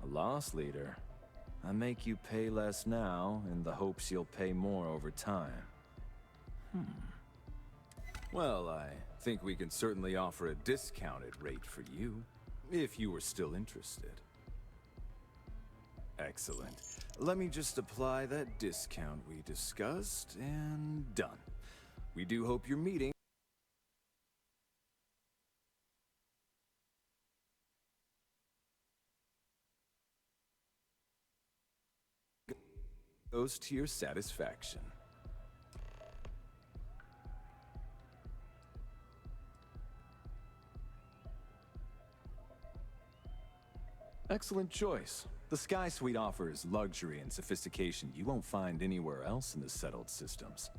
A loss leader. I make you pay less now in the hopes you'll pay more over time. Well, I think we can certainly offer a discounted rate for you, if you were still interested. Excellent. Let me just apply that discount we discussed, and done. We do hope your meeting goes to your satisfaction. Excellent choice. The Sky Suite offers luxury and sophistication you won't find anywhere else in the settled systems.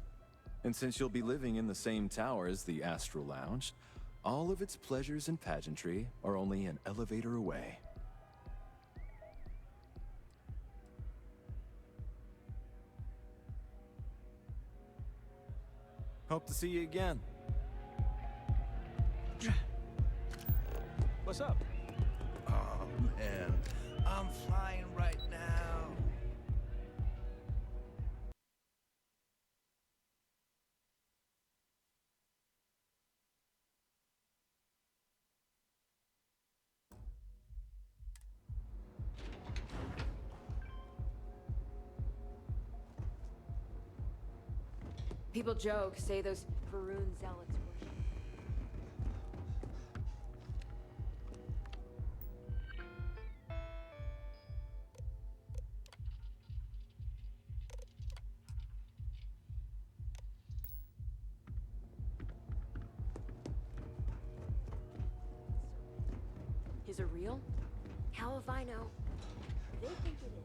And since you'll be living in the same tower as the Astral Lounge, all of its pleasures and pageantry are only an elevator away. Hope to see you again. What's up? Oh, man. I'm flying right now. People joke, say those Faroon zealots worship. Is it real? How if I know? They think it is.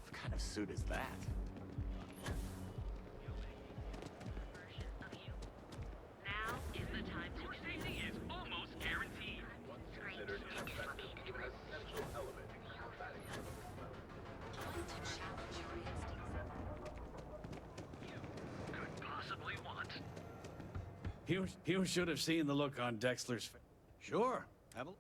What kind of suit is that? You should have seen the look on Dexter's face. Sure. Have a...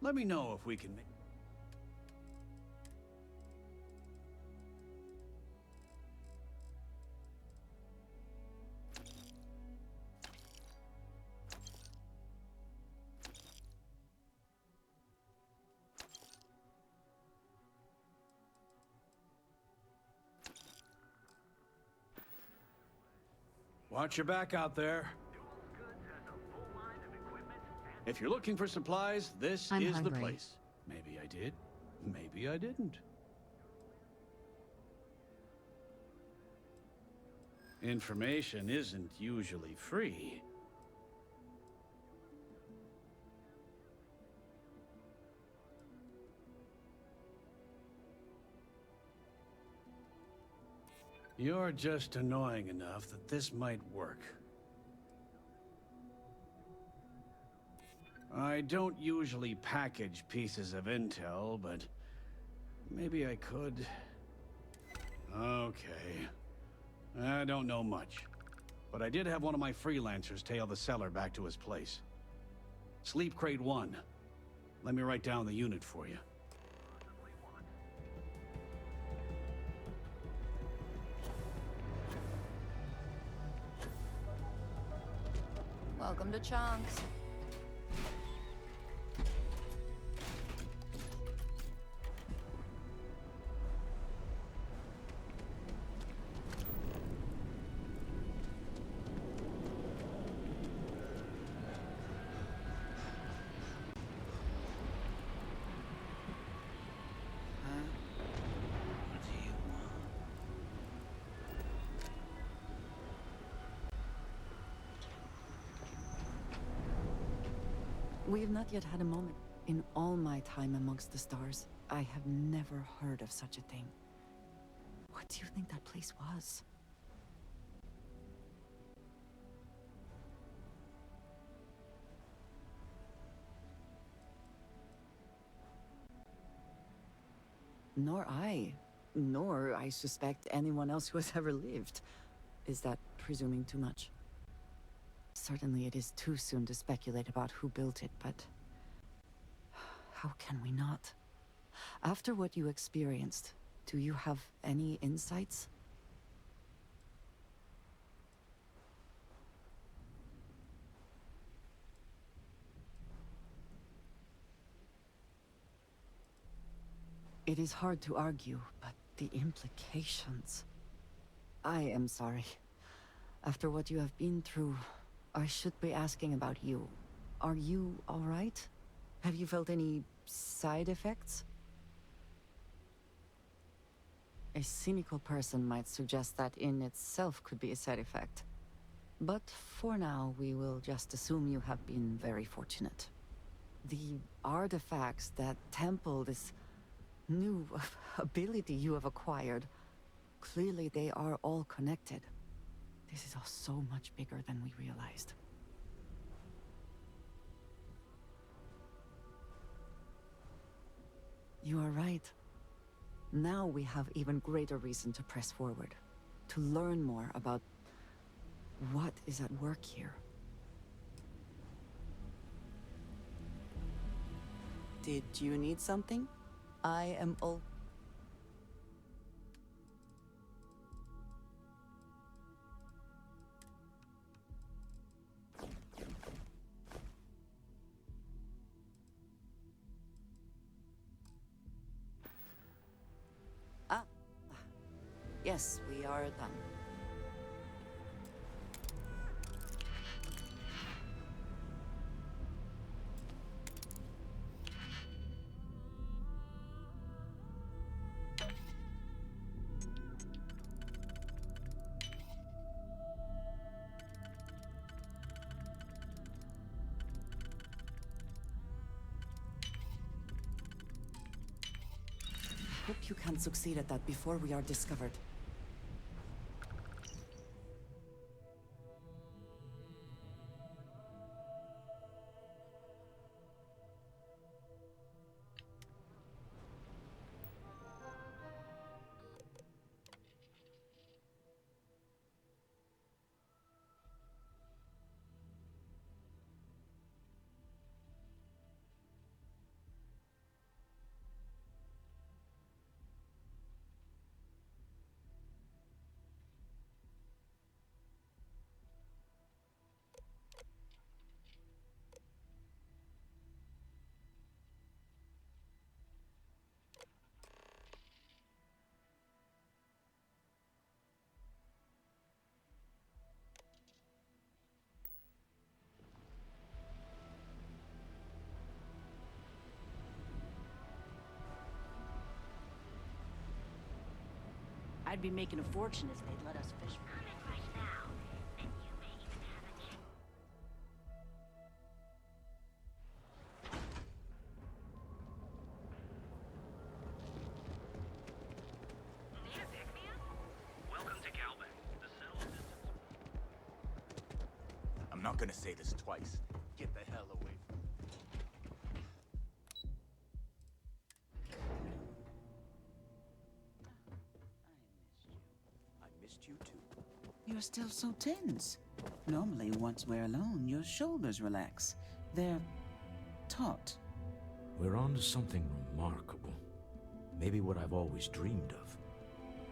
Let me know if we can make... Watch your back out there. If you're looking for supplies, this I'm is the hungry. place. Maybe I did, maybe I didn't. Information isn't usually free. You're just annoying enough that this might work. I don't usually package pieces of intel, but maybe I could. Okay. I don't know much, but I did have one of my freelancers tail the seller back to his place. Sleep Crate 1. Let me write down the unit for you. Welcome to Chunks. We have not yet had a moment. In all my time amongst the stars, I have never heard of such a thing. What do you think that place was? Nor I suspect anyone else who has ever lived. Is that presuming too much? Certainly it is too soon to speculate about who built it, but how can we not? After what you experienced, do you have any insights? It is hard to argue, but the implications... I am sorry. After what you have been through, I should be asking about you. Are you all right? Have you felt any side effects? A cynical person might suggest that in itself could be a side effect. But for now, we will just assume you have been very fortunate. The artifacts that temple this new ability you have acquired, clearly they are all connected. This is all so much bigger than we realized. You are right. Now we have even greater reason to press forward, to learn more about what is at work here. Did you need something? I am all... Yes, we are done. Hope you can succeed at that before we are discovered. I'd be making a fortune if they'd let us fish. I'm not gonna say this twice. Get the hell away from me. I missed you too. You're still so tense. Normally, once we're alone, your shoulders relax. They're taut. We're on to something remarkable. Maybe what I've always dreamed of.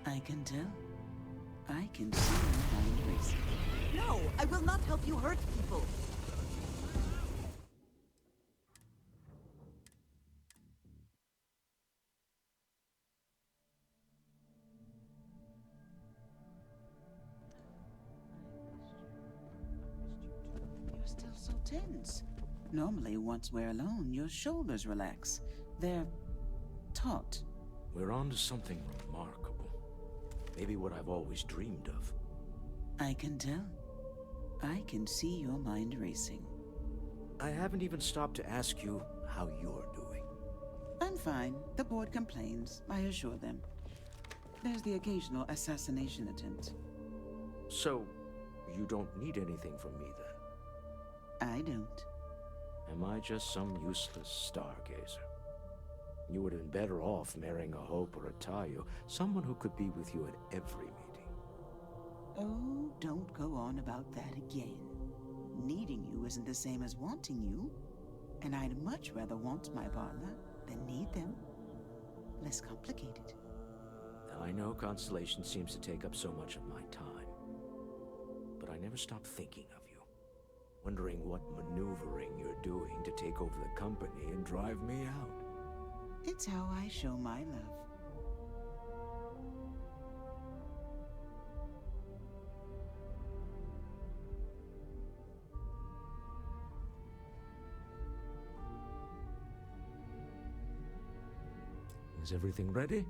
I can tell. I can see your mind racing. No, I will not help you hurt people. You're still so tense. Normally, once we're alone, your shoulders relax. They're taut. We're on to something remarkable. Maybe what I've always dreamed of. I can tell. I can see your mind racing. I haven't even stopped to ask you how you're doing. I'm fine. The board complains, I assure them. There's the occasional assassination attempt. So, you don't need anything from me then? I don't. Am I just some useless stargazer? You would have been better off marrying a Hope or a Tayo, someone who could be with you at every meeting. Oh, don't go on about that again. Needing you isn't the same as wanting you. And I'd much rather want my partner than need them. Less complicated. I know Constellation seems to take up so much of my time. But I never stop thinking of you. Wondering what maneuvering you're doing to take over the company and drive me out. It's how I show my love. Is everything ready?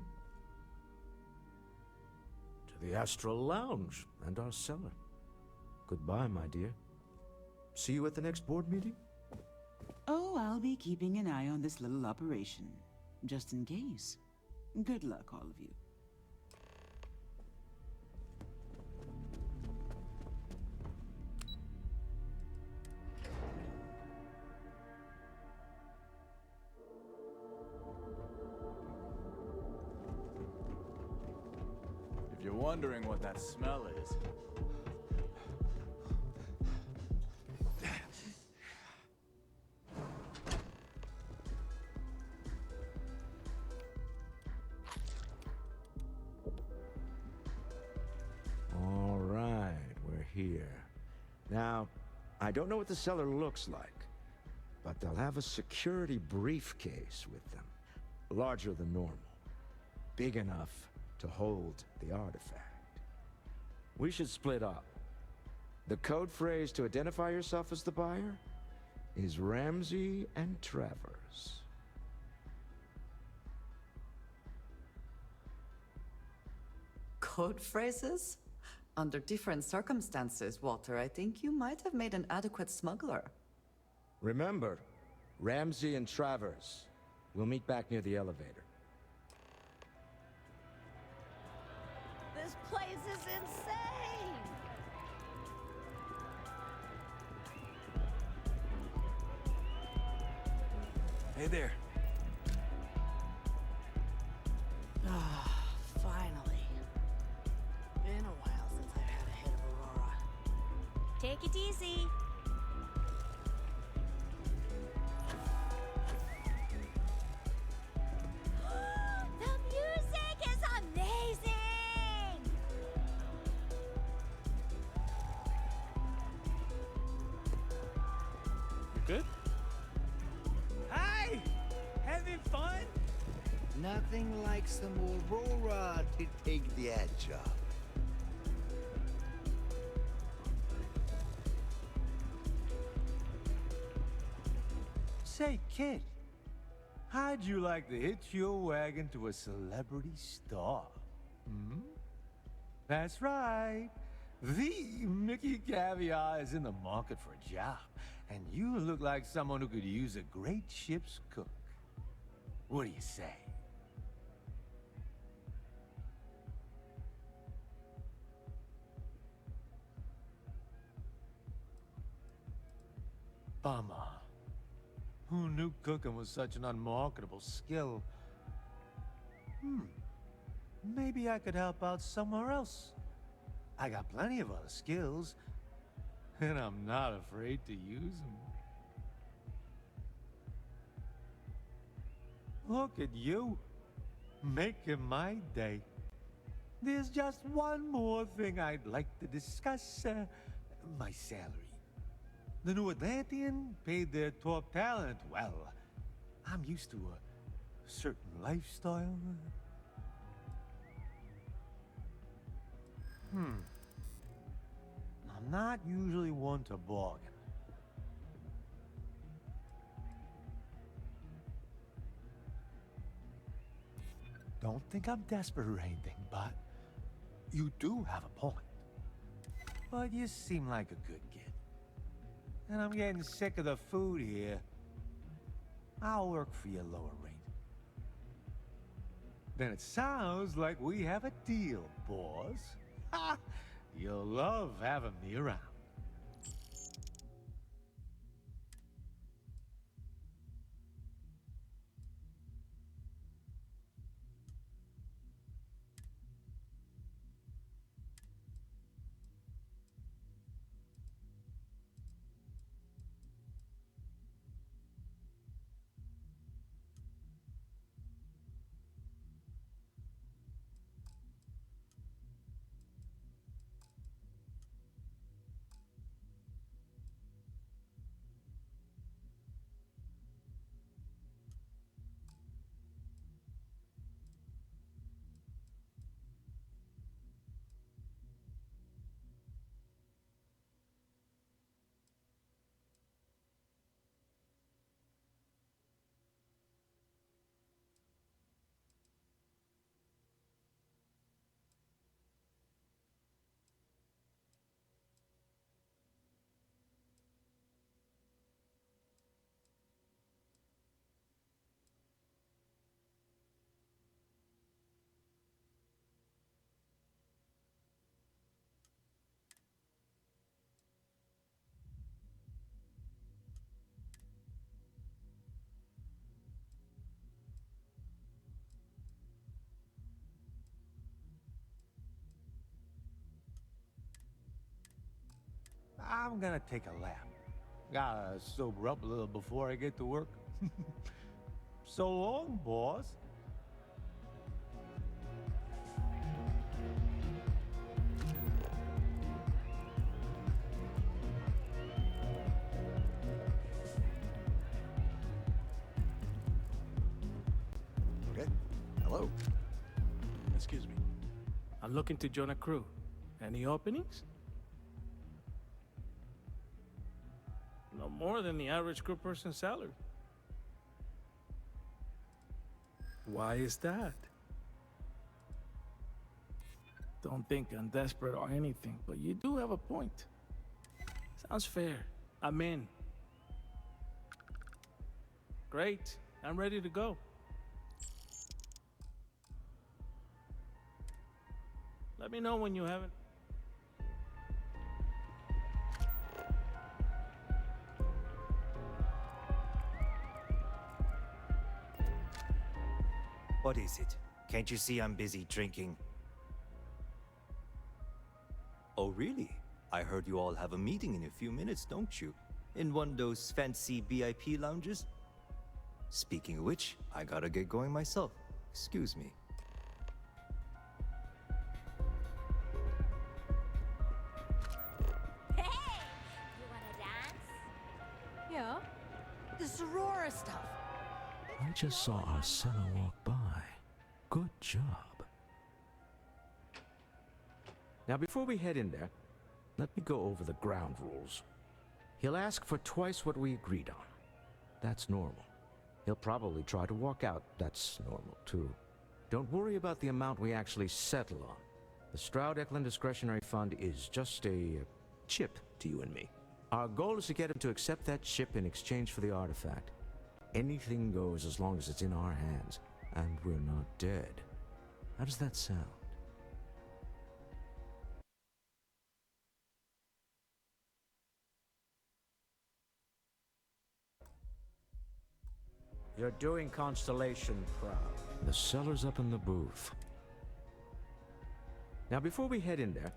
To the Astral Lounge and our cellar. Goodbye, my dear. See you at the next board meeting? Oh, I'll be keeping an eye on this little operation. Just in case. Good luck, all of you. If you're wondering what that smell is, All right, we're here. Now, I don't know what the cellar looks like, but they'll have a security briefcase with them. Larger than normal. Big enough to hold the artifact. We should split up. The code phrase to identify yourself as the buyer is Ramsey and Travers. Code phrases? Under different circumstances, Walter, I think you might have made an adequate smuggler. Remember, Ramsey and Travers. We'll meet back near the elevator. This place is insane! Hey there. Ah, finally. Been a while since I've had a hit of Aurora. Take it easy. The music is amazing! You good? Hi! Having fun? Nothing like some Aurora to take the edge off. Say, kid, how'd you like to hitch your wagon to a celebrity star? Hmm? That's right. The Mickey Caviar is in the market for a job, and you look like someone who could use a great ship's cook. What do you say? Bummer. Who knew cooking was such an unmarketable skill? Maybe I could help out somewhere else. I got plenty of other skills, and I'm not afraid to use them. Look at you, making my day. There's just one more thing I'd like to discuss, my salary. The New Atlantean paid their top talent well. I'm used to a certain lifestyle. I'm not usually one to bargain. Don't think I'm desperate or anything, but you do have a point. But you seem like a good kid. And I'm getting sick of the food here. I'll work for your lower rate. Then it sounds like we have a deal, boss. Ha! You'll love having me around. I'm gonna take a lap. Gotta sober up a little before I get to work. So long, boss. Okay. Hello. Excuse me. I'm looking to join a crew. Any openings? No more than the average crew person's salary. Why is that? Don't think I'm desperate or anything, but you do have a point. Sounds fair. I'm in. Great. I'm ready to go. Let me know when you have it. What is it? Can't you see I'm busy drinking? Oh, really? I heard you all have a meeting in a few minutes, don't you? In one of those fancy VIP lounges? Speaking of which, I gotta get going myself. Excuse me. Hey! You wanna dance? Yeah. The Sorora stuff. I just saw our seller walk by. Good job. Now, before we head in there, let me go over the ground rules. He'll ask for twice what we agreed on. That's normal. He'll probably try to walk out. That's normal, too. Don't worry about the amount we actually settle on. The Stroud-Eklund Discretionary Fund is just a chip to you and me. Our goal is to get him to accept that chip in exchange for the artifact. Anything goes as long as it's in our hands, and we're not dead. How does that sound? You're doing Constellation proud. The seller's up in the booth. Now, before we head in there,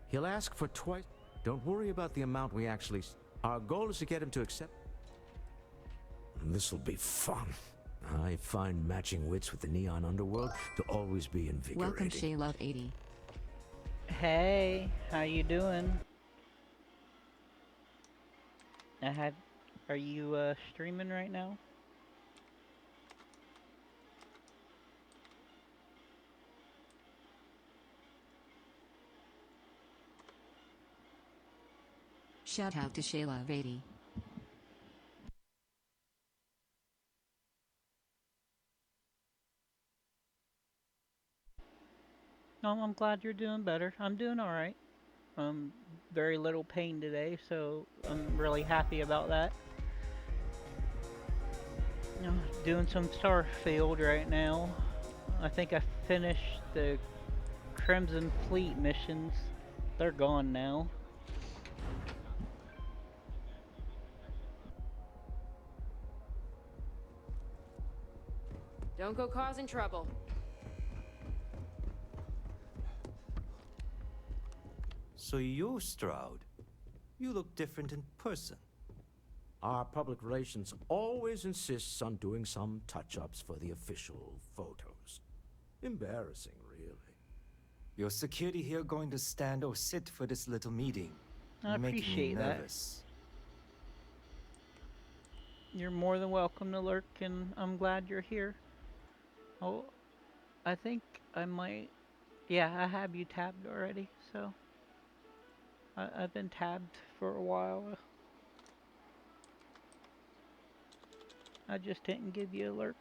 he'll ask for twice. Don't worry about the amount we actually. Our goal is to get him to accept. This'll be fun. I find matching wits with the Neon Underworld to always be invigorating. Welcome, Shaylove80. Hey, how you doing? Are you streaming right now? Shout out to Shaylove80. No, I'm glad you're doing better. I'm doing alright. Very little pain today, so I'm really happy about that. Doing some Starfield right now. I think I finished the Crimson Fleet missions. They're gone now. Don't go causing trouble. So you're Stroud. You look different in person. Our public relations always insists on doing some touch-ups for the official photos. Embarrassing, really. Your security here going to stand or sit for this little meeting? I appreciate that. Nervous. You're more than welcome to lurk, and I'm glad you're here. Oh, I think I might... Yeah, I have you tabbed already, so... I've been tabbed for a while. I just didn't give you a lurk.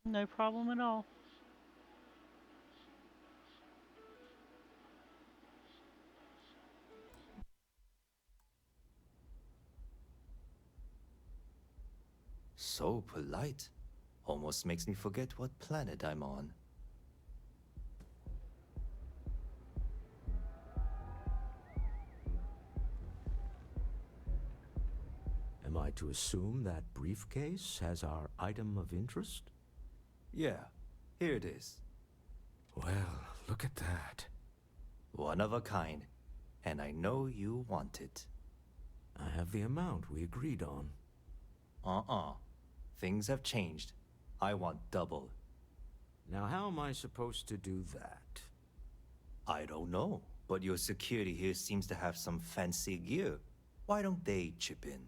No problem at all. So polite. Almost makes me forget what planet I'm on. Am I to assume that briefcase has our item of interest? Yeah, here it is. Well, look at that. One of a kind. And I know you want it. I have the amount we agreed on. Things have changed. I want double. Now how am I supposed to do that? I don't know, but your security here seems to have some fancy gear. Why don't they chip in?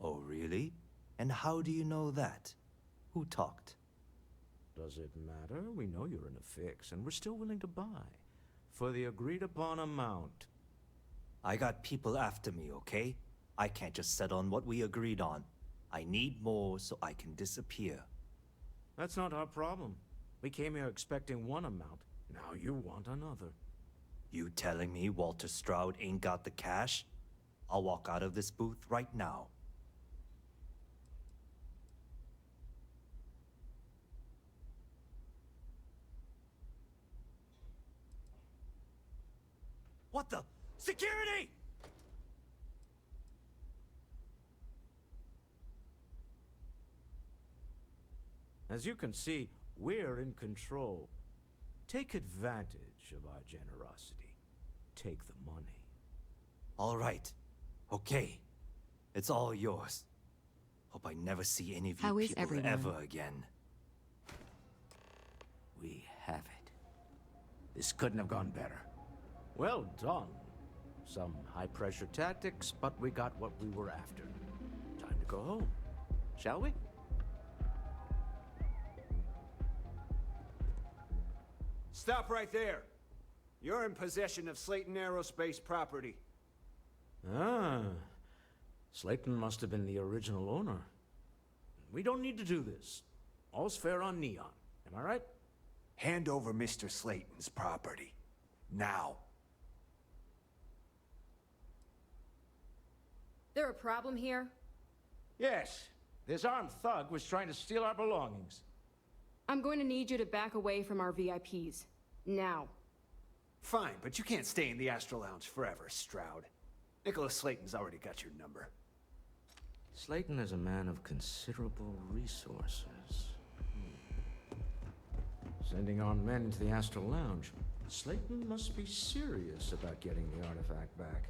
Oh, really? And how do you know that? Who talked? Does it matter? We know you're in a fix, and we're still willing to buy. For the agreed-upon amount. I got people after me, okay? I can't just settle on what we agreed on. I need more so I can disappear. That's not our problem. We came here expecting one amount. Now you want another. You telling me Walter Stroud ain't got the cash? I'll walk out of this booth right now. What the? Security! As you can see, we're in control. Take advantage of our generosity. Take the money. All right. Okay. It's all yours. Hope I never see any of you How is people everyone? ever again. We have it. This couldn't have gone better. Well done. Some high-pressure tactics, but we got what we were after. Time to go home, shall we? Stop right there. You're in possession of Slayton Aerospace property. Ah. Slayton must have been the original owner. We don't need to do this. All's fair on Neon. Am I right? Hand over Mr. Slayton's property. Now. There a problem here? Yes. This armed thug was trying to steal our belongings. I'm going to need you to back away from our VIPs. Now. Fine, but you can't stay in the Astral Lounge forever, Stroud. Nicholas Slayton's already got your number. Slayton is a man of considerable resources. Sending armed men into the Astral Lounge. Slayton must be serious about getting the artifact back.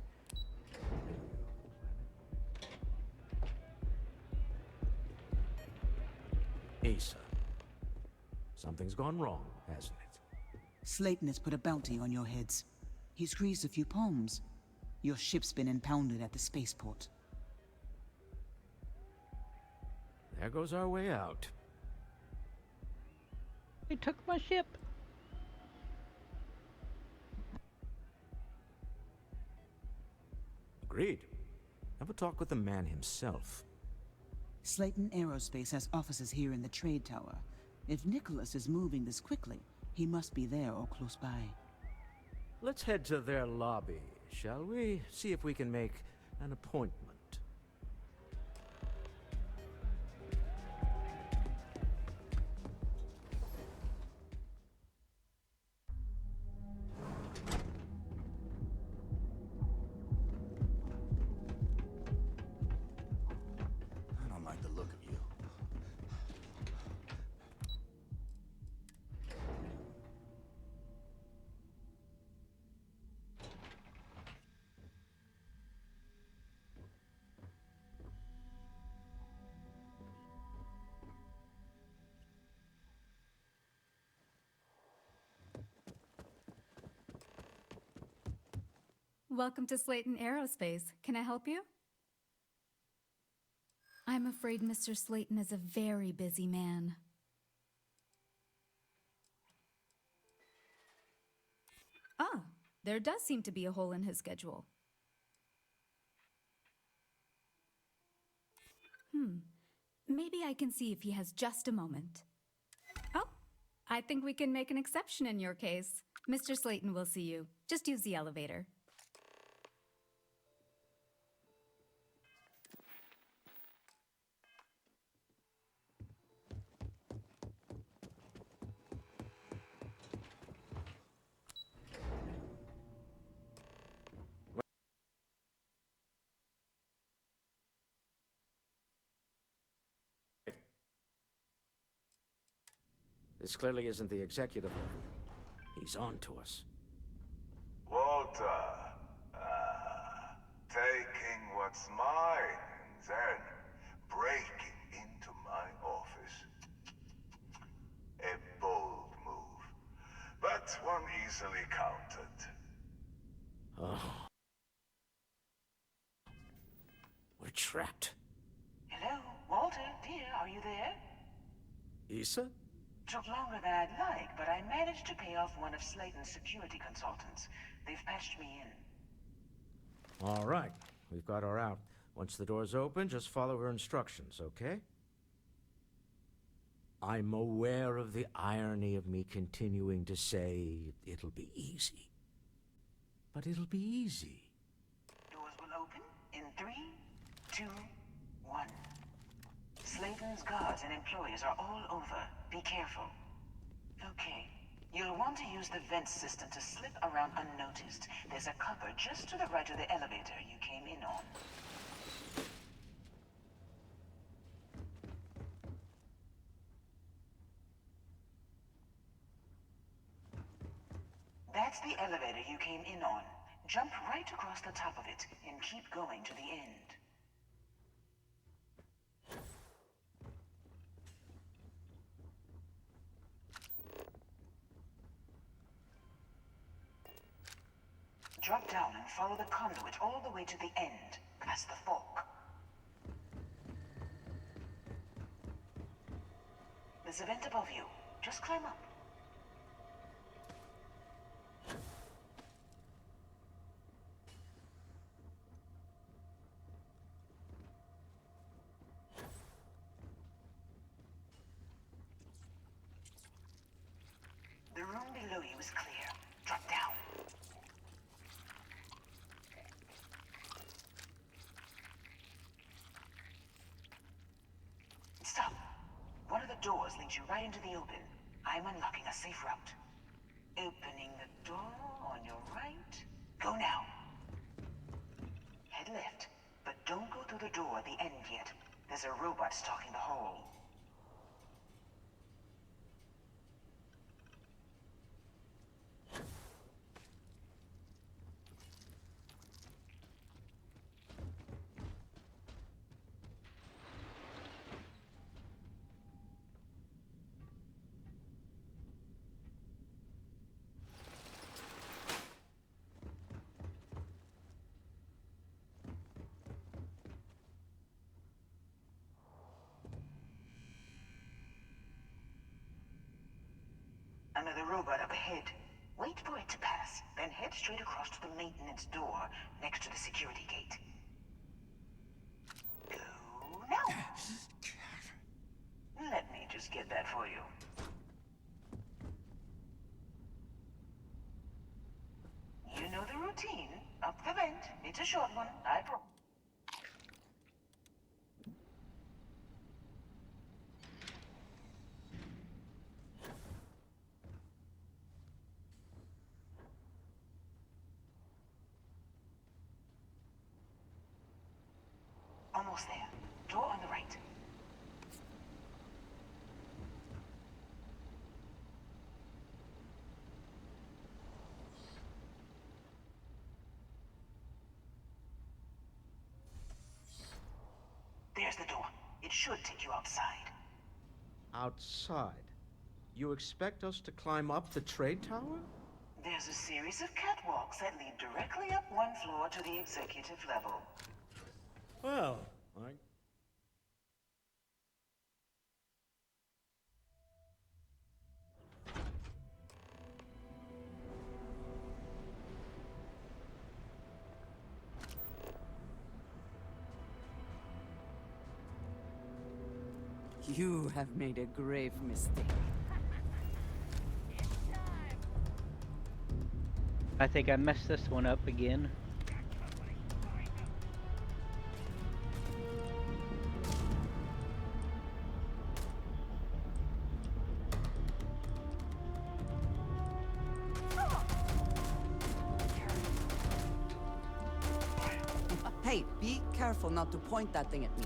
Asa. Something's gone wrong, hasn't it? Slayton has put a bounty on your heads. He's greased a few palms. Your ship's been impounded at the spaceport. There goes our way out. They took my ship. Agreed. Have a talk with the man himself. Slayton Aerospace has offices here in the trade tower. If Nicholas is moving this quickly, he must be there or close by. Let's head to their lobby, shall we? See if we can make an appointment. I don't like the look of you. Welcome to Slayton Aerospace. Can I help you? I'm afraid Mr. Slayton is a very busy man. Ah, there does seem to be a hole in his schedule. Maybe I can see if he has just a moment. Oh, I think we can make an exception in your case. Mr. Slayton will see you. Just use the elevator. This clearly isn't the executive level. He's on to us. Walter, taking what's mine and then breaking into my office. A bold move, but one easily countered. Oh. We're trapped. Hello, Walter, dear, are you there? Issa? Took longer than I'd like, but I managed to pay off one of Slayton's security consultants. They've patched me in. All right. We've got her out. Once the door's open, just follow her instructions, okay? I'm aware of the irony of me continuing to say it'll be easy. But it'll be easy. Doors will open in 3, 2, 1. Slayton's guards and employees are all over. Be careful. Okay. You'll want to use the vent system to slip around unnoticed. There's a cupboard just to the right of the elevator you came in on. That's the elevator you came in on. Jump right across the top of it and keep going to the end. Drop down and follow the conduit all the way to the end, past the fork. There's a vent above you. Just climb up. The room below you is clear. Drop down. Stop. One of the doors leads you right into the open. I'm unlocking a safe route. Opening the door on your right. Go now. Head left, but don't go through the door at the end yet. There's a robot stalking the hole. Another robot up ahead. Wait for it to pass, then head straight across to the maintenance door next to the security gate. Go now. Let me just get that for you. You know the routine. Up the vent. It's a short one, I promise. Almost there. Door on the right. There's the door. It should take you outside. Outside? You expect us to climb up the trade tower? There's a series of catwalks that lead directly up one floor to the executive level. Well, You have made a grave mistake. I think I messed this one up again. Hey, be careful not to point that thing at me.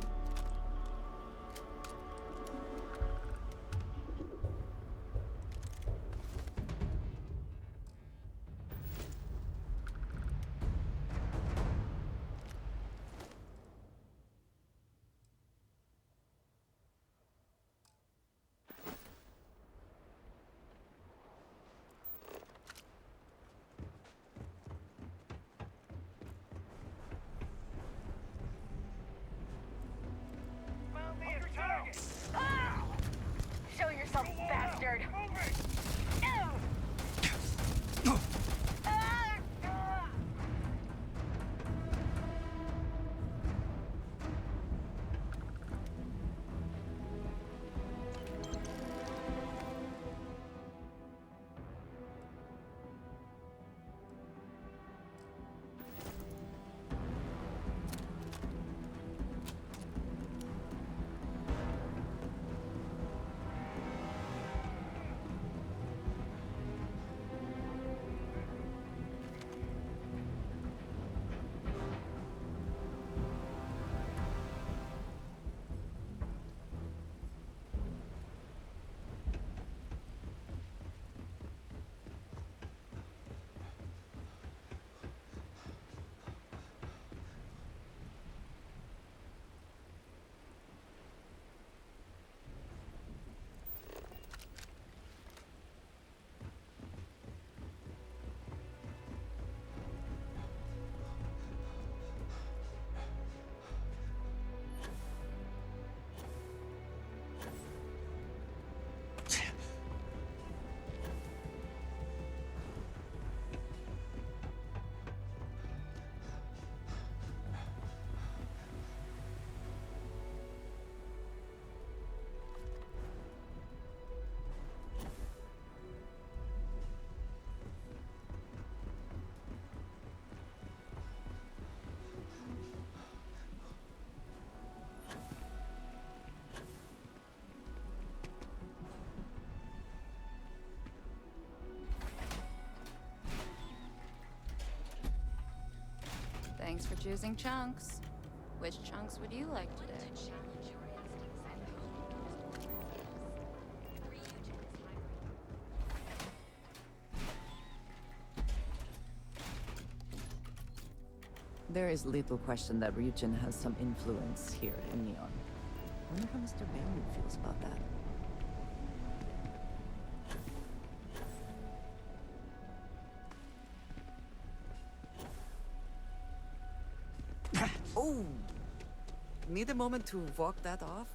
Thanks for choosing Chunks. Which chunks would you like today? There is little question that Ryujin has some influence here in Neon. I wonder how Mr. Bailey feels about that. Oh! Need a moment to walk that off?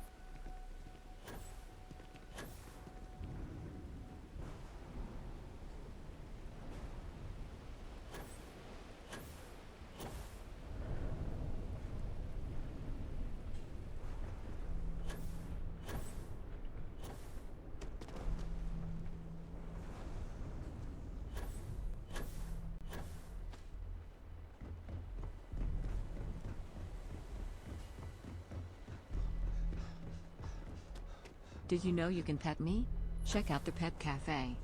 Did you know you can pet me? Check out the Pet Cafe.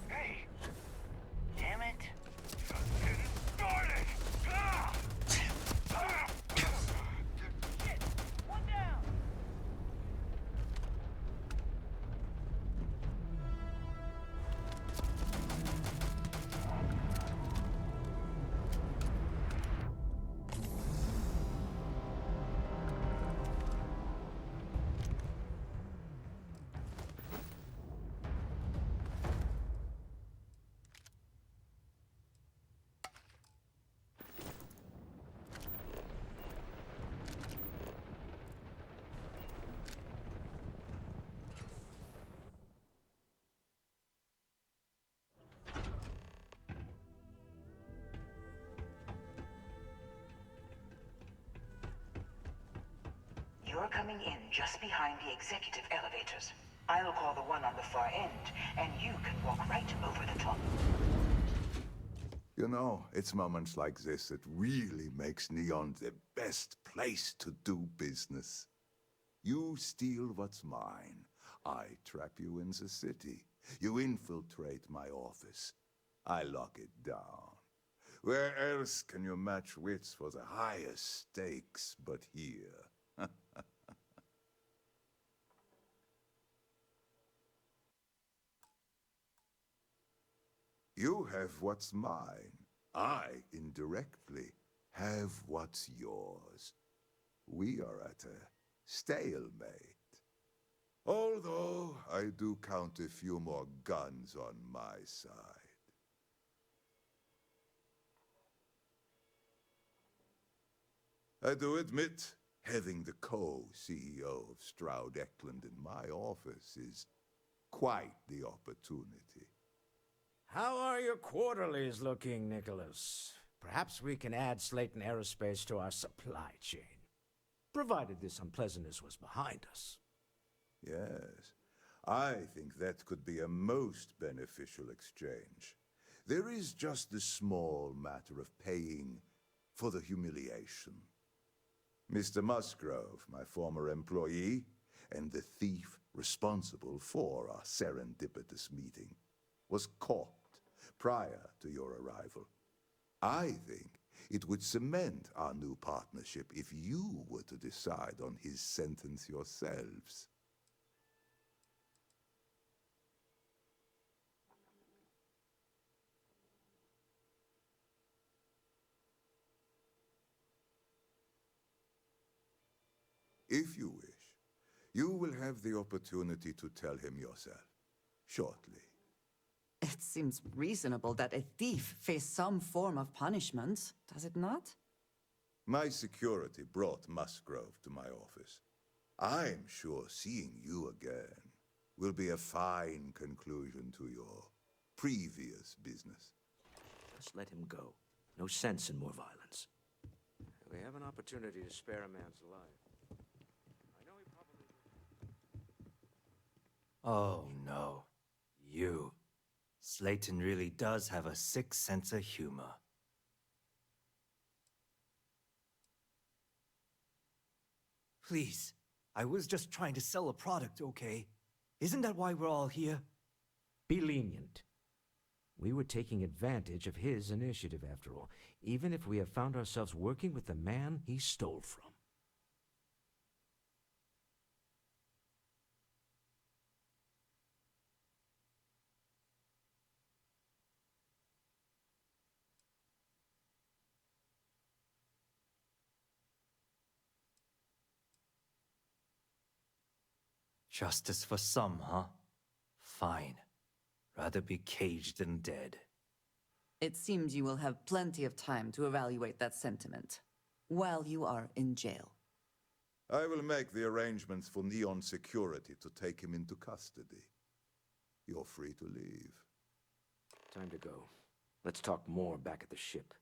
Hey! Damn it! Just getting started! Ah! Ah! Shit! One down! You're coming in just behind the executive elevators. I'll call the one on the far end, and you can walk right over the top. You know, it's moments like this that really makes Neon the best place to do business. You steal what's mine. I trap you in the city. You infiltrate my office. I lock it down. Where else can you match wits for the highest stakes but here? You have what's mine. I, indirectly, have what's yours. We are at a stalemate. Although I do count a few more guns on my side. I do admit, having the co-CEO of Stroud Eklund in my office is quite the opportunity. How are your quarterlies looking, Nicholas? Perhaps we can add Slayton Aerospace to our supply chain, provided this unpleasantness was behind us. Yes, I think that could be a most beneficial exchange. There is just the small matter of paying for the humiliation. Mr. Musgrove, my former employee, and the thief responsible for our serendipitous meeting, was caught prior to your arrival. I think it would cement our new partnership if you were to decide on his sentence yourselves. If you wish, you will have the opportunity to tell him yourself, shortly. It seems reasonable that a thief face some form of punishment, does it not? My security brought Musgrove to my office. I'm sure seeing you again will be a fine conclusion to your previous business. Just let him go. No sense in more violence. We have an opportunity to spare a man's life. I know he probably... Oh no. You. Slayton really does have a sick sense of humor. Please. I was just trying to sell a product, okay? Isn't that why we're all here? Be lenient. We were taking advantage of his initiative, after all, even if we have found ourselves working with the man he stole from. Justice for some, huh? Fine. Rather be caged than dead. It seems you will have plenty of time to evaluate that sentiment while you are in jail. I will make the arrangements for Neon Security to take him into custody. You're free to leave. Time to go. Let's talk more back at the ship.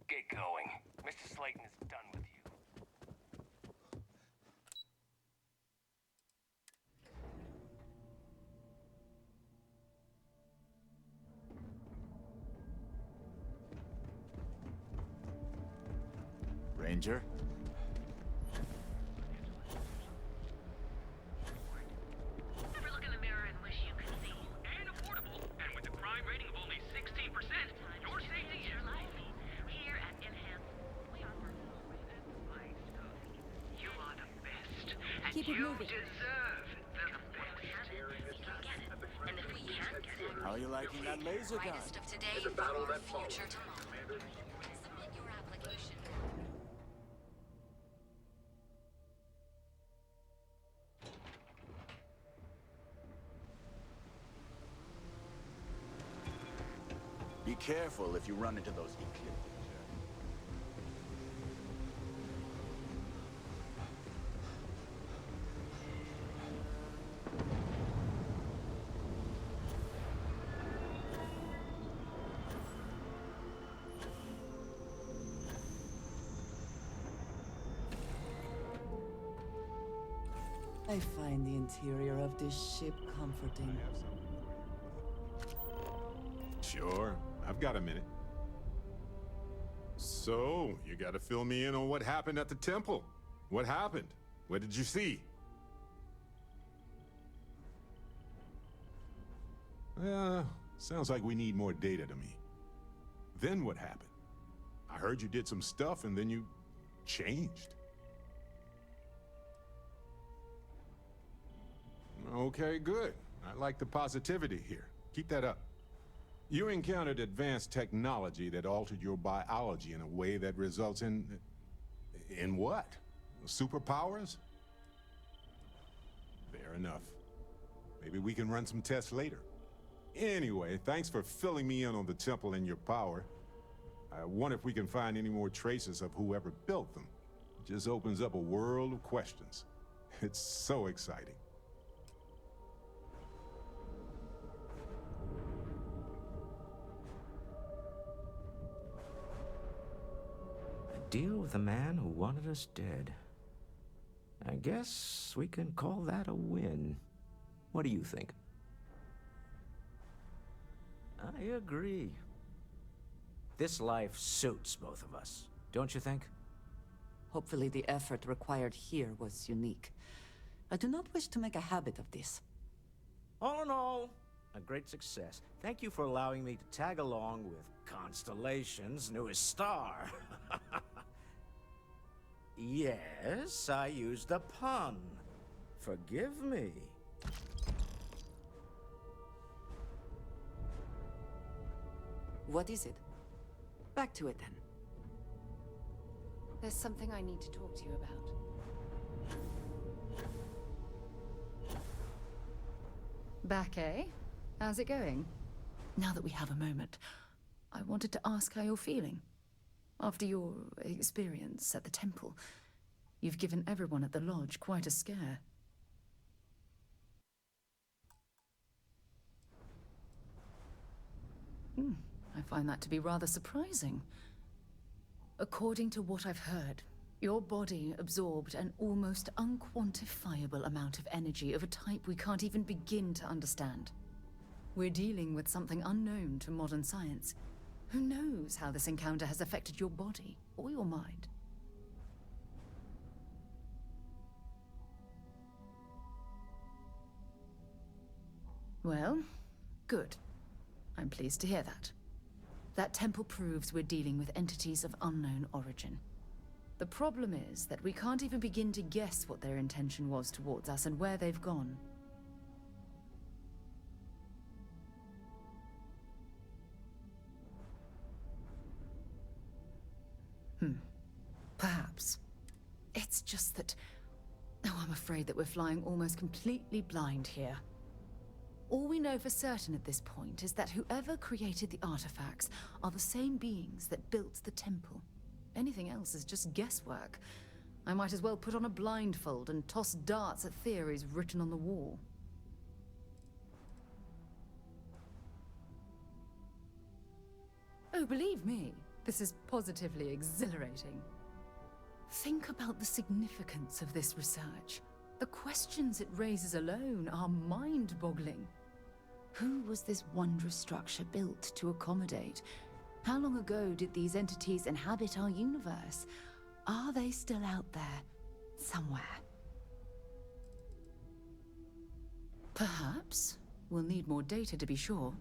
Get going. Mr. Slayton is done with you. Ranger? Ever look in the mirror and wish you could see? And affordable. And with a crime rating of only 16%, your safety is life. Here at Enhance, we offer you are the best. And Keep it you moving. deserve the best. And if we can't get it, How are you liking that laser gun? Brightest of today, future tomorrow. Submit your application. Be careful if you run into those eclipses. I find the interior of this ship comforting. Sure, I've got a minute. So, you gotta fill me in on what happened at the temple. What happened? What did you see? Sounds like we need more data to me. Then what happened? I heard you did some stuff and then you changed. Okay, good. I like the positivity here. Keep that up. You encountered advanced technology that altered your biology in a way that results in what? Superpowers? Fair enough. Maybe we can run some tests later. Anyway, thanks for filling me in on the temple and your power. I wonder if we can find any more traces of whoever built them. It just opens up a world of questions. It's so exciting. Deal with a man who wanted us dead. I guess we can call that a win. What do you think? I agree. This life suits both of us, don't you think? Hopefully the effort required here was unique. I do not wish to make a habit of this. All in all, a great success. Thank you for allowing me to tag along with Constellation's newest star. Yes, I used a pun. Forgive me. What is it? Back to it then. There's something I need to talk to you about. Back, eh? How's it going? Now that we have a moment, I wanted to ask how you're feeling. After your experience at the temple, you've given everyone at the lodge quite a scare. I find that to be rather surprising. According to what I've heard, your body absorbed an almost unquantifiable amount of energy of a type we can't even begin to understand. We're dealing with something unknown to modern science. Who knows how this encounter has affected your body or your mind? Well, good. I'm pleased to hear that. That temple proves we're dealing with entities of unknown origin. The problem is that we can't even begin to guess what their intention was towards us and where they've gone. Perhaps. It's just that... Oh, I'm afraid that we're flying almost completely blind here. All we know for certain at this point is that whoever created the artifacts are the same beings that built the temple. Anything else is just guesswork. I might as well put on a blindfold and toss darts at theories written on the wall. Oh, believe me, this is positively exhilarating. Think about the significance of this research. The questions it raises alone are mind-boggling. Who was this wondrous structure built to accommodate? How long ago did these entities inhabit our universe? Are they still out there, somewhere? Perhaps. We'll need more data to be sure.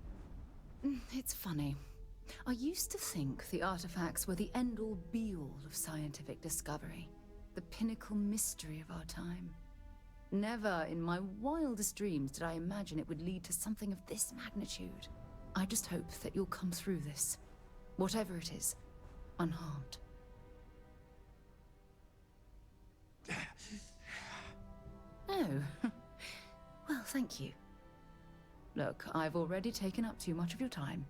It's funny. I used to think the artifacts were the end-all be-all of scientific discovery, the pinnacle mystery of our time. Never in my wildest dreams did I imagine it would lead to something of this magnitude. I just hope that you'll come through this, whatever it is, unharmed. Oh, well, thank you. Look, I've already taken up too much of your time.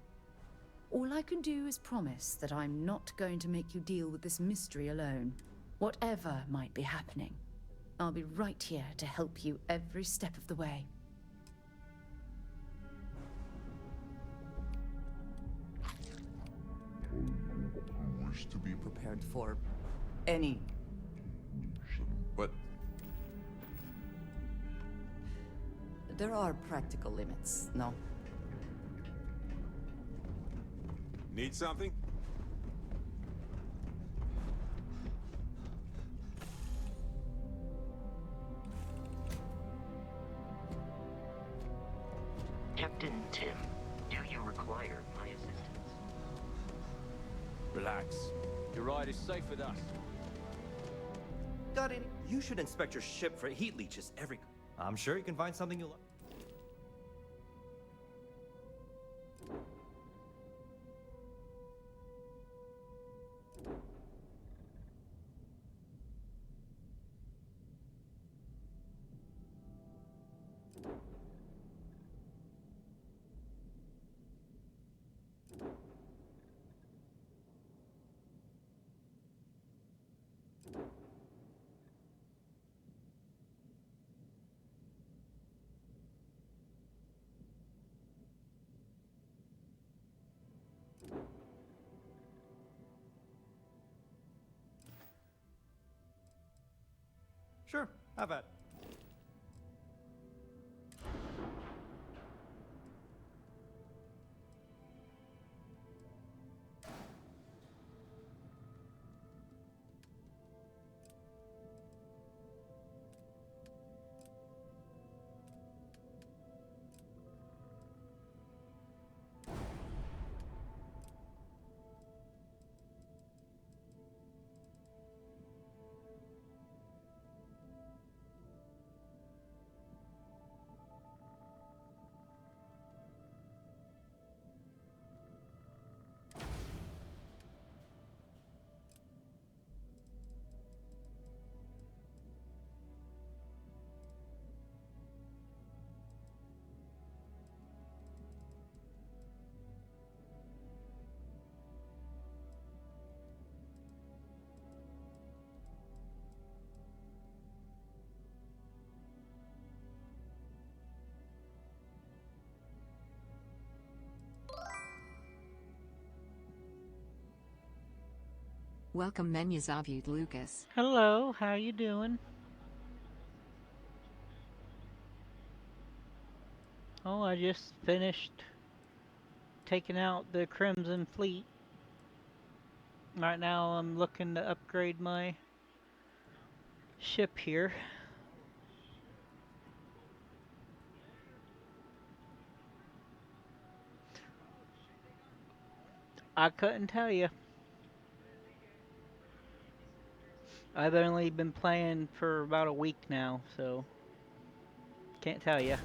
All I can do is promise that I'm not going to make you deal with this mystery alone. Whatever might be happening, I'll be right here to help you every step of the way. I wish to be Prepared for any... But There are practical limits, no? Need something? Captain Tim, do you require my assistance? Relax. Your ride is safe with us. Got any? You should inspect your ship for heat leeches every... I'm sure you can find something you'll like. Sure, have at it. Welcome Menyazaviud Lucas. Hello, how you doing? Oh, I just finished taking out the Crimson Fleet. Right now I'm looking to upgrade my ship here. I couldn't tell you. I've only been playing for about a week now, so can't tell you.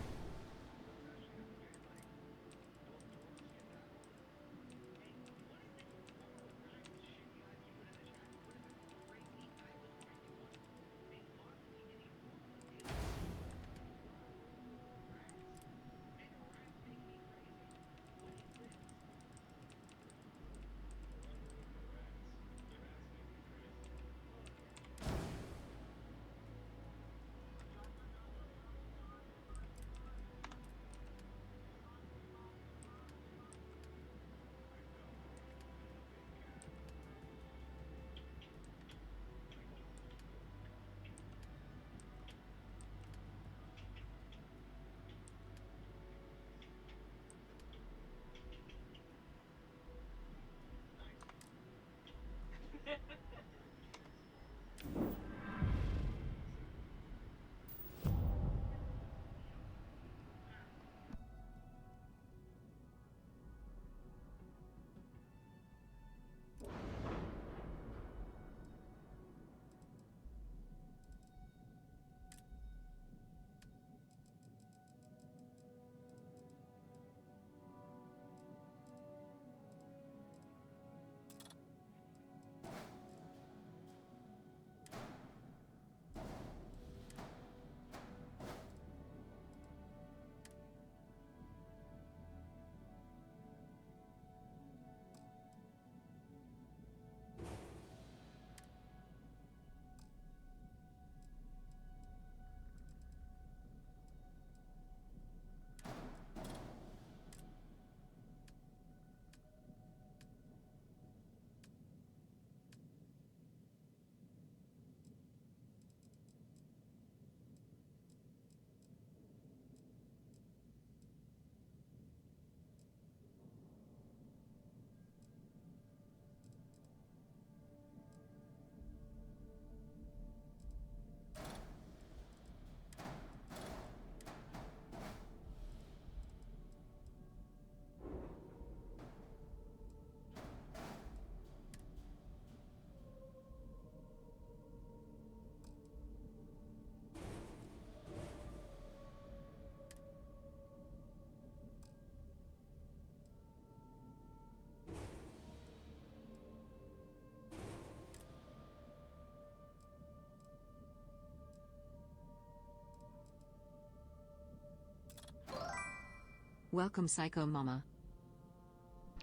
Welcome Psycho Mama.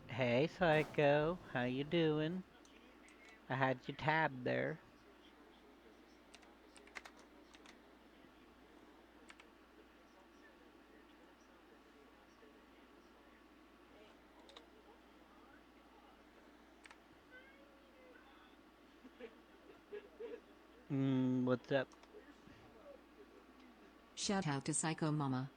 Hey Psycho, how you doing? I had you tabbed there. What's up? Shout out to Psycho Mama.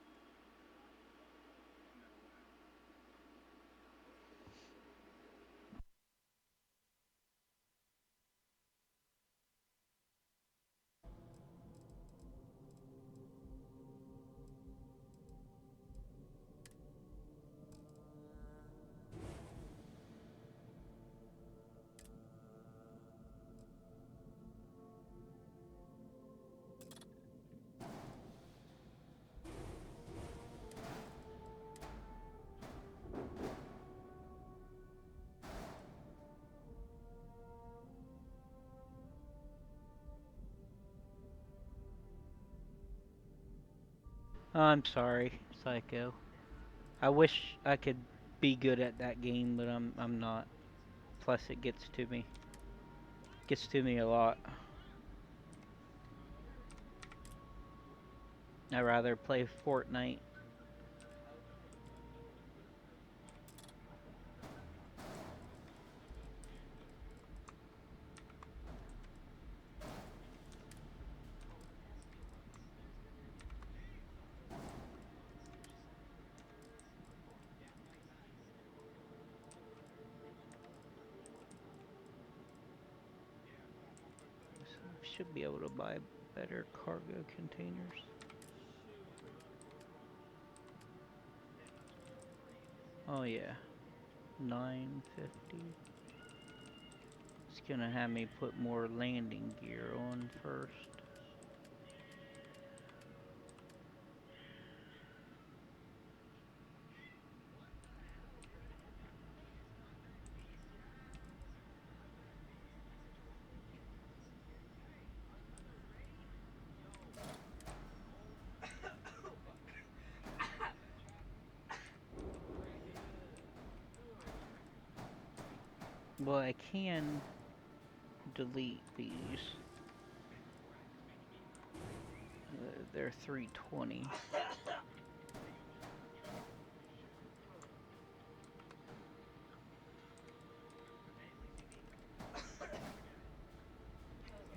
I'm sorry, Psycho. I wish I could be good at that game, but I'm not. Plus it gets to me. Gets to me a lot. I'd rather play Fortnite. should be able to buy better cargo containers. Oh yeah, 950. It's gonna have me put more landing gear on first. Well, I can delete these. They're 320.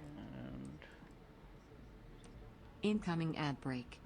And incoming ad break.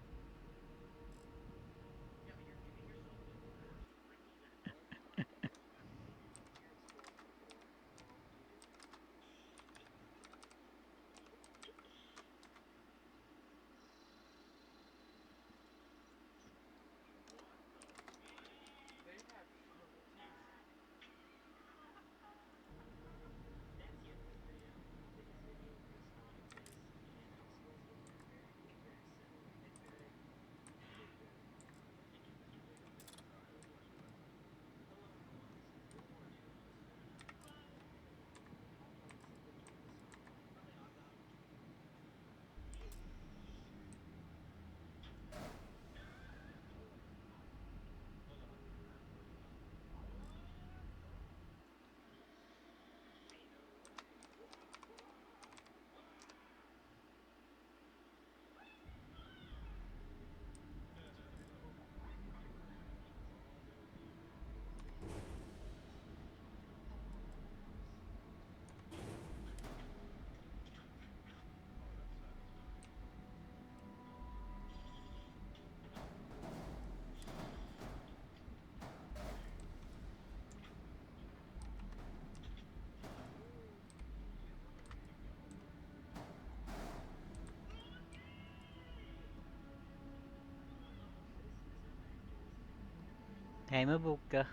Hey, Mabuka.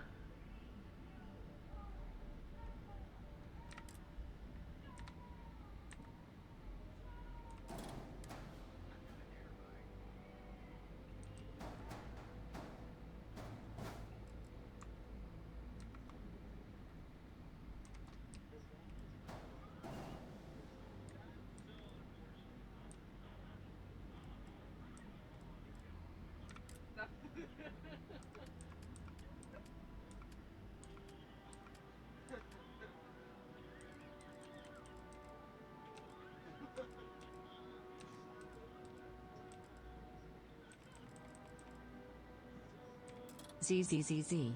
ZZZZ.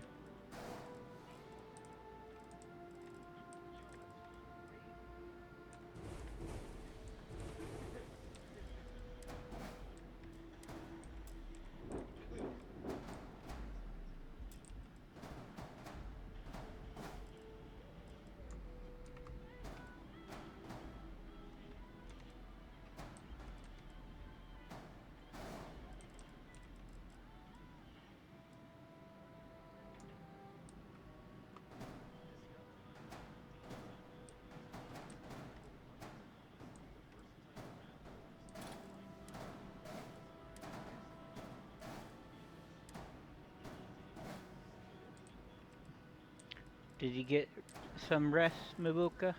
Did you get some rest, Mabuka?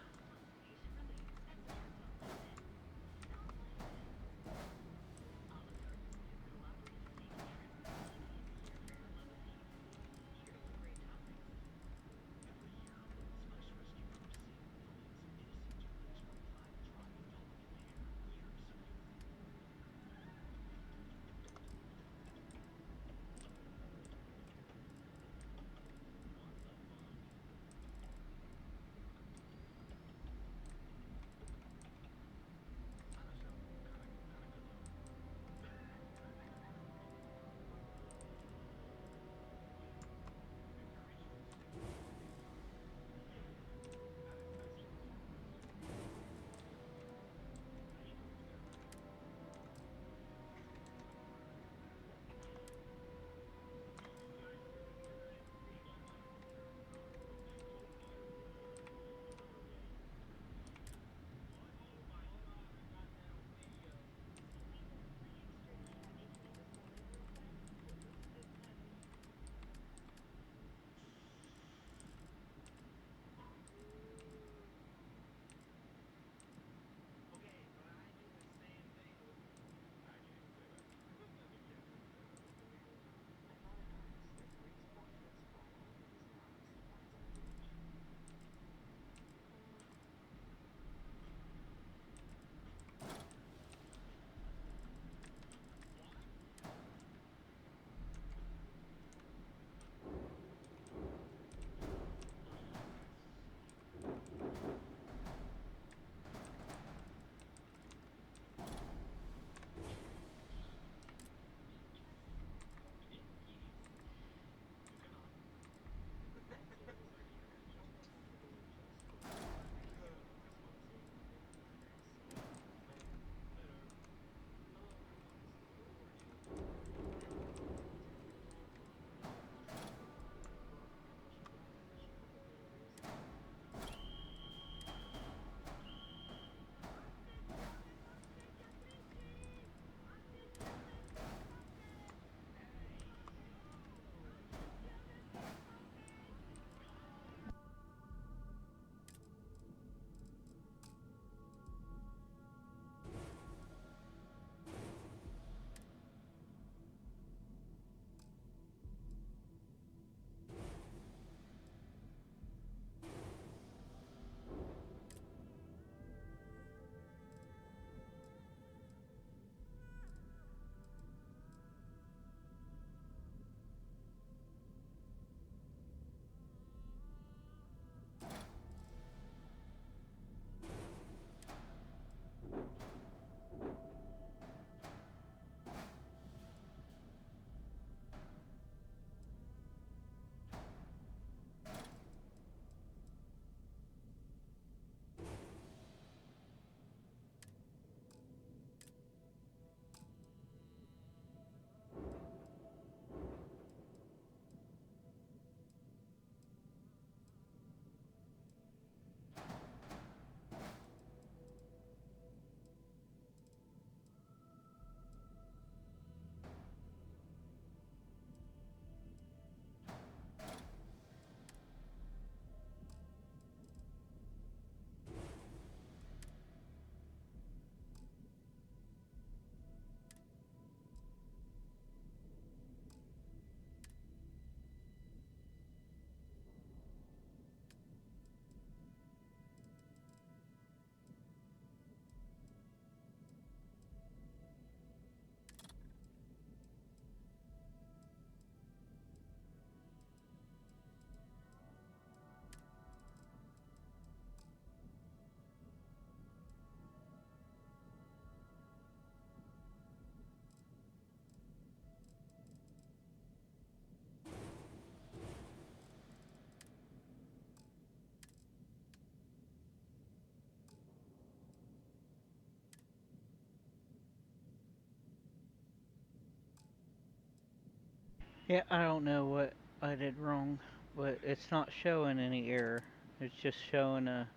Yeah, I don't know what I did wrong, but it's not showing any error. It's just showing a...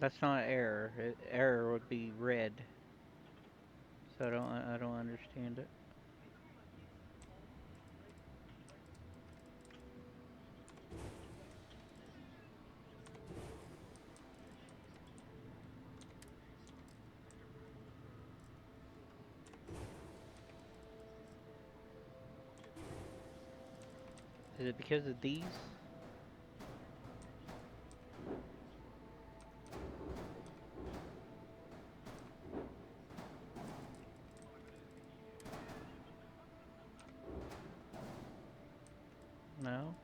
That's not error. Error would be red. So I don't understand it. Is it because of these? No?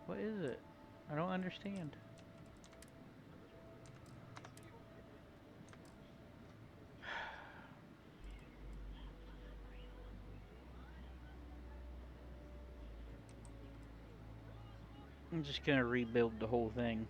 What is it? I don't understand. I'm just gonna rebuild the whole thing.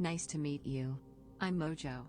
Nice to meet you. I'm Mojo.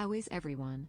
How is everyone?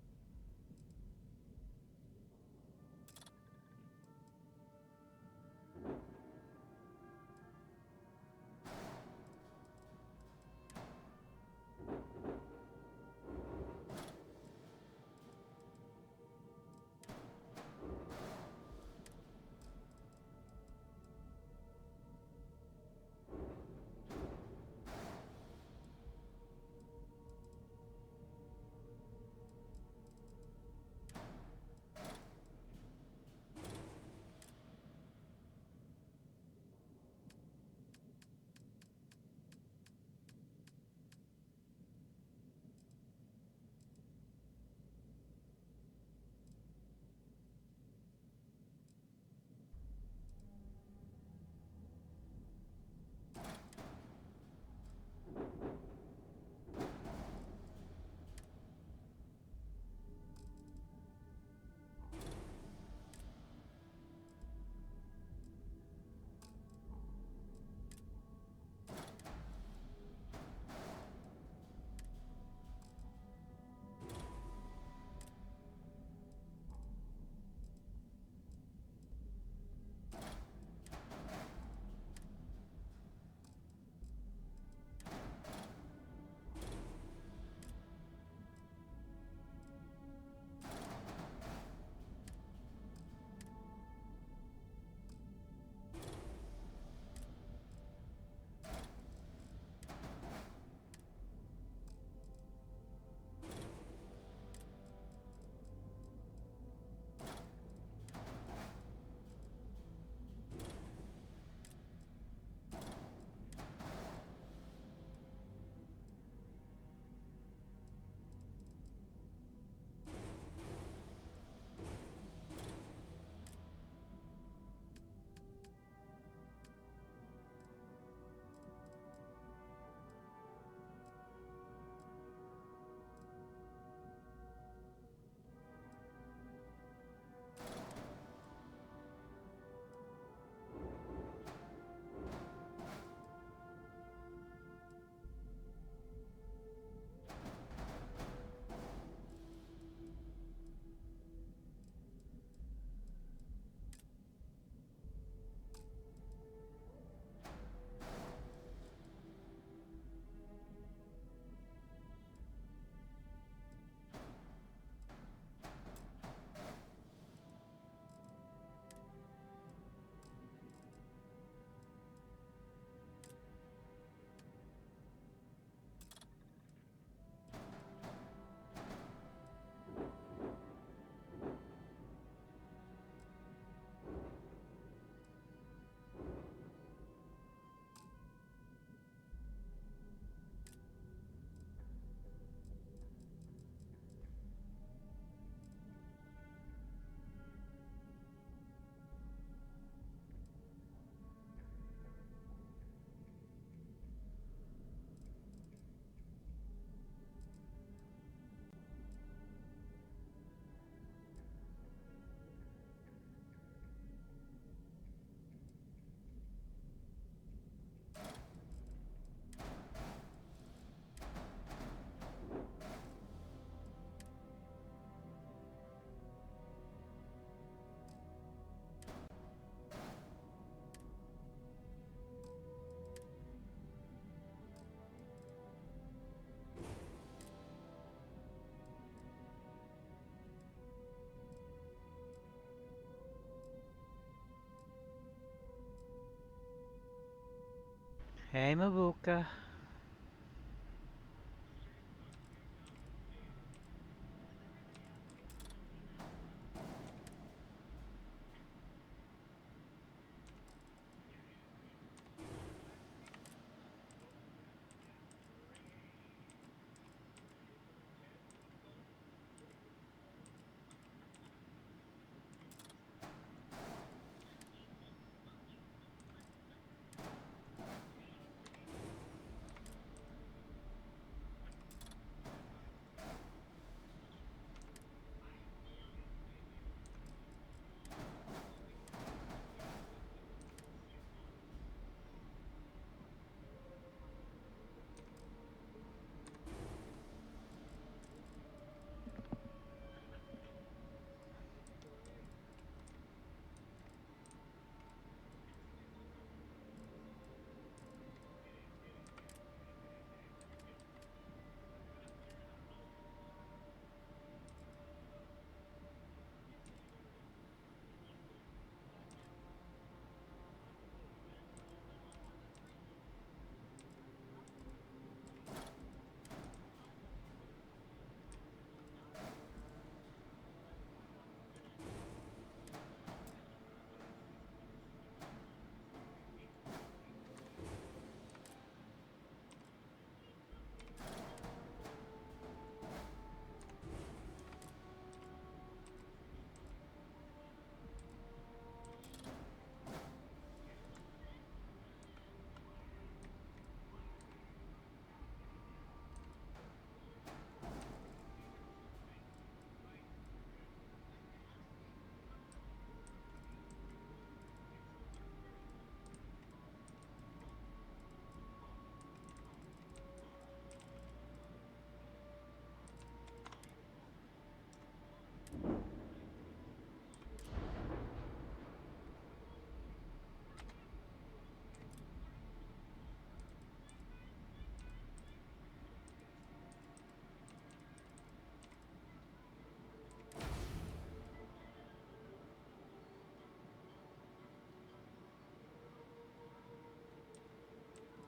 Hey, Mabuka.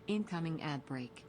Incoming ad break.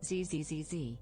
ZZZZ.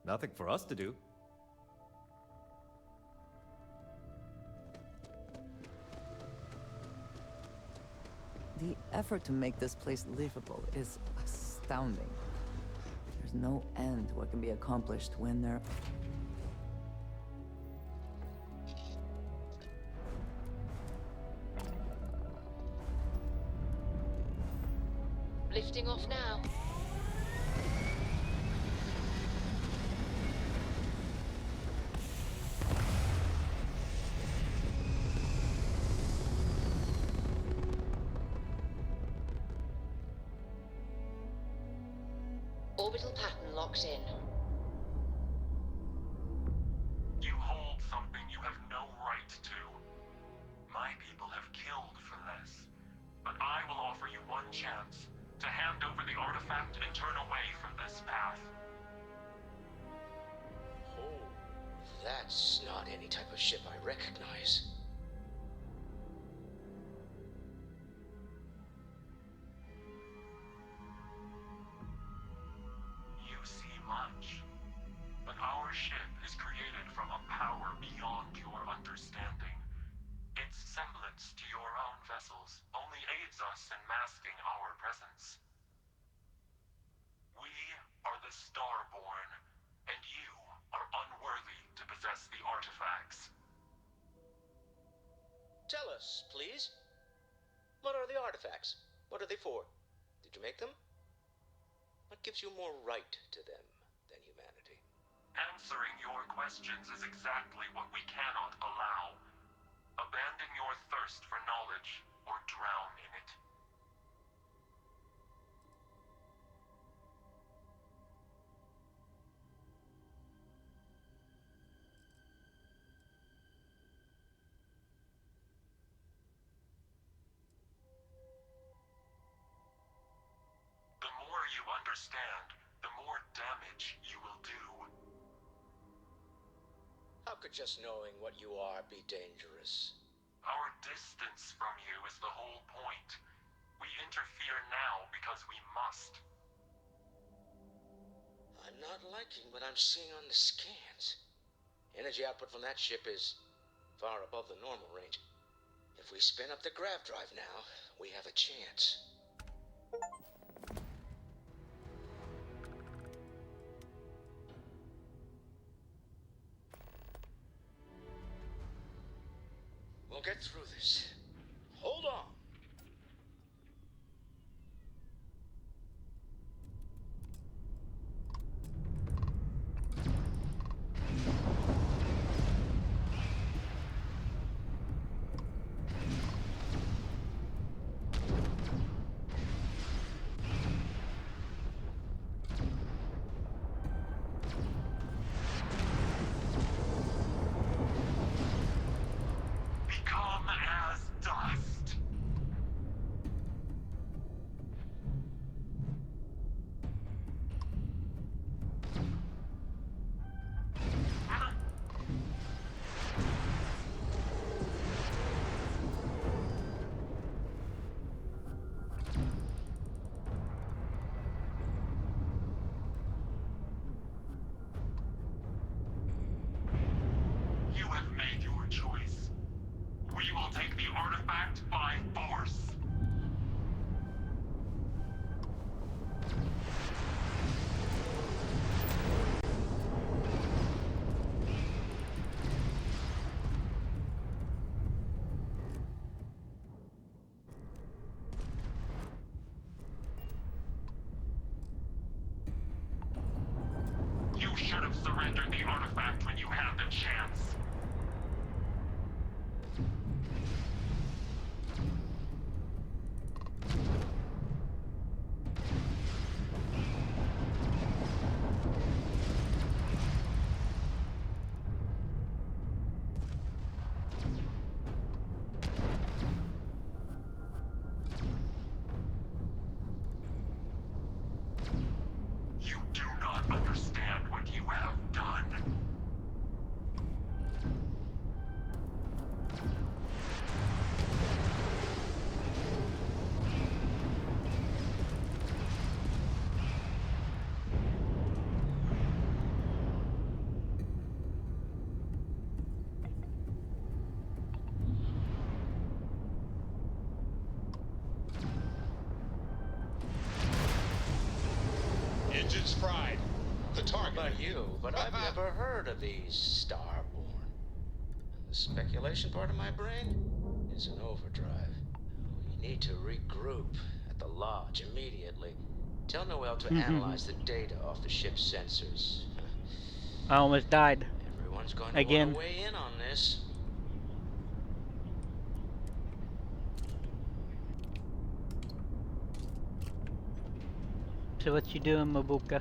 Nothing for us to do. The effort to make this place livable is astounding. There's no end to what can be accomplished when there... Lifting off now. Orbital pattern locked in. You hold something you have no right to. My people have killed for less. But I will offer you one chance to hand over the artifact and turn away from this path. Oh, that's not any type of ship I recognize. You see much. But our ship is created from a power beyond your understanding. Its semblance to your own vessels only aids us in masking our presence. We are the Starborn, and you are unworthy to possess the artifacts. Tell us, please. What are the artifacts? What are they for? Did you make them? What gives you more right to them than humanity? Answering your questions is exactly what we cannot allow. Abandon your thirst for knowledge, or drown in it. The more you understand, the more damage you will do. How could just knowing what you are be dangerous? Our distance from you is the whole point. We interfere now because we must. I'm not liking what I'm seeing on the scans. Energy output from that ship is far above the normal range. If we spin up the grav drive now, we have a chance. We'll get through this. Hold on. Become as dust. You have made your choice. We will take the artifact by force. You should have surrendered the artifact when you had the chance. You do not understand what you have done. Engines fried. The target. But I've never heard of these Starborn. The speculation part of my brain is in overdrive. We need to regroup at the lodge immediately. Tell Noel to analyze the data off the ship's sensors. I almost died. Everyone's going to Again. want to weigh in on this. So what you doing, Mabuka?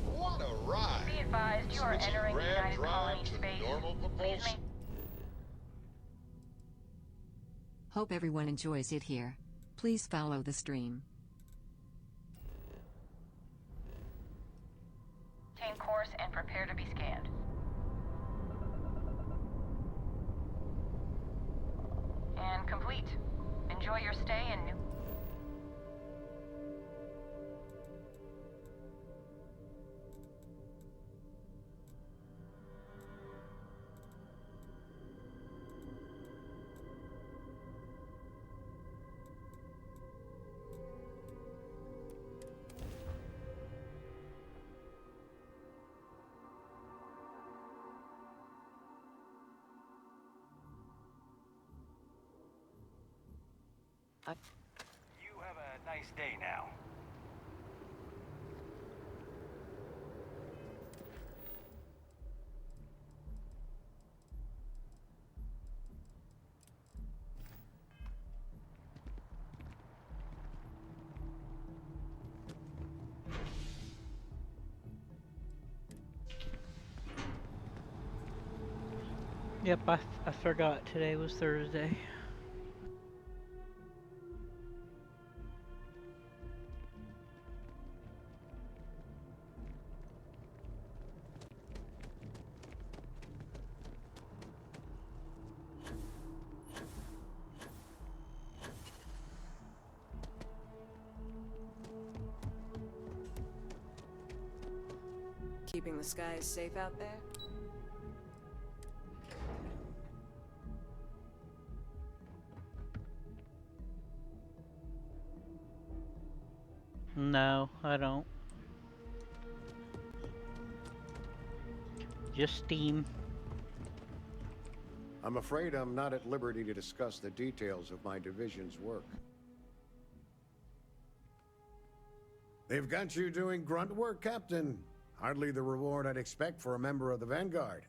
What a ride! Be advised, you are Switching entering grav United drive Colony to space. normal Please propulsion. Hope everyone enjoys it here. Please follow the stream. maintain course and prepare to be scanned. And complete. Enjoy your stay in New... You have a nice day now. Yep, I forgot today was Thursday. Keeping the skies safe out there? No, I don't. Just Steam. I'm afraid I'm not at liberty to discuss the details of my division's work. They've got you doing grunt work, Captain. Hardly the reward I'd expect for a member of the Vanguard.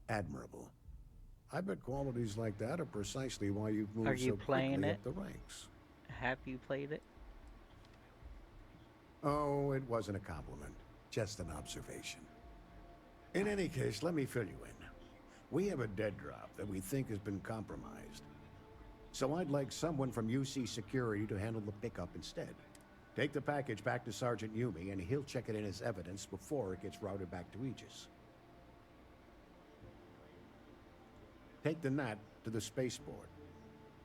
Admirable. I bet qualities like that are precisely why you've moved Are you so playing quickly it? up the ranks. Have you played it? Oh, it wasn't a compliment. Just an observation. In any case, let me fill you in. We have a dead drop that we think has been compromised. So I'd like someone from UC Security to handle the pickup instead. Take the package back to Sergeant Yumi, and he'll check it in as evidence before it gets routed back to Aegis. Take the Nat to the spaceport.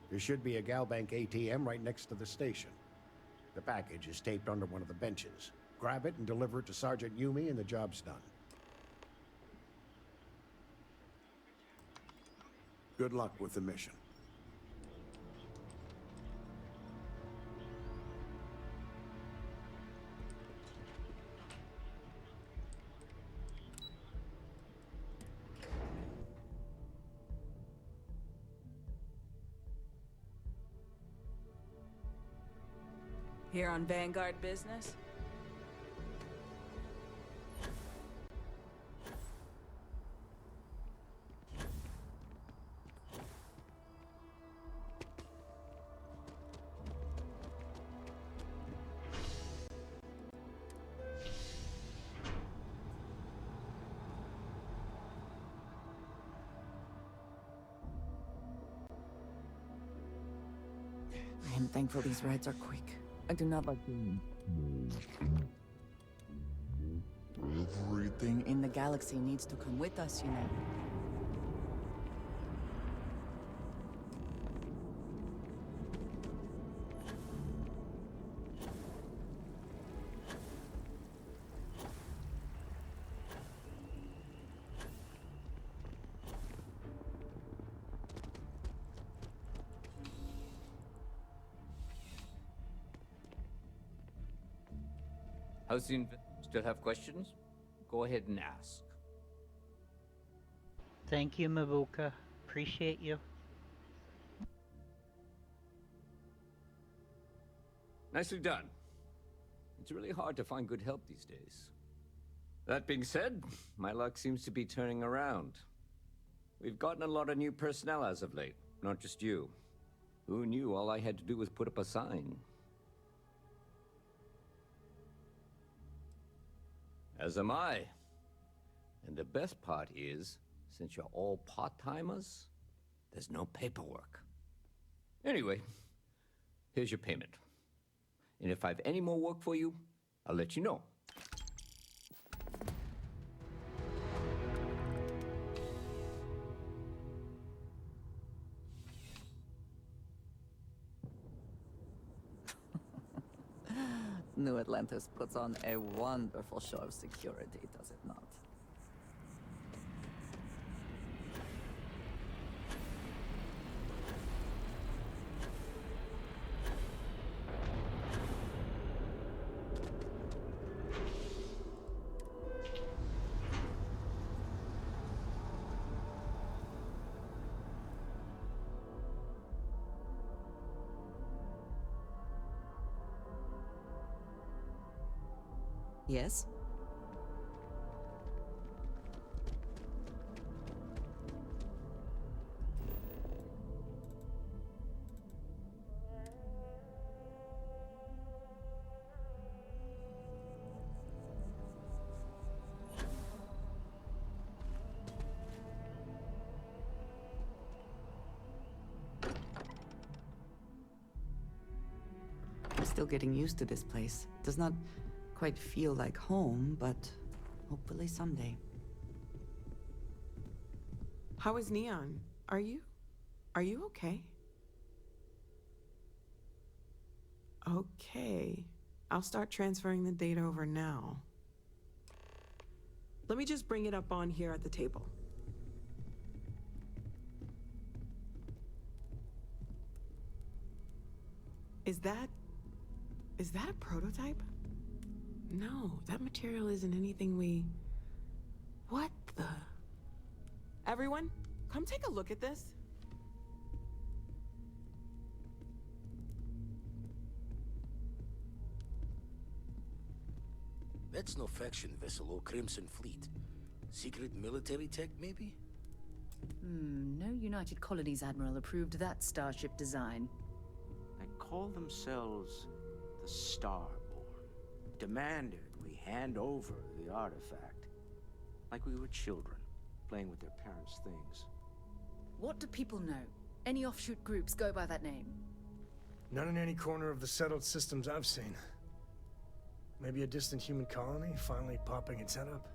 There should be a Galbank ATM right next to the station. The package is taped under one of the benches. Grab it and deliver it to Sergeant Yumi, and the job's done. Good luck with the mission. Here on Vanguard business? I am thankful these rides are quick. I do not like doing everything in the galaxy needs to come with us, you know. How's the Still have questions? Go ahead and ask. Thank you, Mabuka. Appreciate you. Nicely done. It's really hard to find good help these days. That being said, my luck seems to be turning around. We've gotten a lot of new personnel as of late, not just you. Who knew all I had to do was put up a sign? As am I. And the best part is, since you're all part-timers, there's no paperwork. Anyway, here's your payment. And if I have any more work for you, I'll let you know. New Atlantis puts on a wonderful show of security, does it not? Yes? I'm still getting used to this place. Does not quite feel like home, but hopefully someday. How is Neon? Are you okay? Okay. I'll start transferring the data over now. Let me just bring it up on here at the table. Is that a prototype? No, that material isn't anything we... What the... Everyone, come take a look at this. That's no faction vessel or Crimson Fleet. Secret military tech, maybe? No United Colonies Admiral approved that starship design. They call themselves the Starborn. Demanded we hand over the artifact. Like we were children, playing with their parents' things. What do people know? Any offshoot groups go by that name? Not in any corner of the settled systems I've seen. Maybe a distant human colony finally popping its head up?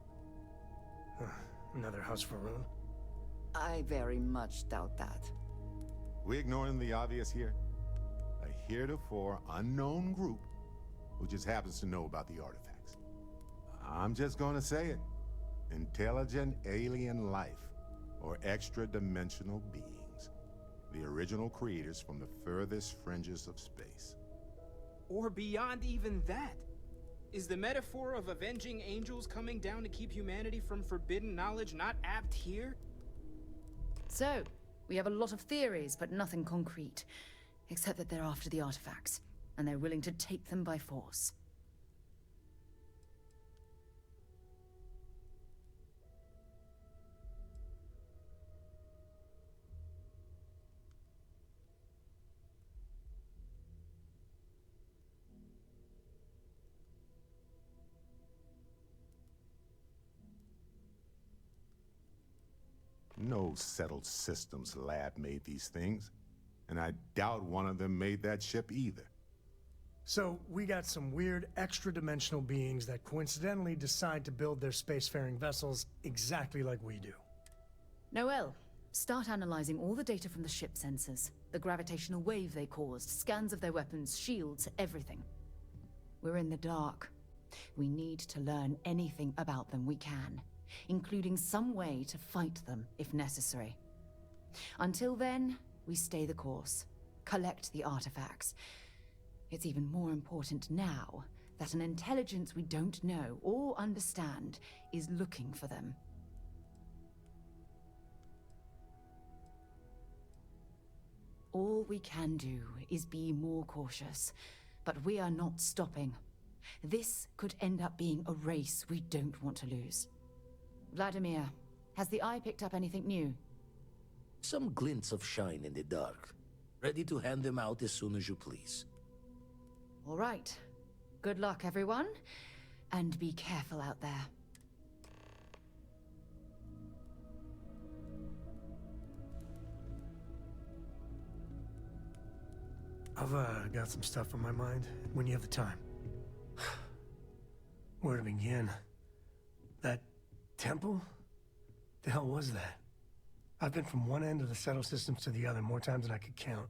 Another house for Rune? I very much doubt that. We ignoring the obvious here? A heretofore unknown group who just happens to know about the artifacts. I'm just gonna say it. Intelligent alien life, or extra-dimensional beings. The original creators from the furthest fringes of space. Or beyond even that. Is the metaphor of avenging angels coming down to keep humanity from forbidden knowledge not apt here? So, we have a lot of theories, but nothing concrete. Except that they're after the artifacts, and they're willing to take them by force. No settled systems lab made these things, and I doubt one of them made that ship either. So, we got some weird extra-dimensional beings that coincidentally decide to build their spacefaring vessels exactly like we do. Noel, start analyzing all the data from the ship sensors. The gravitational wave they caused, scans of their weapons, shields, everything. We're in the dark. We need to learn anything about them we can, including some way to fight them if necessary. Until then, we stay the course, collect the artifacts. It's even more important now that an intelligence we don't know or understand is looking for them. All we can do is be more cautious, but we are not stopping. This could end up being a race we don't want to lose. Vladimir, has the Eye picked up anything new? Some glints of shine in the dark. Ready to hand them out as soon as you please. All right. Good luck, everyone. And be careful out there. I've got some stuff on my mind when you have the time. Where to begin? That temple? The hell was that? I've been from one end of the settled systems to the other more times than I could count.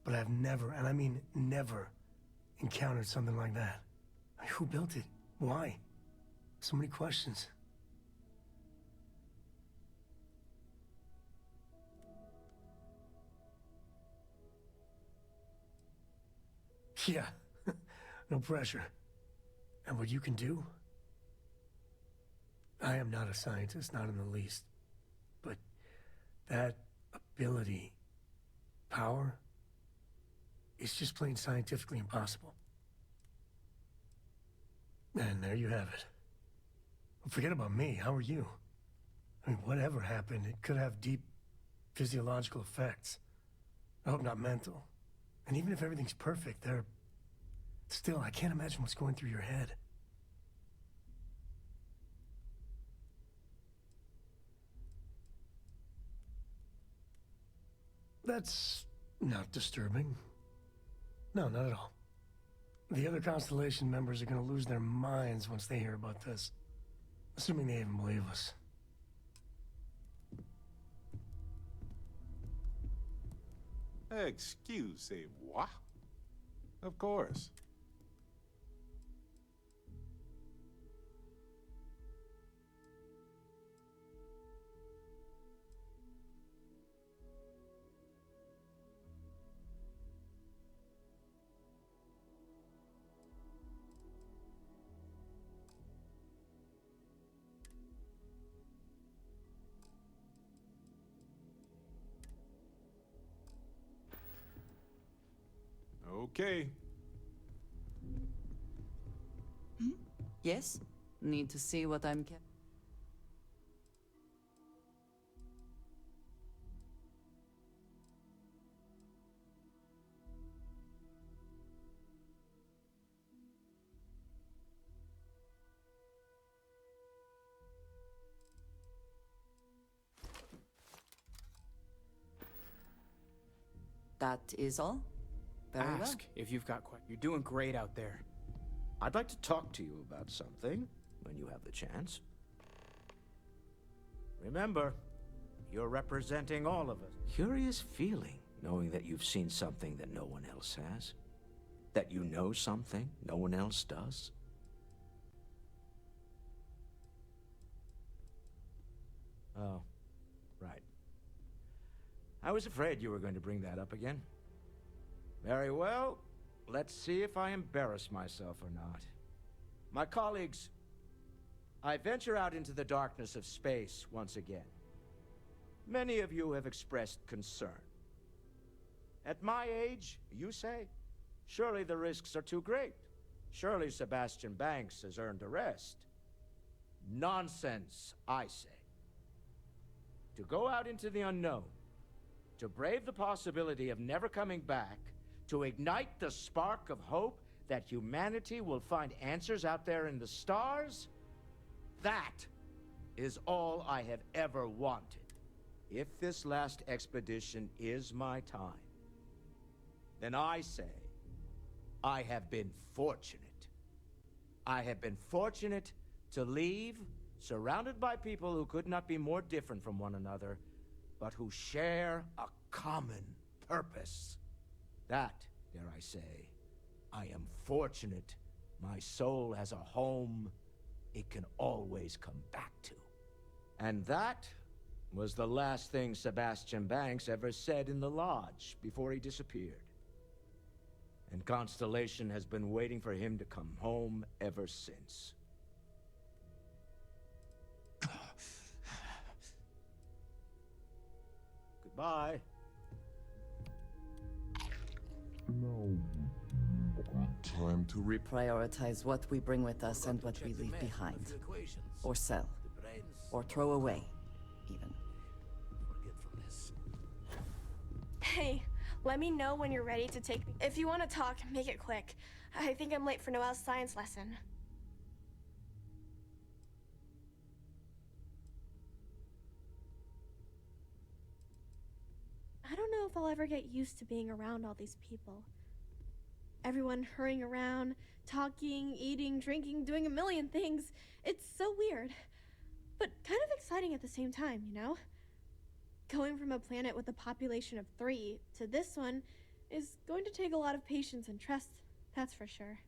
But I've never, and I mean never, encountered something like that. I mean, who built it? Why? So many questions. Yeah, no pressure. And what you can do? I am not a scientist, not in the least. But that ability, power, is just plain scientifically impossible. And there you have it. Well, forget about me, how are you? I mean, whatever happened, it could have deep physiological effects. I hope not mental. And even if everything's perfect, still, I can't imagine what's going through your head. That's not disturbing. No, not at all. The other Constellation members are gonna lose their minds once they hear about this. Assuming they even believe us. Excusez-moi. Of course. Okay. Yes? Need to see what I'm That is all? Very well. Ask if you've got You're doing great out there. I'd like to talk to you about something when you have the chance. Remember, you're representing all of us. Curious feeling knowing that you've seen something that no one else has. That you know something no one else does. Oh, right. I was afraid you were going to bring that up again. Very well. Let's see if I embarrass myself or not. My colleagues, I venture out into the darkness of space once again. Many of you have expressed concern. At my age, you say, surely the risks are too great. Surely Sebastian Banks has earned a rest. Nonsense, I say. To go out into the unknown, to brave the possibility of never coming back, to ignite the spark of hope that humanity will find answers out there in the stars, that is all I have ever wanted. If this last expedition is my time, then I say, I have been fortunate. I have been fortunate to leave, surrounded by people who could not be more different from one another, but who share a common purpose. That, dare I say, I am fortunate my soul has a home it can always come back to. And that was the last thing Sebastian Banks ever said in the lodge before he disappeared. And Constellation has been waiting for him to come home ever since. Goodbye. Time to Prioritize what we bring with us and what we leave behind. Or sell. Or throw away, even. Hey, let me know when you're ready to take me. If you want to talk, make it quick. I think I'm late for Noelle's science lesson. I don't know if I'll ever get used to being around all these people. Everyone hurrying around, talking, eating, drinking, doing a million things. It's so weird. But kind of exciting at the same time, you know? Going from a planet with a population of 3 to this one is going to take a lot of patience and trust, that's for sure.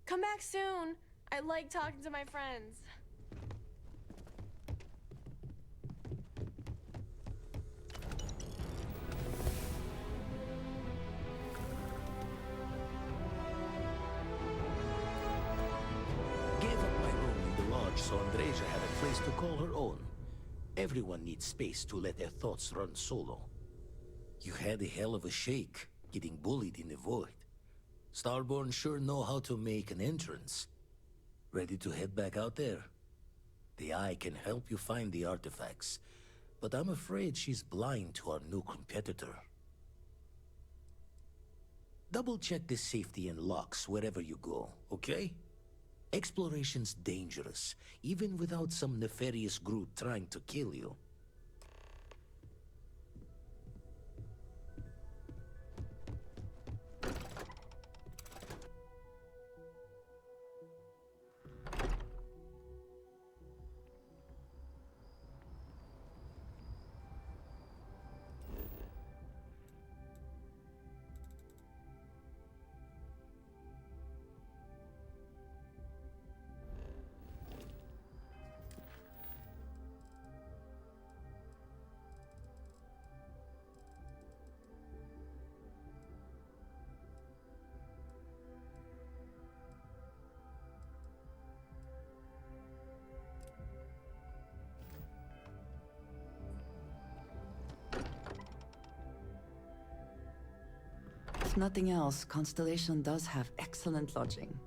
Come back soon. I like talking to my friends. Gave up my room in the lodge so Andreja had a place to call her own. Everyone needs space to let their thoughts run solo. You had a hell of a shake, getting bullied in the void. Starborn sure know how to make an entrance. Ready to head back out there? The Eye can help you find the artifacts, but I'm afraid she's blind to our new competitor. Double-check the safety and locks wherever you go, okay? Exploration's dangerous, even without some nefarious group trying to kill you. nothing else, Constellation does have excellent lodging.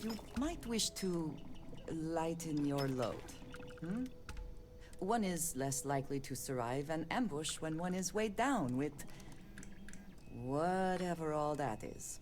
You might wish to lighten your load. Hmm? One is less likely to survive an ambush when one is weighed down with whatever all that is.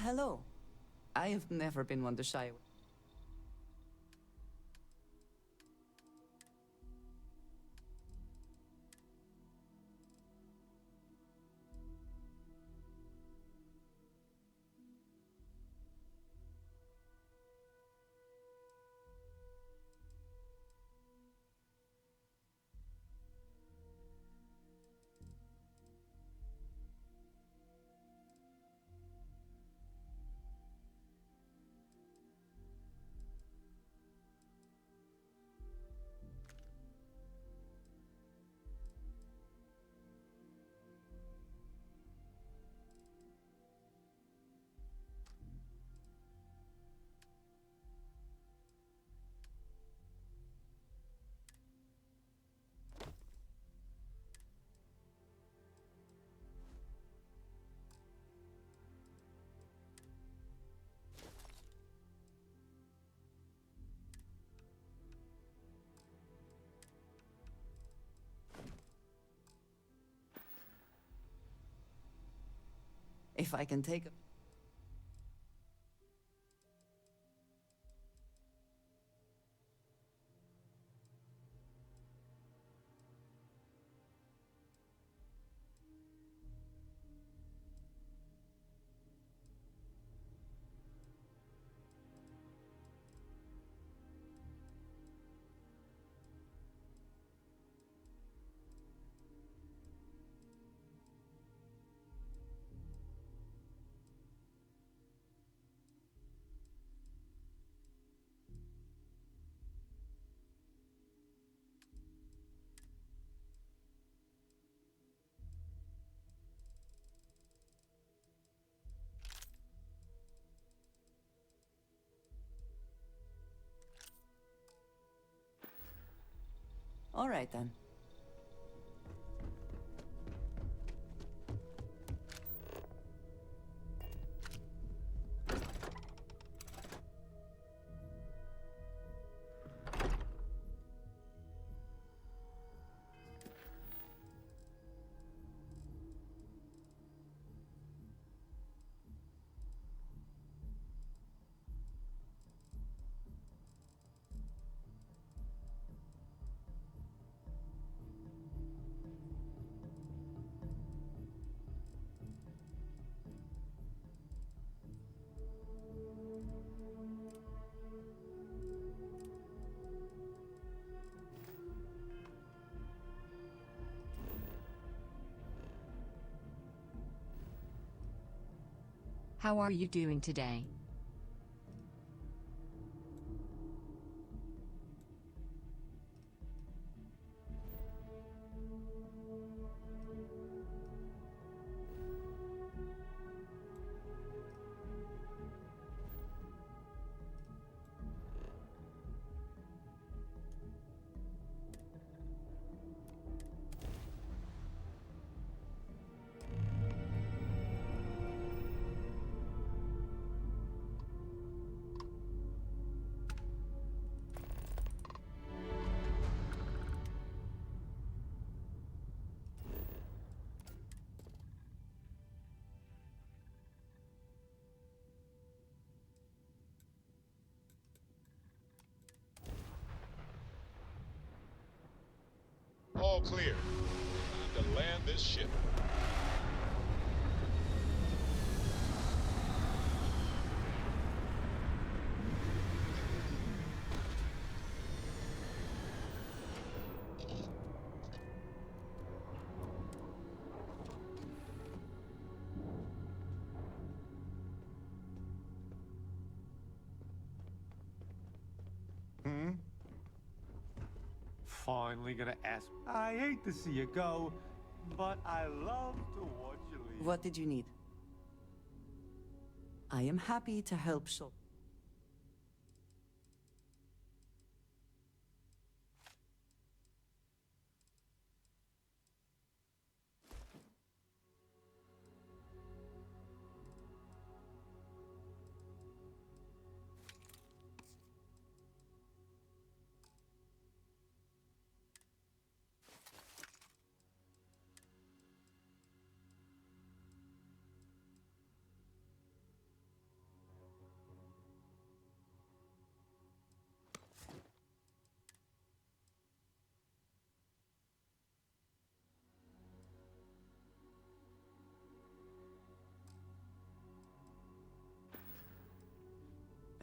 hello. I have never been one to shy away. If I can take a... All right, then. How are you doing today? All clear. Time to land this ship. Finally gonna ask. I hate to see you go, but I love to watch you leave. What did you need? I am happy to help show.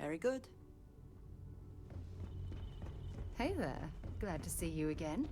Very good. Hey there. Glad to see you again.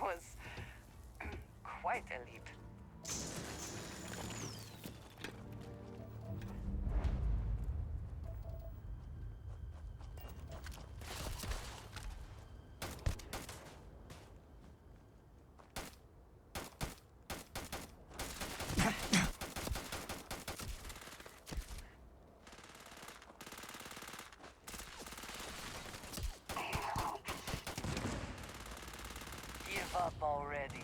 was quite a leap. Give up already.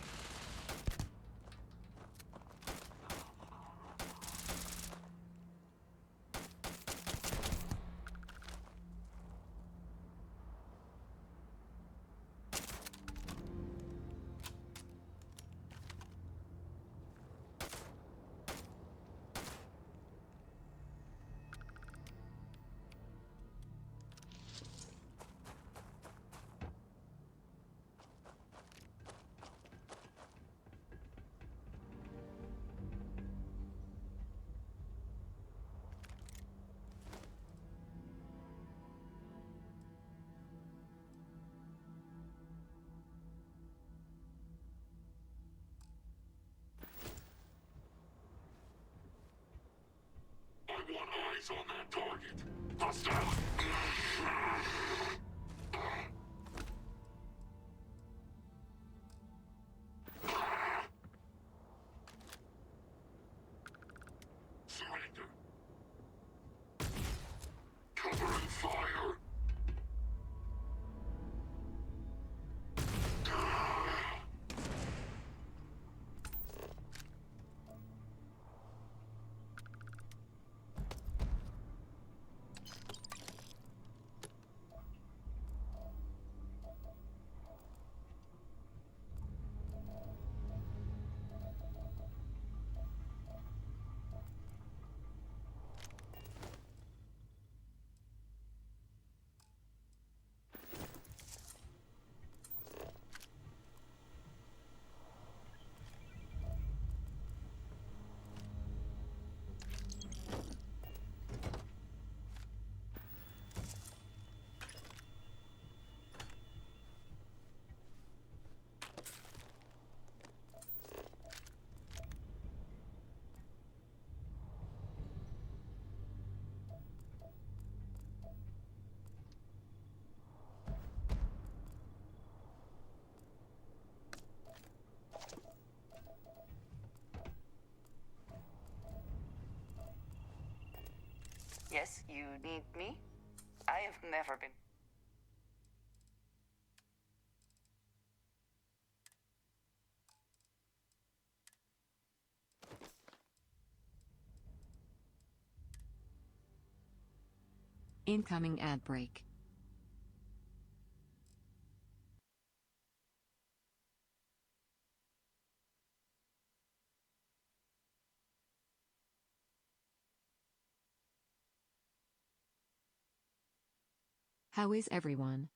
I want eyes on that target. Hostile! Surrender. Cover and fire. Yes, you need me? I have never been. Incoming ad break. How is everyone?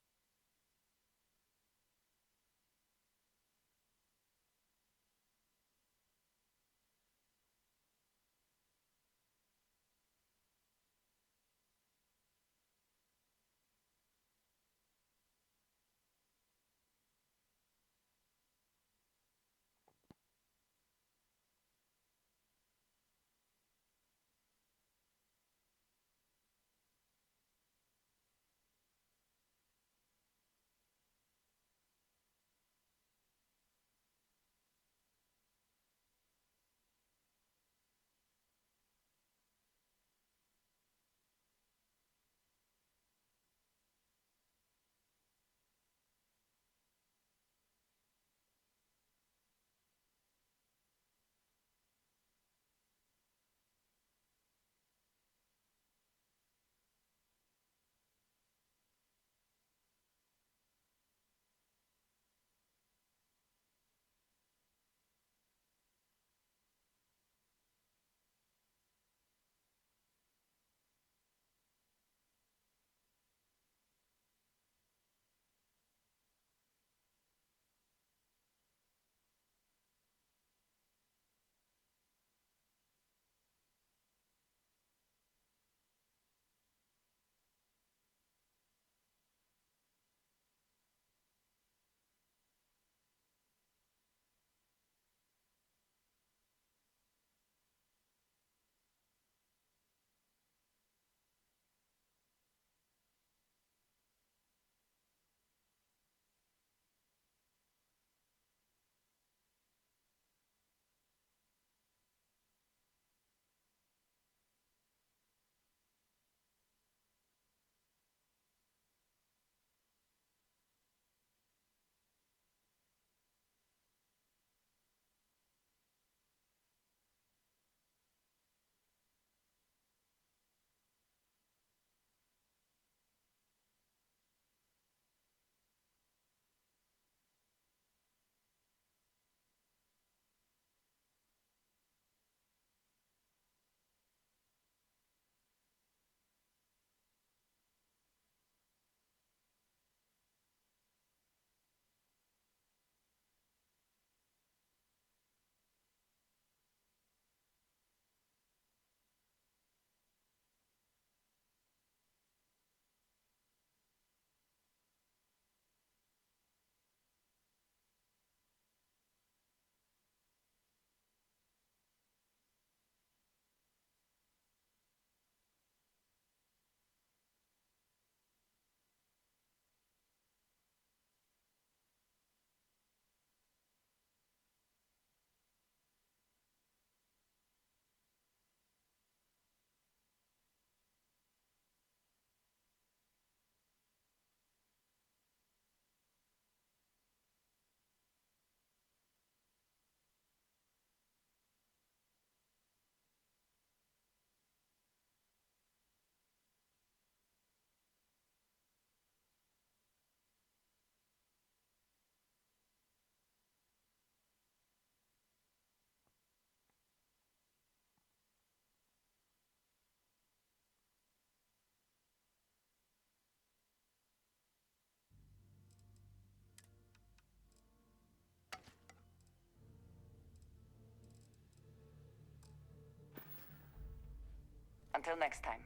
Until next time.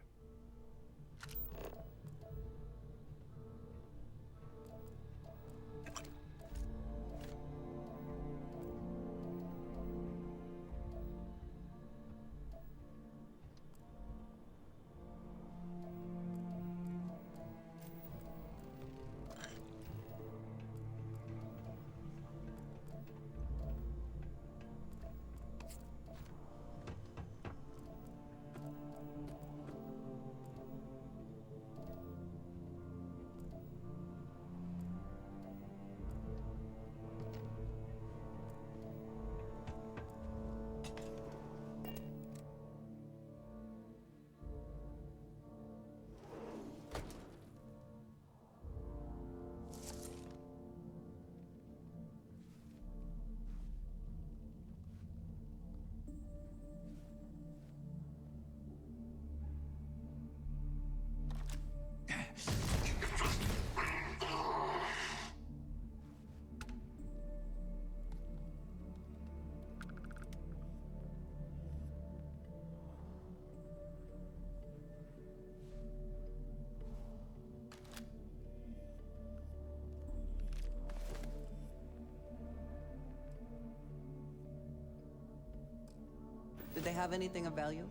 Did they have anything of value?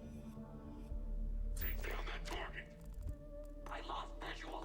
Take down that target. I lost visual.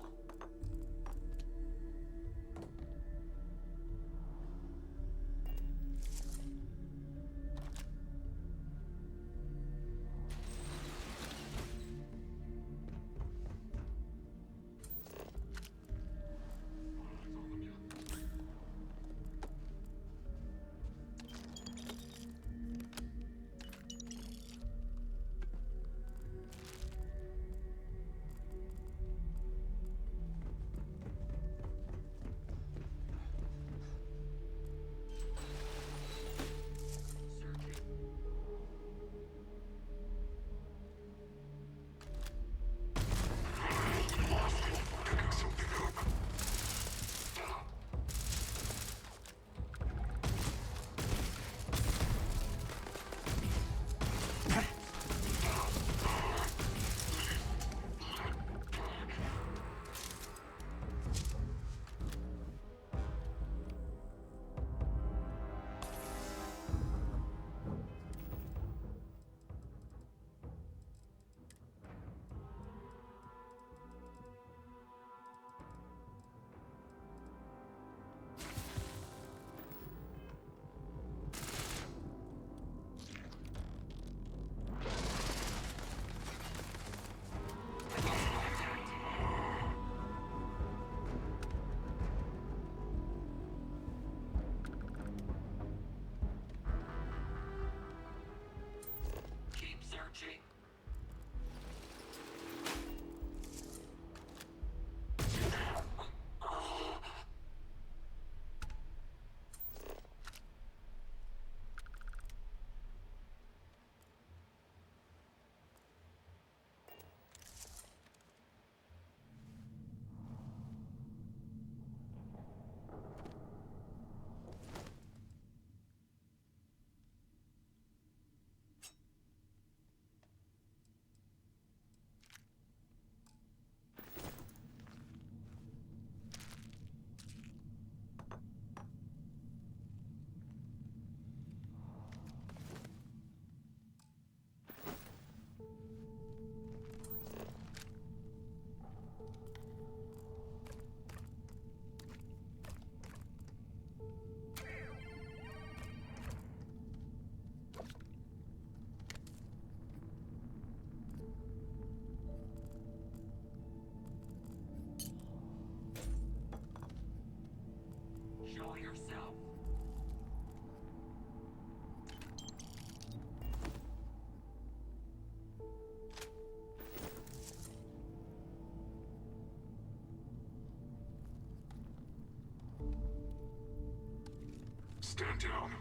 Stand down.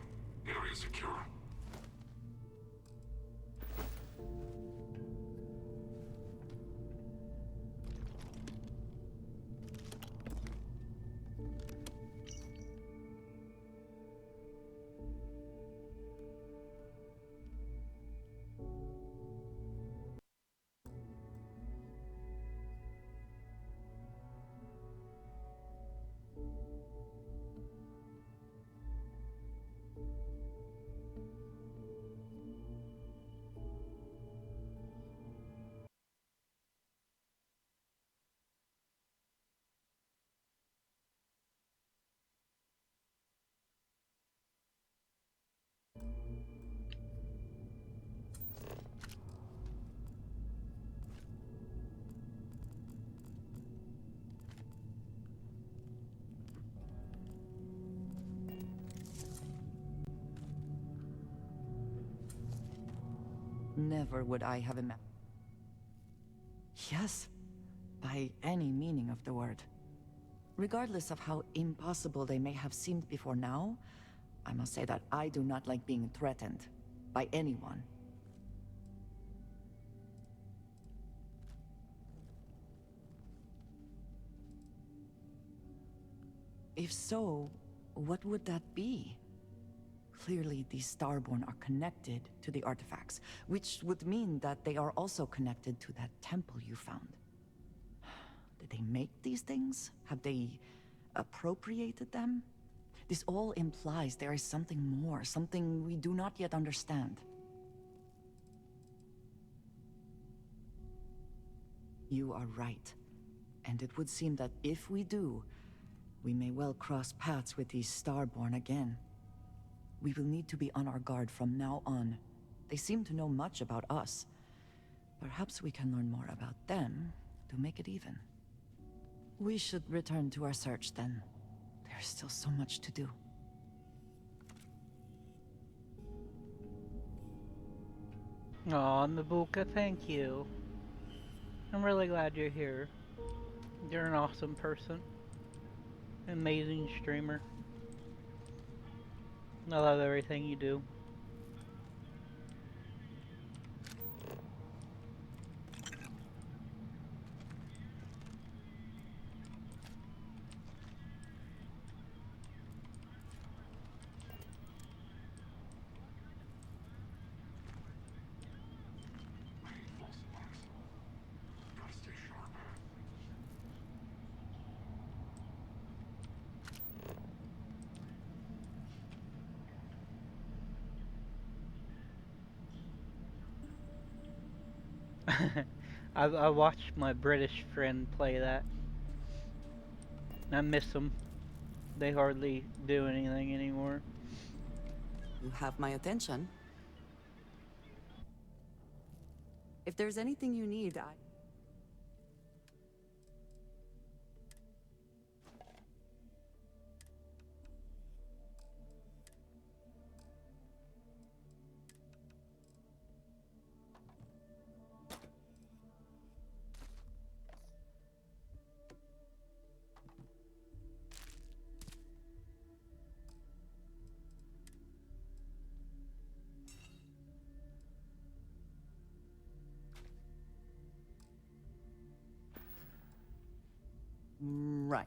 Area secure. Never would I have imagined. Yes, by any meaning of the word. Regardless of how impossible they may have seemed before now, I must say that I do not like being threatened by anyone. If so, what would that be? Clearly, these Starborn are connected to the artifacts, which would mean that they are also connected to that temple you found. Did they make these things? Have they appropriated them? This all implies there is something more, something we do not yet understand. You are right. And it would seem that if we do, we may well cross paths with these Starborn again. We will need to be on our guard from now on. They seem to know much about us. Perhaps we can learn more about them to make it even. We should return to our search then. There's still so much to do. Aw, Mabuka, thank you. I'm really glad you're here. You're an awesome person. Amazing streamer. I love everything you do. I watched my British friend play that. I miss them. They hardly do anything anymore. You have my attention. If there's anything you need, I... Right.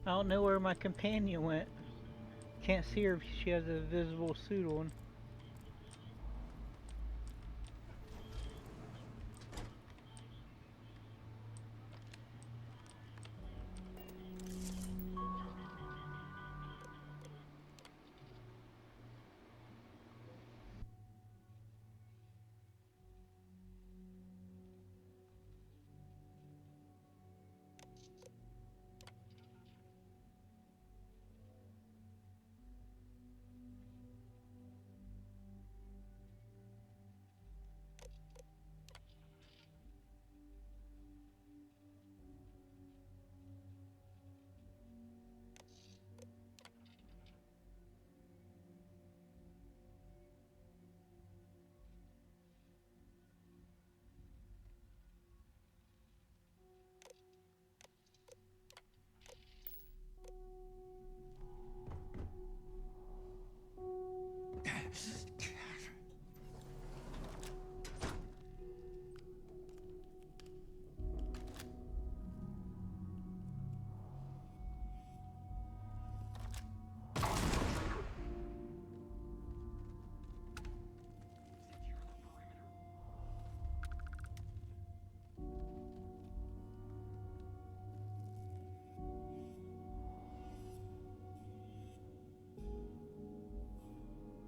I don't know where my companion went. Can't see her if she has a visible suit on.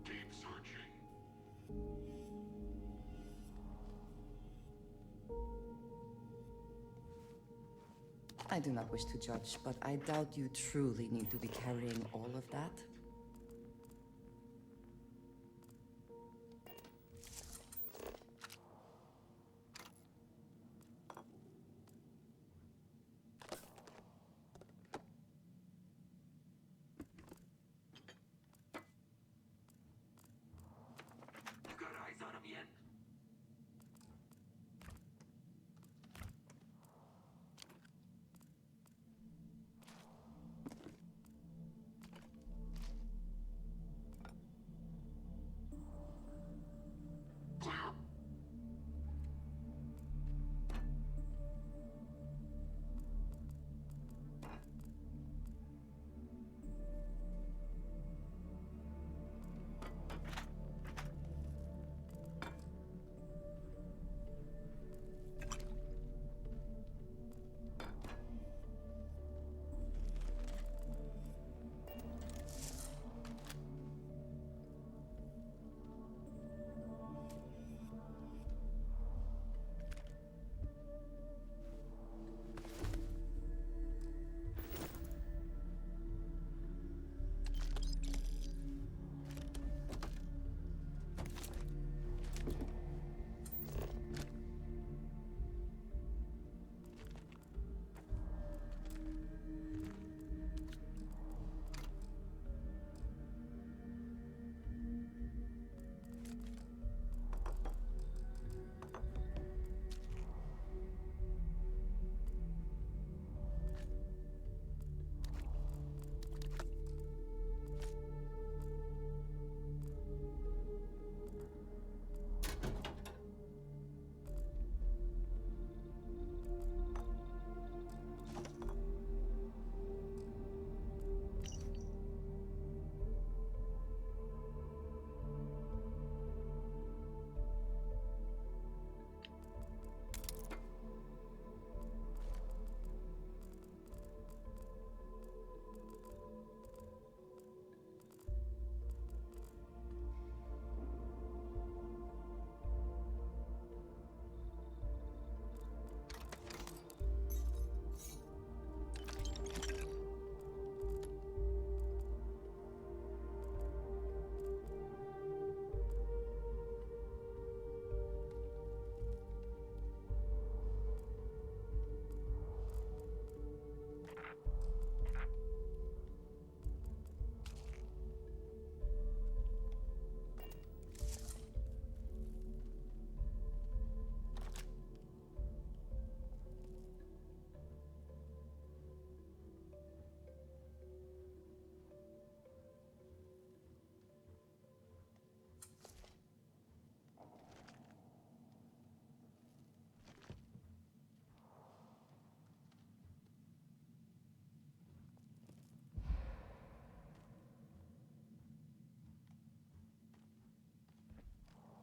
Keep searching. I do not wish to judge, but I doubt you truly need to be carrying all of that. You got eyes on him yet?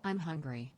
I'm hungry.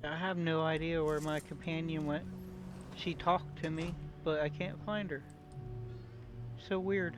I have no idea where my companion went. She talked to me, but I can't find her. So weird.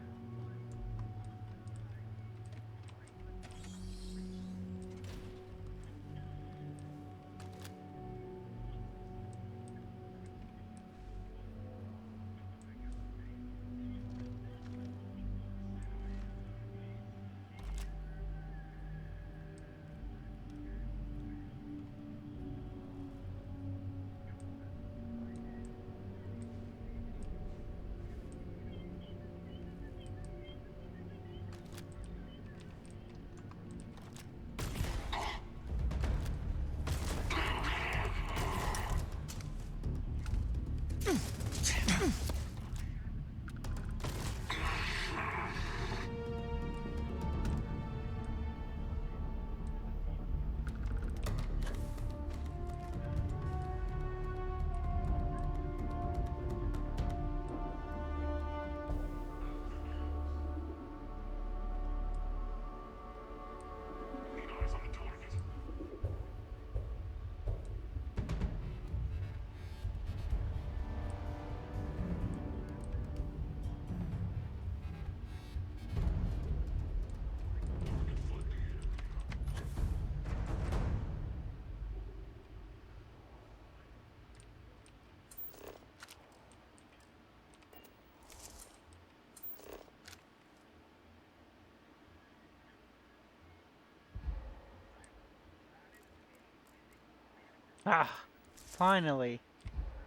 Ah, finally.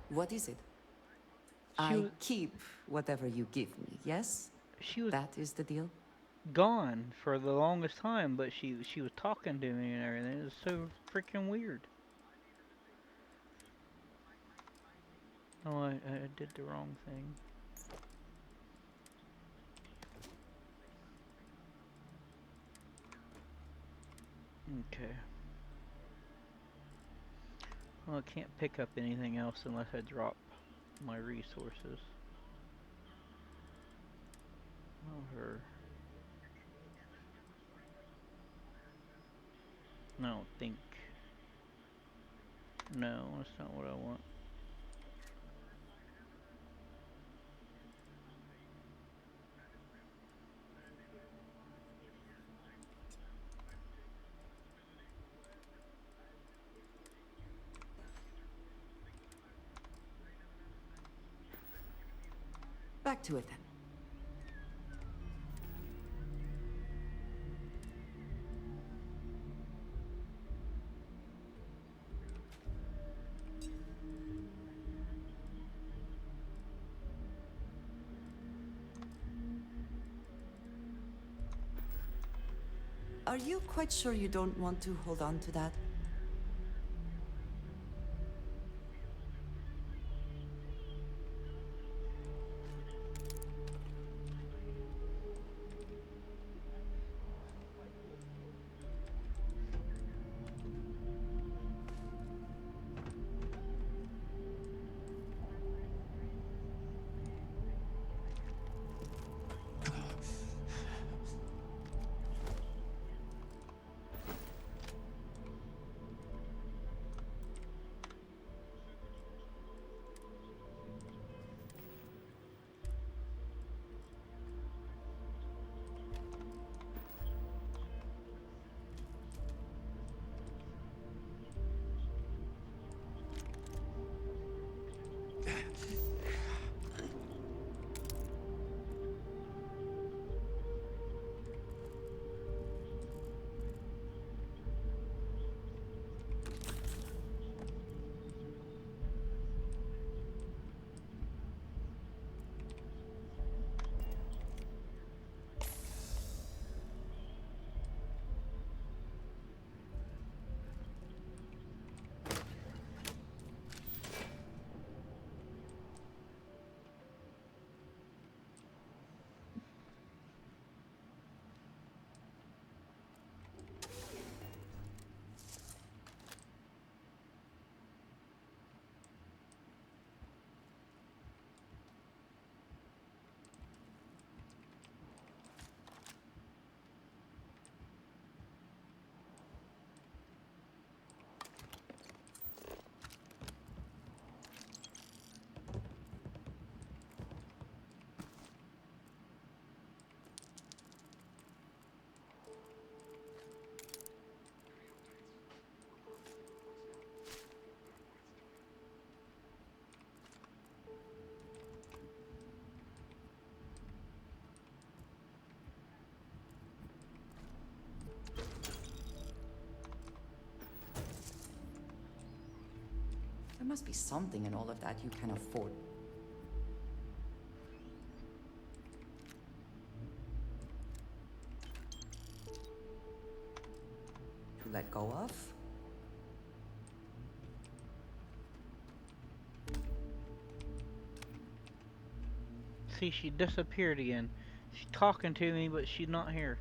What is it? I keep whatever you give me, yes? That is the deal? Gone for the longest time, but she was talking to me and everything. It was so freaking weird. Oh, I did the wrong thing. Okay. Well, I can't pick up anything else unless I drop my resources. Oh, her. I don't think. No, that's not what I want. Back to it then. Are you quite sure you don't want to hold on to that? must be something in all of that you can afford. To let go of? See, she disappeared again. She's talking to me, but she's not here.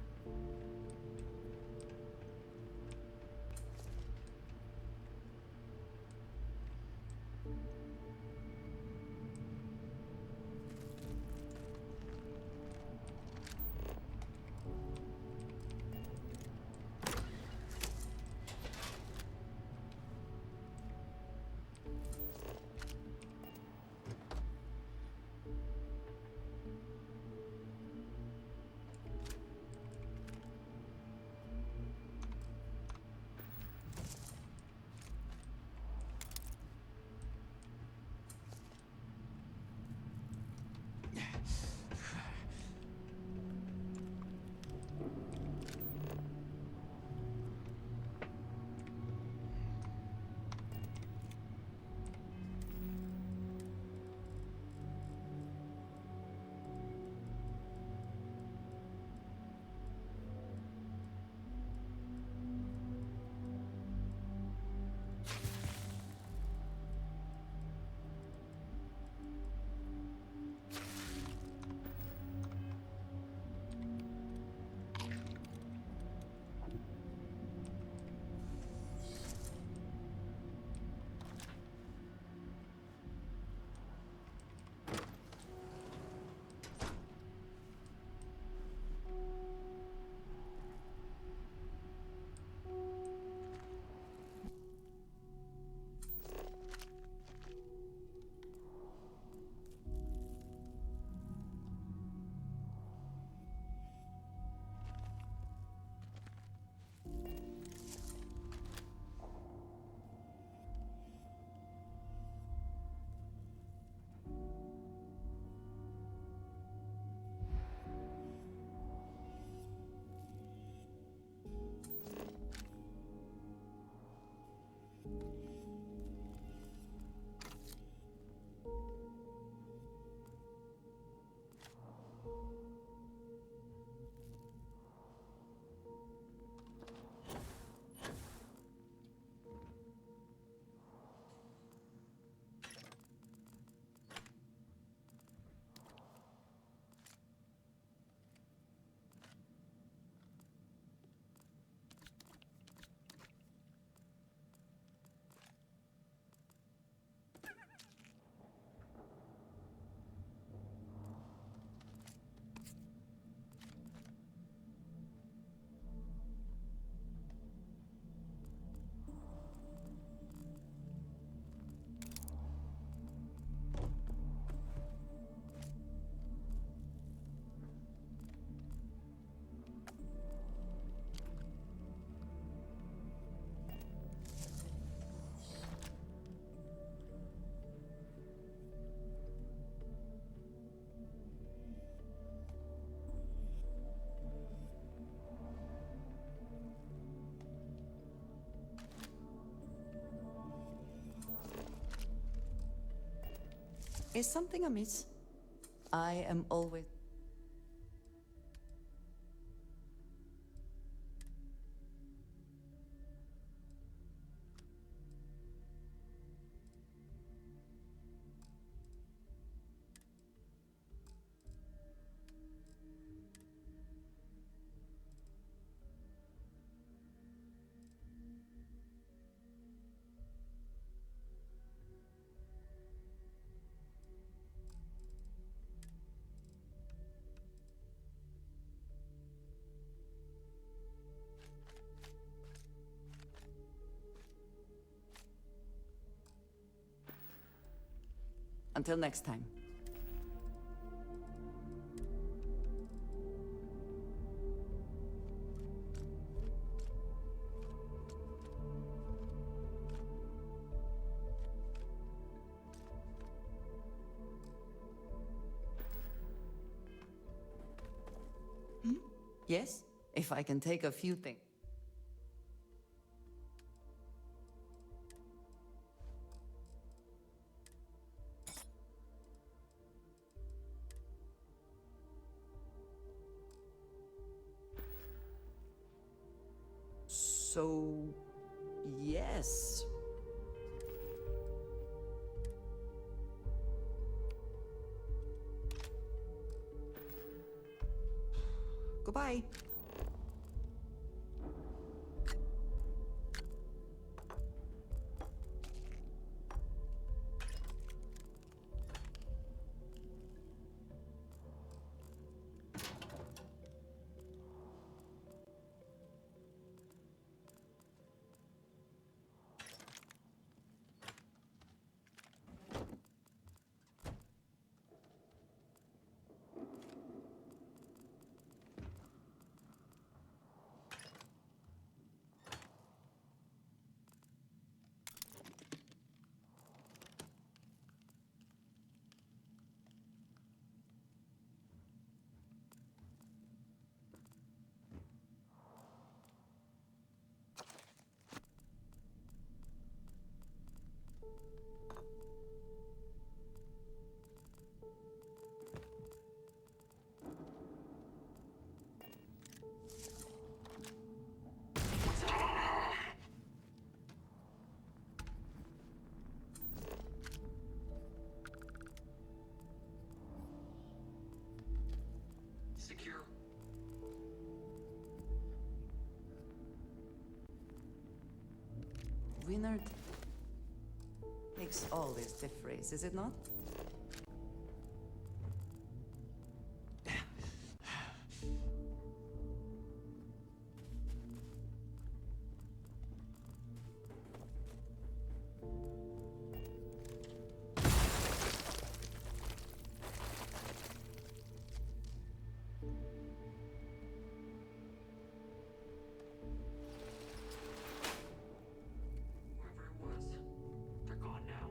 Is something amiss? I am always... Until next time. Yes, if I can take a few things. So, yes. Goodbye. Secure. Winard makes all this difference, is it not? Wherever it was, they're gone now.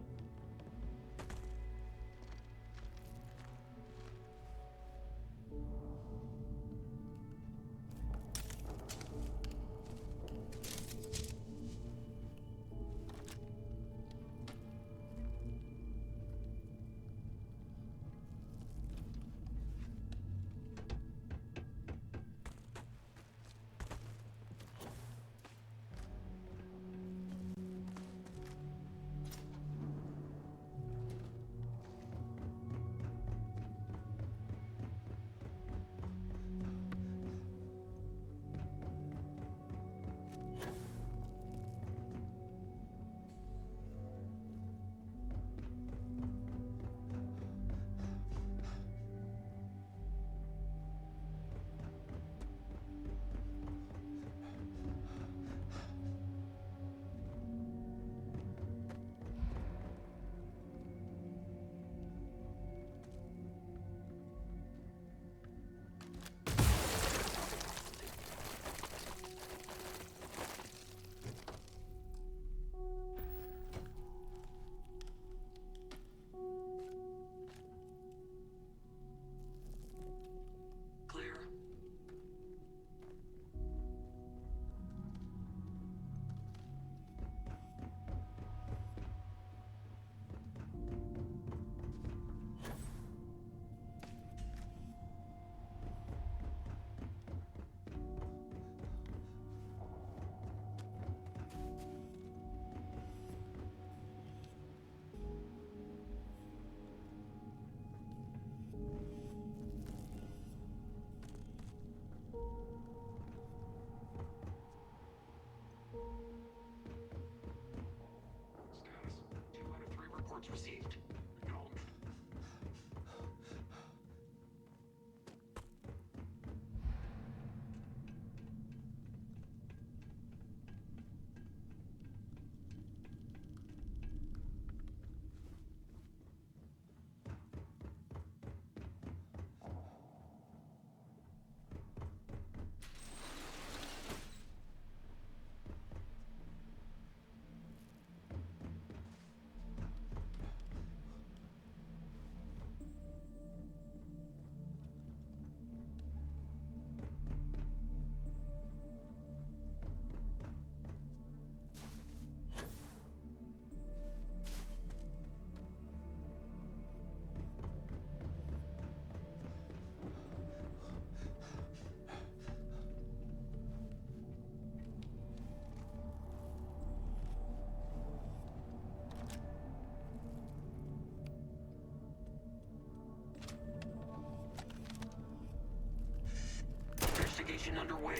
underway.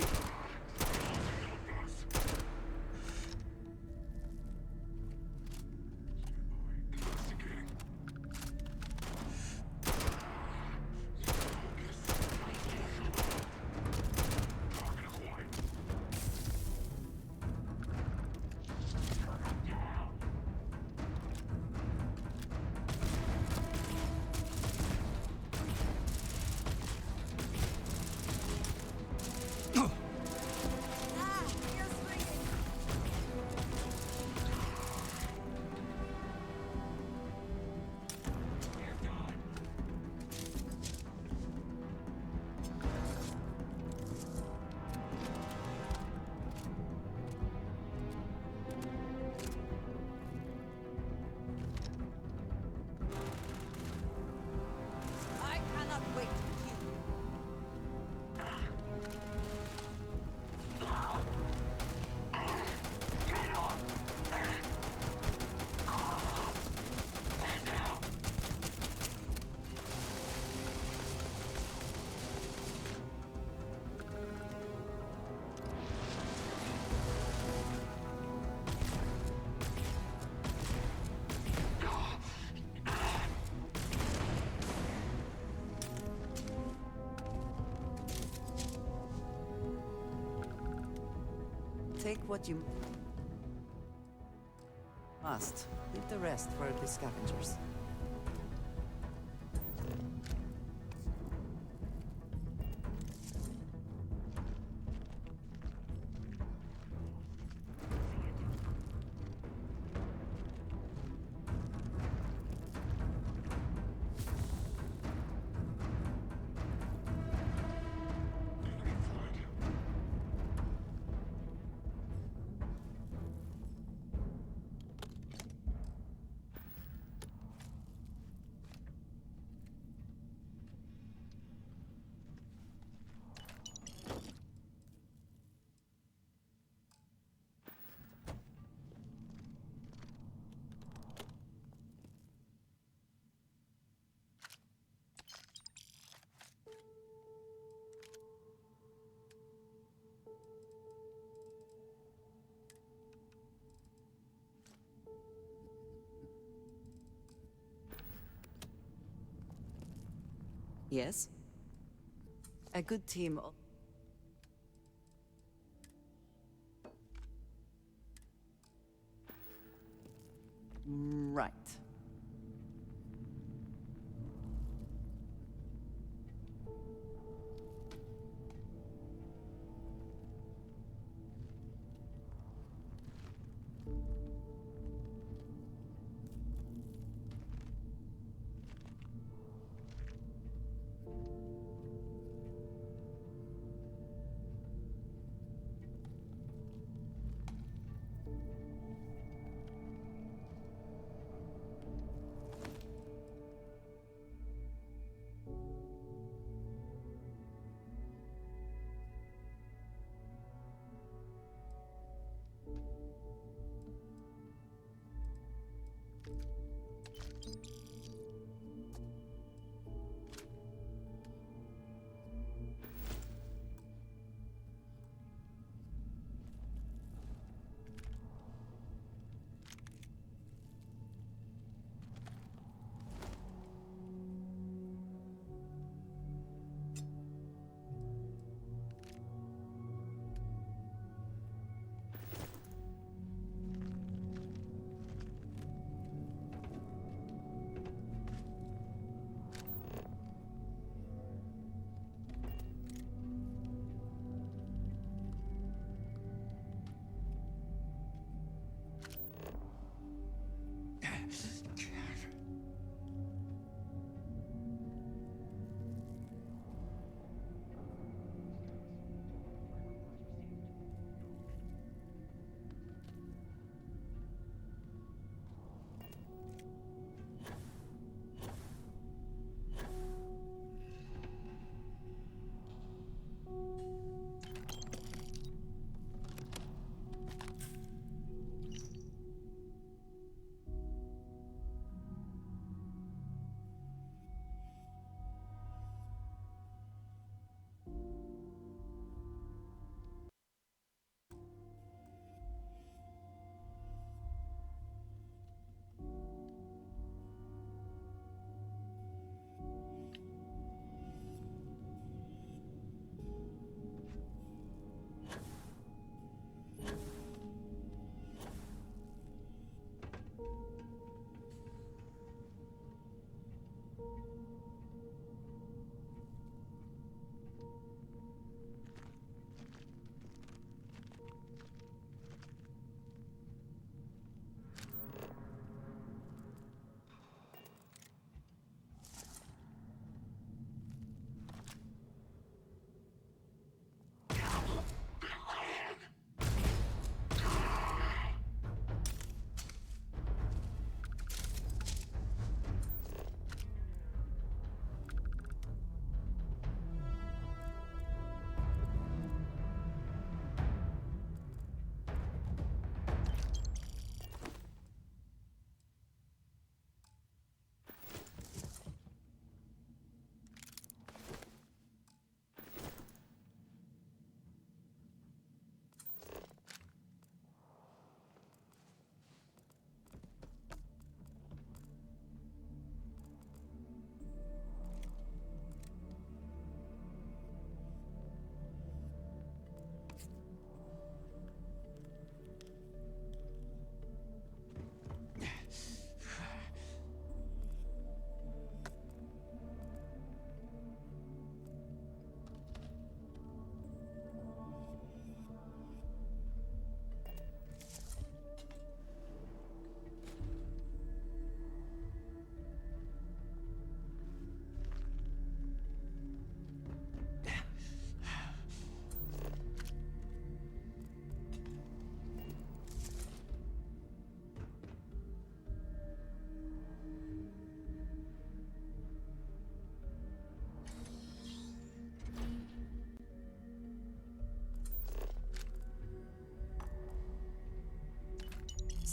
I cannot wait to kill you. Take what you must. Leave the rest for the scavengers. Yes? A good team. Right.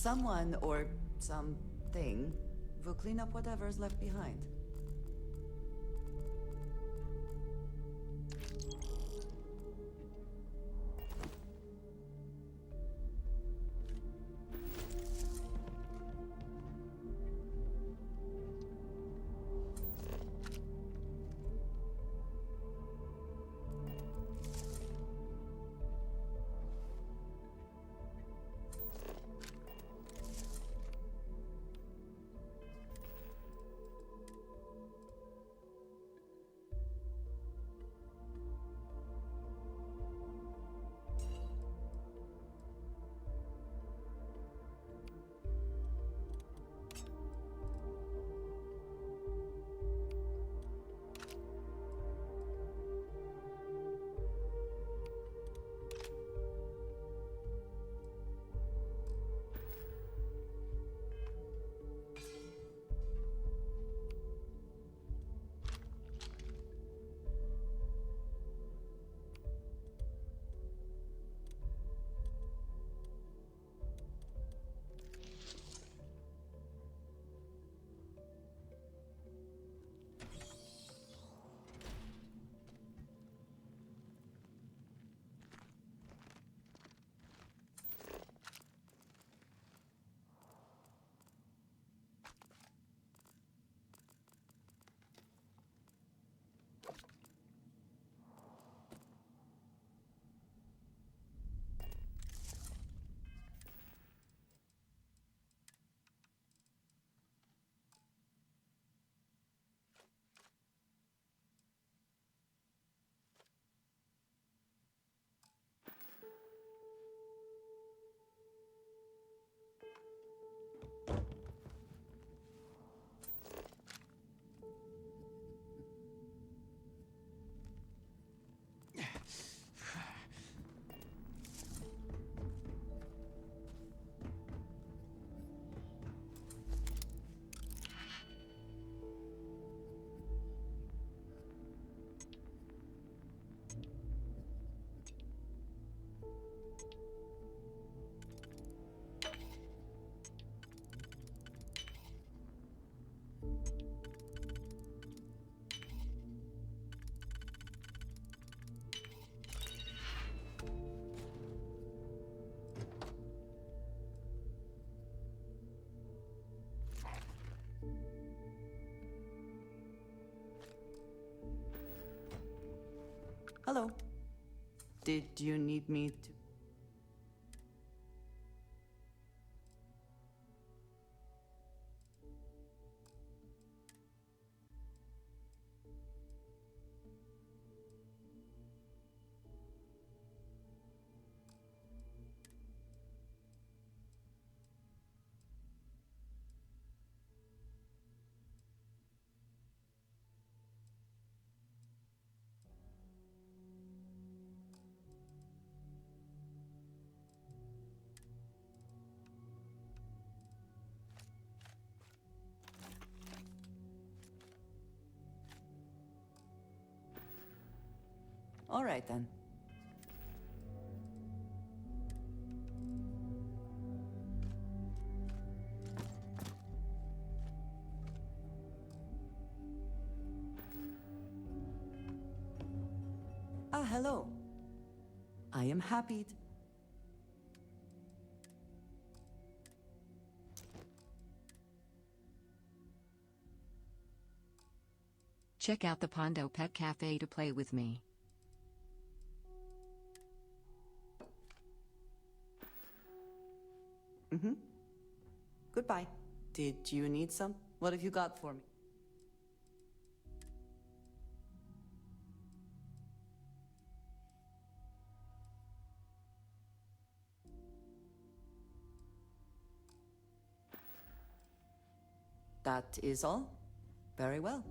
Someone or something will clean up whatever's left behind. Hello. Did you need me to... All right, then. Ah, hello. I am happy to... Check out the Pondo Pet Cafe to play with me. Mm-hmm. Goodbye. Did you need some? What have you got for me? That is all? Very well.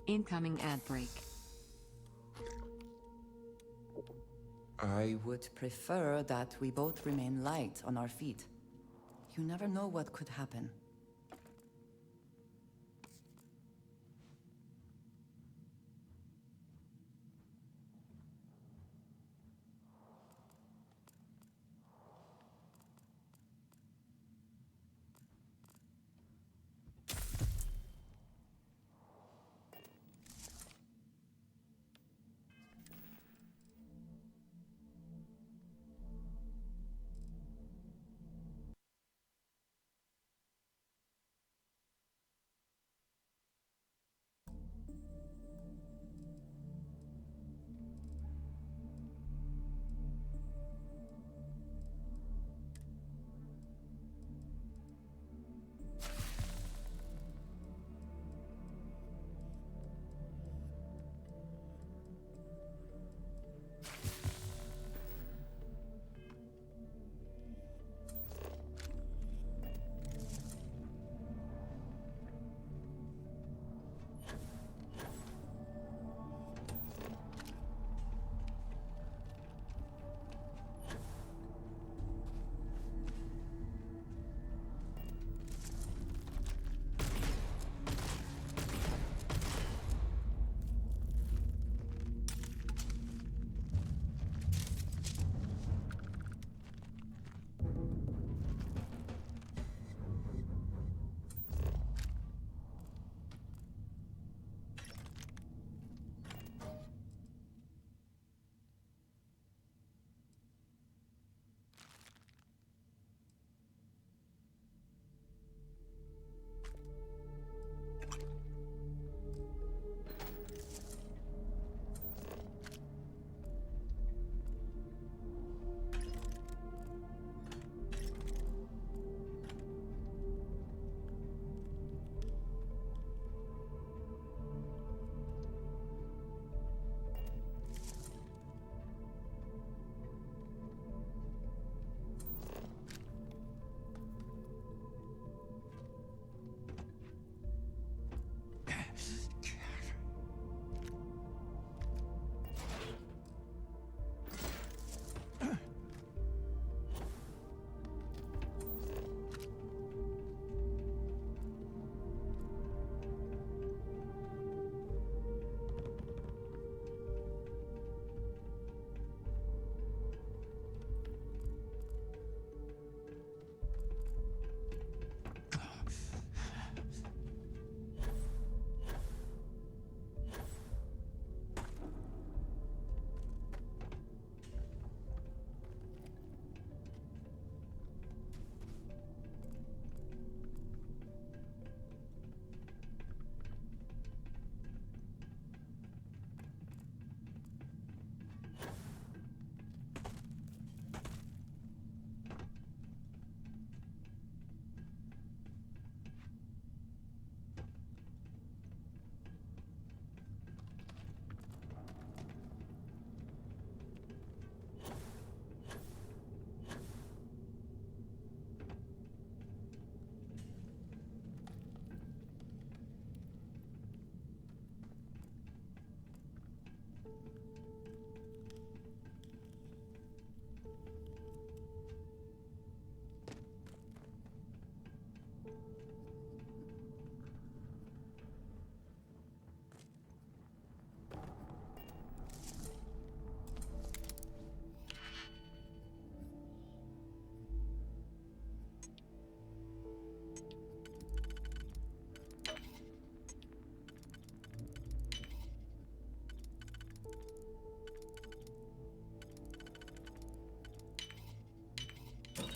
Incoming ad break. I would prefer that we both remain light on our feet. You never know what could happen.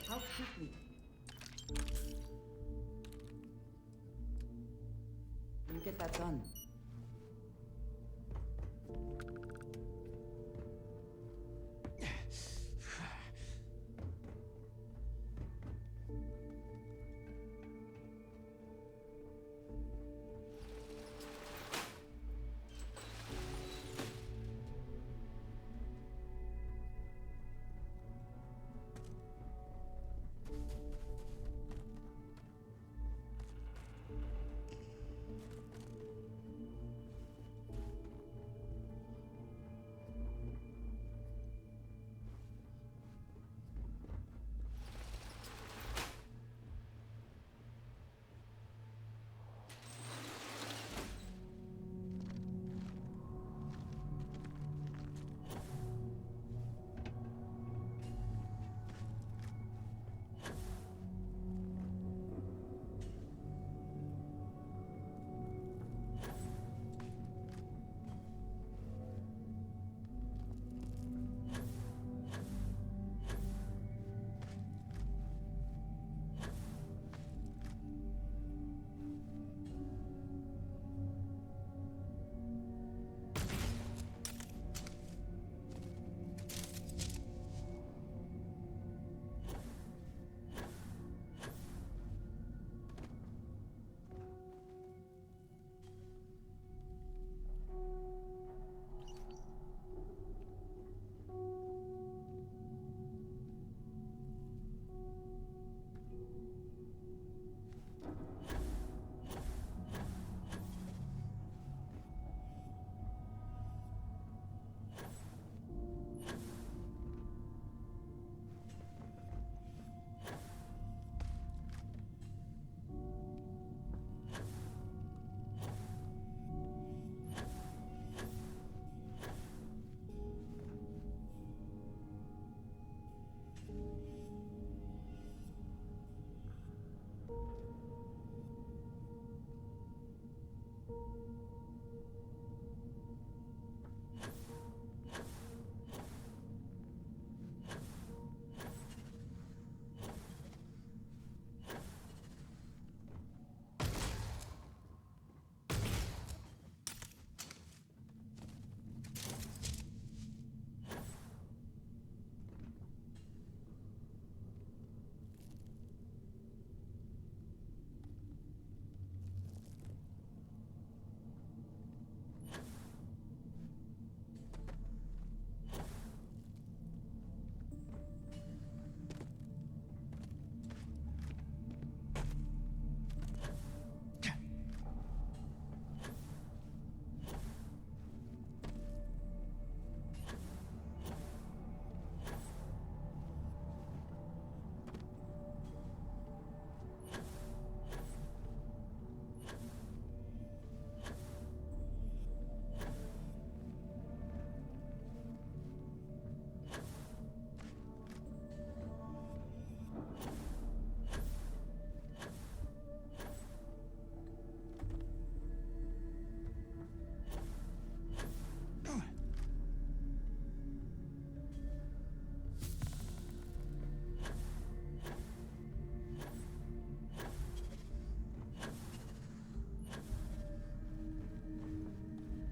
How quickly? When you get that done.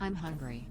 I'm hungry.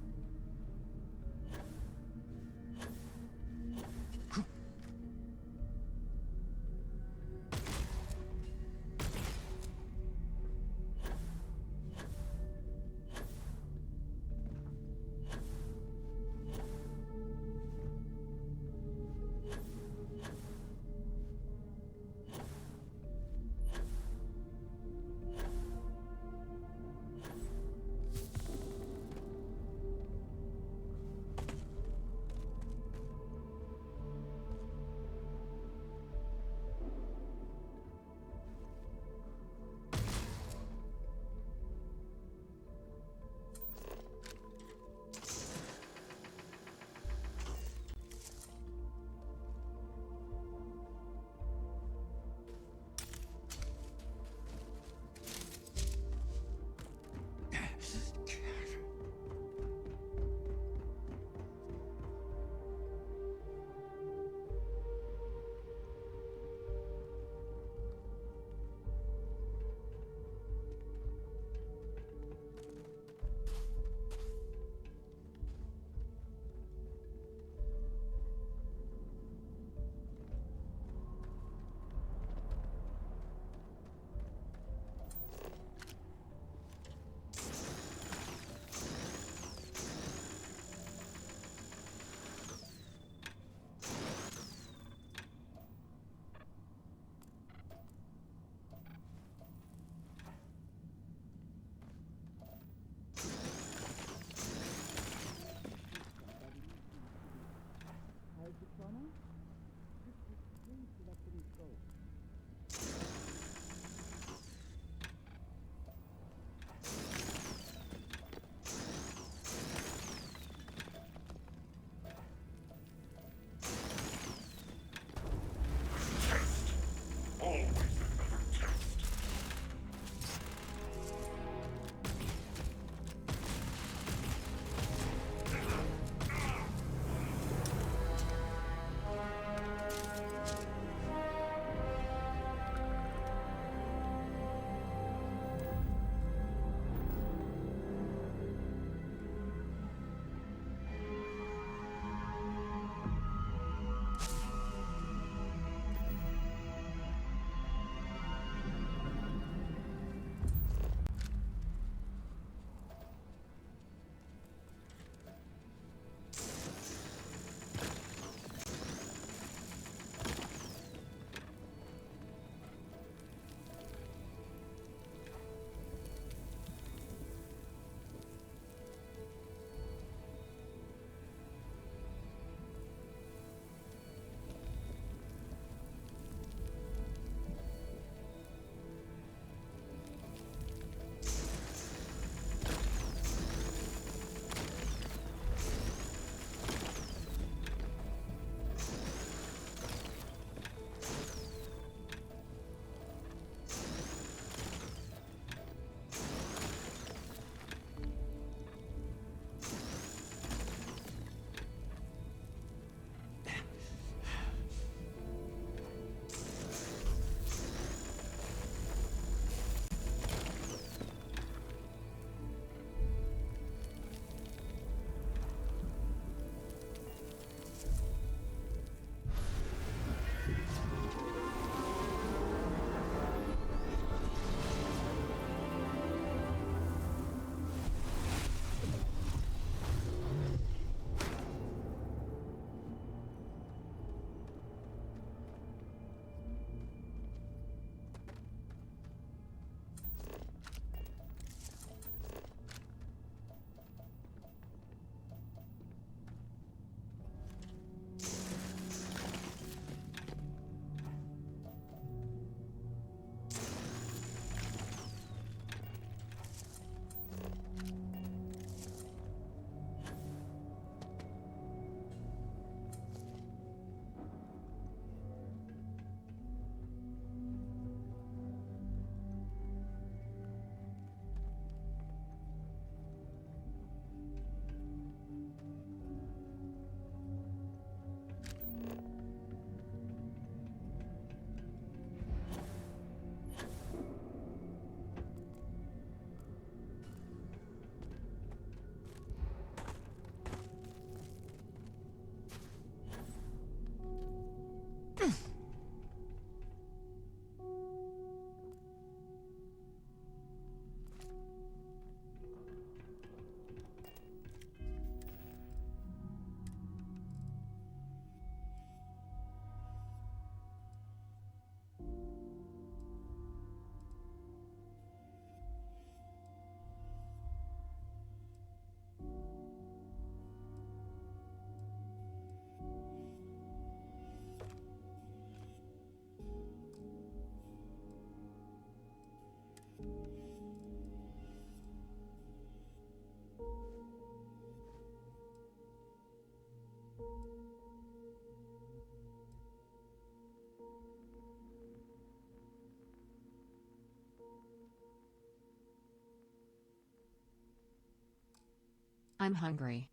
I'm hungry.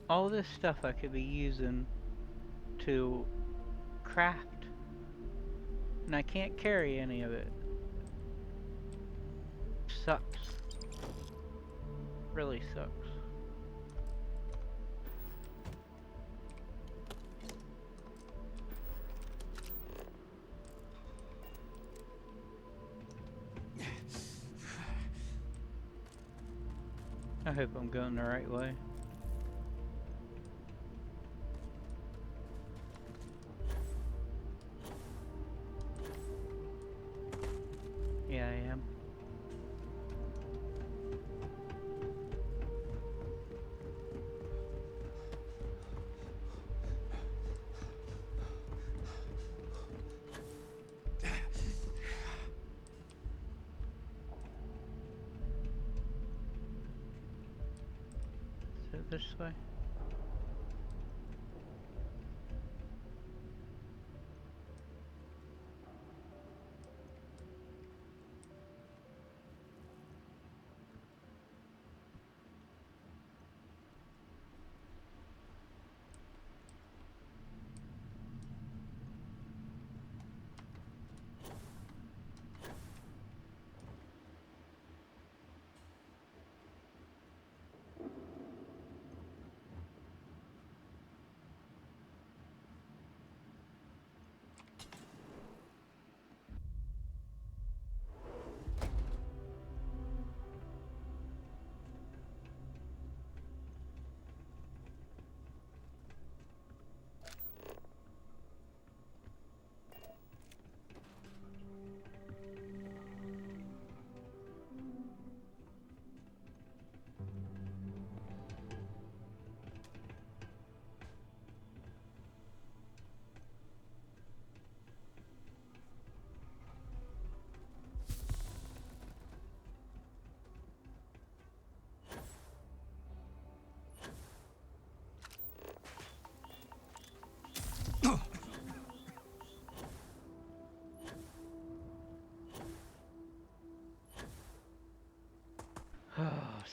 All this stuff I could be using to craft, and I can't carry any of it. Sucks. Really sucks. I hope I'm going the right way. Yeah, I am. Is it this way?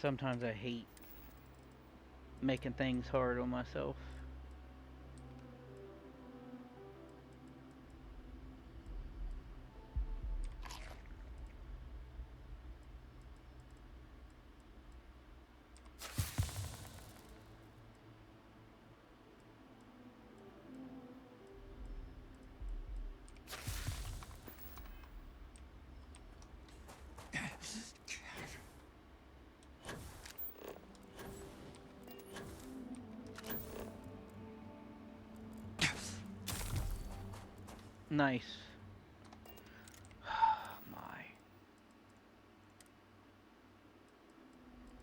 Sometimes I hate making things hard on myself. Nice. My.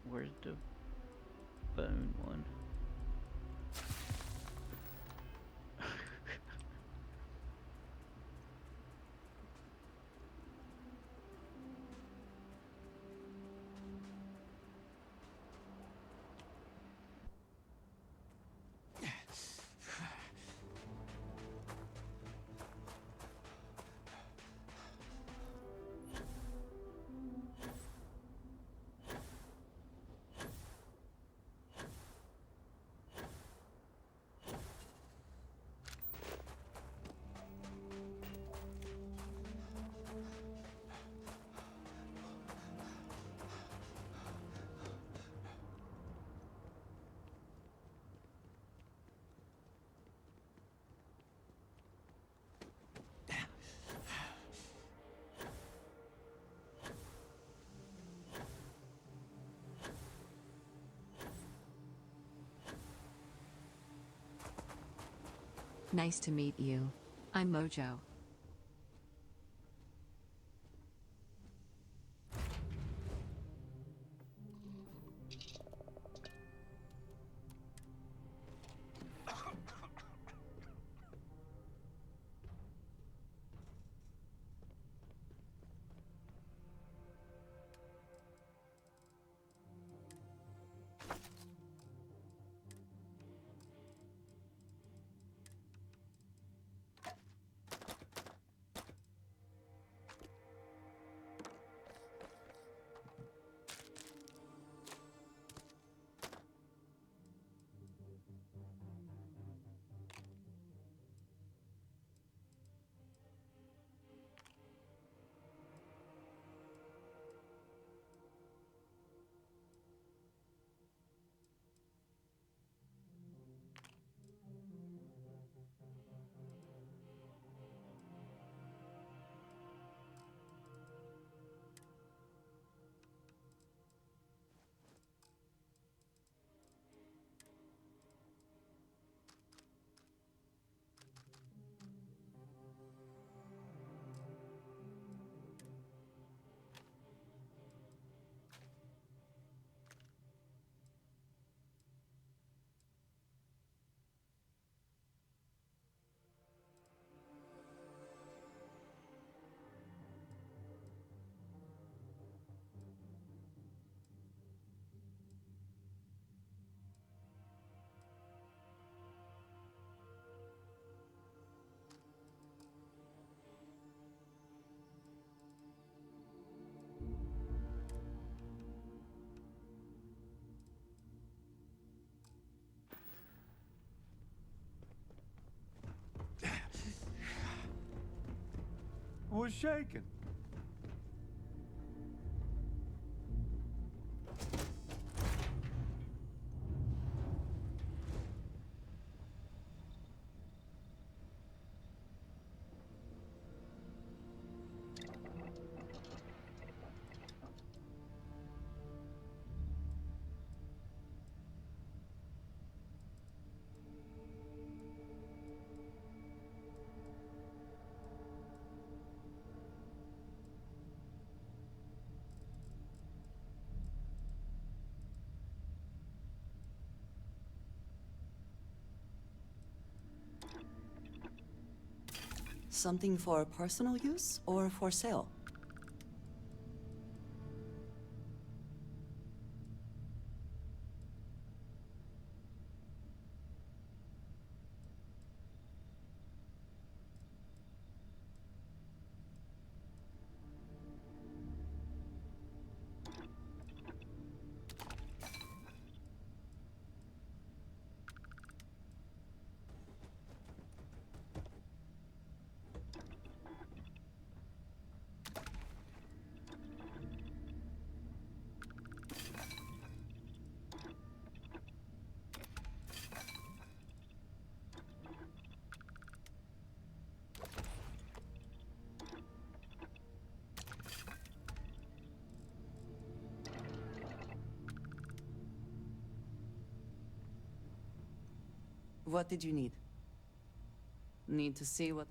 Where's the bone one? Nice to meet you. I'm Mojo. Was shaking. Something for personal use or for sale? What did you need? Need to see what...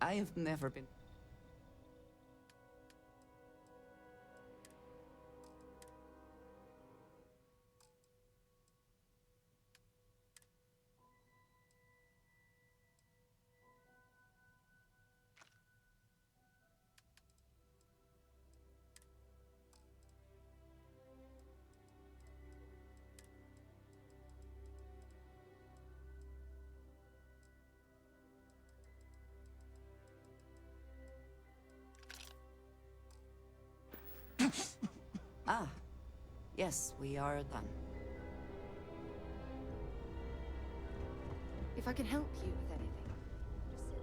I have never been... Yes, we are done. If I can help you with anything, just say.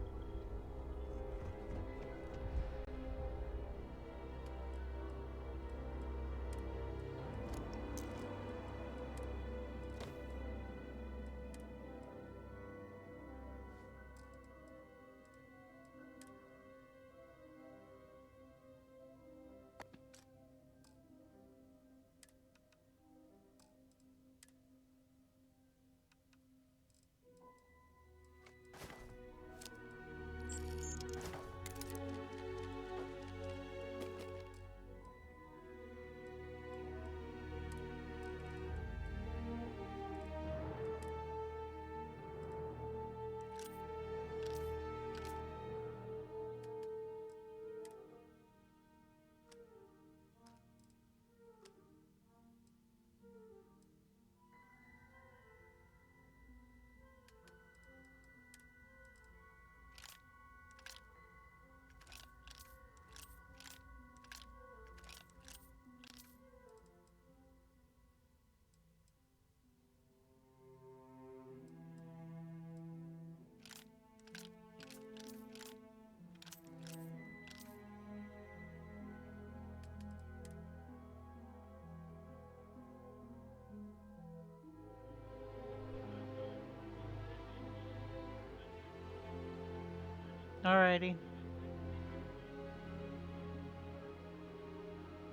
Alrighty.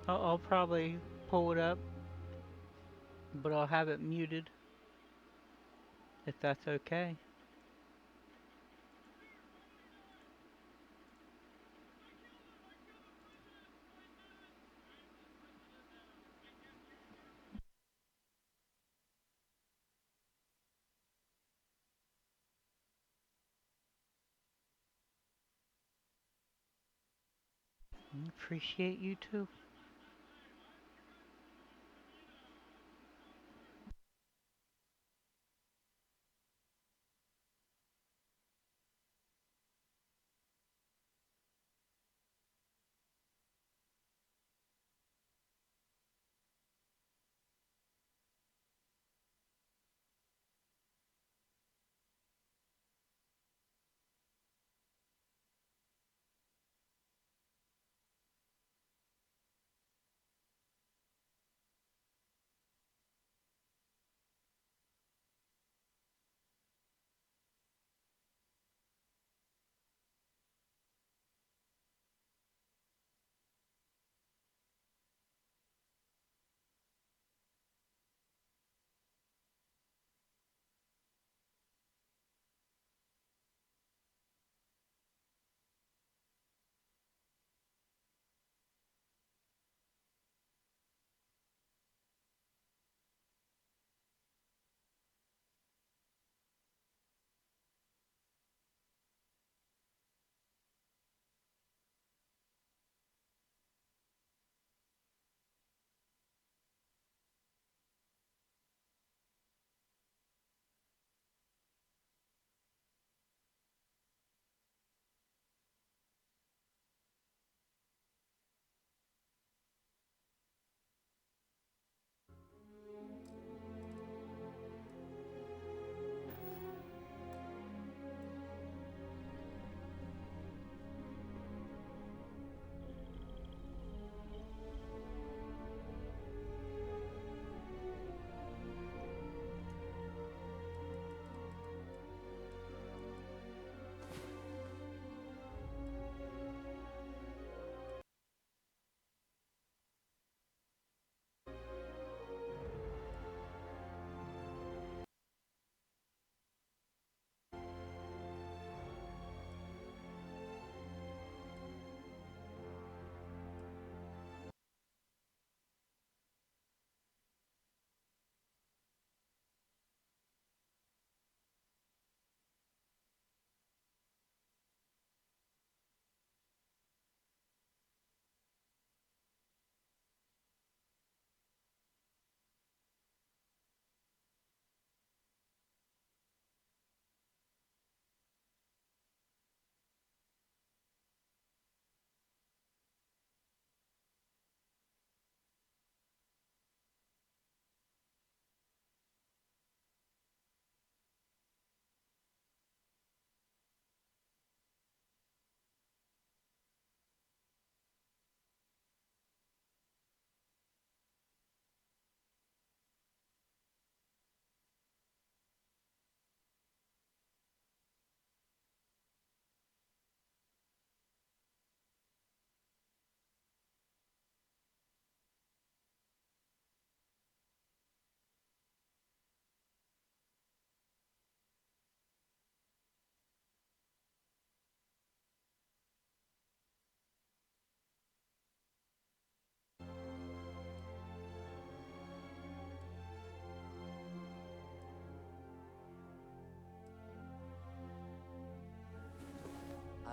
I'll probably pull it up, but I'll have it muted, if that's okay. Appreciate you too.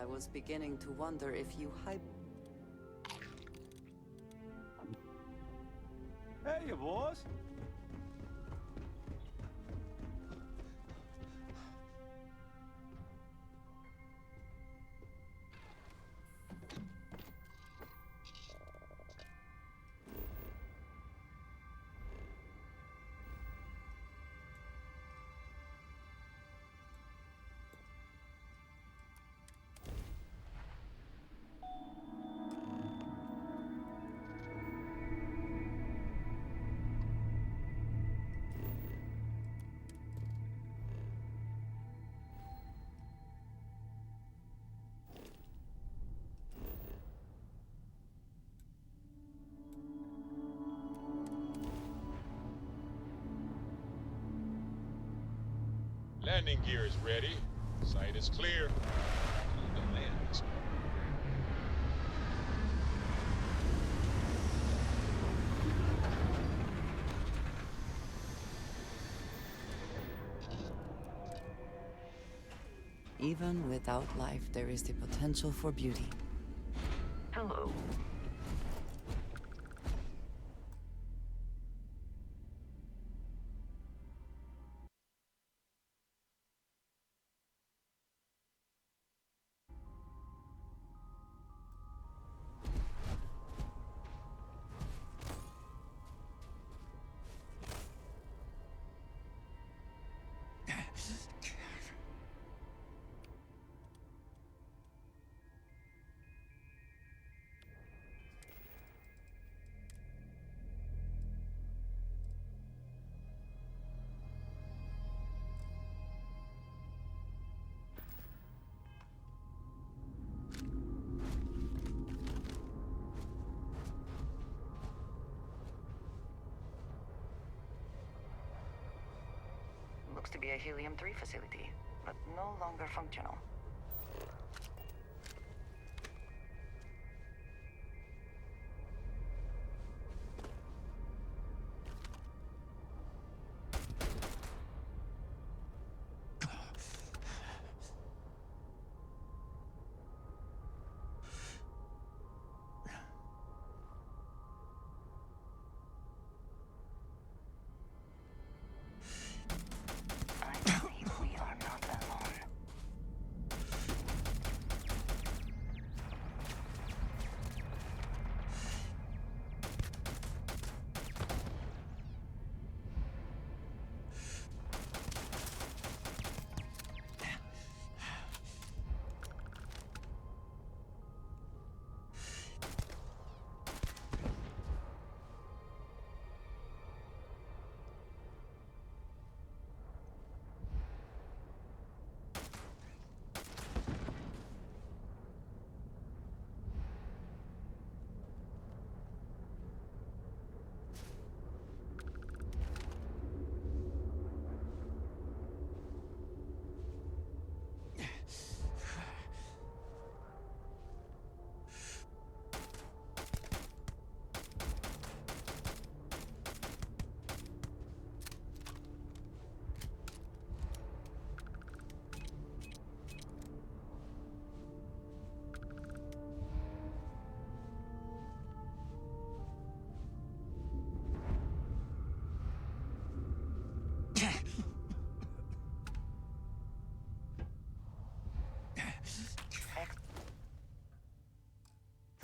I was beginning to wonder if you Hey, boss. Landing gear is ready. Site is clear. Time to land this one. Even without life, there is the potential for beauty. Hello. Looks to be a Helium-3 facility, but no longer functional.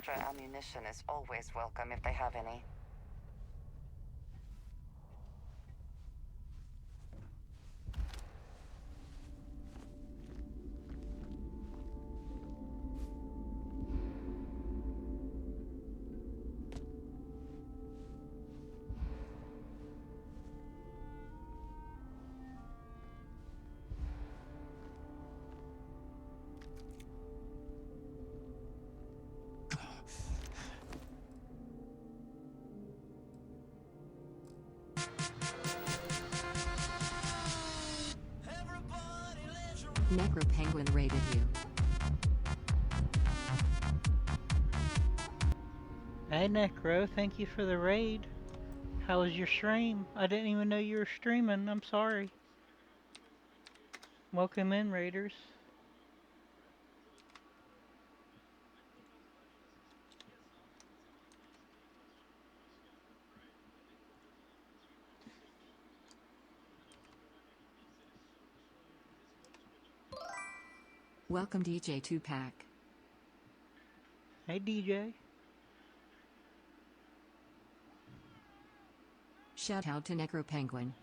Extra ammunition is always welcome if they have any. Necro Penguin raided you. Hey Necro, thank you for the raid. How was your stream? I didn't even know you were streaming. I'm sorry. Welcome in, Raiders. Welcome DJ Tupac. Hey DJ. Shout out to Necro Penguin.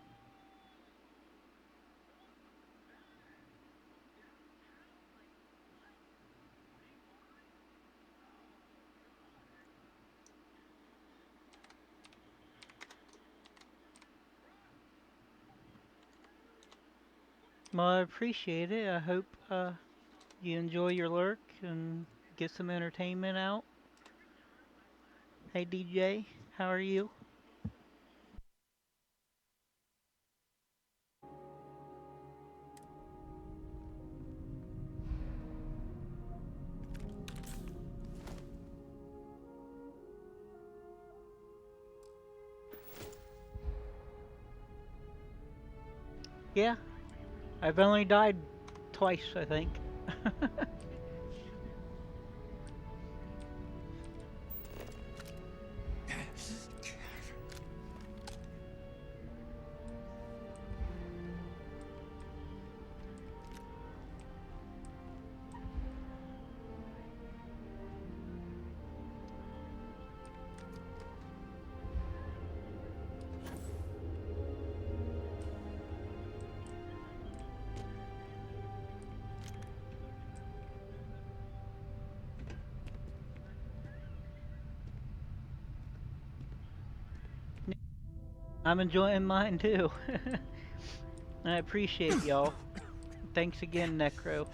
Well, I appreciate it. I hope you enjoy your lurk and get some entertainment out. Hey DJ, how are you? Yeah, I've only died twice, I think. I'm enjoying mine too. I appreciate y'all. Thanks again, Necro.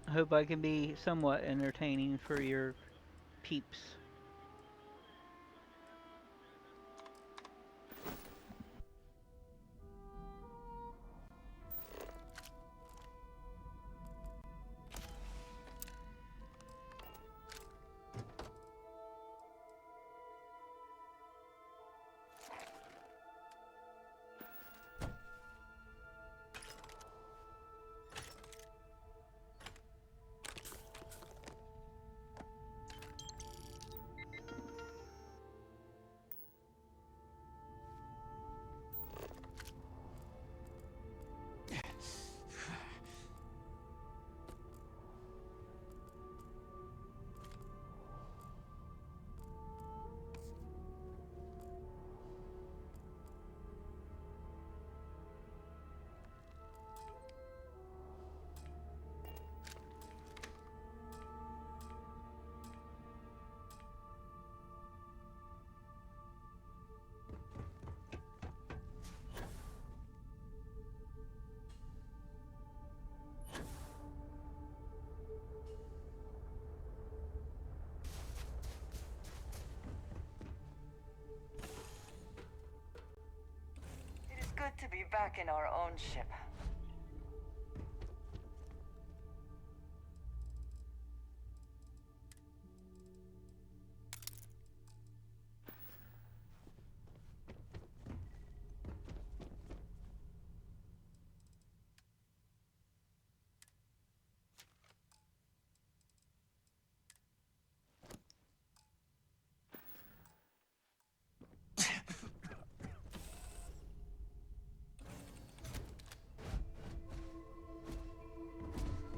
I hope I can be somewhat entertaining for your peeps. Good to be back in our own ship.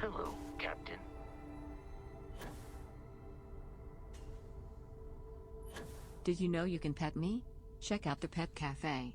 Hello, Captain. Did you know you can pet me? Check out the Pet Cafe.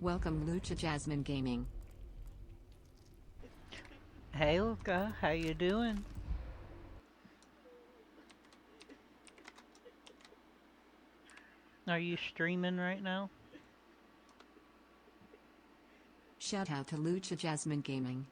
Welcome Lucha Jasmine Gaming. Hey Luca, how you doing? Are you streaming right now? Shout out to Lucha Jasmine Gaming.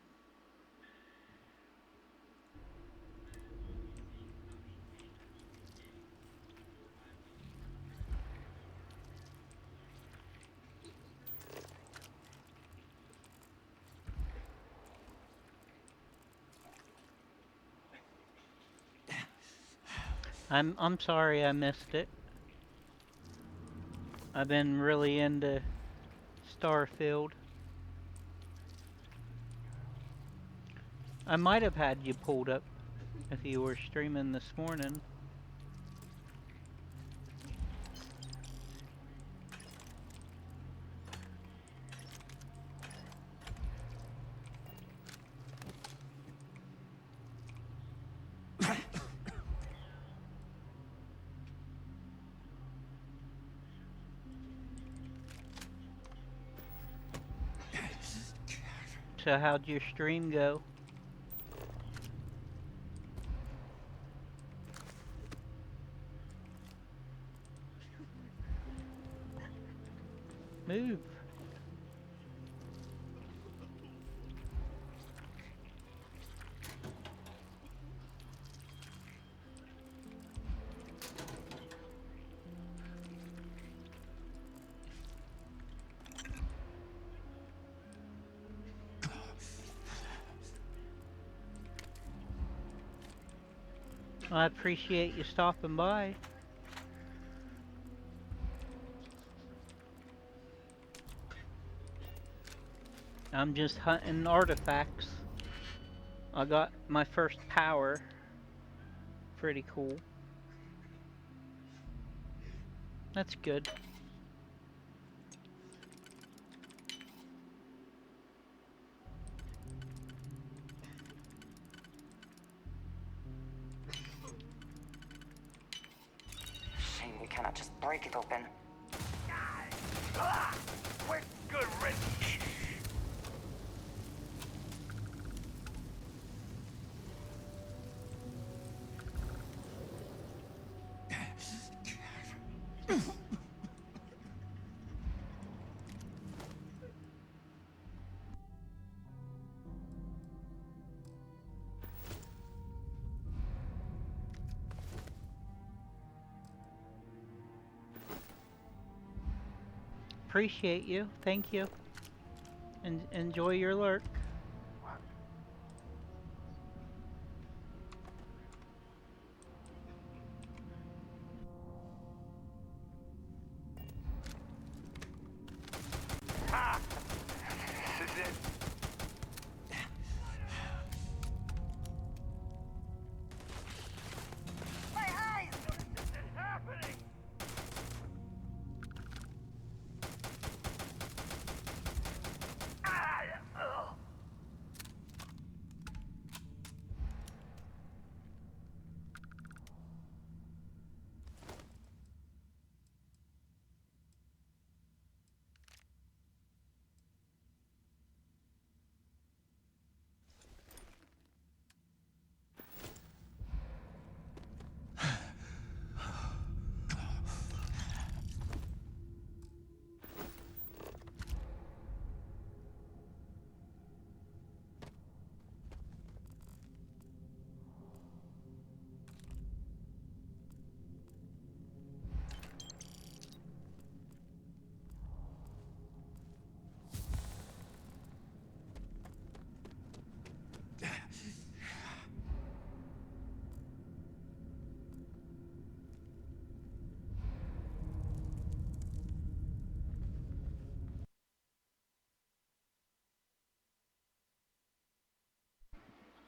I'm sorry I missed it. I've been really into Starfield. I might have had you pulled up if you were streaming this morning. So how'd your stream go? Move. I appreciate you stopping by. I'm just hunting artifacts. I got my first power. Pretty cool. That's good. Shame we cannot just break it open. Quick, good riddance. Appreciate you. Thank you. And enjoy your lurk. Ha! This is it. My eyes! What is happening?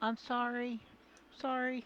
I'm sorry. Sorry.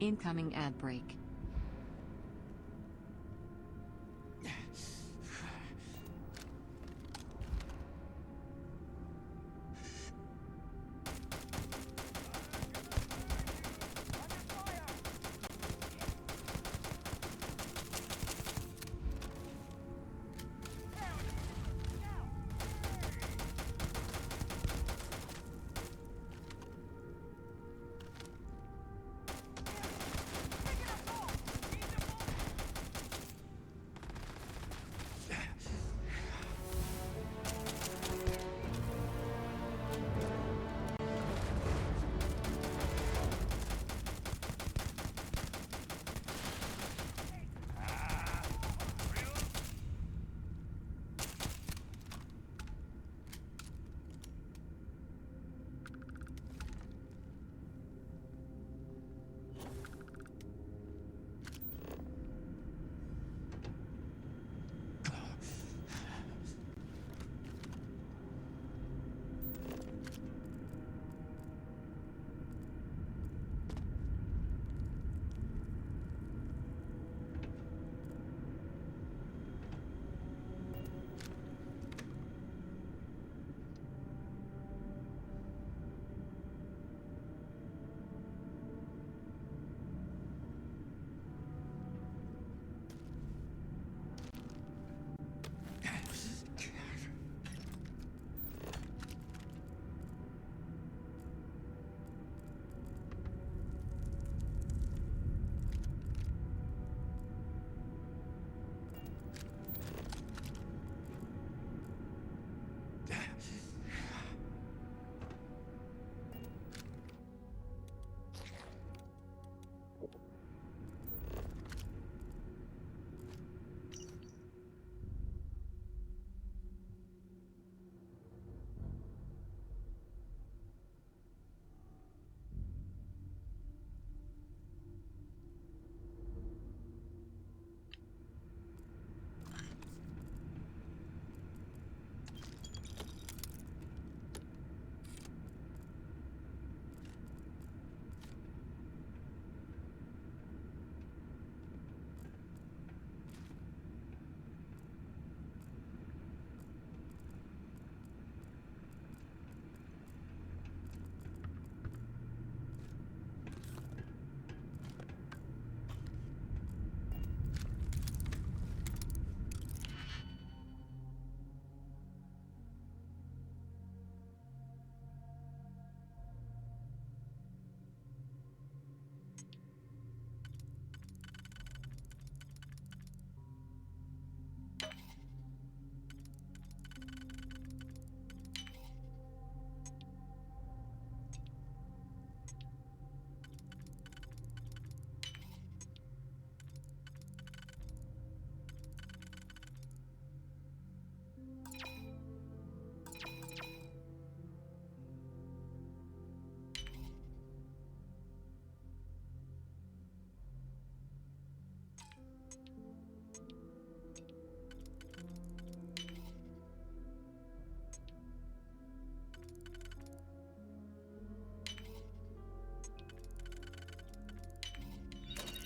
Incoming ad break.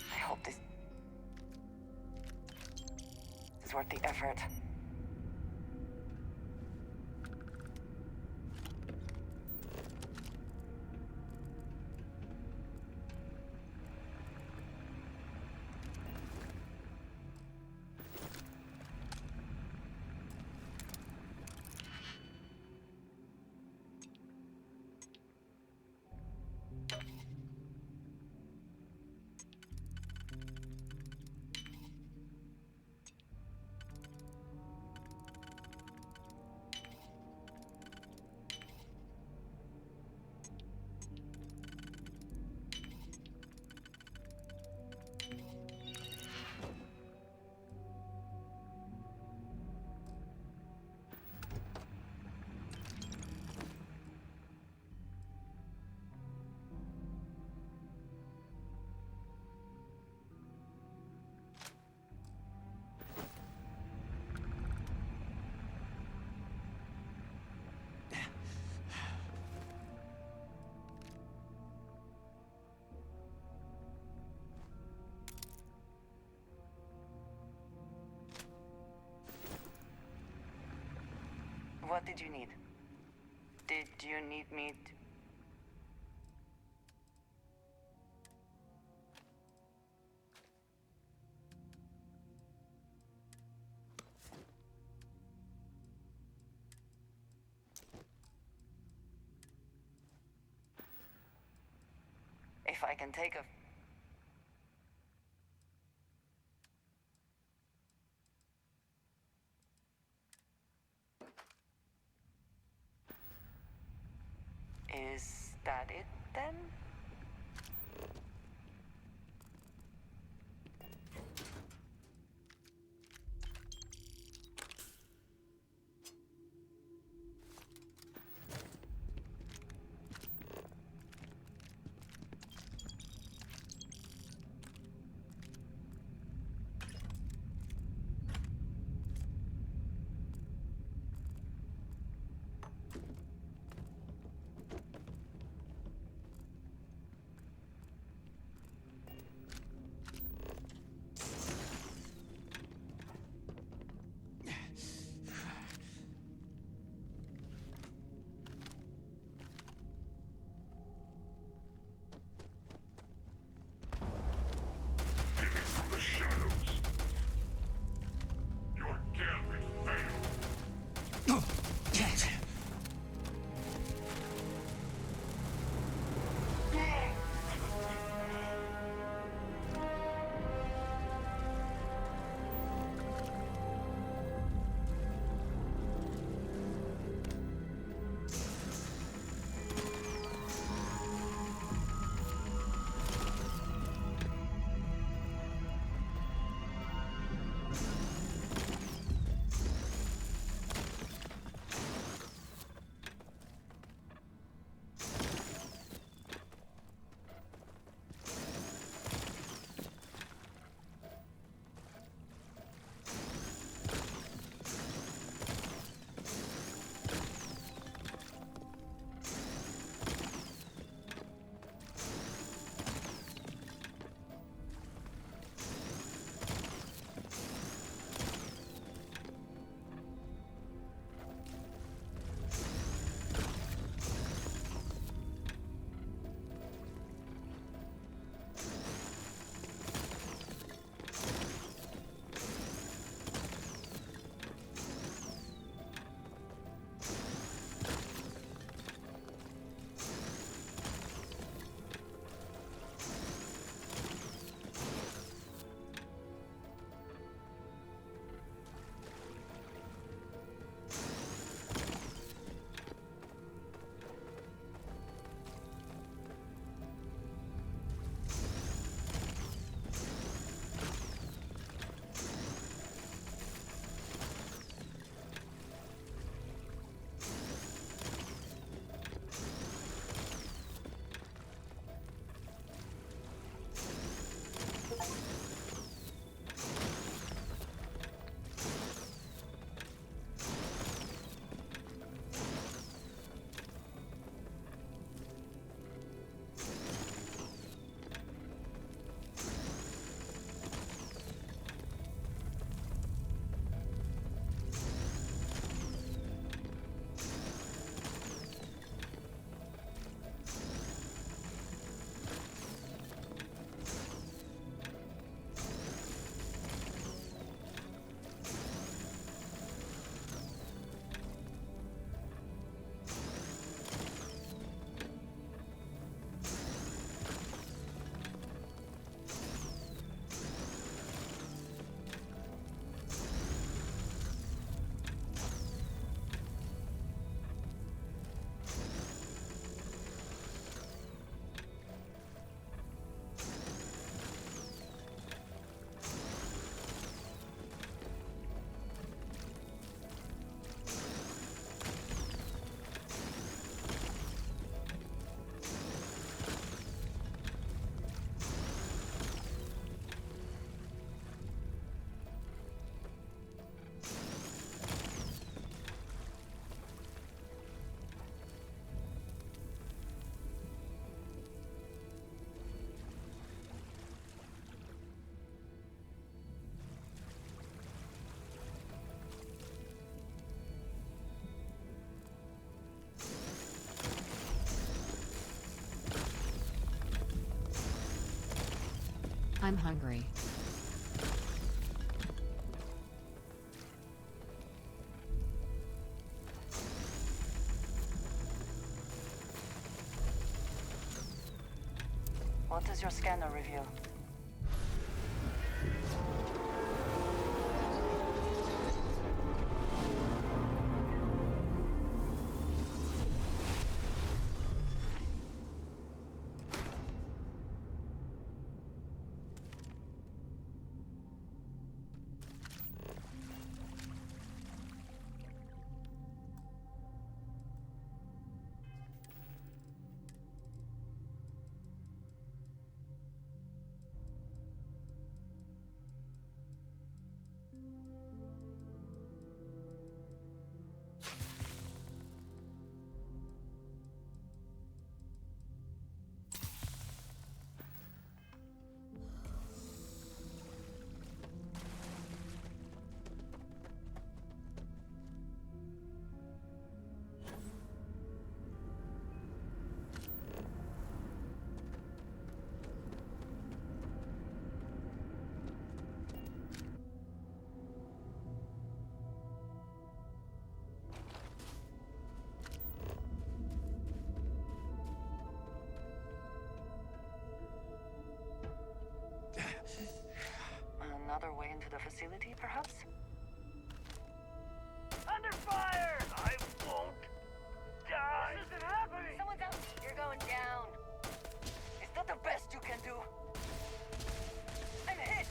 I hope this is worth the effort. did you need? Did you need me to... If I can take a... Is that it, then? I'm hungry. What does your scanner reveal? Another way into the facility, perhaps? Under fire! I won't die! This isn't happening! Someone's out! You're going down! Is that the best you can do? I'm hit!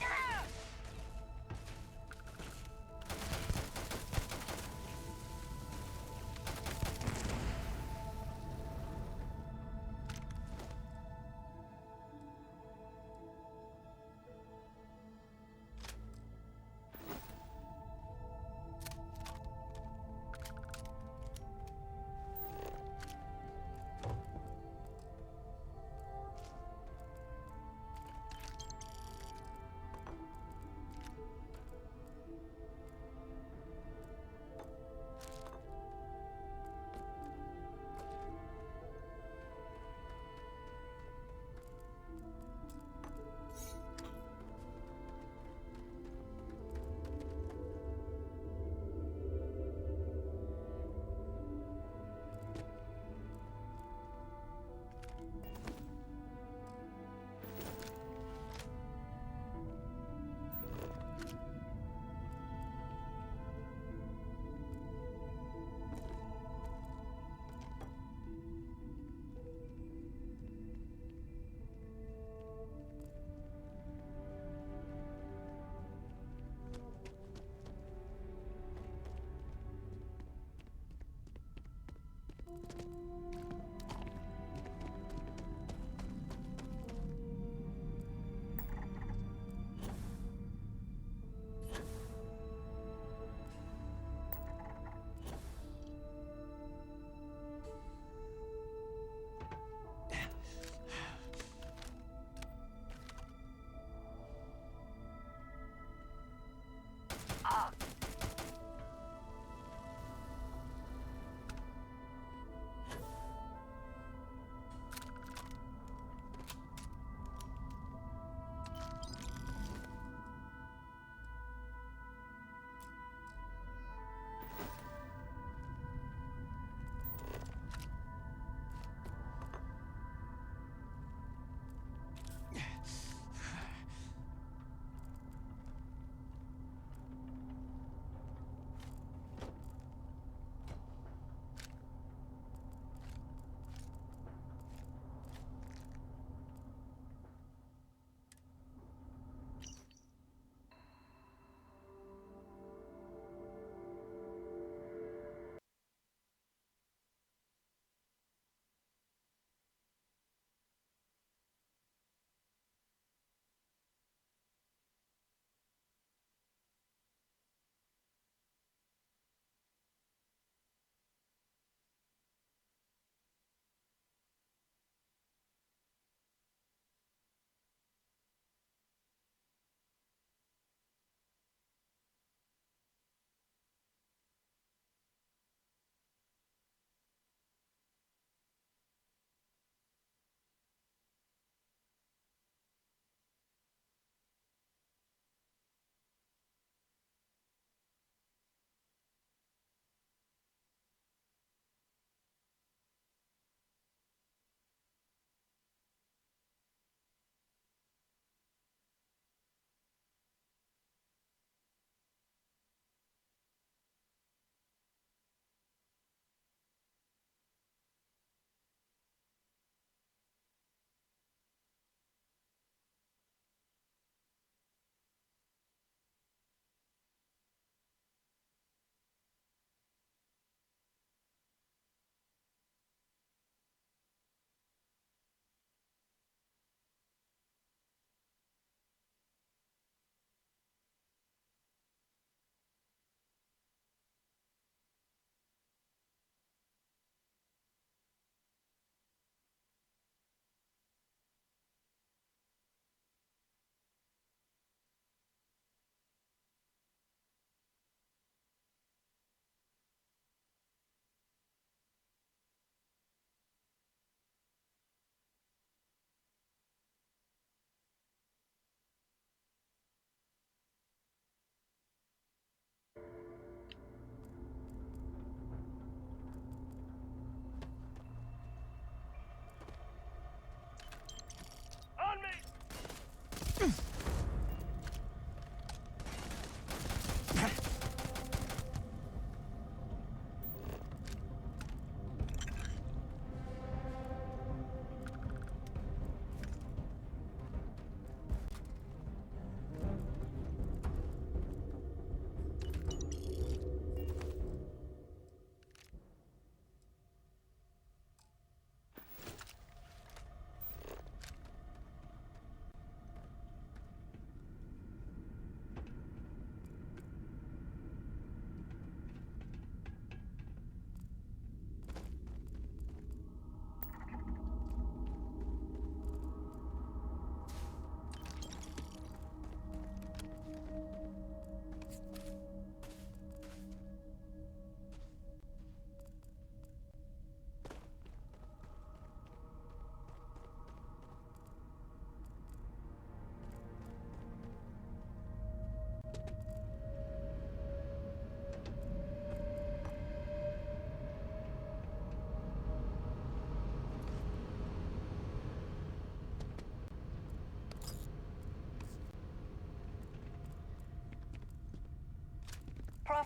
Ah!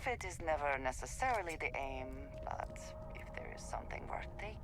Profit is never necessarily the aim, but if there is something worth taking...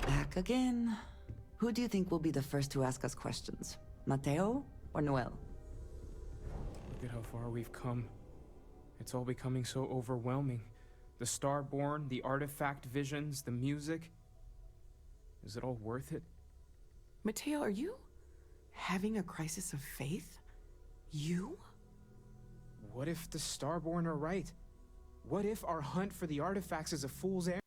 Back again. Who do you think will be the first to ask us questions? Mateo or Noel? Look at how far we've come. It's all becoming so overwhelming. The Starborn, the artifact visions, the music. Is it all worth it? Mateo, are you having a crisis of faith? You? What if the Starborn are right? What if our hunt for the artifacts is a fool's errand?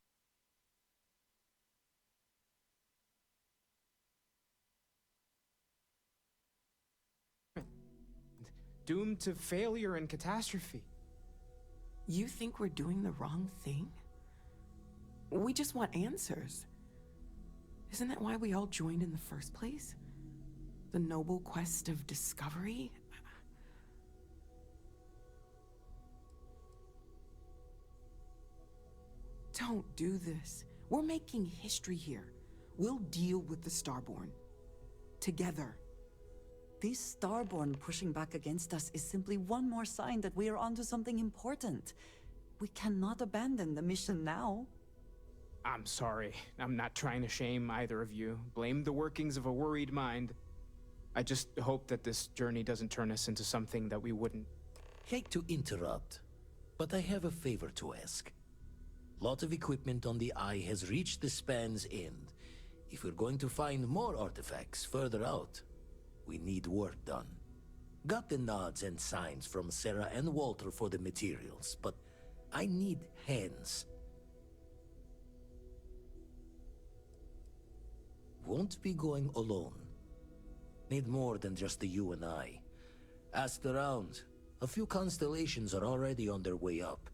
Doomed to failure and catastrophe. You think we're doing the wrong thing? We just want answers. Isn't that why we all joined in the first place? The noble quest of discovery? Don't do this. We're making history here. We'll deal with the Starborn. Together. These Starborn pushing back against us is simply one more sign that we are onto something important. We cannot abandon the mission now. I'm sorry. I'm not trying to shame either of you. Blame the workings of a worried mind. I just hope that this journey doesn't turn us into something that we wouldn't. Hate to interrupt, but I have a favor to ask. Lot of equipment on the Eye has reached the span's end. If we're going to find more artifacts further out, we need work done. Got the nods and signs from Sarah and Walter for the materials, but I need hands. Won't be going alone. Need more than just the you and I. Asked around. A few constellations are already on their way up.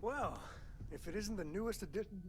Well, if it isn't the newest edition.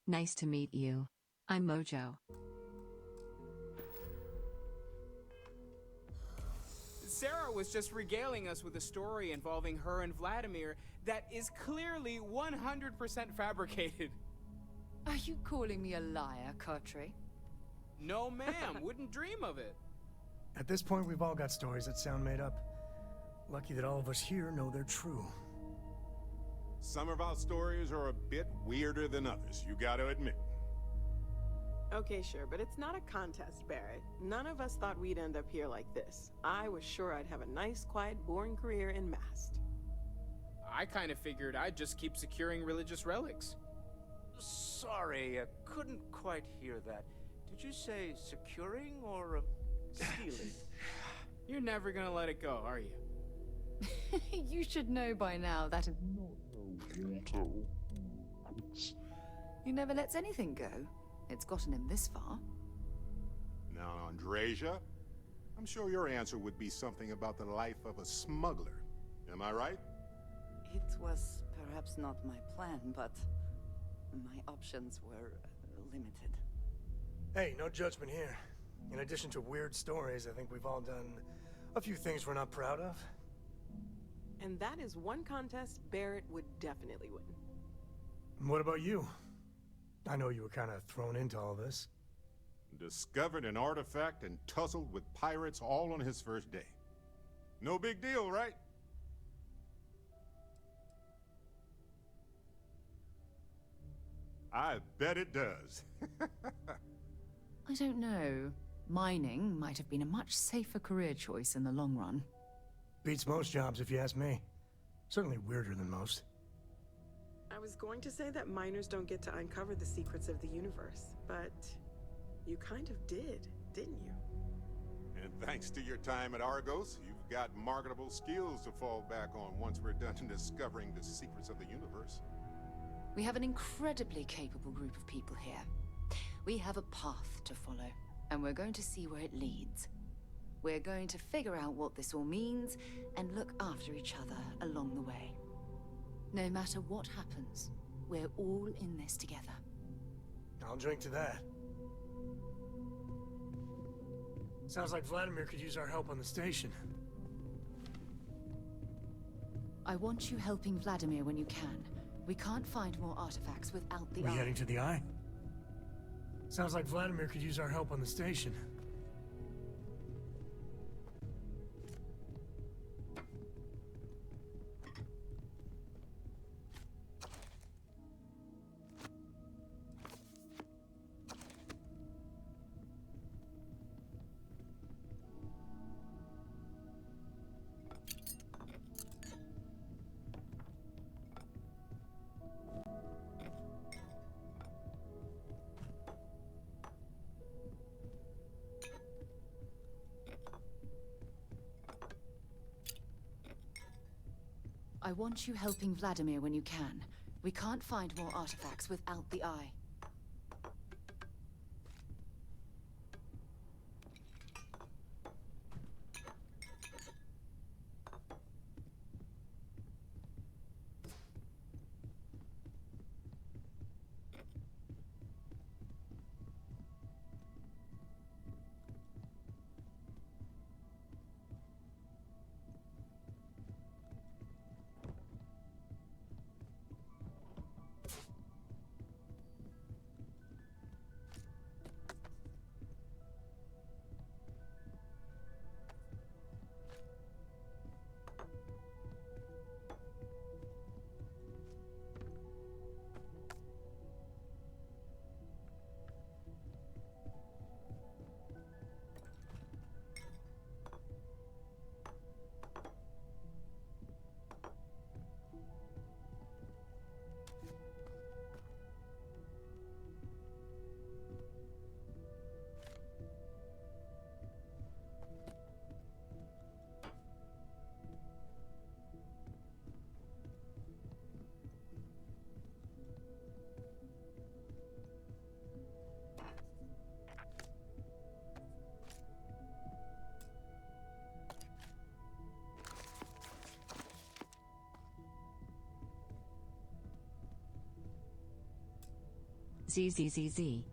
Nice to meet you. I'm Mojo. Sarah was just regaling us with a story involving her and Vladimir that is clearly 100% fabricated. Are you calling me a liar, Cartray? No, ma'am. Wouldn't dream of it. At this point, we've all got stories that sound made up. Lucky that all of us here know they're true. Some of our stories are a bit weirder than others, you gotta admit. Okay, sure, but it's not a contest, Barrett. None of us thought we'd end up here like this. I was sure I'd have a nice, quiet, boring career in Mast. I kind of figured I'd just keep securing religious relics. Sorry, I couldn't quite hear that. Did you say securing or stealing? You're never gonna let it go, are you? You should know by now that is not. He never lets anything go. It's gotten him this far. Now, Andreja, I'm sure your answer would be something about the life of a smuggler. Am I right? It was perhaps not my plan, but my options were limited. Hey, no judgment here. In addition to weird stories, I think we've all done a few things we're not proud of. And that is one contest Barrett would definitely win. What about you? I know you were kind of thrown into all this. Discovered an artifact and tussled with pirates all on his first day. No big deal, right? I bet it does. I don't know. Mining might have been a much safer career choice in the long run. Beats most jobs, if you ask me. Certainly weirder than most. I was going to say that miners don't get to uncover the secrets of the universe, but you kind of did, didn't you? And thanks to your time at Argos, you've got marketable skills to fall back on once we're done discovering the secrets of the universe. We have an incredibly capable group of people here. We have a path to follow, and we're going to see where it leads. We're going to figure out what this all means and look after each other along the way. No matter what happens, we're all in this together. I'll drink to that. Sounds like Vladimir could use our help on the station. I want you helping Vladimir when you can. We can't find more artifacts without the We Eye. heading to the Eye? Sounds like Vladimir could use our help on the station. I want you helping Vladimir when you can. We can't find more artifacts without the Eye. ZZZZ.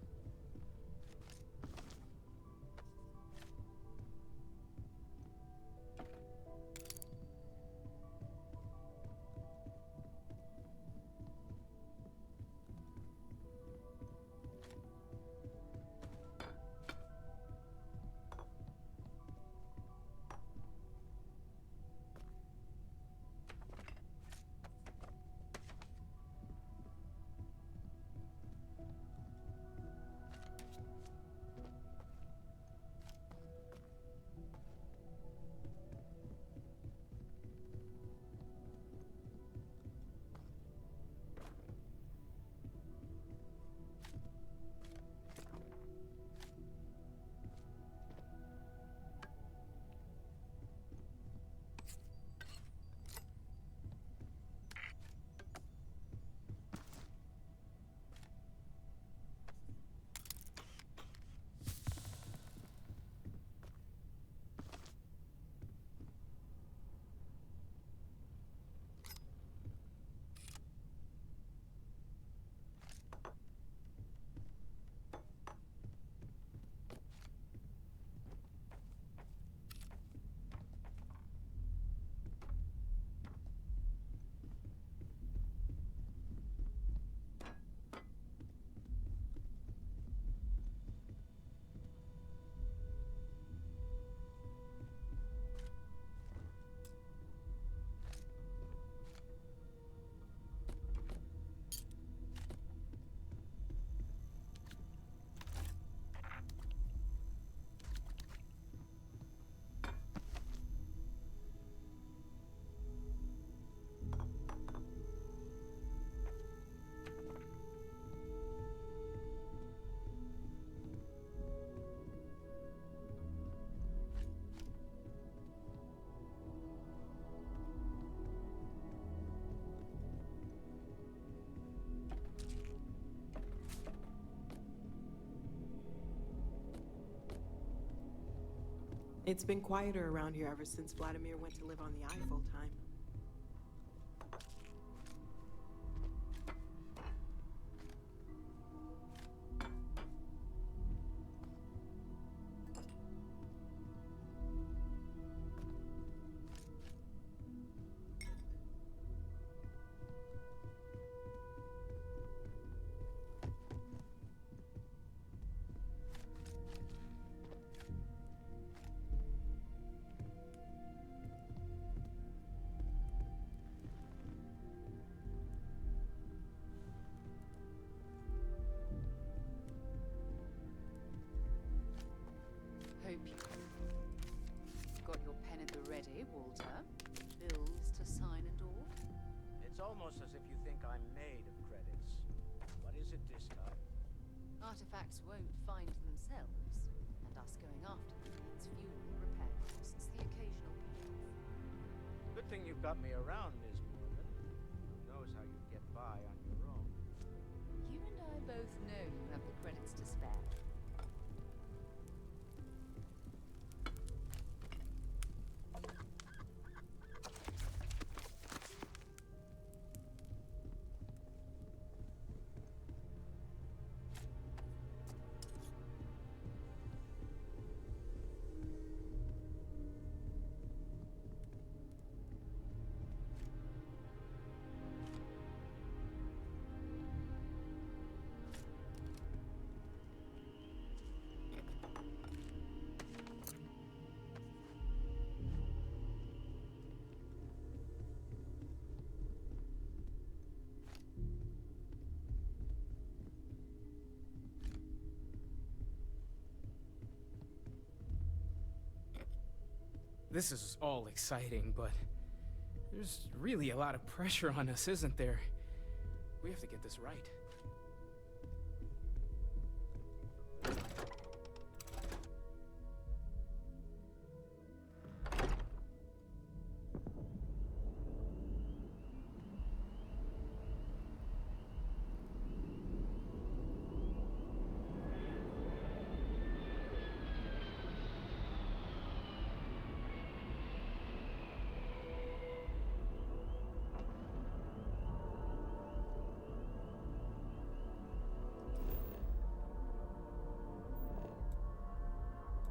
It's been quieter around here ever since Vladimir went to live on the Eye full-time. Hope you've got your pen at the ready, Walter. Bills to sign and all. It's almost as if you think I'm made of credits. What is it this time? Artifacts won't find themselves, and us going after them means fuel, repair costs, the occasional payoff. Good thing you've got me around, Ms. Morgan. Who knows how you get by on your own. You and I both know you have the credits to spare. This is all exciting, but there's really a lot of pressure on us, isn't there? We have to get this right.